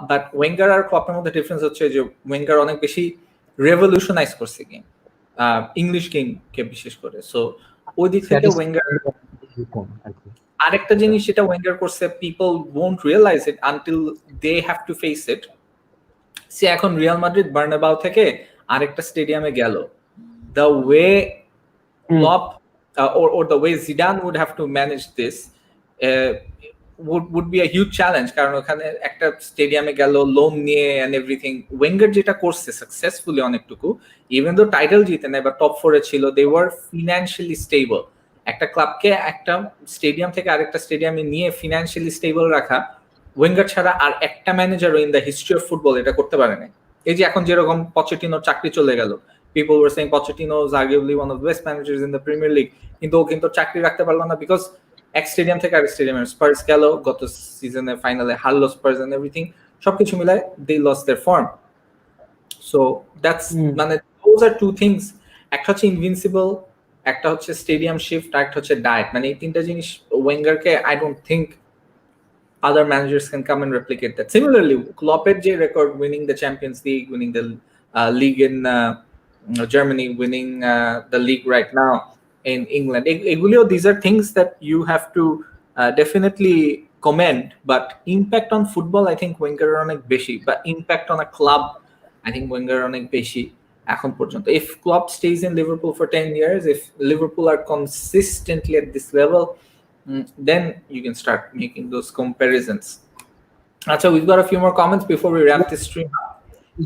But Wenger আর ক্লপের মধ্যে ডিফারেন্স হচ্ছে যে ওয়েঙ্গার অনেক বেশি রেভলিউশনাইজ করছে গেম, ইংলিশ গেমকে বিশেষ করে। সো ওই দিক থেকে ওয়েঙ্গার আরেকটা জিনিস যেটা ওয়েঙ্গার করছে, people won't realise it until they have to face it, সে এখন রিয়াল মাদ্রিদ বার্নাবাউ থেকে আরেকটা স্টেডিয়ামে গেল, the way Klopp or the way Zidane would have to manage this would be a huge challenge, কারণ ওখানে একটা স্টেডিয়ামে গেল লোন নিয়ে and everything. ওয়েঙ্গার যেটা করছে সাকসেসফুলি অনেকটুকু, ইভেন দো টাইটেল জিতে নেয় বা টপ 4 এ ছিল, they were financially stable. একটা ক্লাবকে একটা স্টেডিয়াম থেকে আরেকটা স্টেডিয়ামে নিয়ে ফিনান্সিয়ালি স্টেবল রাখা ওয়েঙ্গার ছাড়া আর একটা ম্যানেজারও in the history of football এটা করতে পারে না। এই যে এখন যেরকম পচেটিনোর চাকরি চলে গেল, people were saying Pochettino is arguably one of the best managers in the Premier League, কিন্তু ও কিন্তু চাকরি রাখতে পারলো না বিকজ এক স্টেডিয়াম থেকে আরেক স্টেডিয়ামে স্পার্স গেল, গত সিজনে ফাইনালে হারলো স্পার্স এন্ড এভরিথিং, সবকিছু মিলায় they lost their form. So that's মানে those are two things, একটা হচ্ছে ইনভিনসিবল, একটা হচ্ছে স্টেডিয়াম শিফট, আর একটা হচ্ছে ডায়েট। মানে এই তিনটা জিনিস ওয়েঙ্গারকে I don't think other managers can come and replicate that. Similarly, Klopp's record winning the Champions League, winning the league in Germany, winning the league right now in England. These are things that you have to definitely commend, but impact on football, I think Wenger onek beshi, but impact on a club, I think Wenger onek beshi ekhon porjonto. If Klopp stays in Liverpool for 10 years, if Liverpool are consistently at this level, then you can start making those comparisons. So we've got a few more comments before we wrap this stream.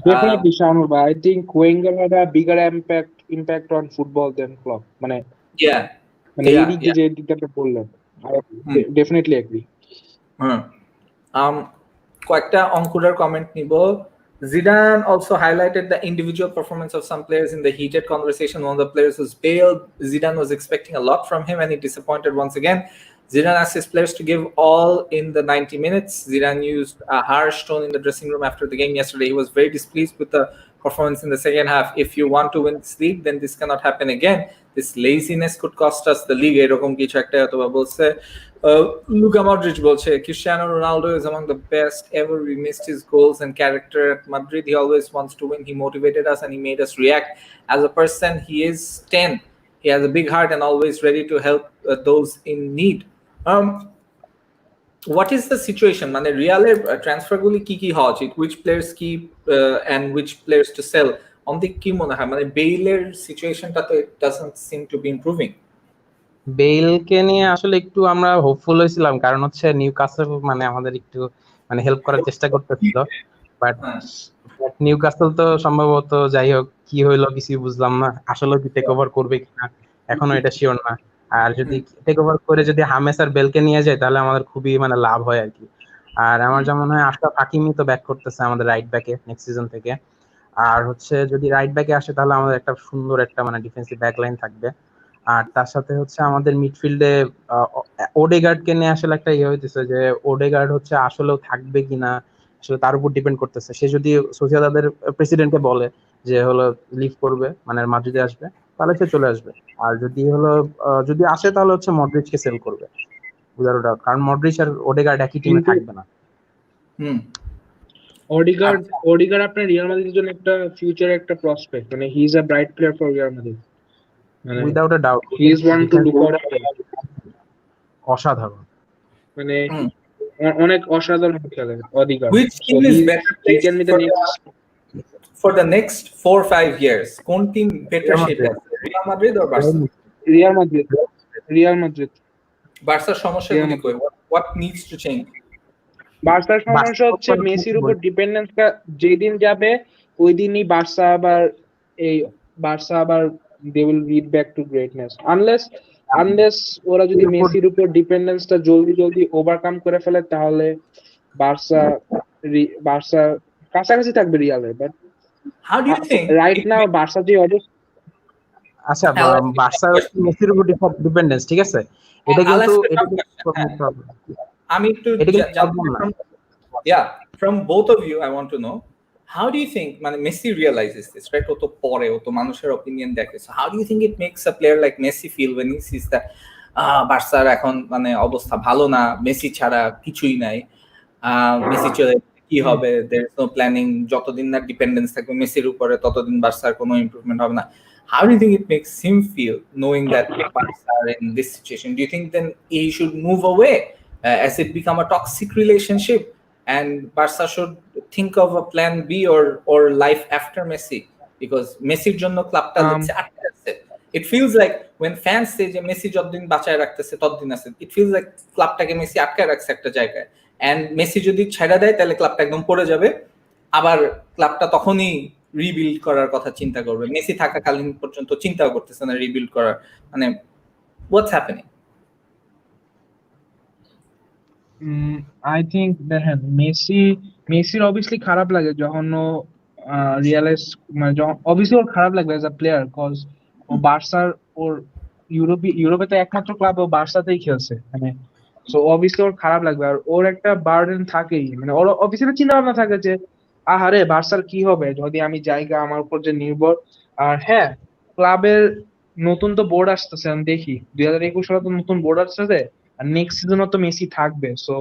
Definitely, Shanu, but I think Wenger had a bigger impact on football than Klopp. Yeah. I definitely agree. কয়েকটা অঙ্কুরের comment নিব। Zidane also highlighted the individual performance of some players in the heated conversation. One of the players was Bale. Zidane was expecting a lot from him and he disappointed once again. Zidane asked his players to give all in the 90 minutes. Zidane used a harsh tone in the dressing room after the game yesterday. He was very displeased with the performance in the second half. If you want to win this league, then this cannot happen again. This laziness could cost us the league. এরকম কিছু একটা অথবা বলছে। Luka Modric বলছে Cristiano Ronaldo is among the best ever. We missed his goals and character at Madrid. He always wants to win. He motivated us and he made us react. As a person, he is 10. He has a big heart and always ready to help those in need. What is the situation? মানে রিয়ালের ট্রান্সফারগুলি কি হওয়া উচিত, which players keep and which players to sell? অনেক কি মনে হয় মানে বেইলের সিচুয়েশনটা তো it doesn't seem to be improving. বেইলকে নিয়ে আসলে একটু আমরা হোপফুল হয়েছিলাম, কারণ হচ্ছে নিউক্যাসল মানে আমাদের একটু মানে হেল্প করার চেষ্টা করতেছিল, বাট নিউক্যাসল তো সম্ভবত যাই হোক কি হইলো কিছুই বুঝলাম না, আসলে কি টেক ওভার করবে কিনা এখনো এটা শিওর না। আর যদি টেক ওভার করে যদি হামেস আর বেলকে নিয়ে যায় তাহলে আমাদের খুবই মানে লাভ হয় আর কি। আর আমার যেমন হয় আশরাফ হাকিমি তো ব্যাক করতেছে আমাদের রাইট ব্যাকে নেক্সট সিজন থেকে, আর হচ্ছে যদি রাইট ব্যাকে আসে তাহলে আমাদের একটা সুন্দর একটা মানে ডিফেন্সিভ ব্যাক লাইন থাকবে। আর তার সাথে হচ্ছে আমাদের মিডফিল্ডে ওডেগার্ডকে নিয়ে আসলে একটা ইয়ে হইতেছে যে ওডেগার্ড হচ্ছে আসলেও থাকবে কিনা আসলে তার উপর ডিপেন্ড করতেছে। সে যদি সোসিয়েদাদের প্রেসিডেন্টকে বলে যে হলো লিভ করবে মানে মাদ্রিদে আসবে তাহলে সে চলে আসবে, আর যদি হলো যদি আসে তাহলে হচ্ছে মডরিচকে সেল করবে উইদাউট ডাউট, কারণ মডরিচ আর ওডেগার্ড একই টিমে থাকবে না। ওডেগার্ড আপনার রিয়াল মাদ্রিদের জন্য একটা ফিউচারে একটা প্রসপেক্ট, মানে he is a bright player for Real Madrid without a doubt he is one to look out, অসাধারণ মানে অনেক অসাধারণ খেলে Odegaard. Which team is better placed for the next 4-5 years? কোন টিম বেটার শেপে আছে, Real Madrid or Barca? Real Madrid. বার্সার সমস্যাগুলি কই? What needs to change? বার্সার সমস্যা হচ্ছে মেসির উপর ডিপেন্ডেন্সটা যেদিন যাবে ওই দিনই বার্সা আবার they will lead back to greatness unless ওরা যদি মেসির উপর ডিপেন্ডেন্সটা জলদি ওভারকাম করে ফেলে তাহলে বার্সা কাছাকাছি থাকবে রিয়ালের। But how do you think right now Barca যে অবস্থা, আচ্ছা বার্সার মেসির উপর ডিপেন্ডেন্স ঠিক আছে, এটা কিন্তু আমি একটু from both of you I want to know how do you think মানে Messi realizes this, right? ও তো পরে ও তো মানুষের অপিনিয়ন দেখে, so how do you think it makes a player like Messi feel when he sees that বার্সার এখন মানে অবস্থা ভালো না, মেসি ছাড়া কিছুই নাই, মেসি চলে কি হবে, there is no planning, যতদিন না ডিপেন্ডেন্স থাকবে মেসির উপরে ততদিন বার্সার কোনো ইমপ্রুভমেন্ট হবে না? How do you think it makes him feel knowing that Barca are in this situation? Do you think then he should move away as it become a toxic relationship and Barca should think of a plan B or life after Messi, because Messiর জন্য ক্লাবটা হচ্ছে আটকে আছে. It feels like when fans say যে Messi যতদিন বাঁচায় রাখতেছে ততদিন আছে, it feels like ক্লাবটাকে মেসি আটকে রাখছে একটা জায়গায়, and মেসি যদি ছাইড়া দেয় তাহলে ক্লাবটা একদম পড়ে যাবে, আবার ক্লাবটা তখনই রিবিল্ড করার কথা চিন্তা করবে. মেসি থাকাকালীন পর্যন্ত চিন্তাও করতেছে না রিবিল্ড করার. মানে what's happening? আই থিঙ্ক দেখেন মেসির অবভিয়াসলি খারাপ লাগে যখন ও রিয়ালাইজ, মানে অবভিয়াসলি ওর খারাপ লাগবে অ্যাজ আ প্লেয়ার, কজ ও বার্সার ওর ইউরোপে তো একমাত্র ক্লাব ও বার্সাতেই খেলছে, মানে সো অবভিয়াসলি ওর খারাপ লাগবে। আর ওর একটা বার্ডেন থাকেই, মানে ওর অবভিয়াসলি চিন্তা ভাবনা থাকে যে আহারে বার্সার কি হবে যদি আমি জায়গা আমার উপর যে নির্ভর। আর হ্যাঁ, ক্লাবের নতুন তো বোর্ড আসতেছে, আমি দেখি 2021 সালে তো নতুন বোর্ড আসতেছে, আর নেক্সট সিজনও তো মেসি থাকবে, সো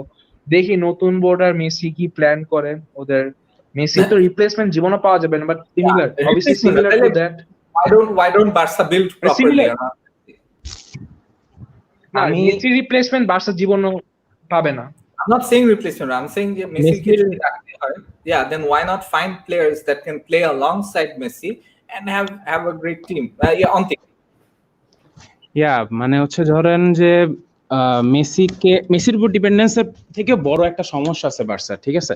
দেখি নতুন বোর্ড আর মেসি কি প্ল্যান করে ওদের। মেসি তো রিপ্লেসমেন্ট জীবনে পাওয়া যাবে না, but similar, obviously similar to that. Why don't Barca build properly? না, মেসি রিপ্লেসমেন্ট বার্সা জীবনও পাবে না। I'm not saying replacement. I'm saying যে Messi কে যদি রাখতে হয়, yeah, then why not find players that can play alongside Messi and have a great team? Yeah, on thing. মানে হচ্ছে ধরেন যে মেসির উপর ডিপেন্ডেন্সের থেকে বড় একটা সমস্যা আছে বার্সার, ঠিক আছে?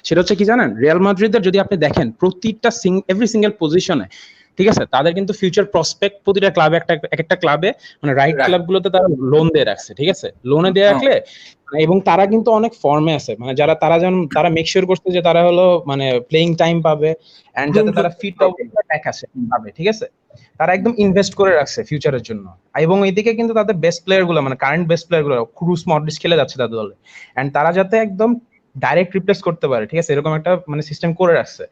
সেটা হচ্ছে কি জানেন, রিয়াল মাদ্রিদের যদি আপনি দেখেন প্রতিটা এভরি সিঙ্গেল পজিশনে, ঠিক আছে, তাদের কিন্তু ফিউচার প্রসপেক্ট প্রতিটা ক্লাবে একটা ক্লাবে মানে রাইট ক্লাবগুলোতে তারা লোন দিয়ে রাখছে, ঠিক আছে? লোনে দিয়ে রাখলে, এবং তারা কিন্তু অনেক ফর্মে আছে, মানে তারা মেক শিওর করছে যে তারা হলো মানে প্লেইং টাইম পাবে এন্ড যাতে তারা ফিট পাবে, ঠিক আছে? তারা একদম ইনভেস্ট করে রাখছে ফিউচারের জন্য। এবং এইদিকে কিন্তু তাদের বেস্ট প্লেয়ার গুলো, মানে কারেন্ট বেস্ট প্লেয়ার গুলো ক্রুস মডরিচ খেলে যাচ্ছে তাদের দলে, এন্ড তারা যাতে একদম ডাইরেক্ট রিপ্লেস করতে পারে, ঠিক আছে, এরকম একটা মানে সিস্টেম করে রাখছে।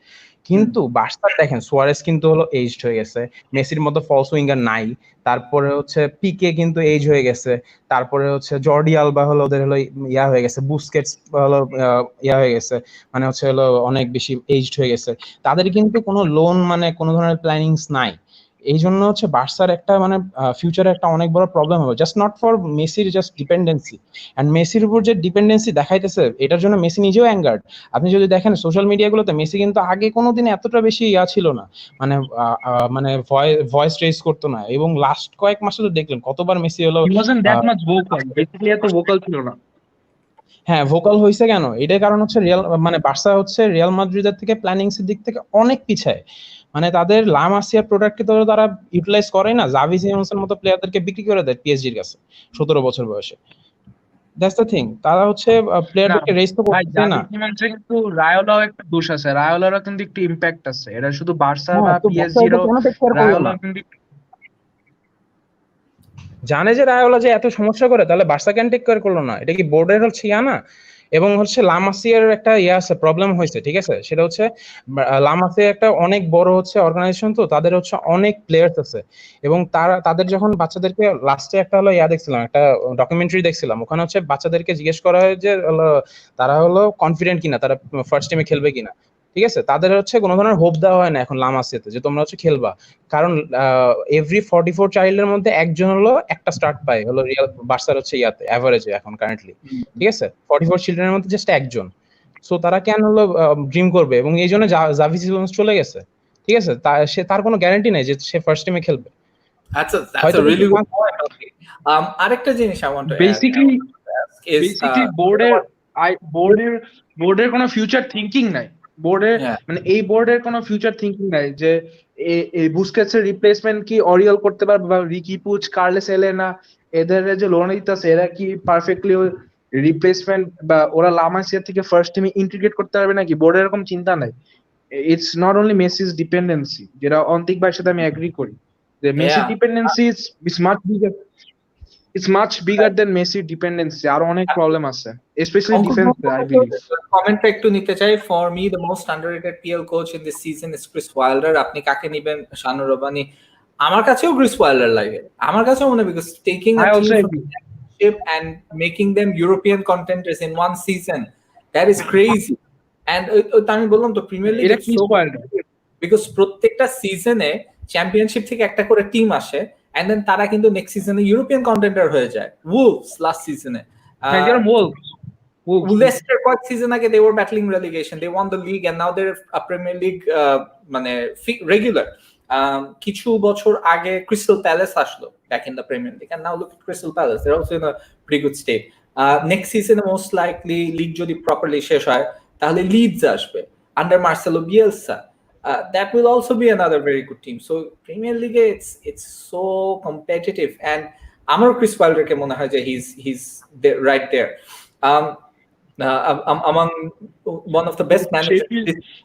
কিন্তু বার্সার দেখেন সুয়ারেস কিন্তু হলো এজড হয়ে গেছে, মেসির মতো ফলস উইঙ্গার নাই, তারপরে হচ্ছে পিকে কিন্তু এজ হয়ে গেছে, তারপরে হচ্ছে জর্ডি আলবা হলো ওদের হলো ইয়া হয়ে গেছে, বুস্কেটস হলো ইয়া হয়ে গেছে, মানে হচ্ছে হলো অনেক বেশি এজড হয়ে গেছে। তাদের কিন্তু কোনো লোন মানে কোনো ধরনের প্ল্যানিংস নাই। এই জন্য হচ্ছে বার্সার একটা মানে ফিউচারে একটা অনেক বড় প্রবলেম হবে, জাস্ট নট ফর মেসির জাস্ট ডিপেন্ডেন্সি, এন্ড মেসির উপর যে ডিপেন্ডেন্সি দেখাইতেছে এটার জন্য মেসি নিজেও অ্যাঙ্গার্ড। আপনি যদি দেখেন সোশ্যাল মিডিয়াগুলোতে মেসি কিন্তু আগে কোনোদিন এতটা বেশি ইয়া ছিল না, মানে মানে ভয়েস রেজ করতো না, এবং লাস্ট কয়েক মাসে তো দেখলেন কতবার মেসি হলো ভোকাল ছিল না। হ্যাঁ, ভোকাল হয়েছে কেন? এটার কারণ হচ্ছে মানে বার্সা হচ্ছে রিয়াল মাদ্রিদের থেকে প্ল্যানিংস এর দিক থেকে অনেক পিছায়, মানে তাদের লা মাসিয়ার প্রোডাক্টকে তো তারা ইউটিলাইজ করে না, জাভি সিমন্সের মতো প্লেয়ারদেরকে বিক্রি করে দেয় পিএসজির কাছে 17 বছর বয়সে। দ্যাটস দ্য থিং, তারা হচ্ছে প্লেয়ারদেরকে রেস তো করতে না। কিন্তু রায়োলাও একটা দোষ আছে, রায়োলারও কিন্তু একটু ইমপ্যাক্ট আছে, এটা শুধু বার্সা বা পিএসজির রায়োলা কিন্তু জানে যে রায়োলা যে এত সমস্যা করে, তাহলে বার্সা ক্যান টেক কেয়ার করলো না? এটা কি বোর্ডের হচ্ছে ইয়া না? এবং হচ্ছে লামাসিয়ার একটা ইয়া আছে, প্রবলেম হয়েছে, ঠিক আছে? সেটা হচ্ছে লামাসিয়া একটা অনেক বড় হচ্ছে অর্গানাইজেশন, তো তাদের হচ্ছে অনেক প্লেয়ার্স আছে, এবং তাদের যখন বাচ্চাদেরকে লাস্টে একটা হলো ইয়া দেখছিলাম, একটা ডকুমেন্টারি দেখছিলাম, ওখানে হচ্ছে বাচ্চাদেরকে জিজ্ঞেস করা হয় যে তারা হলো কনফিডেন্ট কিনা, তারা ফার্স্ট টিমে খেলবে কিনা, ঠিক আছে? তাদের হচ্ছে কোনো ধরনের হোপ দেওয়া হয় না এখন লামাসিয়াতে যে তোমরা হচ্ছে খেলবা, কারণ এভরি 44 চাইল্ডের মধ্যে একজন হলো একটা স্টার্ট পায় হলো রিয়াল বার্সার হচ্ছে ইয়াতে এভারেজে এখন কারেন্টলি, ঠিক আছে? 44 চিলড্রেনের মধ্যে জাস্ট একজন, সো তারা কেন হলো ড্রিম করবে? এবং এই জন্য জাভি সিমন্স চলে গেছে, ঠিক আছে? তার কোনো গ্যারান্টি নাই যে সে ফার্স্ট টিমে খেলবে। আচ্ছা, that's a really good point. আরেকটা জিনিস I want to basically is বোর্ডের কোনো ফিউচার থিংকিং নাই, মানে এই বোর্ডের কোনো ফিউচার থিংকিং নাই যে এই বুস্কেটসের রিপ্লেসমেন্ট কি অরিয়াল করতে পারবে, বা রিকি পুচ, কার্লেস এলেনা, এদের যে লোন দিতেছে এরা কি পারফেক্টলি রিপ্লেসমেন্ট বা ওরা লামাসিয়া থেকে ফার্স্ট টিমে ইন্টিগ্রেট করতে পারবে নাকি? বোর্ডের এরকম চিন্তা নাই। It's not only Messi's dependency, যেটা অন্তিক ভাইয়ের সাথে আমি এগ্রি করি যে Messi dependency is much bigger, it's much bigger than Messi dependency, আর অনেক প্রবলেম আছে, especially defense, I believe. Comment একটু নিতে চাই। For me the most underrated PL coach in this season is Chris Wilder. আপনি কাকে নেবেন? শানু রবানি? আমার কাছেও Chris Wilder লাগে, আমার কাছেও মনে হয়, because taking a team and making them European contenders in one season, that is crazy. And আমি বললাম তো প্রিমিয়ার লিগ এটা কি Wilder, because প্রত্যেকটা সিজনে চ্যাম্পিয়নশিপ থেকে একটা করে টিম আসে, and then তারা কিন্তু নেক্সট সিজনে ইউরোপিয়ান কন্টেন্ডার হয়ে যায়। Wolves লাস্ট সিজনে, Leicester কয়েক সিজন আগে they were battling relegation, they won the league and now they're a Premier League মানে regular. কিছু বছর আগে ক্রিস্টাল প্যালেস আসলো back in the Premier League and now look at Crystal Palace, they're also in a pretty good state. Next season most likely league যদি properly শেষ হয় তাহলে Leeds আসবে under Marcelo Bielsa. That will also be another very good team. So Premier League it's so competitive and আমার Chris ওয়াইল্ডারকে মনে হয় যে he's right there. Among one of the best managers.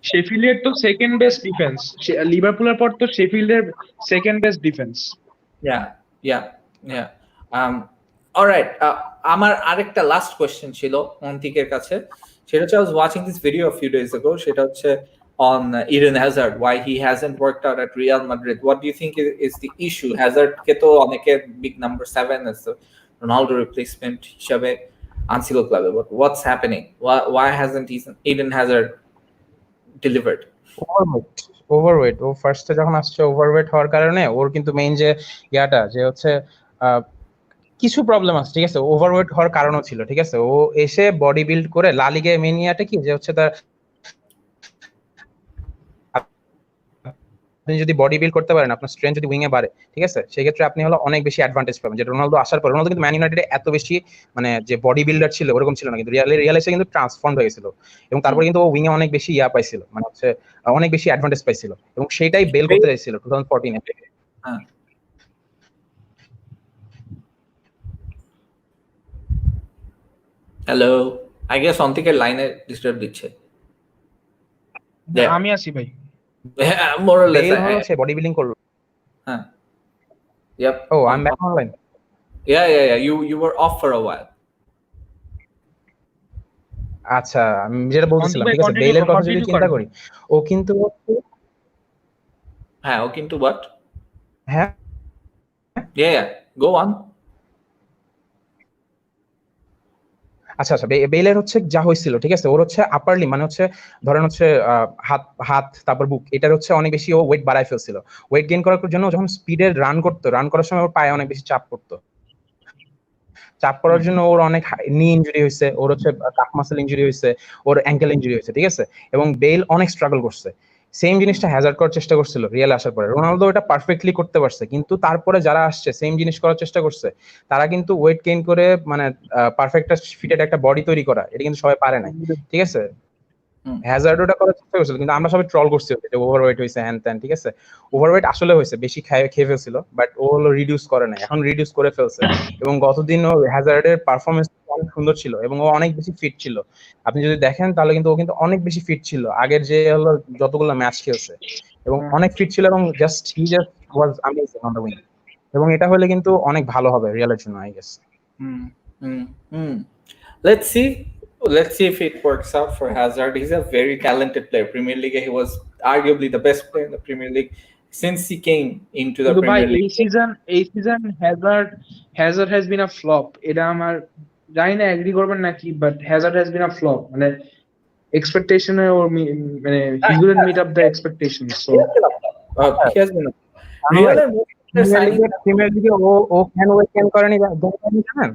শেফিল্ডের তো সেকেন্ড বেস্ট ডিফেন্স, লিভারপুলের পর তো শেফিল্ডের second best defence. Yeah. All right. আমার আরেকটা লাস্ট কোয়েশ্চেন ছিল অন্তিকের কাছে, সেটা হচ্ছে I was watching this video a few days ago, সেটা হচ্ছে on Eden Hazard, why he hasn't worked out at Real Madrid. What do you think is the issue? Hazard কে তো অনেকে big number 7 as the Ronaldo replacement হিসাবে আনছিল ক্লাবে, but what's happening? Why hasn't Eden Hazard delivered? Overweight ও ফার্স্টে যখন আসছে overweight হওয়ার কারণে ওর কিন্তু মেইন যে ইয়াটা যে হচ্ছে কিছু প্রবলেম আছে, ঠিক আছে, ওভারওয়েট হওয়ার কারণও ছিল, ঠিক আছে। ও এসে বডি বিল্ড করে লা লিগায় মেইন ইয়াটা কি যে হচ্ছে তার আপনি যদি বডি বিল্ড করতে পারেন, আপনার স্ট্রেংথ যদি উইং এ বাড়ে, ঠিক আছে, সেই ক্ষেত্রে আপনি হলো অনেক বেশি অ্যাডভান্টেজ পাবেন। যে রোনালদো আসার পর, রোনালদো কিন্তু ম্যান ইউনাইটেডে এত বেশি মানে যে বডি বিল্ডার ছিল ওরকম ছিল না, কিন্তু রিয়াল এসে কিন্তু ট্রান্সফর্ম হয়ে গেছিল এবং তারপরে কিন্তু ও উইং এ অনেক বেশি ইয়া পাইছিল, মানে হচ্ছে অনেক বেশি অ্যাডভান্টেজ পাইছিল এবং সেটাই বেল করতে চাইছিল 2014 এ। হ্যালো, আই গেস অন্তিকের লাইনে ডিস্টার্ব দিচ্ছে। আমি আসি ভাই। More or less. Say body building করলো। হ্যাঁ। Yep. Oh, I'm back online. Yeah. You were off for a while. আচ্ছা, আমি যেটা বলছিলাম, ঠিক আছে, বেলের কথা যদি চিন্তা করি, ও কিন্তু ও কিন্তু what? হ্যাঁ, Yeah. Go on. আচ্ছা, বেলের হচ্ছে যা হয়েছিল, ঠিক আছে, ওর হচ্ছে আপারলি মানে হচ্ছে ধরেন হচ্ছে হাত তারপর বুক, এটার হচ্ছে অনেক বেশি ও ওয়েট বাড়ায় ফেলছিল। ওয়েট গেইন করার জন্য যখন স্পিডে রান করার সময় ওর পায়ে অনেক বেশি চাপ পড়তো। চাপ পড়ার জন্য ওর অনেক নি ইনজুরি হয়েছে, ওর হচ্ছে কাফ মাসল ইনজুরি হয়েছে, ওর অ্যাঙ্কেল ইনজুরি হয়েছে, ঠিক আছে, এবং বেল অনেক স্ট্রাগল করছে। সেম জিনিসটা হ্যাজার্ড করার চেষ্টা করছিল রিয়াল আসার পরে, রোনালদো এটা পারফেক্টলি করতে পারছে, কিন্তু তারপরে যারা আসছে সেম জিনিস করার চেষ্টা করছে, তারা কিন্তু ওয়েট গেইন করে মানে পারফেক্ট ফিটেড একটা বডি তৈরি করা, এটা কিন্তু সবাই পারে না, ঠিক আছে। হ্যাজার্ড ওটা করার চেষ্টা করছিল, কিন্তু আমরা সবাই ট্রল করছি যে ওভারওয়েট হয়েছে হ্যান ত্যান, ঠিক আছে। ওভারওয়েট আসলে হয়েছে, বেশি খেয়ে ফেলছিল, বাট ও হলো রিডিউস করে না, এখন রিডিউস করে ফেলছে। এবং গতদিন ও হ্যাজার্ডের পারফরমেন্স অনেক সুন্দর ছিল এবং ও অনেক বেশি ফিট ছিল। আপনি যদি দেখেন তাহলে কিন্তু ও কিন্তু অনেক বেশি ফিট ছিল আগের যে হলো যতগুলো ম্যাচ খেলছে, এবং অনেক ফিট ছিল এবং just was amazing on the wing. এবং এটা হলে কিন্তু অনেক ভালো হবে রিয়ালের জন্য, I guess. Let's see if it works out for Hazard. He's a very talented player. Premier League, he was arguably the best player in the Premier League since he came into the Premier League. এই season Hazard has been a flop. এটা আমার জানি না agri করবেন নাকি, but Hazard has been a flop. মানে expectation or মানে he couldn't meet up the expectations. So he has been Real premier লিগে ও কেন ওয়েট কেন করেনি জানেন?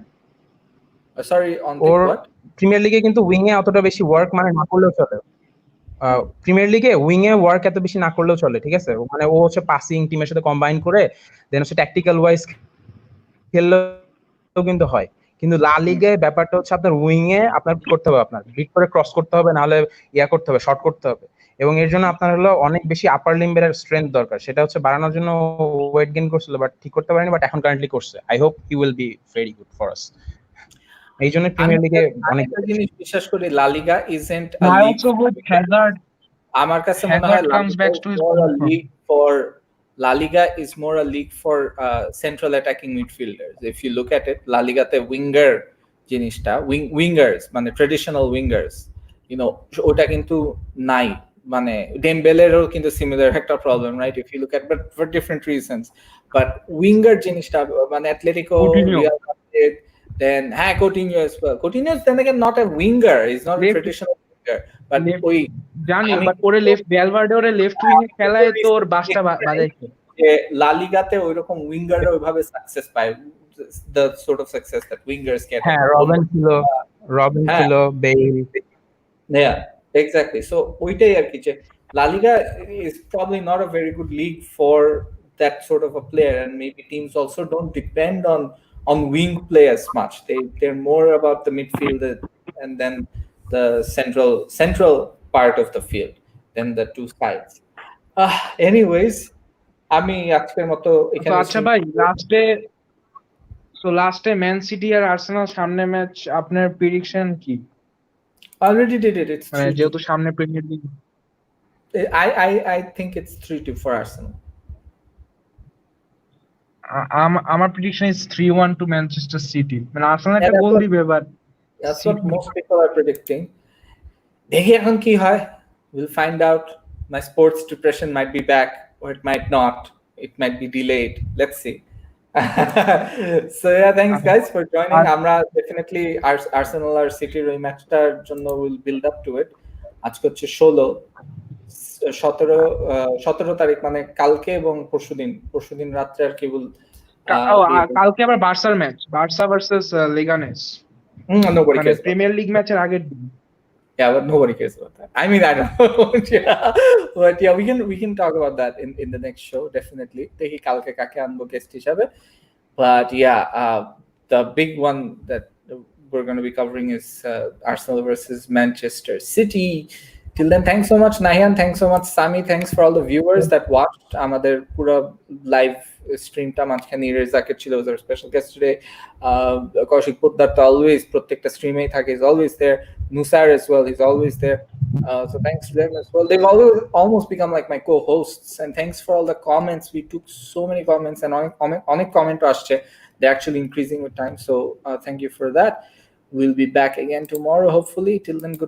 Sorry, on what? প্রিমিয়ার লিগে কিন্তু উইং এ অতটা বেশি ওয়ার্ক মানে না করলেও চলে। প্রিমিয়ার লিগে উইং এ ওয়ার্ক এত বেশি না করলেও চলে, ঠিক আছে। মানে ও হচ্ছে পাসিং টিমের সাথে কম্বাইন করে দেন হচ্ছে ট্যাকটিক্যাল ওয়াইজ খেললেও কিন্তু হয়। কিন্তু লা লিগায় ব্যাপারটা হচ্ছে আপনার উইং এ আপনার করতে হবে, আপনার বিট করে ক্রস করতে হবে, নাহলে ইয়া করতে হবে, শর্ট করতে হবে, এবং এর জন্য আপনার হলো অনেক বেশি আপার লিম্বের স্ট্রেংথ দরকার। সেটা হচ্ছে বাড়ানোর জন্য ওয়েট গেইন করছিল, বাট ঠিক করতে পারেনি, বাট এখন কারেন্টলি করছে। I hope he will be very good for us. এই জন্য প্রিমিয়ার লিগে অনেক জিনিস বিশ্বাস করি, La Liga isn't a I লিগ also would Hazard. আমার কাছে মনে হয় comes back to his league for La Liga is more a league for central attacking midfielders. If you look at it, La Liga te winger জিনিসটা wingers মানে traditional wingers, you know, ওটা কিন্তু নাই। মানে ডেমবেলেরও কিন্তু সিমিলার একটা problem, right? If you look at, but for different reasons. But winger জিনিসটা মানে Atletico, Real Madrid, then Coutinho as well. Coutinho is then again not a winger, he's not a traditional winger, but ওই জানি, but ওরে left ভ্যালভার্ডে ওরে left wing এ খেলায় তো ওর বাসটা বাজাইছে। যে লা লিগাতে ওইরকম উইঙ্গাররা ওইভাবে সাকসেস পায়, the sort of success that wingers get. হ্যাঁ, রবেন ছিল, রবিন হ্যাঁ ছিল, বেইল। Yeah, exactly. So ওইটাই আর কি যে La Liga is probably not a very good league for that sort of a player, and maybe teams also don't depend on wing players much. They're more about the midfield and then the central part of the field than the two sides. Anyways, আমি আজকের মতো তো এখানে আচ্ছা ভাই, লাস্টে man City আর Arsenal সামনে ম্যাচ, আপনার প্রেডিকশন কি? already did it. It's মানে 3-2. যেহেতু সামনে Premier League, I think it's 3-2 for Arsenal. আমার prediction is 3-1 to Manchester City. মানে আর্সেনাল Yeah, একটা গোল দিবে, but that's what most people are predicting. দেখি এখন কি হয়, we'll find out. My sports depression might be back or it might not. It might be delayed. Let's see. So yeah, thanks guys for joining. আমরা definitely Arsenal আর সিটির ওই ম্যাচটার জন্য will build up to it. আজকে হচ্ছে 17 তারিখ, মানে কালকে এবং পরশুদিন রাত্রে আর কি কালকে আবার বার্সার match, Barca versus Leganes, nobody মানে cares. প্রিমিয়ার লিগ ম্যাচের আগের দিন। Yeah, but nobody cares about that. I mean, I don't know. Yeah. But yeah, we can talk about that in the next show, definitely. দেখি কালকে কাকে আনবো guest হিসাবে. But yeah, the big one that we're going to be covering is Arsenal versus Manchester City. Till then, thanks so much, Nahian. Thanks so much, Sami. Thanks for all the viewers that watched. Amader pura live stream ta majkhane Iresh Zaker chilo, was our special guest today. Kaushik Poddar to always protecta stream ei thake, is always there. Nusar as well, he's always there. So thanks to them as well. They've almost become like my co-hosts. And thanks for all the comments. We took so many comments, and onek comment asche. They're actually increasing with time. So thank you for that. We'll be back again tomorrow, hopefully. Till then, good.